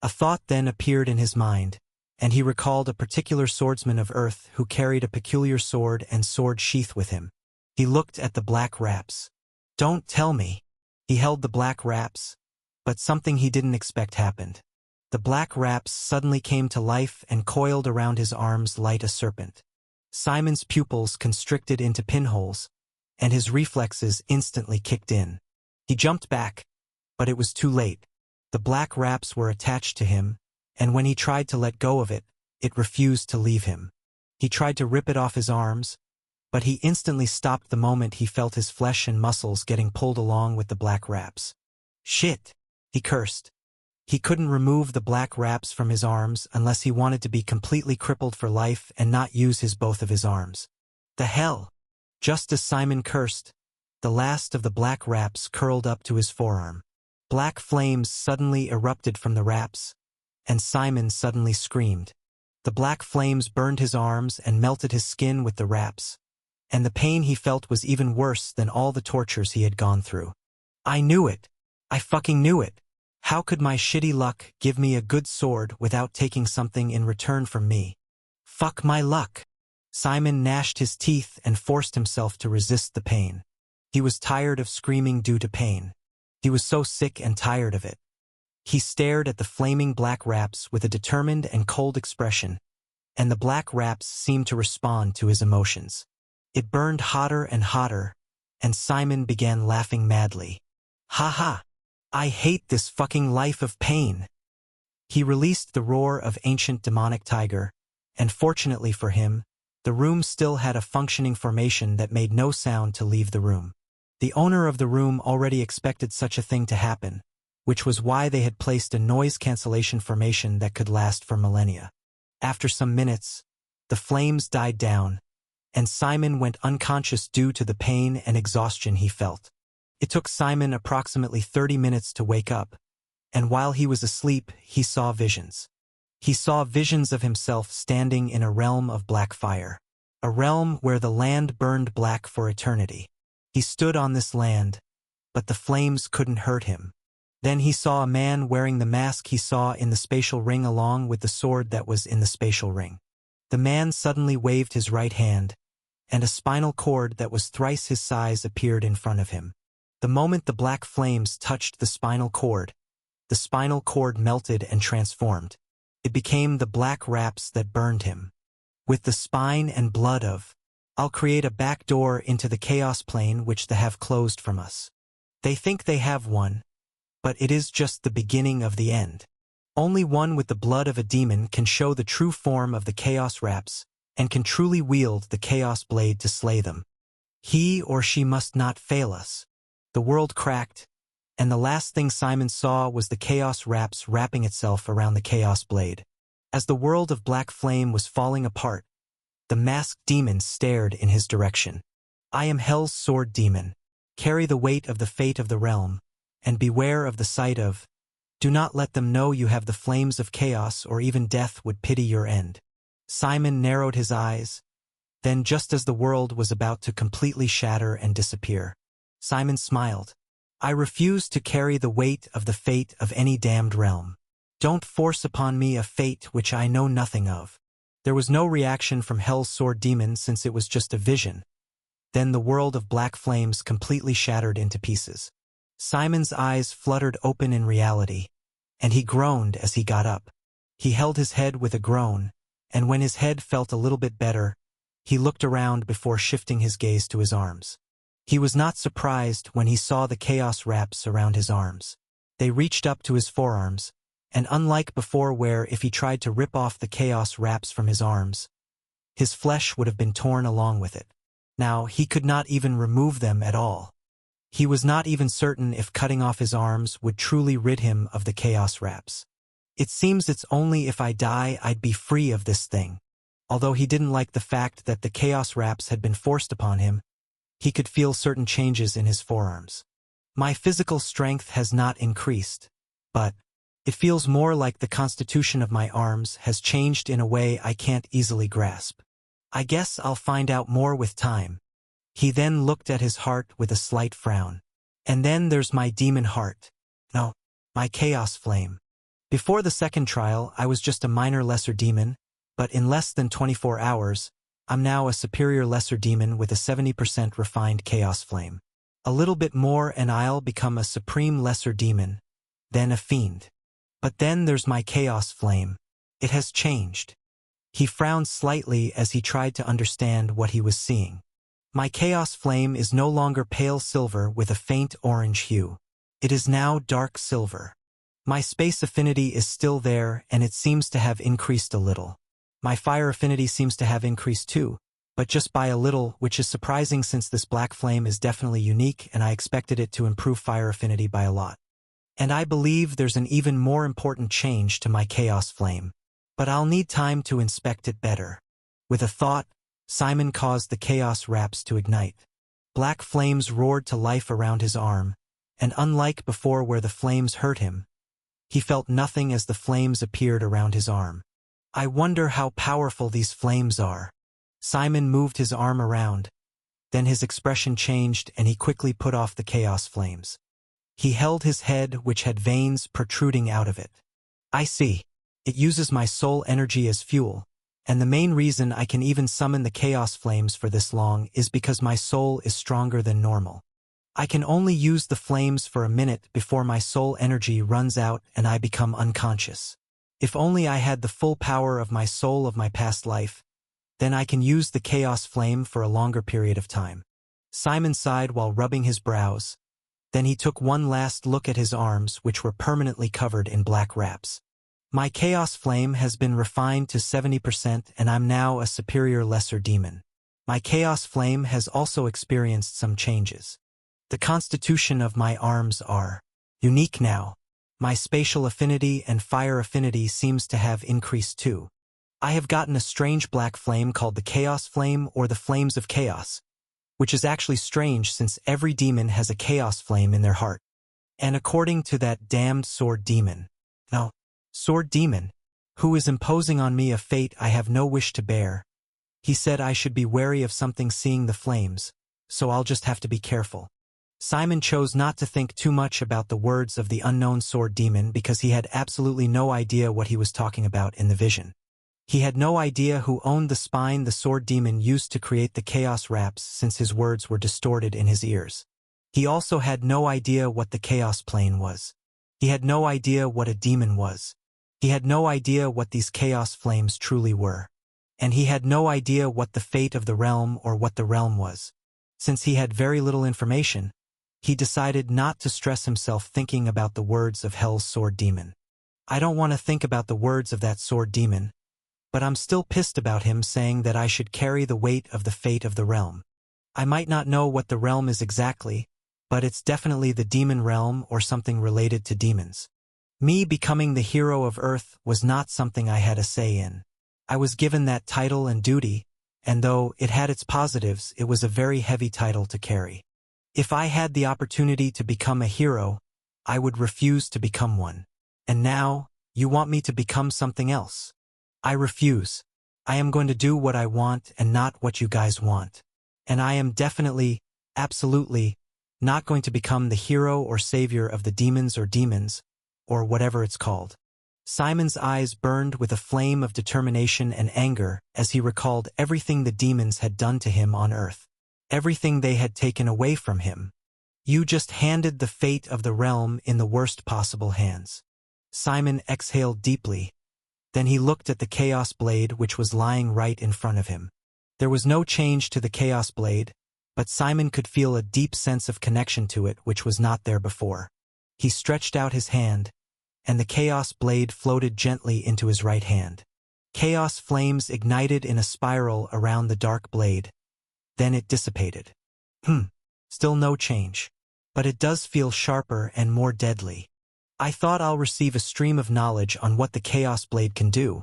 A thought then appeared in his mind, and he recalled a particular swordsman of Earth who carried a peculiar sword and sword sheath with him. He looked at the black wraps. Don't tell me. He held the black wraps, but something he didn't expect happened. The black wraps suddenly came to life and coiled around his arms like a serpent. Simon's pupils constricted into pinholes, and his reflexes instantly kicked in. He jumped back, but it was too late. The black wraps were attached to him, and when he tried to let go of it, it refused to leave him. He tried to rip it off his arms, but he instantly stopped the moment he felt his flesh and muscles getting pulled along with the black wraps. Shit! He cursed. He couldn't remove the black wraps from his arms unless he wanted to be completely crippled for life and not use both of his arms. The hell! Just as Simon cursed, the last of the black wraps curled up to his forearm. Black flames suddenly erupted from the wraps, and Simon suddenly screamed. The black flames burned his arms and melted his skin with the wraps, and the pain he felt was even worse than all the tortures he had gone through. I knew it! I fucking knew it! How could my shitty luck give me a good sword without taking something in return from me? Fuck my luck! Simon gnashed his teeth and forced himself to resist the pain. He was tired of screaming due to pain. He was so sick and tired of it. He stared at the flaming black wraps with a determined and cold expression, and the black wraps seemed to respond to his emotions. It burned hotter and hotter, and Simon began laughing madly. Ha ha! I hate this fucking life of pain! He released the roar of ancient demonic tiger, and fortunately for him, the room still had a functioning formation that made no sound to leave the room. The owner of the room already expected such a thing to happen, which was why they had placed a noise cancellation formation that could last for millennia. After some minutes, the flames died down, and Simon went unconscious due to the pain and exhaustion he felt. It took Simon approximately 30 minutes to wake up, and while he was asleep, he saw visions. He saw visions of himself standing in a realm of black fire, a realm where the land burned black for eternity. He stood on this land, but the flames couldn't hurt him. Then he saw a man wearing the mask he saw in the spatial ring along with the sword that was in the spatial ring. The man suddenly waved his right hand, and a spinal cord that was thrice his size appeared in front of him. The moment the black flames touched the spinal cord melted and transformed. It became the black wraps that burned him. With the spine and blood of, I'll create a back door into the chaos plane which they have closed from us. They think they have one, but it is just the beginning of the end. Only one with the blood of a demon can show the true form of the chaos wraps and can truly wield the chaos blade to slay them. He or she must not fail us. The world cracked, and the last thing Simon saw was the chaos wraps wrapping itself around the chaos blade. As the world of black flame was falling apart, the masked demon stared in his direction. I am Hell's sword demon. Carry the weight of the fate of the realm, and beware of the sight of. Do not let them know you have the flames of chaos or even death would pity your end. Simon narrowed his eyes. Then just as the world was about to completely shatter and disappear, Simon smiled. I refuse to carry the weight of the fate of any damned realm. Don't force upon me a fate which I know nothing of. There was no reaction from Hell's sword demon since it was just a vision. Then the world of black flames completely shattered into pieces. Simon's eyes fluttered open in reality, and he groaned as he got up. He held his head with a groan, and when his head felt a little bit better, he looked around before shifting his gaze to his arms. He was not surprised when he saw the chaos wraps around his arms. They reached up to his forearms, and unlike before where if he tried to rip off the chaos wraps from his arms, his flesh would have been torn along with it. Now he could not even remove them at all. He was not even certain if cutting off his arms would truly rid him of the chaos wraps. It seems it's only if I die I'd be free of this thing. Although he didn't like the fact that the chaos wraps had been forced upon him, he could feel certain changes in his forearms. My physical strength has not increased, but it feels more like the constitution of my arms has changed in a way I can't easily grasp. I guess I'll find out more with time. He then looked at his heart with a slight frown. And then there's my demon heart. No, my chaos flame. Before the second trial, I was just a minor lesser demon, but in less than 24 hours, I'm now a superior lesser demon with a 70% refined chaos flame. A little bit more and I'll become a supreme lesser demon, then a fiend. But then there's my chaos flame. It has changed. He frowned slightly as he tried to understand what he was seeing. My chaos flame is no longer pale silver with a faint orange hue. It is now dark silver. My space affinity is still there, and it seems to have increased a little. My fire affinity seems to have increased too, but just by a little, which is surprising since this black flame is definitely unique and I expected it to improve fire affinity by a lot. And I believe there's an even more important change to my chaos flame. But I'll need time to inspect it better. With a thought, Simon caused the chaos wraps to ignite. Black flames roared to life around his arm, and unlike before where the flames hurt him, he felt nothing as the flames appeared around his arm. I wonder how powerful these flames are. Simon moved his arm around. Then his expression changed and he quickly put off the chaos flames. He held his head, which had veins protruding out of it. I see. It uses my soul energy as fuel, and the main reason I can even summon the chaos flames for this long is because my soul is stronger than normal. I can only use the flames for a minute before my soul energy runs out and I become unconscious. If only I had the full power of my soul of my past life, then I can use the chaos flame for a longer period of time. Simon sighed while rubbing his brows. Then he took one last look at his arms, which were permanently covered in black wraps. My chaos flame has been refined to 70% and I'm now a superior lesser demon. My chaos flame has also experienced some changes. The constitution of my arms are unique now. My spatial affinity and fire affinity seems to have increased too. I have gotten a strange black flame called the chaos flame or the flames of chaos, which is actually strange since every demon has a chaos flame in their heart. And according to that damned sword demon, sword demon, who is imposing on me a fate I have no wish to bear, he said I should be wary of something seeing the flames, so I'll just have to be careful. Simon chose not to think too much about the words of the unknown sword demon because he had absolutely no idea what he was talking about in the vision. He had no idea who owned the spine the sword demon used to create the chaos wraps since his words were distorted in his ears. He also had no idea what the chaos plane was. He had no idea what a demon was. He had no idea what these chaos flames truly were. And he had no idea what the fate of the realm or what the realm was. Since he had very little information, he decided not to stress himself thinking about the words of Hell's sword demon. I don't want to think about the words of that sword demon, but I'm still pissed about him saying that I should carry the weight of the fate of the realm. I might not know what the realm is exactly, but it's definitely the demon realm or something related to demons. Me becoming the hero of Earth was not something I had a say in. I was given that title and duty, and though it had its positives, it was a very heavy title to carry. If I had the opportunity to become a hero, I would refuse to become one. And now, you want me to become something else? I refuse. I am going to do what I want and not what you guys want. And I am definitely, absolutely, not going to become the hero or savior of the demons, or whatever it's called. Simon's eyes burned with a flame of determination and anger as he recalled everything the demons had done to him on Earth. Everything they had taken away from him. You just handed the fate of the realm in the worst possible hands. Simon exhaled deeply. Then he looked at the Chaos Blade which was lying right in front of him. There was no change to the Chaos Blade, but Simon could feel a deep sense of connection to it which was not there before. He stretched out his hand, and the Chaos Blade floated gently into his right hand. Chaos flames ignited in a spiral around the dark blade. Then it dissipated. Still no change. But it does feel sharper and more deadly. I thought I'll receive a stream of knowledge on what the Chaos Blade can do,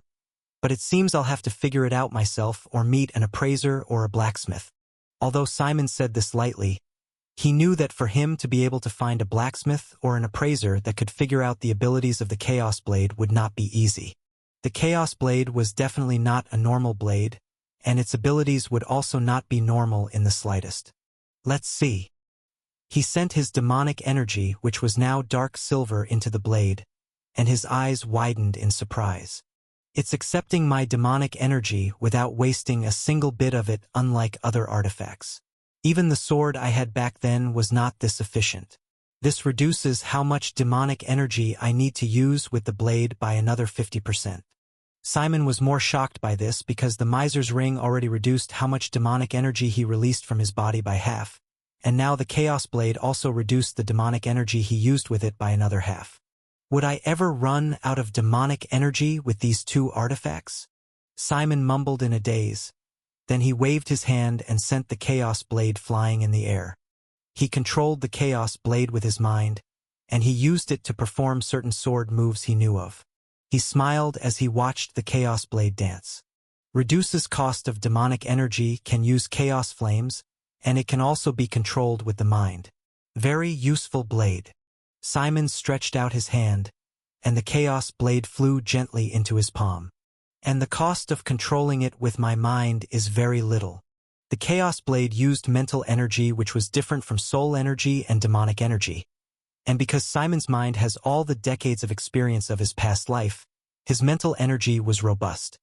but it seems I'll have to figure it out myself or meet an appraiser or a blacksmith. Although Simon said this lightly, he knew that for him to be able to find a blacksmith or an appraiser that could figure out the abilities of the Chaos Blade would not be easy. The Chaos Blade was definitely not a normal blade, and its abilities would also not be normal in the slightest. Let's see. He sent his demonic energy, which was now dark silver, into the blade, and his eyes widened in surprise. It's accepting my demonic energy without wasting a single bit of it, unlike other artifacts. Even the sword I had back then was not this efficient. This reduces how much demonic energy I need to use with the blade by another 50%. Simon was more shocked by this because the miser's ring already reduced how much demonic energy he released from his body by half, and now the Chaos Blade also reduced the demonic energy he used with it by another half. Would I ever run out of demonic energy with these two artifacts? Simon mumbled in a daze. Then he waved his hand and sent the Chaos Blade flying in the air. He controlled the Chaos Blade with his mind, and he used it to perform certain sword moves he knew of. He smiled as he watched the Chaos Blade dance. Reduces cost of demonic energy, can use Chaos Flames, and it can also be controlled with the mind. Very useful blade. Simon stretched out his hand, and the Chaos Blade flew gently into his palm. And the cost of controlling it with my mind is very little. The Chaos Blade used mental energy which was different from soul energy and demonic energy. And because Simon's mind has all the decades of experience of his past life, his mental energy was robust.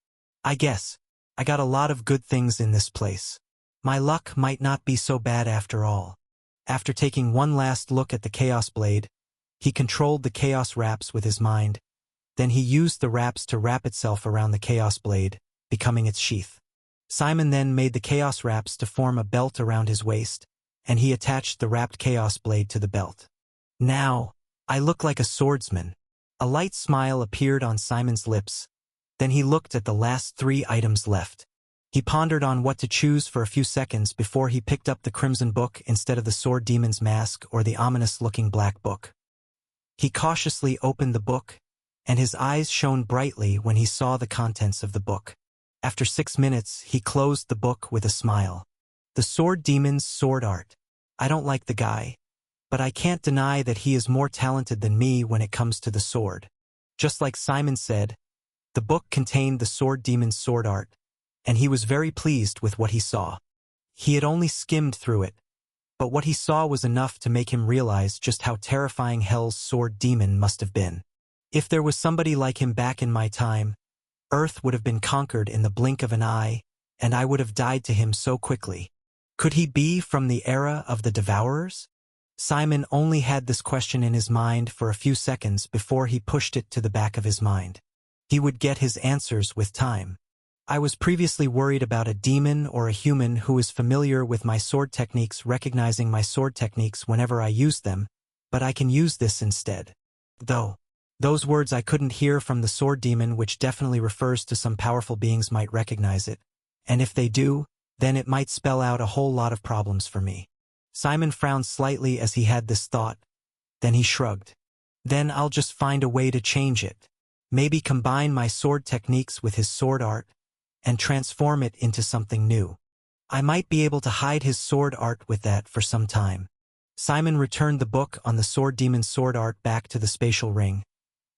I guess I got a lot of good things in this place. My luck might not be so bad after all. After taking one last look at the Chaos Blade, he controlled the Chaos Wraps with his mind. Then he used the wraps to wrap itself around the Chaos Blade, becoming its sheath. Simon then made the Chaos Wraps to form a belt around his waist, and he attached the wrapped Chaos Blade to the belt. Now, I look like a swordsman. A light smile appeared on Simon's lips. Then he looked at the last 3 items left. He pondered on what to choose for a few seconds before he picked up the Crimson Book instead of the Sword Demon's Mask or the ominous-looking Black Book. He cautiously opened the book, and his eyes shone brightly when he saw the contents of the book. After 6 minutes, he closed the book with a smile. The Sword Demon's Sword Art. I don't like the guy, but I can't deny that he is more talented than me when it comes to the sword. Just like Simon said, the book contained the Sword Demon's sword art, and he was very pleased with what he saw. He had only skimmed through it, but what he saw was enough to make him realize just how terrifying Hell's Sword Demon must have been. If there was somebody like him back in my time, Earth would have been conquered in the blink of an eye, and I would have died to him so quickly. Could he be from the era of the Devourers? Simon only had this question in his mind for a few seconds before he pushed it to the back of his mind. He would get his answers with time. I was previously worried about a demon or a human who is familiar with my sword techniques recognizing my sword techniques whenever I use them, but I can use this instead. Though, those words I couldn't hear from the sword demon, which definitely refers to some powerful beings, might recognize it, and if they do, then it might spell out a whole lot of problems for me. Simon frowned slightly as he had this thought. Then he shrugged. Then I'll just find a way to change it. Maybe combine my sword techniques with his sword art, and transform it into something new. I might be able to hide his sword art with that for some time. Simon returned the book on the Sword Demon's sword art back to the spatial ring.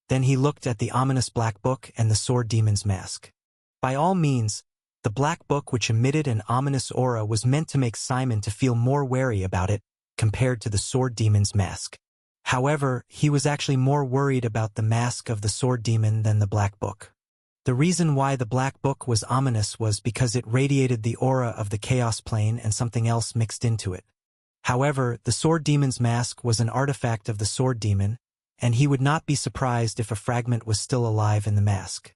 Then he looked at the ominous Black Book and the Sword Demon's Mask. By all means, the Black Book, which emitted an ominous aura, was meant to make Simon to feel more wary about it compared to the Sword Demon's Mask. However, he was actually more worried about the mask of the Sword Demon than the Black Book. The reason why the Black Book was ominous was because it radiated the aura of the Chaos Plane and something else mixed into it. However, the Sword Demon's Mask was an artifact of the Sword Demon, and he would not be surprised if a fragment was still alive in the mask.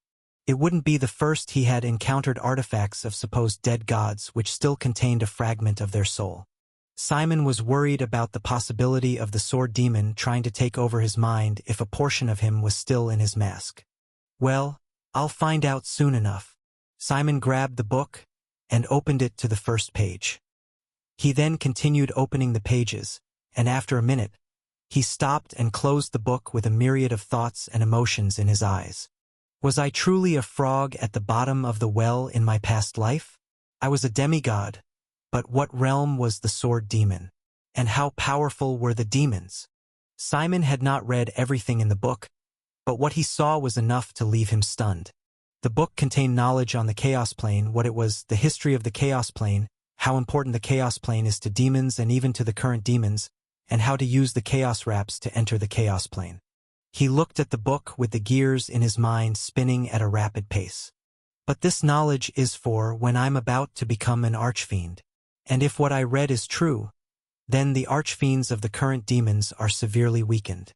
It wouldn't be the first he had encountered artifacts of supposed dead gods which still contained a fragment of their soul. Simon was worried about the possibility of the Sword Demon trying to take over his mind if a portion of him was still in his mask. Well, I'll find out soon enough. Simon grabbed the book and opened it to the first page. He then continued opening the pages, and after a minute, he stopped and closed the book with a myriad of thoughts and emotions in his eyes. Was I truly a frog at the bottom of the well in my past life? I was a demigod, but what realm was the Sword Demon? And how powerful were the demons? Simon had not read everything in the book, but what he saw was enough to leave him stunned. The book contained knowledge on the Chaos Plane, what it was, the history of the Chaos Plane, how important the Chaos Plane is to demons and even to the current demons, and how to use the Chaos Wraps to enter the Chaos Plane. He looked at the book with the gears in his mind spinning at a rapid pace. But this knowledge is for when I'm about to become an archfiend. And if what I read is true, Then the archfiends of the current demons are severely weakened.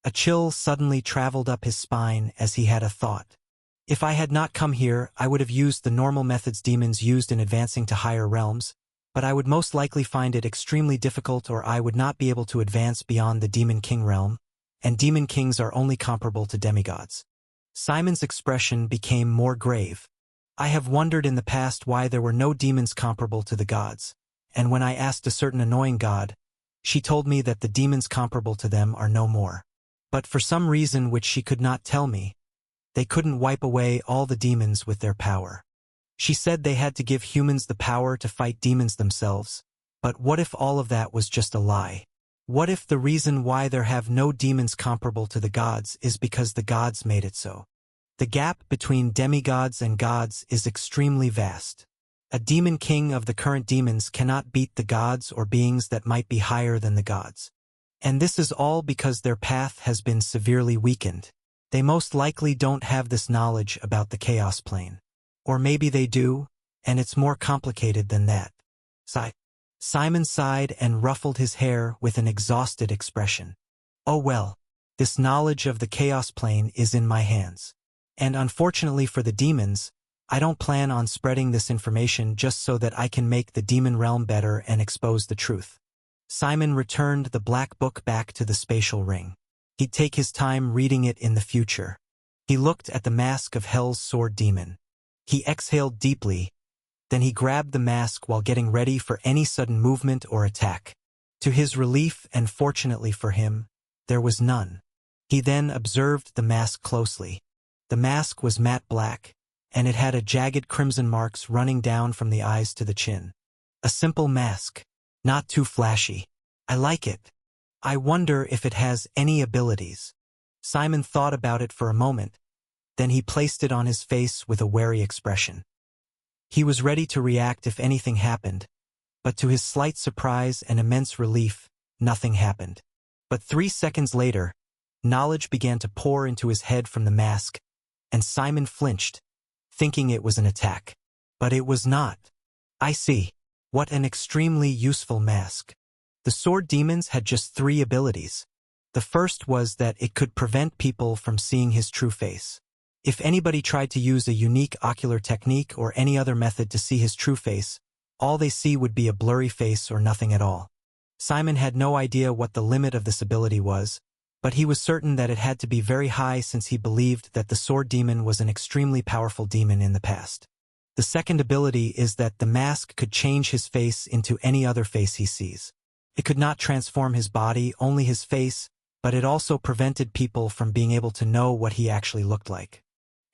A chill suddenly traveled up his spine as he had a thought. If I had not come here, I would have used the normal methods demons used in advancing to higher realms, but I would most likely find it extremely difficult, or I would not be able to advance beyond the Demon King realm, and Demon Kings are only comparable to demigods. Simon's expression became more grave. I have wondered in the past why there were no demons comparable to the gods, and when I asked a certain annoying god, she told me that the demons comparable to them are no more. But for some reason which she could not tell me, they couldn't wipe away all the demons with their power. She said they had to give humans the power to fight demons themselves, but what if all of that was just a lie? What if the reason why there have no demons comparable to the gods is because the gods made it so? The gap between demigods and gods is extremely vast. A demon king of the current demons cannot beat the gods or beings that might be higher than the gods. And this is all because their path has been severely weakened. They most likely don't have this knowledge about the chaos plane. Or maybe they do, and it's more complicated than that. Simon sighed and ruffled his hair with an exhausted expression. Oh well, this knowledge of the chaos plane is in my hands. And unfortunately for the demons, I don't plan on spreading this information just so that I can make the demon realm better and expose the truth. Simon returned the black book back to the spatial ring. He'd take his time reading it in the future. He looked at the mask of Hell's sword demon. He exhaled deeply, then he grabbed the mask while getting ready for any sudden movement or attack. To his relief, and fortunately for him, there was none. He then observed the mask closely. The mask was matte black, and it had a jagged crimson marks running down from the eyes to the chin. A simple mask, not too flashy. I like it. I wonder if it has any abilities. Simon thought about it for a moment, then he placed it on his face with a wary expression. He was ready to react if anything happened, but to his slight surprise and immense relief, nothing happened. But 3 seconds later, knowledge began to pour into his head from the mask, and Simon flinched, thinking it was an attack. But it was not. I see. What an extremely useful mask. The sword demons had just 3 abilities. The first was that it could prevent people from seeing his true face. If anybody tried to use a unique ocular technique or any other method to see his true face, all they see would be a blurry face or nothing at all. Simon had no idea what the limit of this ability was, but he was certain that it had to be very high since he believed that the sword demon was an extremely powerful demon in the past. The second ability is that the mask could change his face into any other face he sees. It could not transform his body, only his face, but it also prevented people from being able to know what he actually looked like.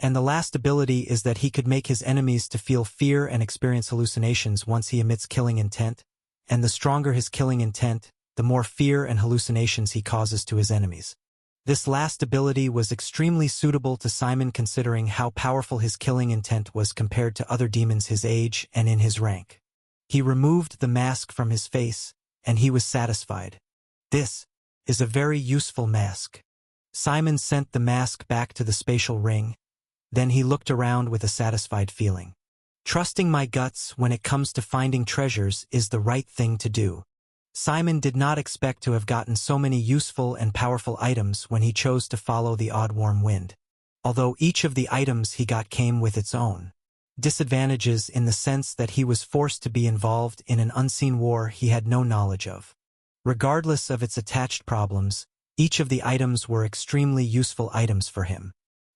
And the last ability is that he could make his enemies to feel fear and experience hallucinations once he emits killing intent, and the stronger his killing intent, the more fear and hallucinations he causes to his enemies. This last ability was extremely suitable to Simon considering how powerful his killing intent was compared to other demons his age and in his rank. He removed the mask from his face, and he was satisfied. This is a very useful mask. Simon sent the mask back to the spatial ring. Then he looked around with a satisfied feeling. Trusting my guts when it comes to finding treasures is the right thing to do. Simon did not expect to have gotten so many useful and powerful items when he chose to follow the odd warm wind. Although each of the items he got came with its own disadvantages in the sense that he was forced to be involved in an unseen war he had no knowledge of. Regardless of its attached problems, each of the items were extremely useful items for him.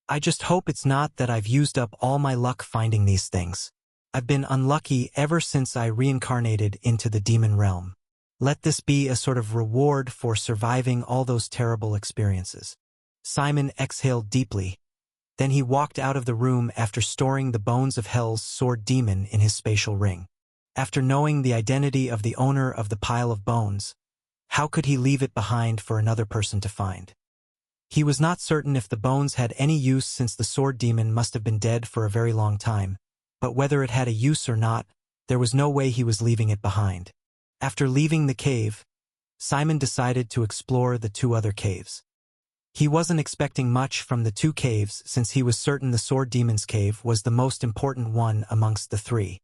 I just hope it's not that I've used up all my luck finding these things. I've been unlucky ever since I reincarnated into the demon realm. Let this be a sort of reward for surviving all those terrible experiences. Simon exhaled deeply. Then he walked out of the room after storing the bones of Hell's sword demon in his spatial ring. After knowing the identity of the owner of the pile of bones, how could he leave it behind for another person to find? He was not certain if the bones had any use since the sword demon must have been dead for a very long time, but whether it had a use or not, there was no way he was leaving it behind. After leaving the cave, Simon decided to explore the 2 other caves. He wasn't expecting much from the 2 caves since he was certain the sword demon's cave was the most important one amongst the 3.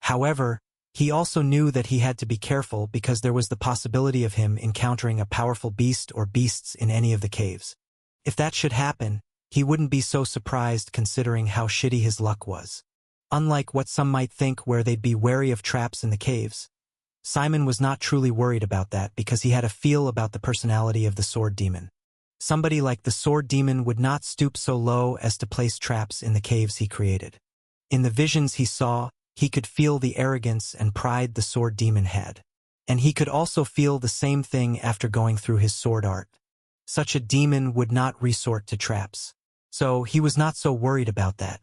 However, He also knew that he had to be careful because there was the possibility of him encountering a powerful beast or beasts in any of the caves. If that should happen, he wouldn't be so surprised considering how shitty his luck was. Unlike what some might think where they'd be wary of traps in the caves, Simon was not truly worried about that because he had a feel about the personality of the sword demon. Somebody like the sword demon would not stoop so low as to place traps in the caves he created. In the visions he saw, he could feel the arrogance and pride the sword demon had. And he could also feel the same thing after going through his sword art. Such a demon would not resort to traps. So he was not so worried about that.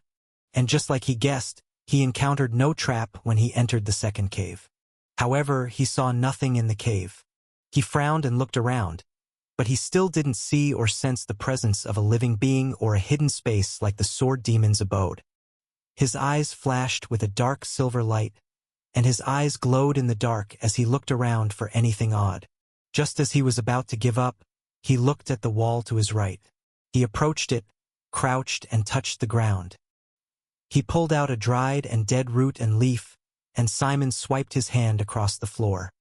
And just like he guessed, he encountered no trap when he entered the second cave. However, he saw nothing in the cave. He frowned and looked around, but he still didn't see or sense the presence of a living being or a hidden space like the sword demon's abode. His eyes flashed with a dark silver light, and his eyes glowed in the dark as he looked around for anything odd. Just as he was about to give up, he looked at the wall to his right. He approached it, crouched and touched the ground. He pulled out a dried and dead root and leaf, and Simon swiped his hand across the floor.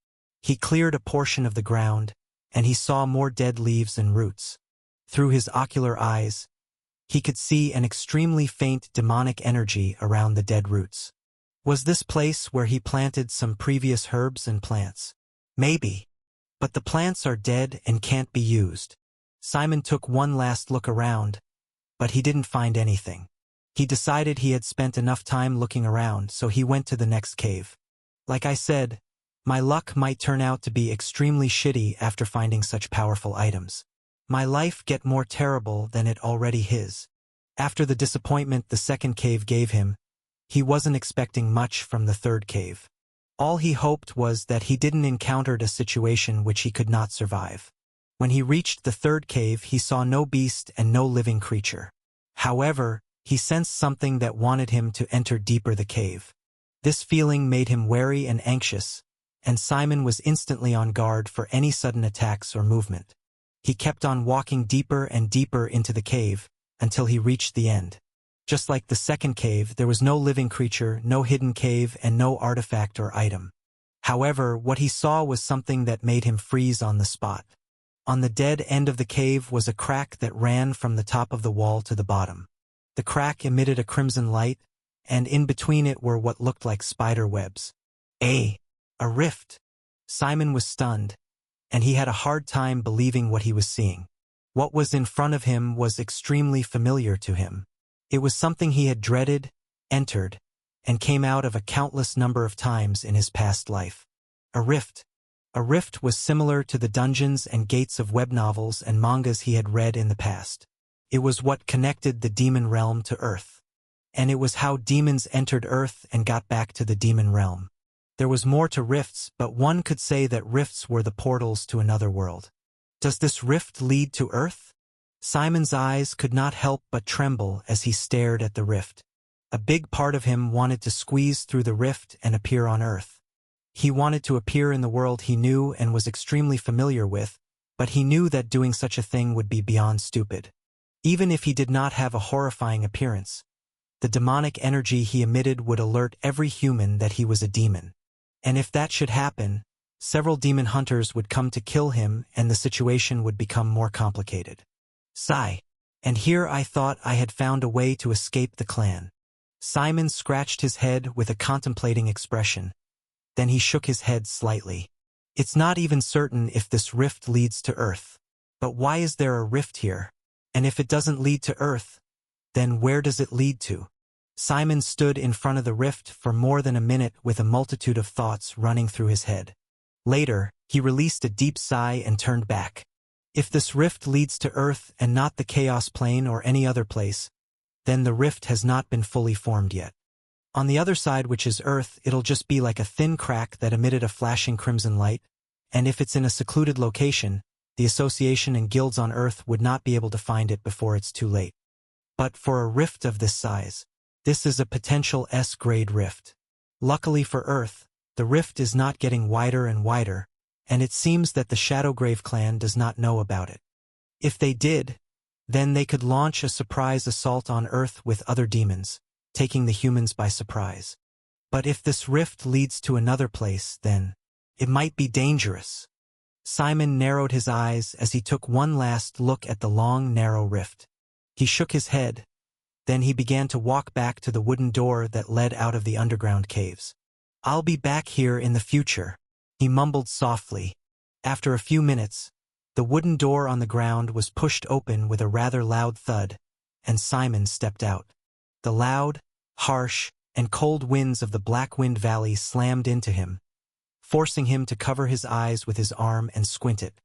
He cleared a portion of the ground, and he saw more dead leaves and roots. Through his ocular eyes, he could see an extremely faint demonic energy around the dead roots. Was this place where he planted some previous herbs and plants? Maybe. But the plants are dead and can't be used. Simon took one last look around, but he didn't find anything. He decided he had spent enough time looking around, so he went to the next cave. Like I said, my luck might turn out to be extremely shitty after finding such powerful items. My life get more terrible than it already is. After the disappointment the second cave gave him, he wasn't expecting much from the third cave. All he hoped was that he didn't encounter a situation which he could not survive. When he reached the third cave, he saw no beast and no living creature. However, he sensed something that wanted him to enter deeper the cave. This feeling made him wary and anxious, and Simon was instantly on guard for any sudden attacks or movement. He kept on walking deeper and deeper into the cave until he reached the end. Just like the second cave, there was no living creature, no hidden cave, and no artifact or item. However, what he saw was something that made him freeze on the spot. On the dead end of the cave was a crack that ran from the top of the wall to the bottom. The crack emitted a crimson light, and in between it were what looked like spider webs. A rift. Simon was stunned, and he had a hard time believing what he was seeing. What was in front of him was extremely familiar to him. It was something he had dreaded, entered, and came out of a countless number of times in his past life. A rift. A rift was similar to the dungeons and gates of web novels and mangas he had read in the past. It was what connected the demon realm to Earth. And it was how demons entered Earth and got back to the demon realm. There was more to rifts, but one could say that rifts were the portals to another world. Does this rift lead to Earth? Simon's eyes could not help but tremble as he stared at the rift. A big part of him wanted to squeeze through the rift and appear on Earth. He wanted to appear in the world he knew and was extremely familiar with, but he knew that doing such a thing would be beyond stupid. Even if he did not have a horrifying appearance, the demonic energy he emitted would alert every human that he was a demon. And if that should happen, several demon hunters would come to kill him and the situation would become more complicated. Sigh. And here I thought I had found a way to escape the clan. Simon scratched his head with a contemplating expression. Then he shook his head slightly. It's not even certain if this rift leads to Earth. But why is there a rift here? And if it doesn't lead to Earth, then where does it lead to? Simon stood in front of the rift for more than a minute with a multitude of thoughts running through his head. Later, he released a deep sigh and turned back. If this rift leads to Earth and not the Chaos Plane or any other place, then the rift has not been fully formed yet. On the other side, which is Earth, it'll just be like a thin crack that emitted a flashing crimson light, and if it's in a secluded location, the association and guilds on Earth would not be able to find it before it's too late. But for a rift of this size, this is a potential S-grade rift. Luckily for Earth, the rift is not getting wider and wider, and it seems that the Shadowgrave clan does not know about it. If they did, then they could launch a surprise assault on Earth with other demons, taking the humans by surprise. But if this rift leads to another place, then it might be dangerous. Simon narrowed his eyes as he took one last look at the long, narrow rift. He shook his head. Then he began to walk back to the wooden door that led out of the underground caves. "I'll be back here in the future," he mumbled softly. After a few minutes, the wooden door on the ground was pushed open with a rather loud thud, and Simon stepped out. The loud, harsh, and cold winds of the Black Wind Valley slammed into him, forcing him to cover his eyes with his arm and squint it.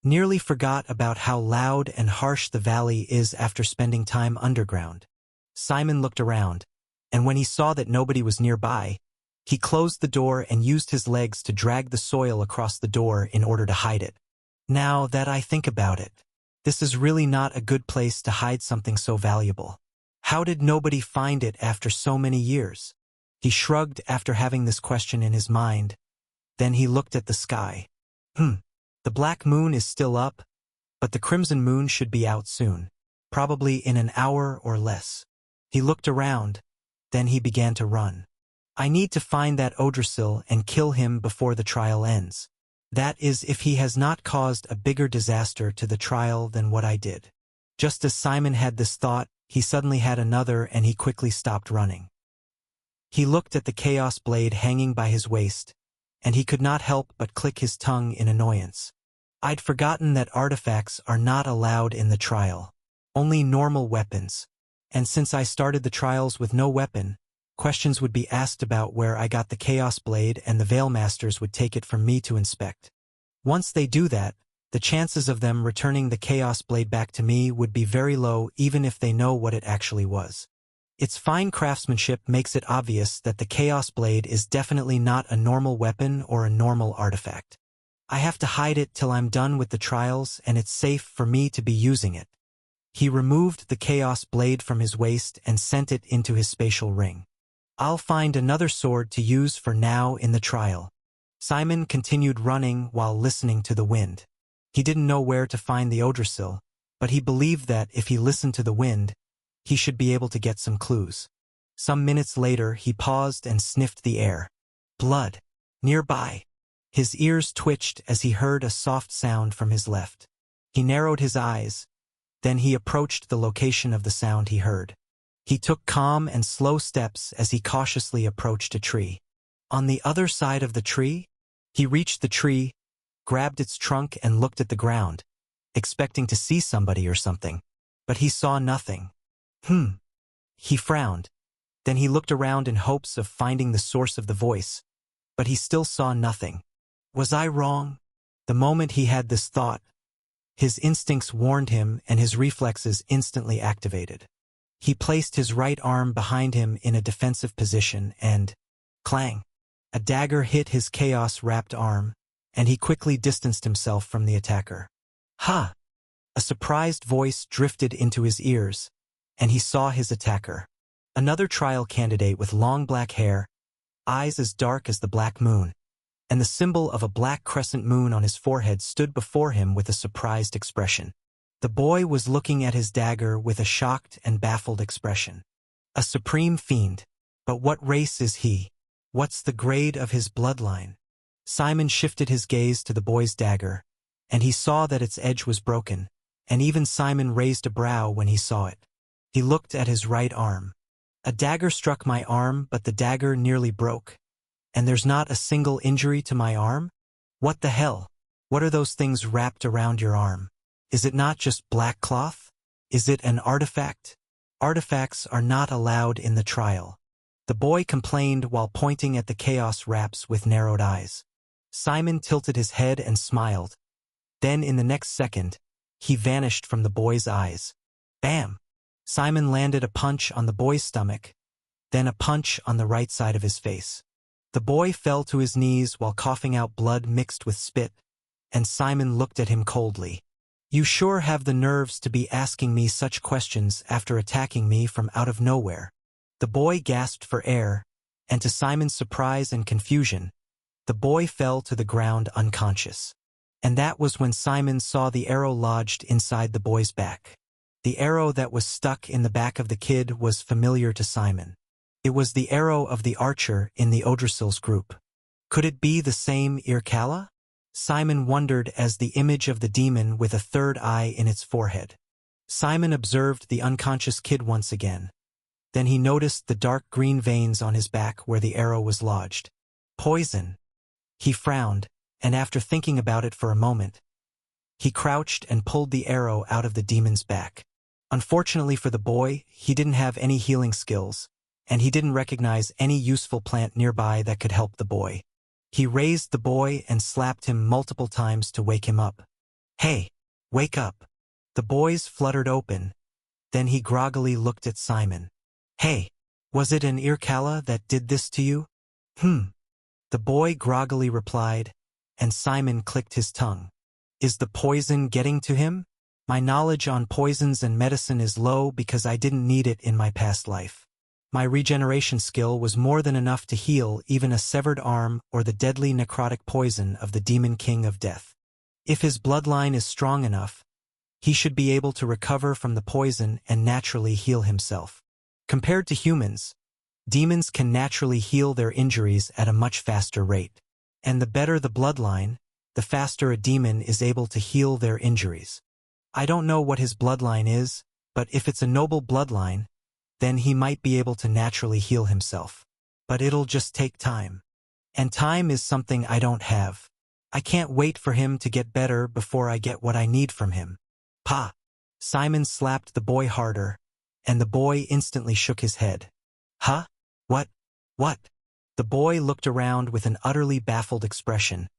Nearly forgot about how loud and harsh the valley is after spending time underground. Simon looked around, and when he saw that nobody was nearby, he closed the door and used his legs to drag the soil across the door in order to hide it. Now that I think about it, this is really not a good place to hide something so valuable. How did nobody find it after so many years? He shrugged after having this question in his mind. Then he looked at the sky. The black moon is still up, but the crimson moon should be out soon, probably in an hour or less. He looked around, then he began to run. I need to find that Odrasil and kill him before the trial ends. That is, if he has not caused a bigger disaster to the trial than what I did. Just as Simon had this thought, he suddenly had another and he quickly stopped running. He looked at the chaos blade hanging by his waist, and he could not help but click his tongue in annoyance. I'd forgotten that artifacts are not allowed in the trial, only normal weapons. And since I started the trials with no weapon, questions would be asked about where I got the Chaos Blade, and the Veilmasters would take it from me to inspect. Once they do that, the chances of them returning the Chaos Blade back to me would be very low, even if they know what it actually was. Its fine craftsmanship makes it obvious that the Chaos Blade is definitely not a normal weapon or a normal artifact. I have to hide it till I'm done with the trials and it's safe for me to be using it. He removed the Chaos Blade from his waist and sent it into his spatial ring. I'll find another sword to use for now in the trial. Simon continued running while listening to the wind. He didn't know where to find the Odrasil, but he believed that if he listened to the wind, he should be able to get some clues. Some minutes later, he paused and sniffed the air. Blood. Nearby. His ears twitched as he heard a soft sound from his left. He narrowed his eyes. Then he approached the location of the sound he heard. He took calm and slow steps as he cautiously approached a tree. On the other side of the tree, he reached the tree, grabbed its trunk and looked at the ground, expecting to see somebody or something. But he saw nothing. He frowned. Then he looked around in hopes of finding the source of the voice, but he still saw nothing. Was I wrong? The moment he had this thought, his instincts warned him and his reflexes instantly activated. He placed his right arm behind him in a defensive position and, clang, a dagger hit his chaos-wrapped arm, and he quickly distanced himself from the attacker. Ha! A surprised voice drifted into his ears, and he saw his attacker. Another trial candidate with long black hair, eyes as dark as the black moon, and the symbol of a black crescent moon on his forehead stood before him with a surprised expression. The boy was looking at his dagger with a shocked and baffled expression. A supreme fiend. But what race is he? What's the grade of his bloodline? Simon shifted his gaze to the boy's dagger, and he saw that its edge was broken, and even Simon raised a brow when he saw it. He looked at his right arm. A dagger struck my arm, but the dagger nearly broke. And there's not a single injury to my arm? What the hell? What are those things wrapped around your arm? Is it not just black cloth? Is it an artifact? Artifacts are not allowed in the trial. The boy complained while pointing at the chaos wraps with narrowed eyes. Simon tilted his head and smiled. Then in the next second, he vanished from the boy's eyes. Bam! Simon landed a punch on the boy's stomach, then a punch on the right side of his face. The boy fell to his knees while coughing out blood mixed with spit, and Simon looked at him coldly. You sure have the nerves to be asking me such questions after attacking me from out of nowhere. The boy gasped for air, and to Simon's surprise and confusion, the boy fell to the ground unconscious. And that was when Simon saw the arrow lodged inside the boy's back. The arrow that was stuck in the back of the kid was familiar to Simon. It was the arrow of the archer in the Odrasil's group. Could it be the same Irkalla? Simon wondered as the image of the demon with a third eye in its forehead. Simon observed the unconscious kid once again. Then he noticed the dark green veins on his back where the arrow was lodged. Poison. He frowned, and after thinking about it for a moment, he crouched and pulled the arrow out of the demon's back. Unfortunately for the boy, he didn't have any healing skills, and he didn't recognize any useful plant nearby that could help the boy. He raised the boy and slapped him multiple times to wake him up. "Hey, wake up." The boy's fluttered open. Then he groggily looked at Simon. "Hey, was it an Irkalla that did this to you?" The boy groggily replied, and Simon clicked his tongue. "Is the poison getting to him? My knowledge on poisons and medicine is low because I didn't need it in my past life. My regeneration skill was more than enough to heal even a severed arm or the deadly necrotic poison of the Demon King of Death. If his bloodline is strong enough, he should be able to recover from the poison and naturally heal himself. Compared to humans, demons can naturally heal their injuries at a much faster rate. And the better the bloodline, the faster a demon is able to heal their injuries. I don't know what his bloodline is, but if it's a noble bloodline, then he might be able to naturally heal himself. But it'll just take time. And time is something I don't have. I can't wait for him to get better before I get what I need from him." "Pa!" Simon slapped the boy harder, and the boy instantly shook his head. "Huh? What? What?" The boy looked around with an utterly baffled expression.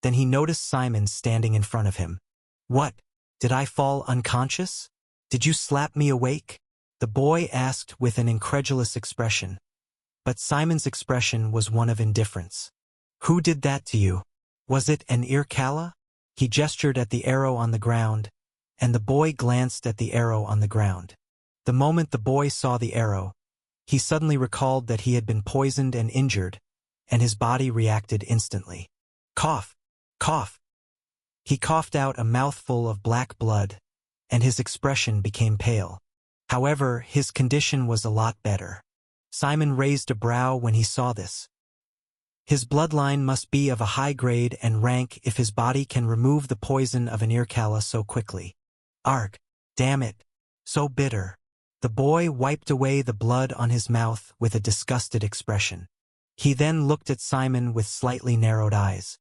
Then he noticed Simon standing in front of him. "What? Did I fall unconscious? Did you slap me awake?" The boy asked with an incredulous expression. But Simon's expression was one of indifference. "Who did that to you? Was it an Irkalla?" He gestured at the arrow on the ground, and the boy glanced at the arrow on the ground. The moment the boy saw the arrow, he suddenly recalled that he had been poisoned and injured, and his body reacted instantly. "Cough! Cough!" He coughed out a mouthful of black blood, and his expression became pale. However, his condition was a lot better. Simon raised a brow when he saw this. His bloodline must be of a high grade and rank if his body can remove the poison of an Irkalla so quickly. Arg! Damn it! So bitter. The boy wiped away the blood on his mouth with a disgusted expression. He then looked at Simon with slightly narrowed eyes.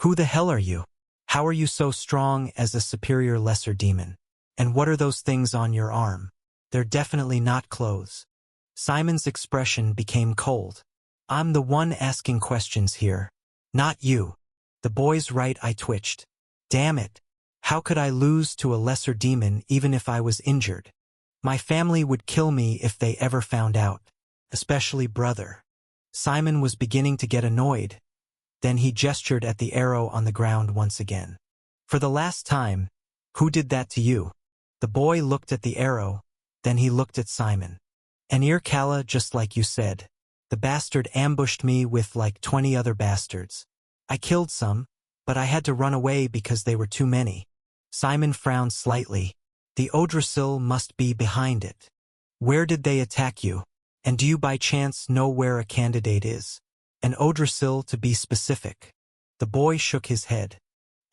"Who the hell are you? How are you so strong as a superior lesser demon? And what are those things on your arm? They're definitely not clothes." Simon's expression became cold. "I'm the one asking questions here, not you." The boy's right eye twitched. "Damn it! How could I lose to a lesser demon even if I was injured? My family would kill me if they ever found out, especially brother." Simon was beginning to get annoyed. Then he gestured at the arrow on the ground once again. "For the last time, who did that to you?" The boy looked at the arrow, then he looked at Simon. "An Irkalla, just like you said. The bastard ambushed me with like 20 other bastards. I killed some, but I had to run away because they were too many." Simon frowned slightly. "The Odrasil must be behind it. Where did they attack you? And do you by chance know where a candidate is? An Odrasil to be specific." The boy shook his head.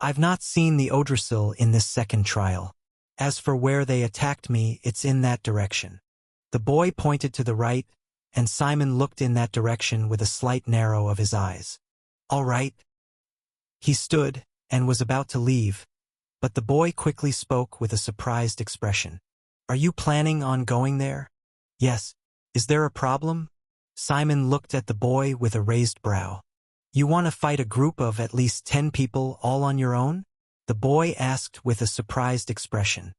"I've not seen the Odrasil in this second trial. As for where they attacked me, it's in that direction." The boy pointed to the right, and Simon looked in that direction with a slight narrow of his eyes. "All right." He stood, and was about to leave, but the boy quickly spoke with a surprised expression. "Are you planning on going there?" "Yes. Is there a problem?" Simon looked at the boy with a raised brow. "You want to fight a group of at least 10 people all on your own?" The boy asked with a surprised expression.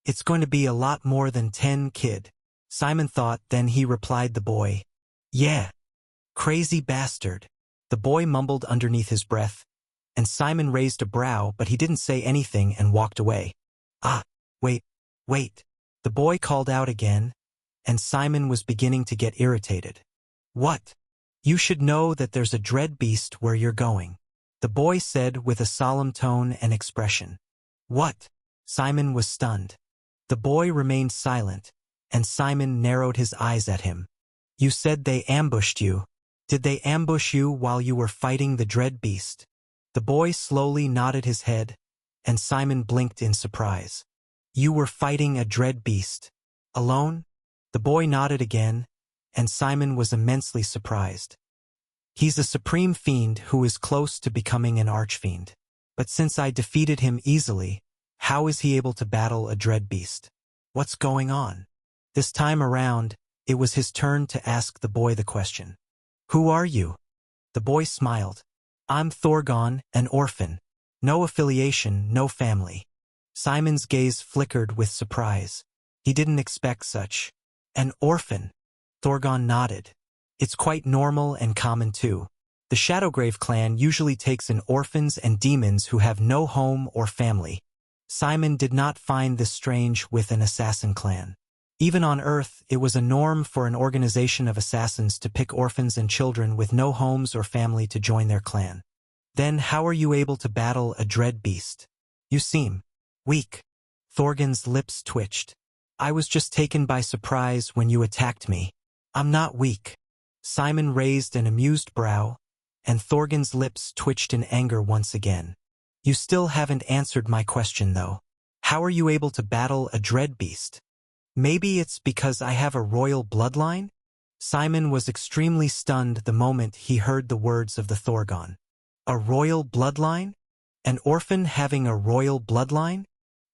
"It's going to be a lot more than 10, kid." Simon thought, then he replied the boy. "Yeah. Crazy bastard." The boy mumbled underneath his breath, and Simon raised a brow but he didn't say anything and walked away. "Ah, wait. The boy called out again, and Simon was beginning to get irritated. "What? You should know that there's a dread beast where you're going," the boy said with a solemn tone and expression. "What?" Simon was stunned. The boy remained silent, and Simon narrowed his eyes at him. You said they ambushed you. Did they ambush you while you were fighting the dread beast? The boy slowly nodded his head, and Simon blinked in surprise. You were fighting a dread beast. Alone? The boy nodded again, and Simon was immensely surprised. He's a supreme fiend who is close to becoming an archfiend. But since I defeated him easily, how is he able to battle a dread beast? What's going on? This time around, it was his turn to ask the boy the question. Who are you? The boy smiled. I'm Thorgon, an orphan. No affiliation, no family. Simon's gaze flickered with surprise. He didn't expect such. An orphan. Thorgon nodded. It's quite normal and common too. The Shadowgrave clan usually takes in orphans and demons who have no home or family. Simon did not find this strange with an assassin clan. Even on Earth, it was a norm for an organization of assassins to pick orphans and children with no homes or family to join their clan. Then how are you able to battle a dread beast? You seem weak. Thorgon's lips twitched. I was just taken by surprise when you attacked me. I'm not weak. Simon raised an amused brow, and Thorgon's lips twitched in anger once again. You still haven't answered my question though. How are you able to battle a dread beast? Maybe it's because I have a royal bloodline? Simon was extremely stunned the moment he heard the words of the Thorgon. A royal bloodline? An orphan having a royal bloodline?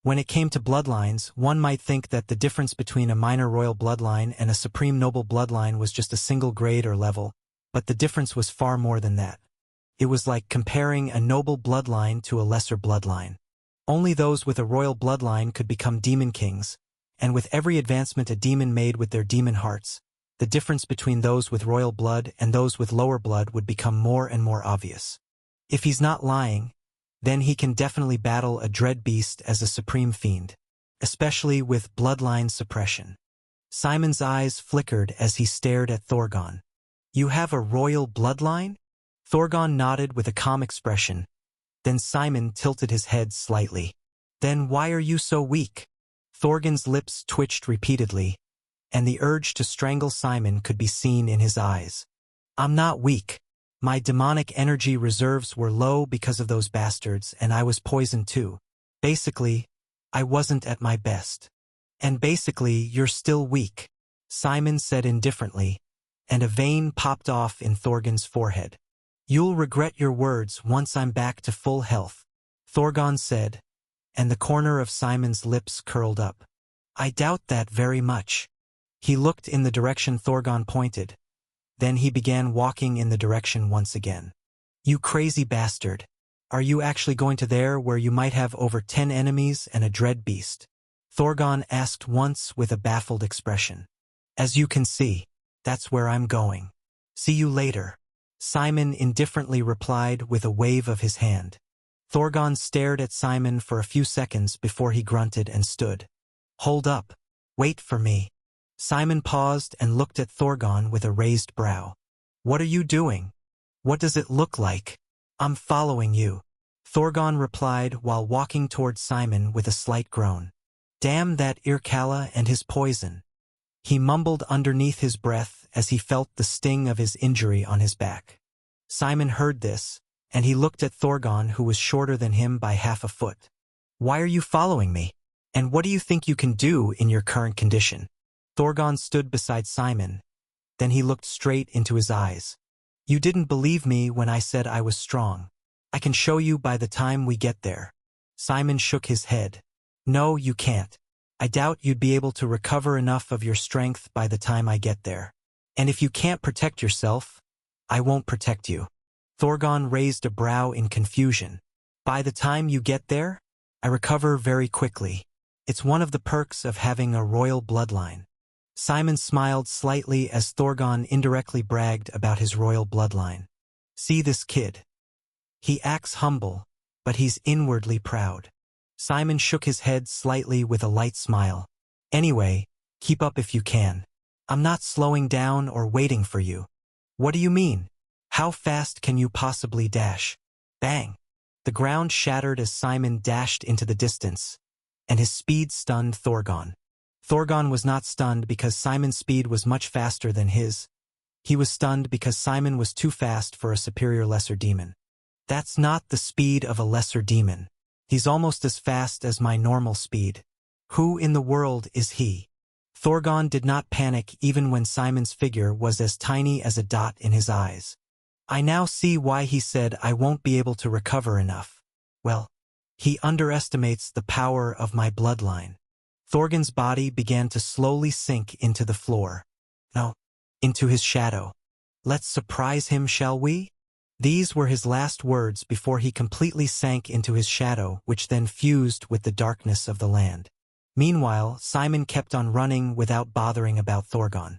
When it came to bloodlines, one might think that the difference between a minor royal bloodline and a supreme noble bloodline was just a single grade or level, but the difference was far more than that. It was like comparing a noble bloodline to a lesser bloodline. Only those with a royal bloodline could become demon kings, and with every advancement a demon made with their demon hearts, the difference between those with royal blood and those with lower blood would become more and more obvious. If he's not lying, then he can definitely battle a dread beast as a supreme fiend, especially with bloodline suppression. Simon's eyes flickered as he stared at Thorgon. You have a royal bloodline? Thorgon nodded with a calm expression. Then Simon tilted his head slightly. Then why are you so weak? Thorgon's lips twitched repeatedly, and the urge to strangle Simon could be seen in his eyes. I'm not weak. My demonic energy reserves were low because of those bastards, and I was poisoned too. Basically, I wasn't at my best. And basically, you're still weak, Simon said indifferently, and a vein popped off in Thorgon's forehead. You'll regret your words once I'm back to full health, Thorgon said, and the corner of Simon's lips curled up. I doubt that very much. He looked in the direction Thorgon pointed. Then he began walking in the direction once again. You crazy bastard. Are you actually going to there where you might have over 10 enemies and a dread beast? Thorgon asked once with a baffled expression. As you can see, that's where I'm going. See you later. Simon indifferently replied with a wave of his hand. Thorgon stared at Simon for a few seconds before he grunted and stood. Hold up. Wait for me. Simon paused and looked at Thorgon with a raised brow. What are you doing? What does it look like? I'm following you, Thorgon replied while walking toward Simon with a slight groan. Damn that Irkalla and his poison. He mumbled underneath his breath as he felt the sting of his injury on his back. Simon heard this, and he looked at Thorgon, who was shorter than him by half a foot. Why are you following me? And what do you think you can do in your current condition? Thorgon stood beside Simon. Then he looked straight into his eyes. You didn't believe me when I said I was strong. I can show you by the time we get there. Simon shook his head. No, you can't. I doubt you'd be able to recover enough of your strength by the time I get there. And if you can't protect yourself, I won't protect you. Thorgon raised a brow in confusion. By the time you get there, I recover very quickly. It's one of the perks of having a royal bloodline. Simon smiled slightly as Thorgon indirectly bragged about his royal bloodline. See this kid. He acts humble, but he's inwardly proud. Simon shook his head slightly with a light smile. Anyway, keep up if you can. I'm not slowing down or waiting for you. What do you mean? How fast can you possibly dash? Bang! The ground shattered as Simon dashed into the distance, and his speed stunned Thorgon. Thorgon was not stunned because Simon's speed was much faster than his, He was stunned because Simon was too fast for a superior lesser demon. That's not the speed of a lesser demon. He's almost as fast as my normal speed. Who in the world is he? Thorgon did not panic even when Simon's figure was as tiny as a dot in his eyes. I now see why he said I won't be able to recover enough. Well, he underestimates the power of my bloodline. Thorgon's body began to slowly sink into the floor. No, into his shadow. Let's surprise him, shall we? These were his last words before he completely sank into his shadow, which then fused with the darkness of the land. Meanwhile, Simon kept on running without bothering about Thorgon.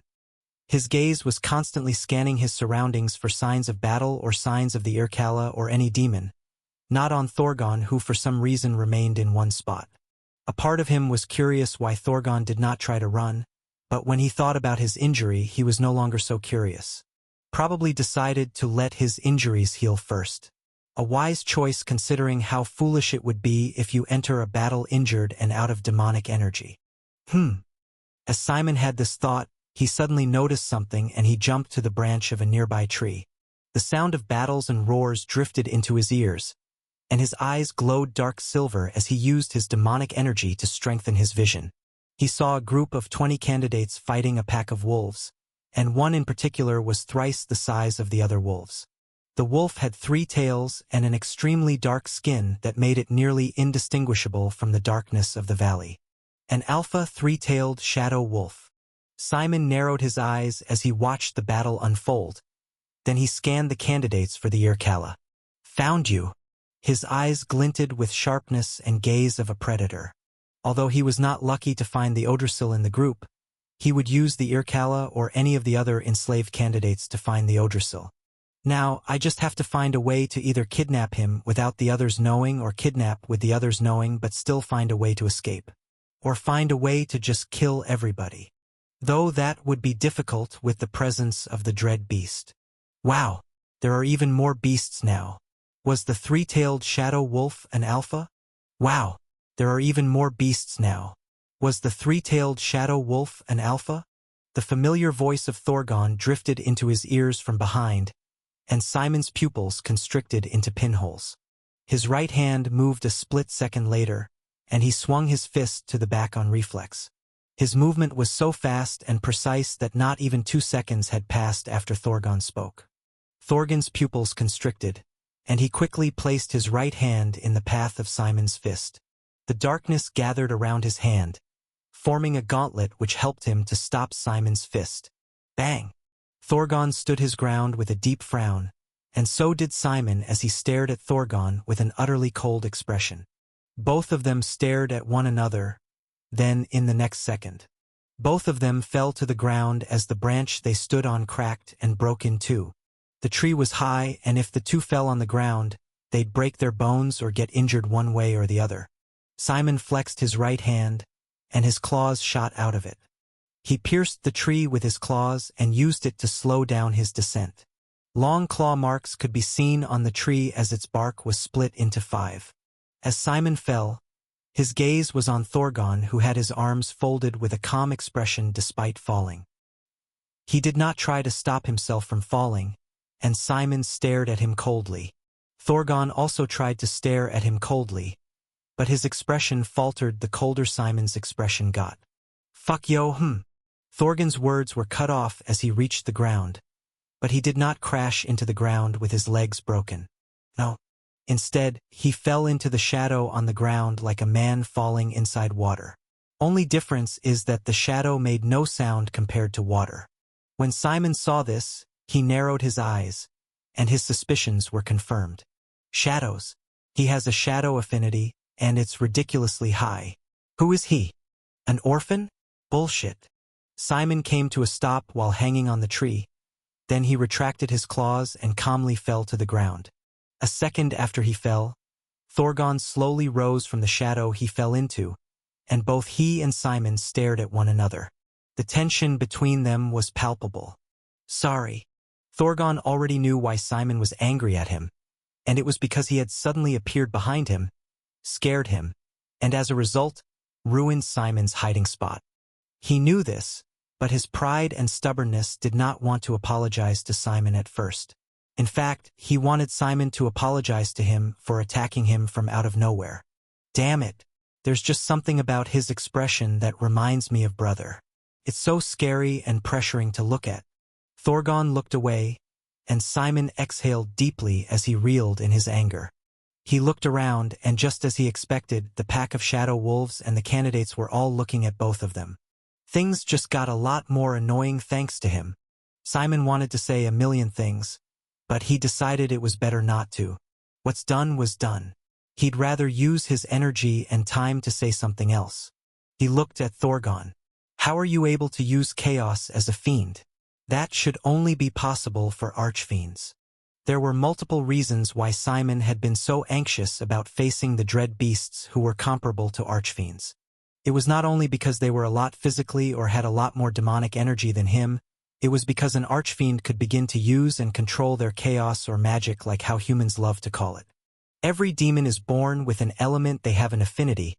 His gaze was constantly scanning his surroundings for signs of battle or signs of the Irkalla or any demon, not on Thorgon, who for some reason remained in one spot. A part of him was curious why Thorgon did not try to run, but when he thought about his injury, he was no longer so curious. Probably decided to let his injuries heal first. A wise choice considering how foolish it would be if you enter a battle injured and out of demonic energy. As Simon had this thought, he suddenly noticed something and he jumped to the branch of a nearby tree. The sound of battles and roars drifted into his ears, and his eyes glowed dark silver as he used his demonic energy to strengthen his vision. He saw a group of 20 candidates fighting a pack of wolves, and one in particular was thrice the size of the other wolves. The wolf had 3 tails and an extremely dark skin that made it nearly indistinguishable from the darkness of the valley. An alpha 3-tailed shadow wolf. Simon narrowed his eyes as he watched the battle unfold. Then he scanned the candidates for the Irkalla. Found you. His eyes glinted with sharpness and gaze of a predator. Although he was not lucky to find the Odrasil in the group, he would use the Irkalla or any of the other enslaved candidates to find the Odrasil. Now, I just have to find a way to either kidnap him without the others knowing or kidnap with the others knowing but still find a way to escape. Or find a way to just kill everybody. Though that would be difficult with the presence of the dread beast. Wow, there are even more beasts now. Was the 3-tailed shadow wolf an alpha? Wow, there are even more beasts now. Was the 3-tailed shadow wolf an alpha? The familiar voice of Thorgon drifted into his ears from behind, and Simon's pupils constricted into pinholes. His right hand moved a split second later, and he swung his fist to the back on reflex. His movement was so fast and precise that not even 2 seconds had passed after Thorgon spoke. Thorgon's pupils constricted, and he quickly placed his right hand in the path of Simon's fist. The darkness gathered around his hand, forming a gauntlet which helped him to stop Simon's fist. Bang! Thorgon stood his ground with a deep frown, and so did Simon as he stared at Thorgon with an utterly cold expression. Both of them stared at one another, then in the next second. Both of them fell to the ground as the branch they stood on cracked and broke in two. The tree was high, and if the two fell on the ground, they'd break their bones or get injured one way or the other. Simon flexed his right hand, and his claws shot out of it. He pierced the tree with his claws and used it to slow down his descent. Long claw marks could be seen on the tree as its bark was split into 5. As Simon fell, his gaze was on Thorgon, who had his arms folded with a calm expression despite falling. He did not try to stop himself from falling, and Simon stared at him coldly. Thorgon also tried to stare at him coldly, but his expression faltered the colder Simon's expression got. Fuck yo, Thorgon's words were cut off as he reached the ground, but he did not crash into the ground with his legs broken. No. Instead, he fell into the shadow on the ground like a man falling inside water. Only difference is that the shadow made no sound compared to water. When Simon saw this, he narrowed his eyes, and his suspicions were confirmed. Shadows. He has a shadow affinity, and it's ridiculously high. Who is he? An orphan? Bullshit. Simon came to a stop while hanging on the tree. Then he retracted his claws and calmly fell to the ground. A second after he fell, Thorgon slowly rose from the shadow he fell into, and both he and Simon stared at one another. The tension between them was palpable. Sorry. Thorgon already knew why Simon was angry at him, and it was because he had suddenly appeared behind him, scared him, and as a result, ruined Simon's hiding spot. He knew this, but his pride and stubbornness did not want to apologize to Simon at first. In fact, he wanted Simon to apologize to him for attacking him from out of nowhere. Damn it. There's just something about his expression that reminds me of brother. It's so scary and pressuring to look at. Thorgon looked away, and Simon exhaled deeply as he reeled in his anger. He looked around, and just as he expected, the pack of shadow wolves and the candidates were all looking at both of them. Things just got a lot more annoying thanks to him. Simon wanted to say a million things, but he decided it was better not to. What's done was done. He'd rather use his energy and time to say something else. He looked at Thorgon. How are you able to use chaos as a fiend? That should only be possible for archfiends. There were multiple reasons why Simon had been so anxious about facing the dread beasts who were comparable to archfiends. It was not only because they were a lot physically or had a lot more demonic energy than him, it was because an archfiend could begin to use and control their chaos or magic like how humans love to call it. Every demon is born with an element they have an affinity,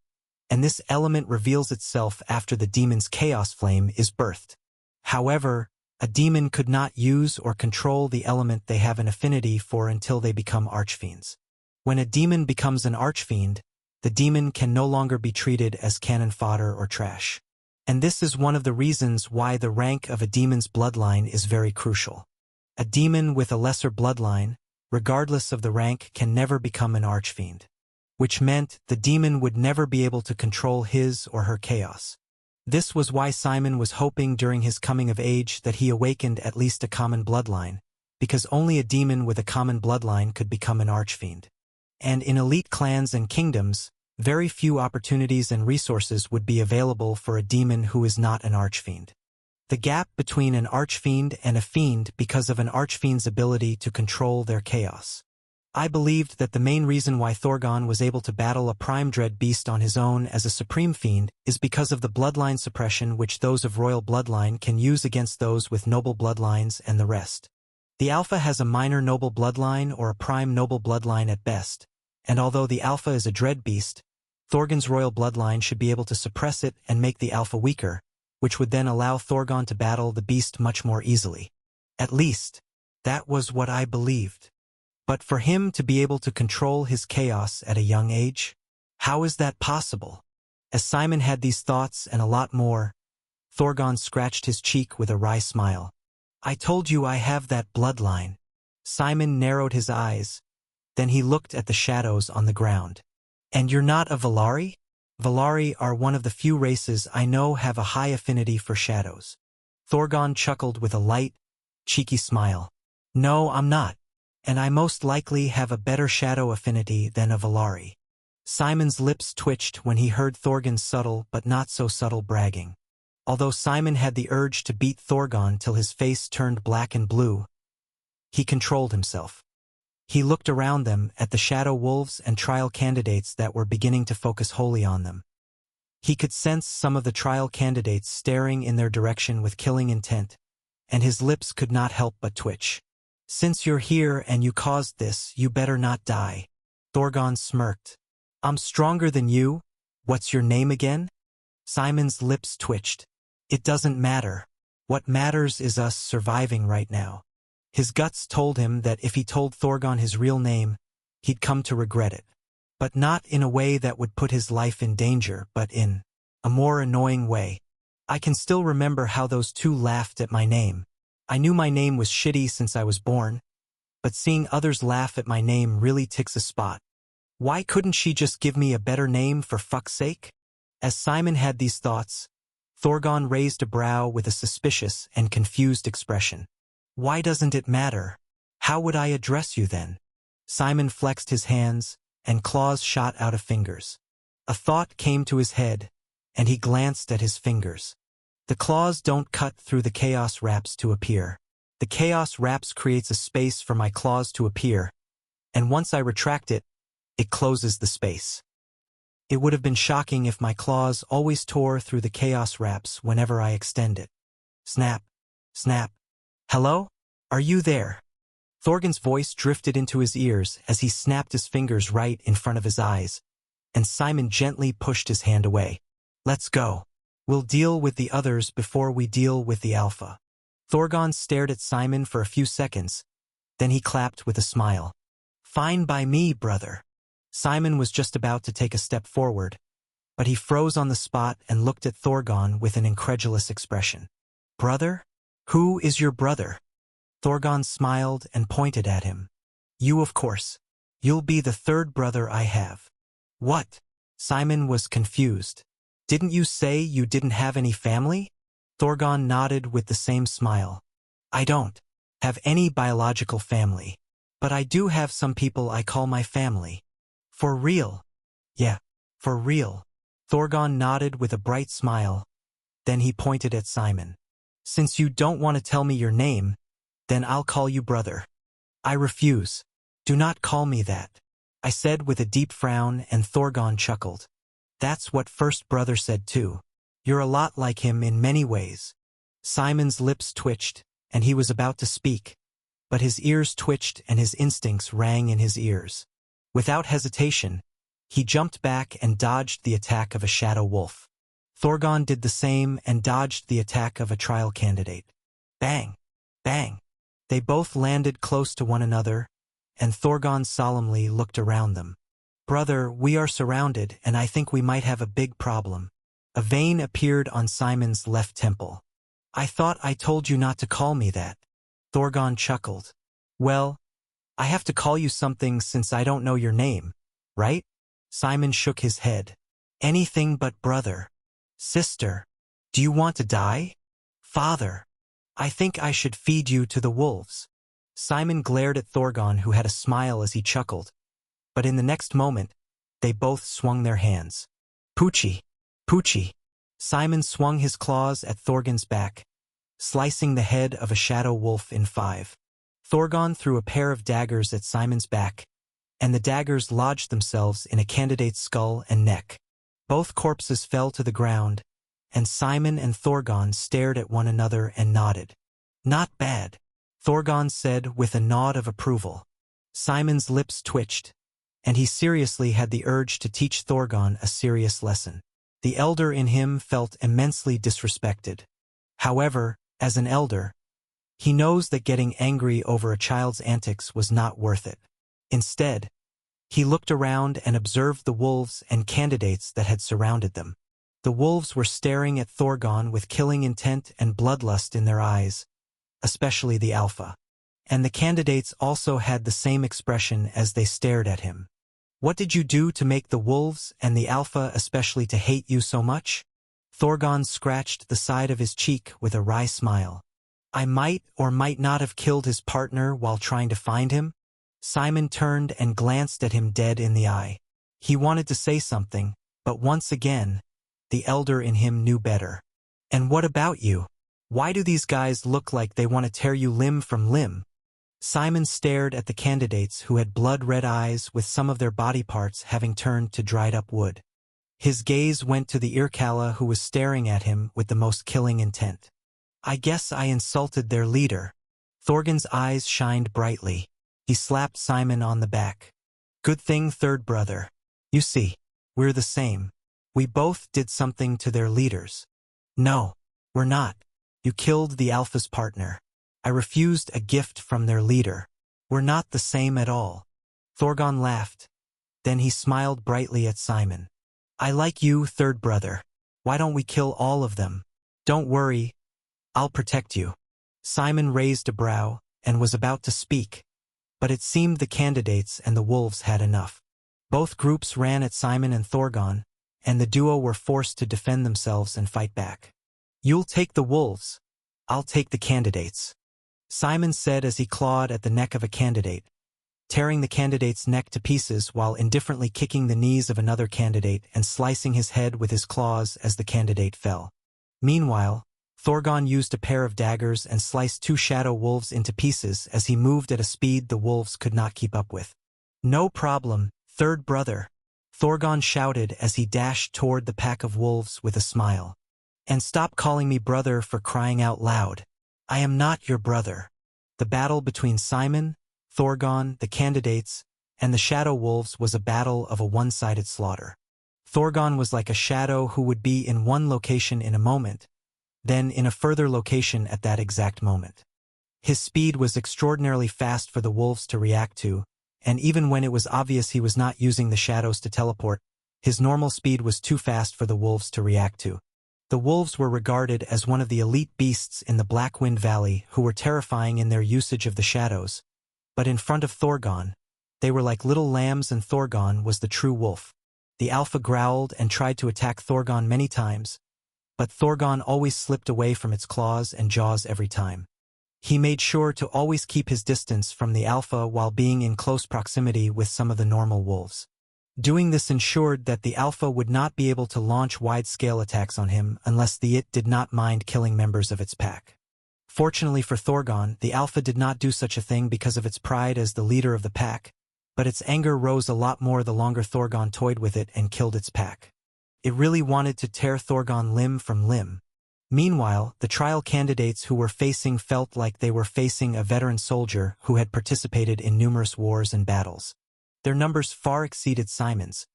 and this element reveals itself after the demon's chaos flame is birthed. However, a demon could not use or control the element they have an affinity for until they become archfiends. When a demon becomes an archfiend, the demon can no longer be treated as cannon fodder or trash. And this is one of the reasons why the rank of a demon's bloodline is very crucial. A demon with a lesser bloodline, regardless of the rank, can never become an archfiend, which meant the demon would never be able to control his or her chaos. This was why Simon was hoping during his coming of age that he awakened at least a common bloodline, because only a demon with a common bloodline could become an archfiend. And in elite clans and kingdoms, very few opportunities and resources would be available for a demon who is not an archfiend. The gap between an archfiend and a fiend because of an archfiend's ability to control their chaos. I believed that the main reason why Thorgon was able to battle a prime dread beast on his own as a supreme fiend is because of the bloodline suppression which those of royal bloodline can use against those with noble bloodlines and the rest. The alpha has a minor noble bloodline or a prime noble bloodline at best, and although the alpha is a dread beast, Thorgon's royal bloodline should be able to suppress it and make the alpha weaker, which would then allow Thorgon to battle the beast much more easily. At least, that was what I believed. But for him to be able to control his chaos at a young age? How is that possible? As Simon had these thoughts and a lot more, Thorgon scratched his cheek with a wry smile. I told you I have that bloodline. Simon narrowed his eyes. Then he looked at the shadows on the ground. And you're not a Valari? Valari are one of the few races I know have a high affinity for shadows. Thorgon chuckled with a light, cheeky smile. No, I'm not. And I most likely have a better shadow affinity than a Valari. Simon's lips twitched when he heard Thorgon's subtle but not so subtle bragging. Although Simon had the urge to beat Thorgon till his face turned black and blue, he controlled himself. He looked around them at the shadow wolves and trial candidates that were beginning to focus wholly on them. He could sense some of the trial candidates staring in their direction with killing intent, and his lips could not help but twitch. Since you're here and you caused this, you better not die. Thorgon smirked. I'm stronger than you? What's your name again? Simon's lips twitched. It doesn't matter. What matters is us surviving right now. His guts told him that if he told Thorgon his real name, he'd come to regret it. But not in a way that would put his life in danger, but in a more annoying way. I can still remember how those two laughed at my name. I knew my name was shitty since I was born, but seeing others laugh at my name really ticks a spot. Why couldn't she just give me a better name for fuck's sake? As Simon had these thoughts, Thorgon raised a brow with a suspicious and confused expression. Why doesn't it matter? How would I address you then? Simon flexed his hands, and claws shot out of fingers. A thought came to his head, and he glanced at his fingers. The claws don't cut through the chaos wraps to appear. The chaos wraps creates a space for my claws to appear, and once I retract it, it closes the space. It would have been shocking if my claws always tore through the chaos wraps whenever I extend it. Snap, snap. Hello? Are you there? Thorgon's voice drifted into his ears as he snapped his fingers right in front of his eyes, and Simon gently pushed his hand away. Let's go. We'll deal with the others before we deal with the alpha. Thorgon stared at Simon for a few seconds, then he clapped with a smile. Fine by me, brother. Simon was just about to take a step forward, but he froze on the spot and looked at Thorgon with an incredulous expression. Brother? Who is your brother? Thorgon smiled and pointed at him. You, of course. You'll be the third brother I have. What? Simon was confused. Didn't you say you didn't have any family? Thorgon nodded with the same smile. I don't have any biological family, but I do have some people I call my family. For real? Yeah, for real. Thorgon nodded with a bright smile. Then he pointed at Simon. Since you don't want to tell me your name, then I'll call you brother. I refuse. Do not call me that, I said with a deep frown, and Thorgon chuckled. That's what first brother said too. You're a lot like him in many ways. Simon's lips twitched, and he was about to speak, but his ears twitched and his instincts rang in his ears. Without hesitation, he jumped back and dodged the attack of a shadow wolf. Thorgon did the same and dodged the attack of a trial candidate. Bang! Bang! They both landed close to one another, and Thorgon solemnly looked around them. Brother, we are surrounded, and I think we might have a big problem. A vein appeared on Simon's left temple. I thought I told you not to call me that. Thorgon chuckled. Well, I have to call you something since I don't know your name, right? Simon shook his head. Anything but brother. Sister. Do you want to die? Father. I think I should feed you to the wolves. Simon glared at Thorgon, who had a smile as he chuckled. But in the next moment, they both swung their hands. Poochie. Poochie. Simon swung his claws at Thorgon's back, slicing the head of a shadow wolf in 5. Thorgon threw a pair of daggers at Simon's back, and the daggers lodged themselves in a candidate's skull and neck. Both corpses fell to the ground, and Simon and Thorgon stared at one another and nodded. Not bad, Thorgon said with a nod of approval. Simon's lips twitched, and he seriously had the urge to teach Thorgon a serious lesson. The elder in him felt immensely disrespected. However, as an elder, he knows that getting angry over a child's antics was not worth it. Instead, he looked around and observed the wolves and candidates that had surrounded them. The wolves were staring at Thorgon with killing intent and bloodlust in their eyes, especially the alpha. And the candidates also had the same expression as they stared at him. What did you do to make the wolves and the alpha especially to hate you so much? Thorgon scratched the side of his cheek with a wry smile. I might or might not have killed his partner while trying to find him. Simon turned and glanced at him dead in the eye. He wanted to say something, but once again, the elder in him knew better. And what about you? Why do these guys look like they want to tear you limb from limb? Simon stared at the candidates who had blood-red eyes with some of their body parts having turned to dried-up wood. His gaze went to the Irkalla who was staring at him with the most killing intent. I guess I insulted their leader. Thorgon's eyes shined brightly. He slapped Simon on the back. Good thing, third brother. You see, we're the same. We both did something to their leaders. No, we're not. You killed the Alpha's partner. I refused a gift from their leader. We're not the same at all. Thorgon laughed. Then he smiled brightly at Simon. I like you, third brother. Why don't we kill all of them? Don't worry. I'll protect you. Simon raised a brow and was about to speak, but it seemed the candidates and the wolves had enough. Both groups ran at Simon and Thorgon, and the duo were forced to defend themselves and fight back. You'll take the wolves. I'll take the candidates, Simon said as he clawed at the neck of a candidate, tearing the candidate's neck to pieces while indifferently kicking the knees of another candidate and slicing his head with his claws as the candidate fell. Meanwhile, Thorgon used a pair of daggers and sliced 2 shadow wolves into pieces as he moved at a speed the wolves could not keep up with. No problem, third brother, Thorgon shouted as he dashed toward the pack of wolves with a smile. And stop calling me brother, for crying out loud. I am not your brother. The battle between Simon, Thorgon, the candidates, and the shadow wolves was a battle of a one-sided slaughter. Thorgon was like a shadow who would be in one location in a moment, then in a further location at that exact moment. His speed was extraordinarily fast for the wolves to react to, and even when it was obvious he was not using the shadows to teleport, his normal speed was too fast for the wolves to react to. The wolves were regarded as one of the elite beasts in the Blackwind Valley who were terrifying in their usage of the shadows, but in front of Thorgon, they were like little lambs and Thorgon was the true wolf. The alpha growled and tried to attack Thorgon many times, but Thorgon always slipped away from its claws and jaws every time. He made sure to always keep his distance from the alpha while being in close proximity with some of the normal wolves. Doing this ensured that the alpha would not be able to launch wide-scale attacks on him unless the it did not mind killing members of its pack. Fortunately for Thorgon, the alpha did not do such a thing because of its pride as the leader of the pack, but its anger rose a lot more the longer Thorgon toyed with it and killed its pack. It really wanted to tear Thorgon limb from limb. Meanwhile, the trial candidates who were facing felt like they were facing a veteran soldier who had participated in numerous wars and battles. Their numbers far exceeded Simon's,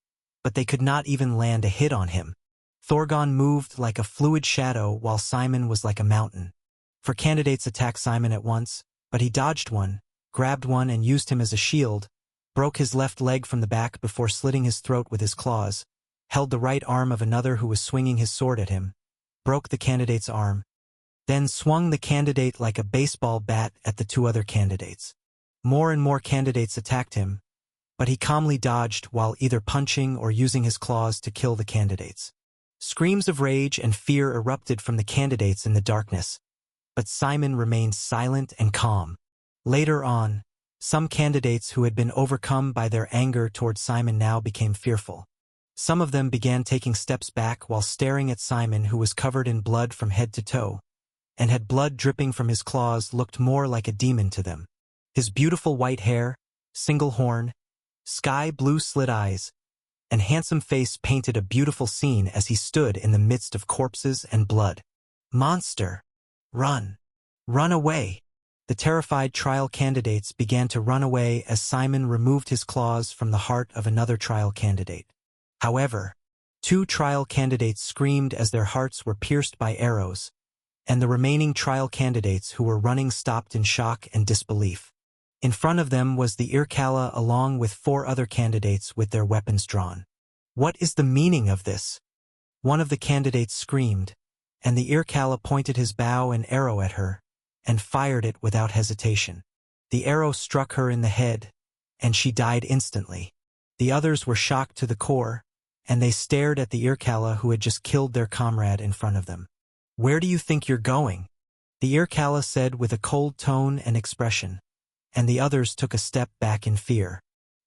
but they could not even land a hit on him. Thorgon moved like a fluid shadow while Simon was like a mountain. Four candidates attacked Simon at once, but he dodged one, grabbed one and used him as a shield, broke his left leg from the back before slitting his throat with his claws, held the right arm of another who was swinging his sword at him, broke the candidate's arm, then swung the candidate like a baseball bat at the two other candidates. More and more candidates attacked him, but he calmly dodged while either punching or using his claws to kill the candidates. Screams of rage and fear erupted from the candidates in the darkness, but Simon remained silent and calm. Later on, some candidates who had been overcome by their anger toward Simon now became fearful. Some of them began taking steps back while staring at Simon, who was covered in blood from head to toe, and had blood dripping from his claws, looked more like a demon to them. His beautiful white hair, single horn, sky blue slit eyes, and handsome face painted a beautiful scene as he stood in the midst of corpses and blood. Monster! Run! Run away! The terrified trial candidates began to run away as Simon removed his claws from the heart of another trial candidate. However, two trial candidates screamed as their hearts were pierced by arrows, and the remaining trial candidates who were running stopped in shock and disbelief. In front of them was the Irkalla along with 4 other candidates with their weapons drawn. What is the meaning of this? One of the candidates screamed, and the Irkalla pointed his bow and arrow at her, and fired it without hesitation. The arrow struck her in the head, and she died instantly. The others were shocked to the core, and they stared at the Irkalla who had just killed their comrade in front of them. "Where do you think you're going?" the Irkalla said with a cold tone and expression, and the others took a step back in fear.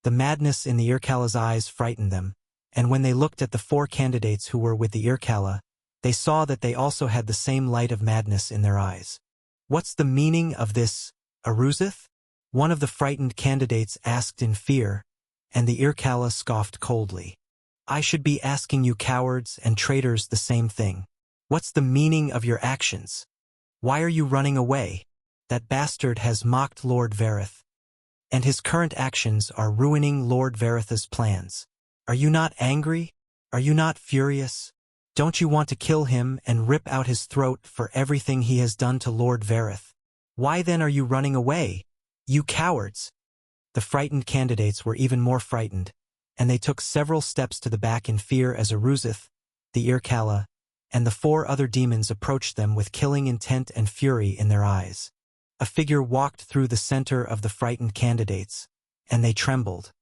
The madness in the Irkalla's eyes frightened them, and when they looked at the 4 candidates who were with the Irkalla, they saw that they also had the same light of madness in their eyes. "What's the meaning of this, Arusith?" one of the frightened candidates asked in fear, and the Irkalla scoffed coldly. "I should be asking you cowards and traitors the same thing. What's the meaning of your actions? Why are you running away? That bastard has mocked Lord Vareth, and his current actions are ruining Lord Vareth's plans. Are you not angry? Are you not furious? Don't you want to kill him and rip out his throat for everything he has done to Lord Vareth? Why then are you running away? You cowards!" The frightened candidates were even more frightened, and they took several steps to the back in fear as Arusith, the Irkalla, and the 4 other demons approached them with killing intent and fury in their eyes. A figure walked through the center of the frightened candidates, and they trembled.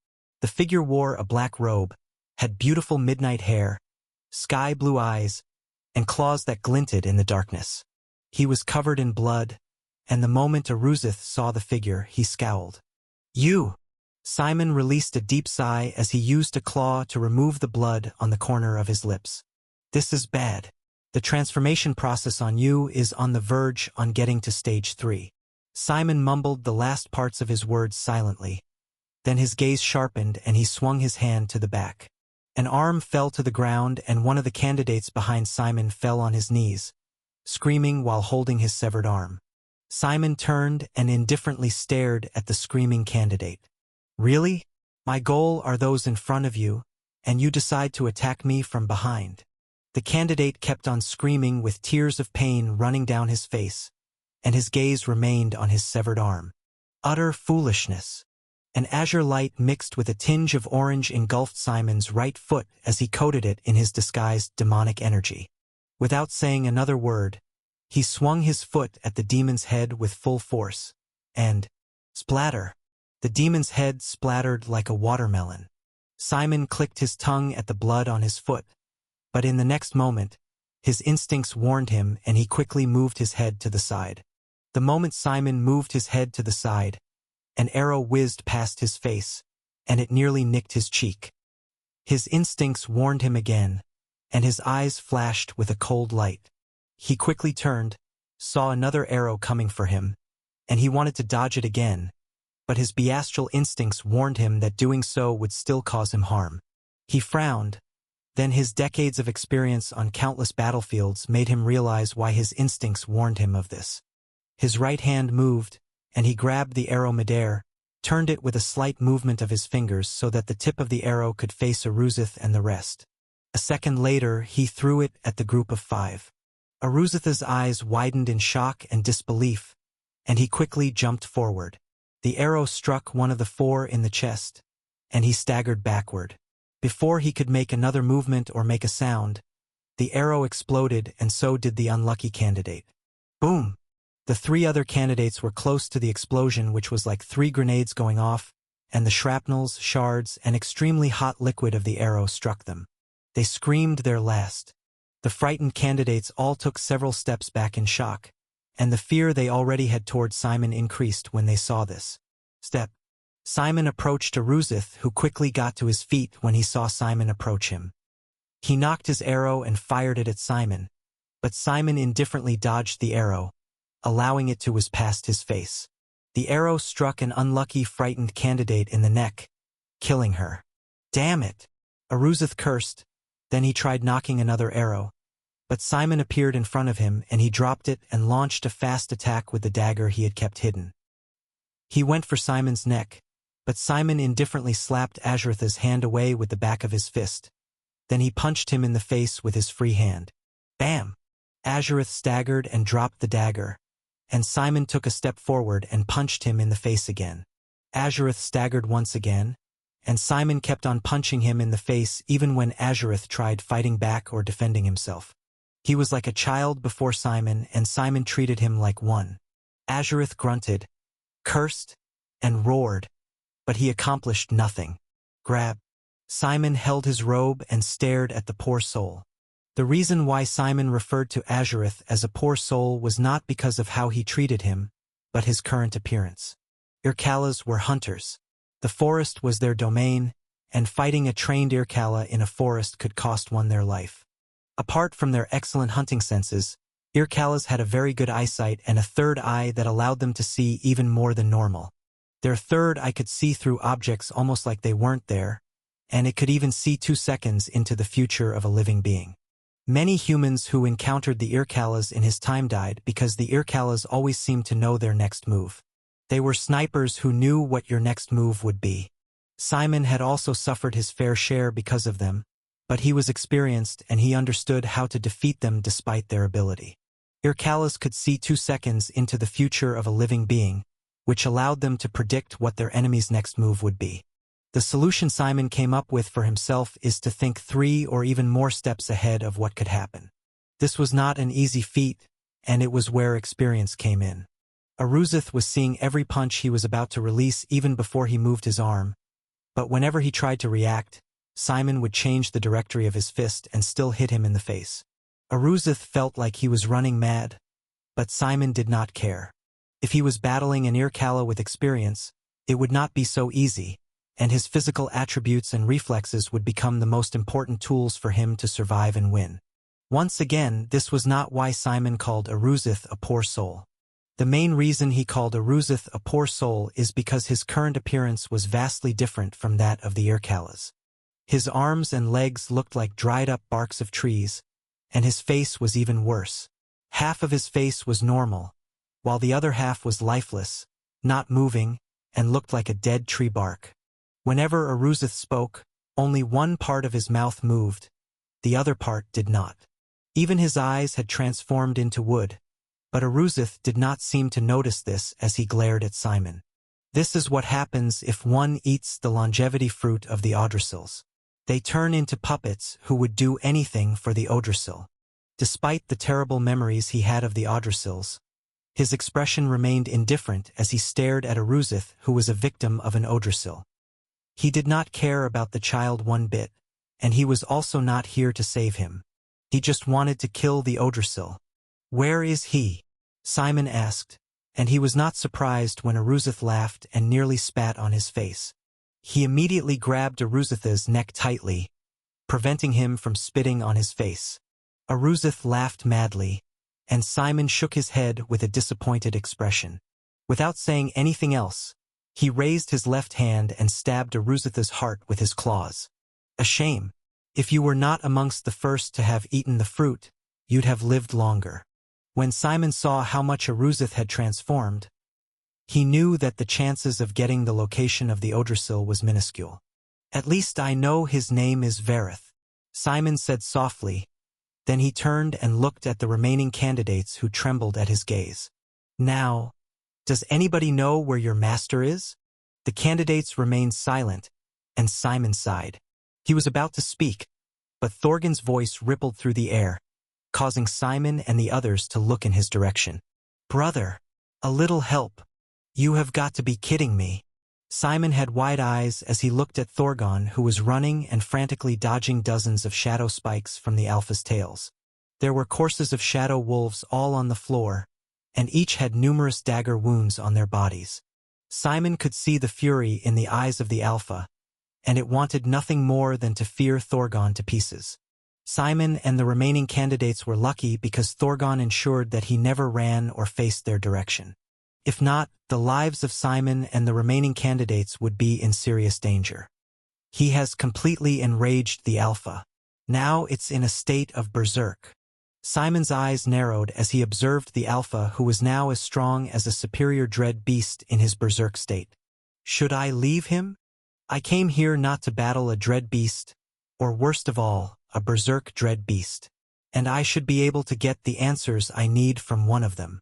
The figure wore a black robe, had beautiful midnight hair, sky blue eyes, and claws that glinted in the darkness. He was covered in blood, and the moment Arusith saw the figure, he scowled. "You!" Simon released a deep sigh as he used a claw to remove the blood on the corner of his lips. "This is bad. The transformation process on you is on the verge on getting to stage 3. Simon mumbled the last parts of his words silently. Then his gaze sharpened and he swung his hand to the back. An arm fell to the ground and one of the candidates behind Simon fell on his knees, screaming while holding his severed arm. Simon turned and indifferently stared at the screaming candidate. "Really? My goal are those in front of you, and you decide to attack me from behind." The candidate kept on screaming with tears of pain running down his face, and his gaze remained on his severed arm. Utter foolishness. An azure light mixed with a tinge of orange engulfed Simon's right foot as he coated it in his disguised demonic energy. Without saying another word, he swung his foot at the demon's head with full force, and splatter! The demon's head splattered like a watermelon. Simon clicked his tongue at the blood on his foot, but in the next moment, his instincts warned him and he quickly moved his head to the side. The moment Simon moved his head to the side, an arrow whizzed past his face, and it nearly nicked his cheek. His instincts warned him again, and his eyes flashed with a cold light. He quickly turned, saw another arrow coming for him, and he wanted to dodge it again, but his bestial instincts warned him that doing so would still cause him harm. He frowned. Then his decades of experience on countless battlefields made him realize why his instincts warned him of this. His right hand moved, and he grabbed the arrow midair, turned it with a slight movement of his fingers so that the tip of the arrow could face Odrasil and the rest. A second later, he threw it at the group of 5. Odrasil's eyes widened in shock and disbelief, and he quickly jumped forward. The arrow struck one of the 4 in the chest, and he staggered backward. Before he could make another movement or make a sound, the arrow exploded and so did the unlucky candidate. Boom! The 3 other candidates were close to the explosion, which was like 3 grenades going off, and the shrapnels, shards, and extremely hot liquid of the arrow struck them. They screamed their last. The frightened candidates all took several steps back in shock, and the fear they already had toward Simon increased when they saw this. Step. Simon approached Odrasil, who quickly got to his feet when he saw Simon approach him. He knocked his arrow and fired it at Simon, but Simon indifferently dodged the arrow, allowing it to whiz past his face. The arrow struck an unlucky, frightened candidate in the neck, killing her. "Damn it!" Odrasil cursed. Then he tried knocking another arrow, but Simon appeared in front of him and he dropped it and launched a fast attack with the dagger he had kept hidden. He went for Simon's neck, but Simon indifferently slapped Odrasil's hand away with the back of his fist. Then he punched him in the face with his free hand. Bam! Odrasil staggered and dropped the dagger, and Simon took a step forward and punched him in the face again. Odrasil staggered once again, and Simon kept on punching him in the face even when Odrasil tried fighting back or defending himself. He was like a child before Simon, and Simon treated him like one. Odrasil grunted, cursed, and roared, but he accomplished nothing. Grab. Simon held his robe and stared at the poor soul. The reason why Simon referred to Odrasil as a poor soul was not because of how he treated him, but his current appearance. Irkalas were hunters. The forest was their domain, and fighting a trained Irkala in a forest could cost one their life. Apart from their excellent hunting senses, Irkalas had a very good eyesight and a third eye that allowed them to see even more than normal. Their third eye could see through objects almost like they weren't there, and it could even see 2 seconds into the future of a living being. Many humans who encountered the Irkalas in his time died because the Irkalas always seemed to know their next move. They were snipers who knew what your next move would be. Simon had also suffered his fair share because of them, but he was experienced and he understood how to defeat them despite their ability. Irkalas could see 2 seconds into the future of a living being, which allowed them to predict what their enemy's next move would be. The solution Simon came up with for himself is to think 3 or even more steps ahead of what could happen. This was not an easy feat, and it was where experience came in. Odrasil was seeing every punch he was about to release even before he moved his arm, but whenever he tried to react, Simon would change the directory of his fist and still hit him in the face. Odrasil felt like he was running mad, but Simon did not care. If he was battling an Irkala with experience, it would not be so easy, and his physical attributes and reflexes would become the most important tools for him to survive and win. Once again, this was not why Simon called Odrasil a poor soul. The main reason he called Odrasil a poor soul is because his current appearance was vastly different from that of the Irkalas. His arms and legs looked like dried-up barks of trees, and his face was even worse. Half of his face was normal, while the other half was lifeless, not moving, and looked like a dead tree bark. Whenever Odrasil spoke, Only one part of his mouth moved, the other part did not. Even his eyes had transformed into wood, but Odrasil did not seem to notice this as he glared at Simon. This is what happens if one eats the longevity fruit of the Odrasils. They turn into puppets who would do anything for the Odrasil. Despite the terrible memories he had of the Odrasils, his expression remained indifferent as he stared at Odrasil, who was a victim of an Odrasil. He did not care about the child one bit, and he was also not here to save him. He just wanted to kill the Odrasil. "Where is he?" Simon asked, and he was not surprised when Odrasil laughed and nearly spat on his face. He immediately grabbed Odrasil's neck tightly, preventing him from spitting on his face. Odrasil laughed madly, and Simon shook his head with a disappointed expression. Without saying anything else, he raised his left hand and stabbed Odrasil's heart with his claws. "A shame. If you were not amongst the first to have eaten the fruit, you'd have lived longer." When Simon saw how much Odrasil had transformed, he knew that the chances of getting the location of the Odrasil was minuscule. "At least I know his name is Vareth," Simon said softly. Then he turned and looked at the remaining candidates who trembled at his gaze. "Now, does anybody know where your master is?" The candidates remained silent, and Simon sighed. He was about to speak, but Thorgon's voice rippled through the air, causing Simon and the others to look in his direction. "Brother, a little help. You have got to be kidding me." Simon had wide eyes as he looked at Thorgon, who was running and frantically dodging dozens of shadow spikes from the Alpha's tails. There were courses of shadow wolves all on the floor, and each had numerous dagger wounds on their bodies. Simon could see the fury in the eyes of the Alpha, and it wanted nothing more than to fear Thorgon to pieces. Simon and the remaining candidates were lucky because Thorgon ensured that he never ran or faced their direction. If not, the lives of Simon and the remaining candidates would be in serious danger. He has completely enraged the Alpha. Now it's in a state of berserk. Simon's eyes narrowed as he observed the Alpha, who was now as strong as a superior dread beast in his berserk state. "Should I leave him? I came here not to battle a dread beast, or worst of all, a berserk dread beast. And I should be able to get the answers I need from one of them."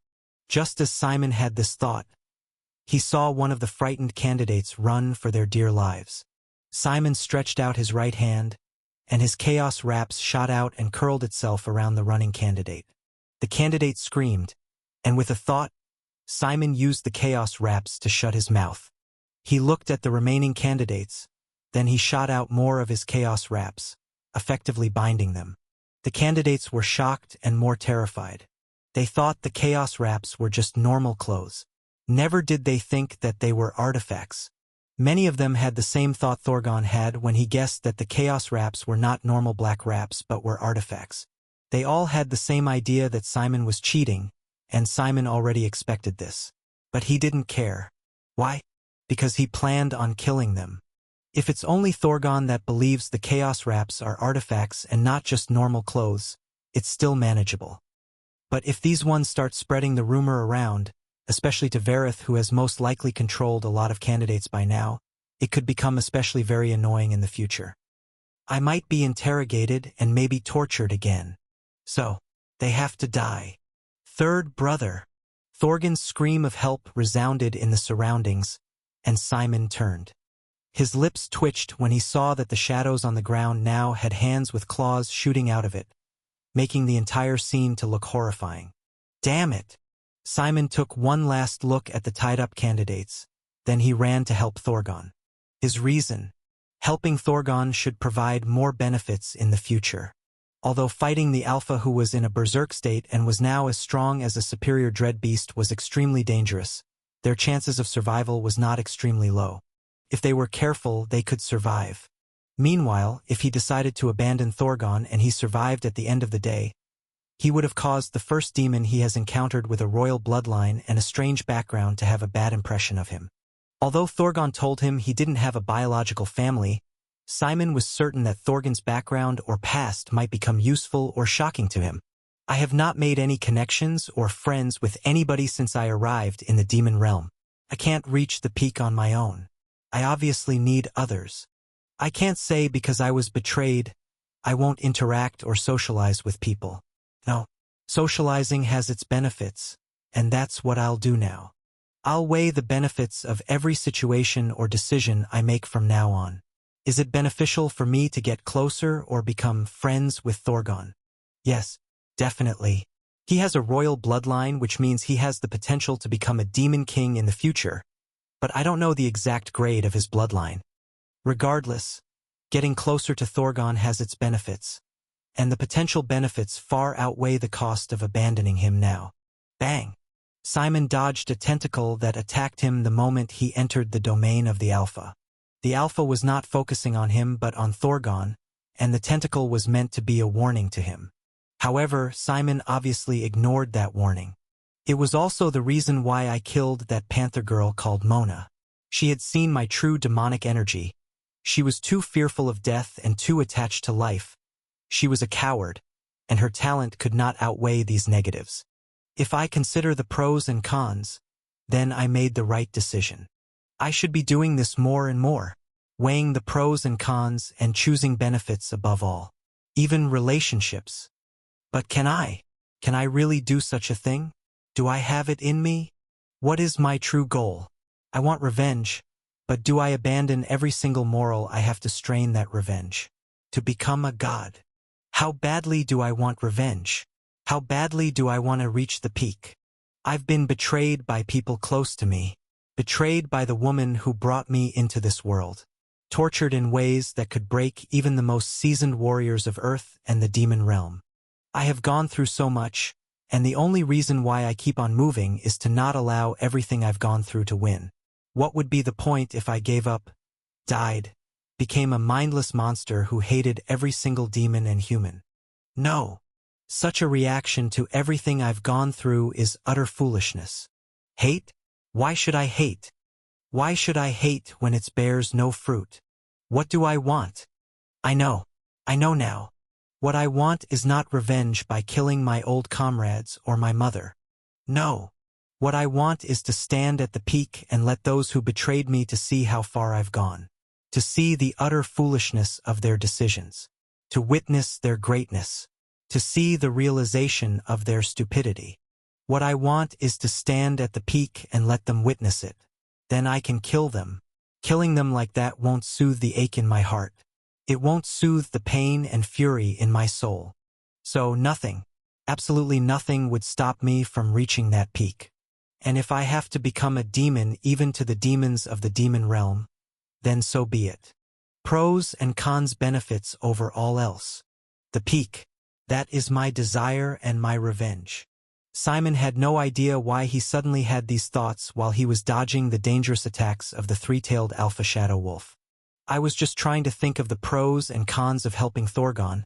Just as Simon had this thought, he saw one of the frightened candidates run for their dear lives. Simon stretched out his right hand, and his chaos wraps shot out and curled itself around the running candidate. The candidate screamed, and with a thought, Simon used the chaos wraps to shut his mouth. He looked at the remaining candidates, then he shot out more of his chaos wraps, effectively binding them. The candidates were shocked and more terrified. They thought the chaos wraps were just normal clothes. Never did they think that they were artifacts. Many of them had the same thought Thorgon had when he guessed that the chaos wraps were not normal black wraps but were artifacts. They all had the same idea that Simon was cheating, and Simon already expected this. But he didn't care. Why? Because he planned on killing them. If it's only Thorgon that believes the chaos wraps are artifacts and not just normal clothes, it's still manageable. But if these ones start spreading the rumor around, especially to Vareth, who has most likely controlled a lot of candidates by now, it could become especially very annoying in the future. I might be interrogated and maybe tortured again. So, they have to die. Third brother. Thorgon's scream of help resounded in the surroundings, and Simon turned. His lips twitched when he saw that the shadows on the ground now had hands with claws shooting out of it, making the entire scene to look horrifying. Damn it! Simon took one last look at the tied-up candidates, then he ran to help Thorgon. His reason: helping Thorgon should provide more benefits in the future. Although fighting the Alpha, who was in a berserk state and was now as strong as a superior dread beast, was extremely dangerous, their chances of survival was not extremely low. If they were careful, they could survive. Meanwhile, if he decided to abandon Thorgon and he survived at the end of the day, he would have caused the first demon he has encountered with a royal bloodline and a strange background to have a bad impression of him. Although Thorgon told him he didn't have a biological family, Simon was certain that Thorgon's background or past might become useful or shocking to him. I have not made any connections or friends with anybody since I arrived in the demon realm. I can't reach the peak on my own. I obviously need others. I can't say because I was betrayed. I won't interact or socialize with people. No. Socializing has its benefits, and that's what I'll do now. I'll weigh the benefits of every situation or decision I make from now on. Is it beneficial for me to get closer or become friends with Thorgon? Yes, definitely. He has a royal bloodline, which means he has the potential to become a demon king in the future, but I don't know the exact grade of his bloodline. Regardless, getting closer to Thorgon has its benefits, and the potential benefits far outweigh the cost of abandoning him now. Bang! Simon dodged a tentacle that attacked him the moment he entered the domain of the Alpha. The Alpha was not focusing on him but on Thorgon, and the tentacle was meant to be a warning to him. However, Simon obviously ignored that warning. It was also the reason why I killed that panther girl called Mona. She had seen my true demonic energy. She was too fearful of death and too attached to life. She was a coward, and her talent could not outweigh these negatives. If I consider the pros and cons, then I made the right decision. I should be doing this more and more, weighing the pros and cons and choosing benefits above all. Even relationships. But can I really do such a thing? Do I have it in me? What is my true goal? I want revenge, but do I abandon every single moral I have to strain that revenge? To become a god. How badly do I want revenge? How badly do I want to reach the peak? I've been betrayed by people close to me, betrayed by the woman who brought me into this world, tortured in ways that could break even the most seasoned warriors of Earth and the demon realm. I have gone through so much, and the only reason why I keep on moving is to not allow everything I've gone through to win. What would be the point if I gave up, died, became a mindless monster who hated every single demon and human? No. Such a reaction to everything I've gone through is utter foolishness. Hate? Why should I hate? Why should I hate when it bears no fruit? What do I want? I know now. What I want is not revenge by killing my old comrades or my mother. No. What I want is to stand at the peak and let those who betrayed me to see how far I've gone. To see the utter foolishness of their decisions. To witness their greatness. To see the realization of their stupidity. What I want is to stand at the peak and let them witness it. Then I can kill them. Killing them like that won't soothe the ache in my heart. It won't soothe the pain and fury in my soul. So nothing, absolutely nothing would stop me from reaching that peak. And if I have to become a demon even to the demons of the demon realm, then so be it. Pros and cons benefits over all else. The peak. That is my desire and my revenge. Simon had no idea why he suddenly had these thoughts while he was dodging the dangerous attacks of the three-tailed alpha shadow wolf. I was just trying to think of the pros and cons of helping Thorgon,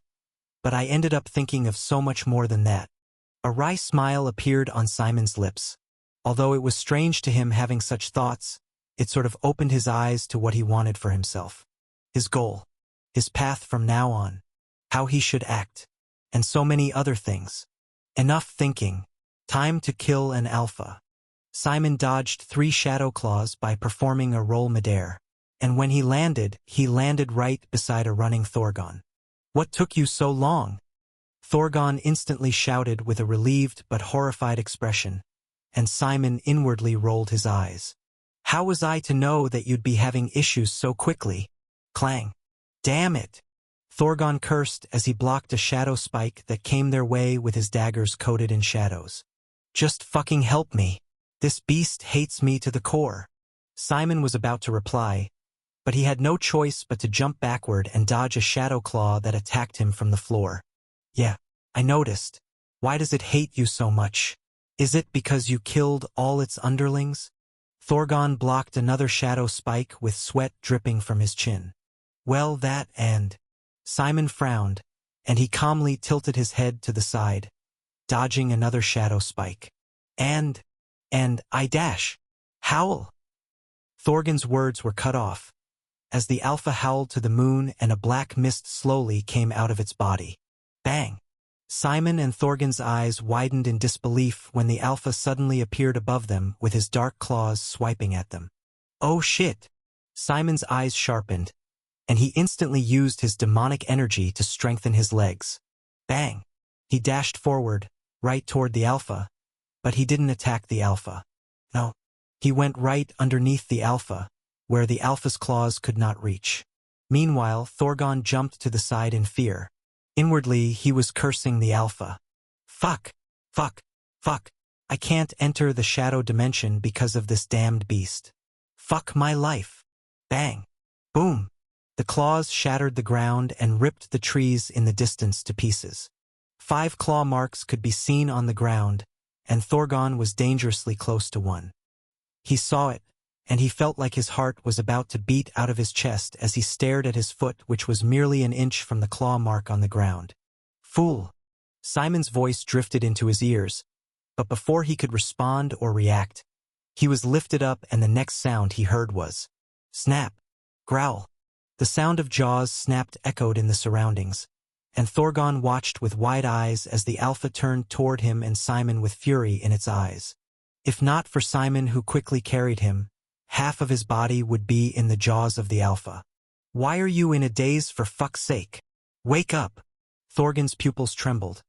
but I ended up thinking of so much more than that. A wry smile appeared on Simon's lips. Although it was strange to him having such thoughts, it sort of opened his eyes to what he wanted for himself. His goal. His path from now on. How he should act. And so many other things. Enough thinking. Time to kill an alpha. Simon dodged 3 shadow claws by performing a roll midair. And when he landed right beside a running Thorgon. What took you so long? Thorgon instantly shouted with a relieved but horrified expression, and Simon inwardly rolled his eyes. How was I to know that you'd be having issues so quickly? Clang. Damn it! Thorgon cursed as he blocked a shadow spike that came their way with his daggers coated in shadows. Just fucking help me. This beast hates me to the core. Simon was about to reply, but he had no choice but to jump backward and dodge a shadow claw that attacked him from the floor. Yeah, I noticed. Why does it hate you so much? Is it because you killed all its underlings? Thorgon blocked another shadow spike with sweat dripping from his chin. Well, that and... Simon frowned, and he calmly tilted his head to the side, dodging another shadow spike. And I dash. Howl. Thorgon's words were cut off, as the alpha howled to the moon and a black mist slowly came out of its body. Bang! Simon and Thorgon's eyes widened in disbelief when the alpha suddenly appeared above them with his dark claws swiping at them. Oh shit! Simon's eyes sharpened, and he instantly used his demonic energy to strengthen his legs. Bang! He dashed forward, right toward the alpha, but he didn't attack the alpha. No. He went right underneath the alpha, where the alpha's claws could not reach. Meanwhile, Thorgon jumped to the side in fear. Inwardly, he was cursing the alpha. Fuck! Fuck! Fuck! I can't enter the shadow dimension because of this damned beast. Fuck my life! Bang! Boom! The claws shattered the ground and ripped the trees in the distance to pieces. 5 claw marks could be seen on the ground, and Thorgon was dangerously close to one. He saw it, and he felt like his heart was about to beat out of his chest as he stared at his foot, which was merely an inch from the claw mark on the ground. Fool! Simon's voice drifted into his ears, but before he could respond or react, he was lifted up, and the next sound he heard was snap, growl. The sound of jaws snapped echoed in the surroundings, and Thorgon watched with wide eyes as the alpha turned toward him and Simon with fury in its eyes. If not for Simon, who quickly carried him, half of his body would be in the jaws of the alpha. Why are you in a daze, for fuck's sake? Wake up! Thorgon's pupils trembled.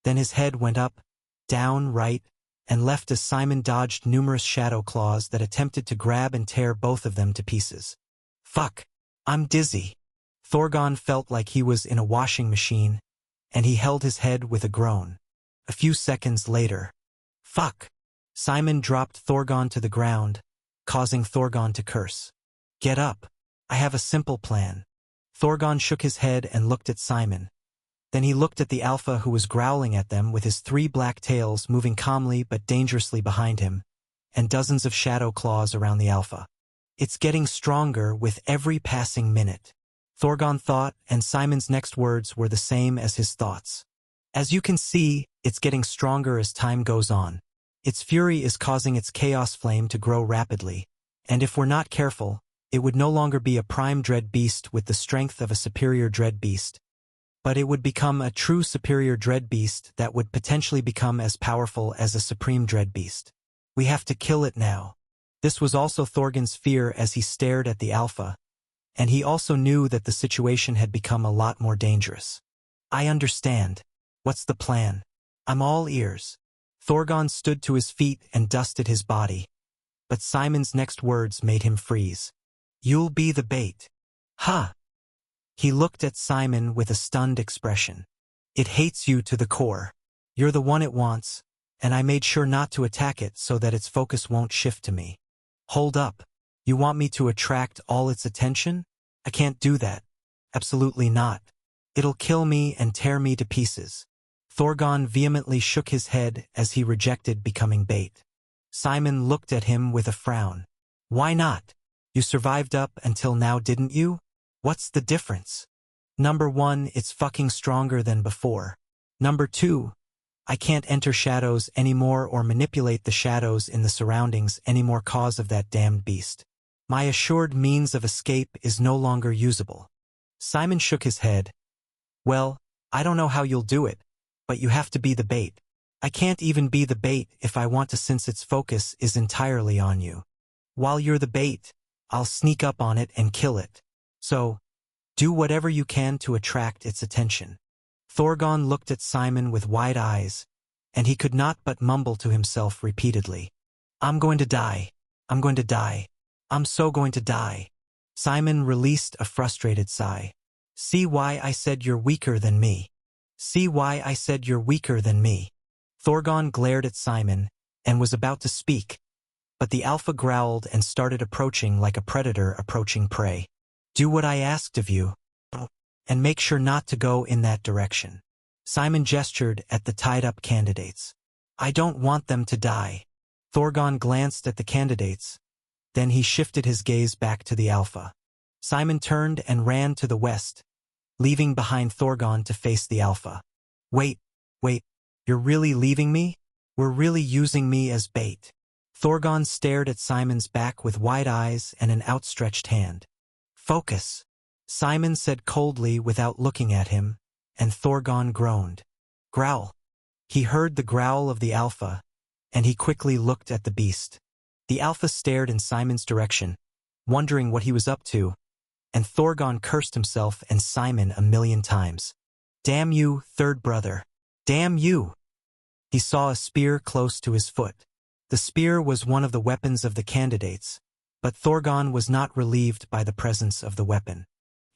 Then his head went up, down, right, and left as Simon dodged numerous shadow claws that attempted to grab and tear both of them to pieces. Fuck! I'm dizzy. Thorgon felt like he was in a washing machine, and he held his head with a groan. A few seconds later, fuck! Simon dropped Thorgon to the ground, causing Thorgon to curse. Get up. I have a simple plan. Thorgon shook his head and looked at Simon. Then he looked at the alpha, who was growling at them with his 3 black tails moving calmly but dangerously behind him, and dozens of shadow claws around the alpha. It's getting stronger with every passing minute, Thorgon thought, and Simon's next words were the same as his thoughts. As you can see, it's getting stronger as time goes on. Its fury is causing its chaos flame to grow rapidly, and if we're not careful, it would no longer be a prime dread beast with the strength of a superior dread beast, but it would become a true superior dread beast that would potentially become as powerful as a supreme dread beast. We have to kill it now. This was also Thorgon's fear as he stared at the alpha, and he also knew that the situation had become a lot more dangerous. I understand. What's the plan? I'm all ears. Thorgon stood to his feet and dusted his body, but Simon's next words made him freeze. You'll be the bait. Huh? He looked at Simon with a stunned expression. It hates you to the core. You're the one it wants, and I made sure not to attack it so that its focus won't shift to me. Hold up. You want me to attract all its attention? I can't do that. Absolutely not. It'll kill me and tear me to pieces. Thorgon vehemently shook his head as he rejected becoming bait. Simon looked at him with a frown. Why not? You survived up until now, didn't you? What's the difference? Number 1, it's fucking stronger than before. Number 2, I can't enter shadows anymore or manipulate the shadows in the surroundings anymore cause of that damned beast. My assured means of escape is no longer usable. Simon shook his head. Well, I don't know how you'll do it, but you have to be the bait. I can't even be the bait if I want to, since its focus is entirely on you. While you're the bait, I'll sneak up on it and kill it. So, do whatever you can to attract its attention. Thorgon looked at Simon with wide eyes, and he could not but mumble to himself repeatedly. I'm going to die. I'm going to die. I'm so going to die. Simon released a frustrated sigh. See why I said you're weaker than me. See why I said you're weaker than me. Thorgon glared at Simon and was about to speak, but the alpha growled and started approaching like a predator approaching prey. Do what I asked of you, and make sure not to go in that direction. Simon gestured at the tied-up candidates. I don't want them to die. Thorgon glanced at the candidates. Then he shifted his gaze back to the alpha. Simon turned and ran to the west, leaving behind Thorgon to face the alpha. Wait, you're really leaving me? We're really using me as bait. Thorgon stared at Simon's back with wide eyes and an outstretched hand. Focus, Simon said coldly without looking at him, and Thorgon groaned. Growl. He heard the growl of the alpha, and he quickly looked at the beast. The alpha stared in Simon's direction, wondering what he was up to, and Thorgon cursed himself and Simon 1,000,000 times. "Damn you, third brother. Damn you!" He saw a spear close to his foot. The spear was one of the weapons of the candidates, but Thorgon was not relieved by the presence of the weapon.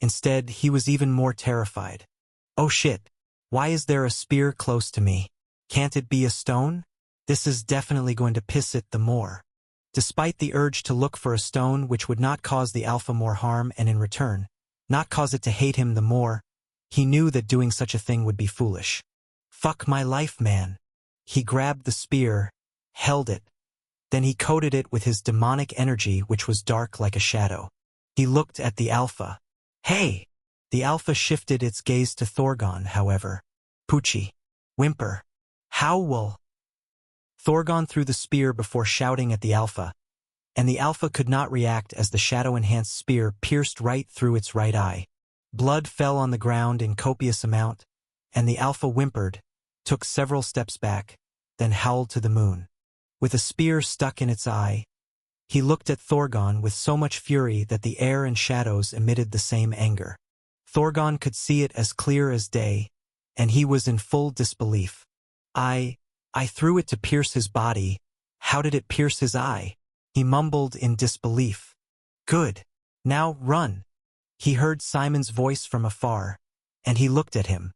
Instead, he was even more terrified. "Oh shit! Why is there a spear close to me? Can't it be a stone? This is definitely going to piss it the more." Despite the urge to look for a stone which would not cause the Alpha more harm and in return, not cause it to hate him the more, he knew that doing such a thing would be foolish. "Fuck my life, man." He grabbed the spear, held it. Then he coated it with his demonic energy, which was dark like a shadow. He looked at the Alpha. "Hey!" The Alpha shifted its gaze to Thorgon, however. "Poochie. Whimper. Howl." Thorgon threw the spear before shouting at the Alpha, and the Alpha could not react as the shadow-enhanced spear pierced right through its right eye. Blood fell on the ground in copious amount, and the Alpha whimpered, took several steps back, then howled to the moon. With a spear stuck in its eye, he looked at Thorgon with so much fury that the air and shadows emitted the same anger. Thorgon could see it as clear as day, and he was in full disbelief. I threw it to pierce his body. How did it pierce his eye?" He mumbled in disbelief. "Good. Now run." He heard Simon's voice from afar, and he looked at him.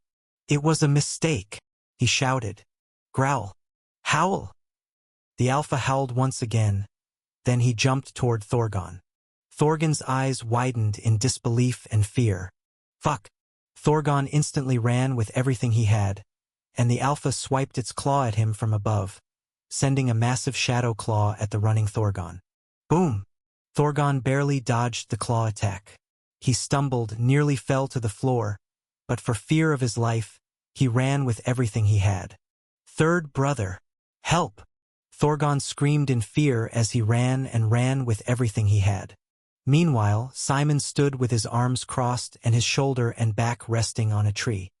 "It was a mistake," he shouted. "Growl. Howl." The Alpha howled once again, then he jumped toward Thorgon. Thorgon's eyes widened in disbelief and fear. "Fuck." Thorgon instantly ran with everything he had, and the Alpha swiped its claw at him from above, sending a massive shadow claw at the running Thorgon. Boom! Thorgon barely dodged the claw attack. He stumbled, nearly fell to the floor, but for fear of his life, he ran with everything he had. "Third brother! Help!" Thorgon screamed in fear as he ran and ran with everything he had. Meanwhile, Simon stood with his arms crossed and his shoulder and back resting on a tree.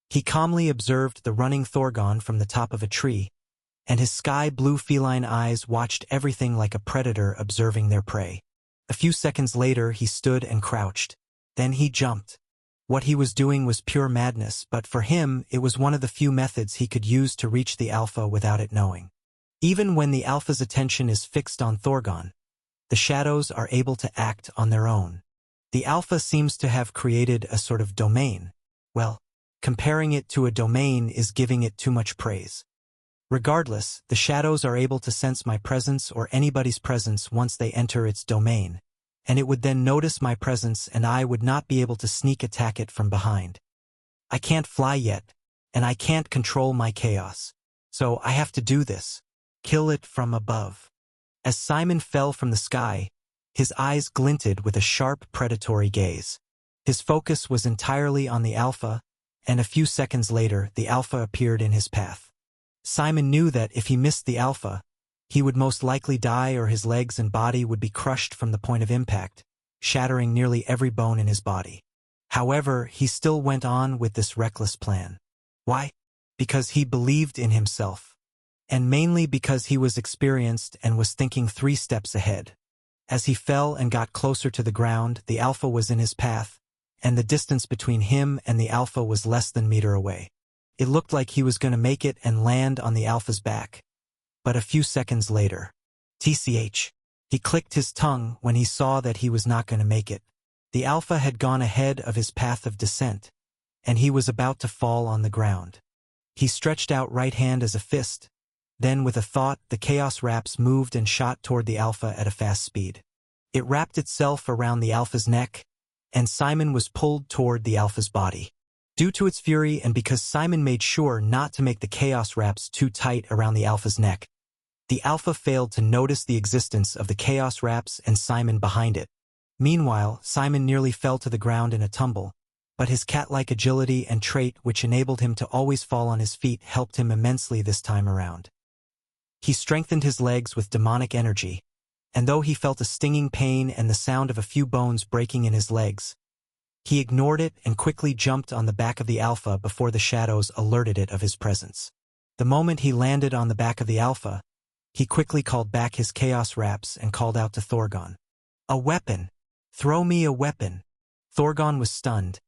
He calmly observed the running Thorgon from the top of a tree, and his sky-blue feline eyes watched everything like a predator observing their prey. A few seconds later, he stood and crouched. Then he jumped. What he was doing was pure madness, but for him, it was one of the few methods he could use to reach the Alpha without it knowing. Even when the Alpha's attention is fixed on Thorgon, the shadows are able to act on their own. The Alpha seems to have created a sort of domain. Well, comparing it to a domain is giving it too much praise. Regardless, the shadows are able to sense my presence or anybody's presence once they enter its domain, and it would then notice my presence and I would not be able to sneak attack it from behind. I can't fly yet, and I can't control my chaos, so I have to do this. Kill it from above. As Simon fell from the sky, his eyes glinted with a sharp predatory gaze. His focus was entirely on the Alpha, and a few seconds later the Alpha appeared in his path. Simon knew that if he missed the Alpha, he would most likely die or his legs and body would be crushed from the point of impact, shattering nearly every bone in his body. However, he still went on with this reckless plan. Why? Because he believed in himself, and mainly because he was experienced and was thinking 3 steps ahead. As he fell and got closer to the ground, the Alpha was in his path, and the distance between him and the Alpha was less than a meter away. It looked like he was going to make it and land on the Alpha's back. But a few seconds later, TCH, he clicked his tongue when he saw that he was not going to make it. The Alpha had gone ahead of his path of descent, and he was about to fall on the ground. He stretched out right hand as a fist. Then with a thought, the Chaos Wraps moved and shot toward the Alpha at a fast speed. It wrapped itself around the Alpha's neck, and Simon was pulled toward the Alpha's body. Due to its fury and because Simon made sure not to make the Chaos Wraps too tight around the Alpha's neck, the Alpha failed to notice the existence of the Chaos Wraps and Simon behind it. Meanwhile, Simon nearly fell to the ground in a tumble, but his cat-like agility and trait which enabled him to always fall on his feet helped him immensely this time around. He strengthened his legs with demonic energy, and though he felt a stinging pain and the sound of a few bones breaking in his legs, he ignored it and quickly jumped on the back of the Alpha before the shadows alerted it of his presence. The moment he landed on the back of the Alpha, he quickly called back his Chaos Wraps and called out to Thorgon. "A weapon! Throw me a weapon!" Thorgon was stunned,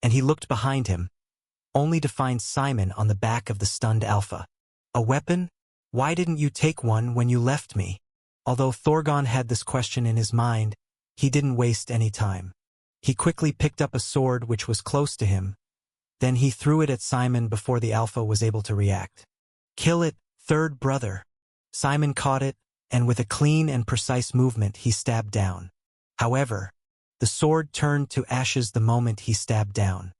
and he looked behind him, only to find Simon on the back of the stunned Alpha. A weapon? Why didn't you take one when you left me? Although Thorgon had this question in his mind, he didn't waste any time. He quickly picked up a sword which was close to him. Then he threw it at Simon before the Alpha was able to react. Kill it, third brother. Simon caught it, and with a clean and precise movement he stabbed down. However, the sword turned to ashes the moment he stabbed down.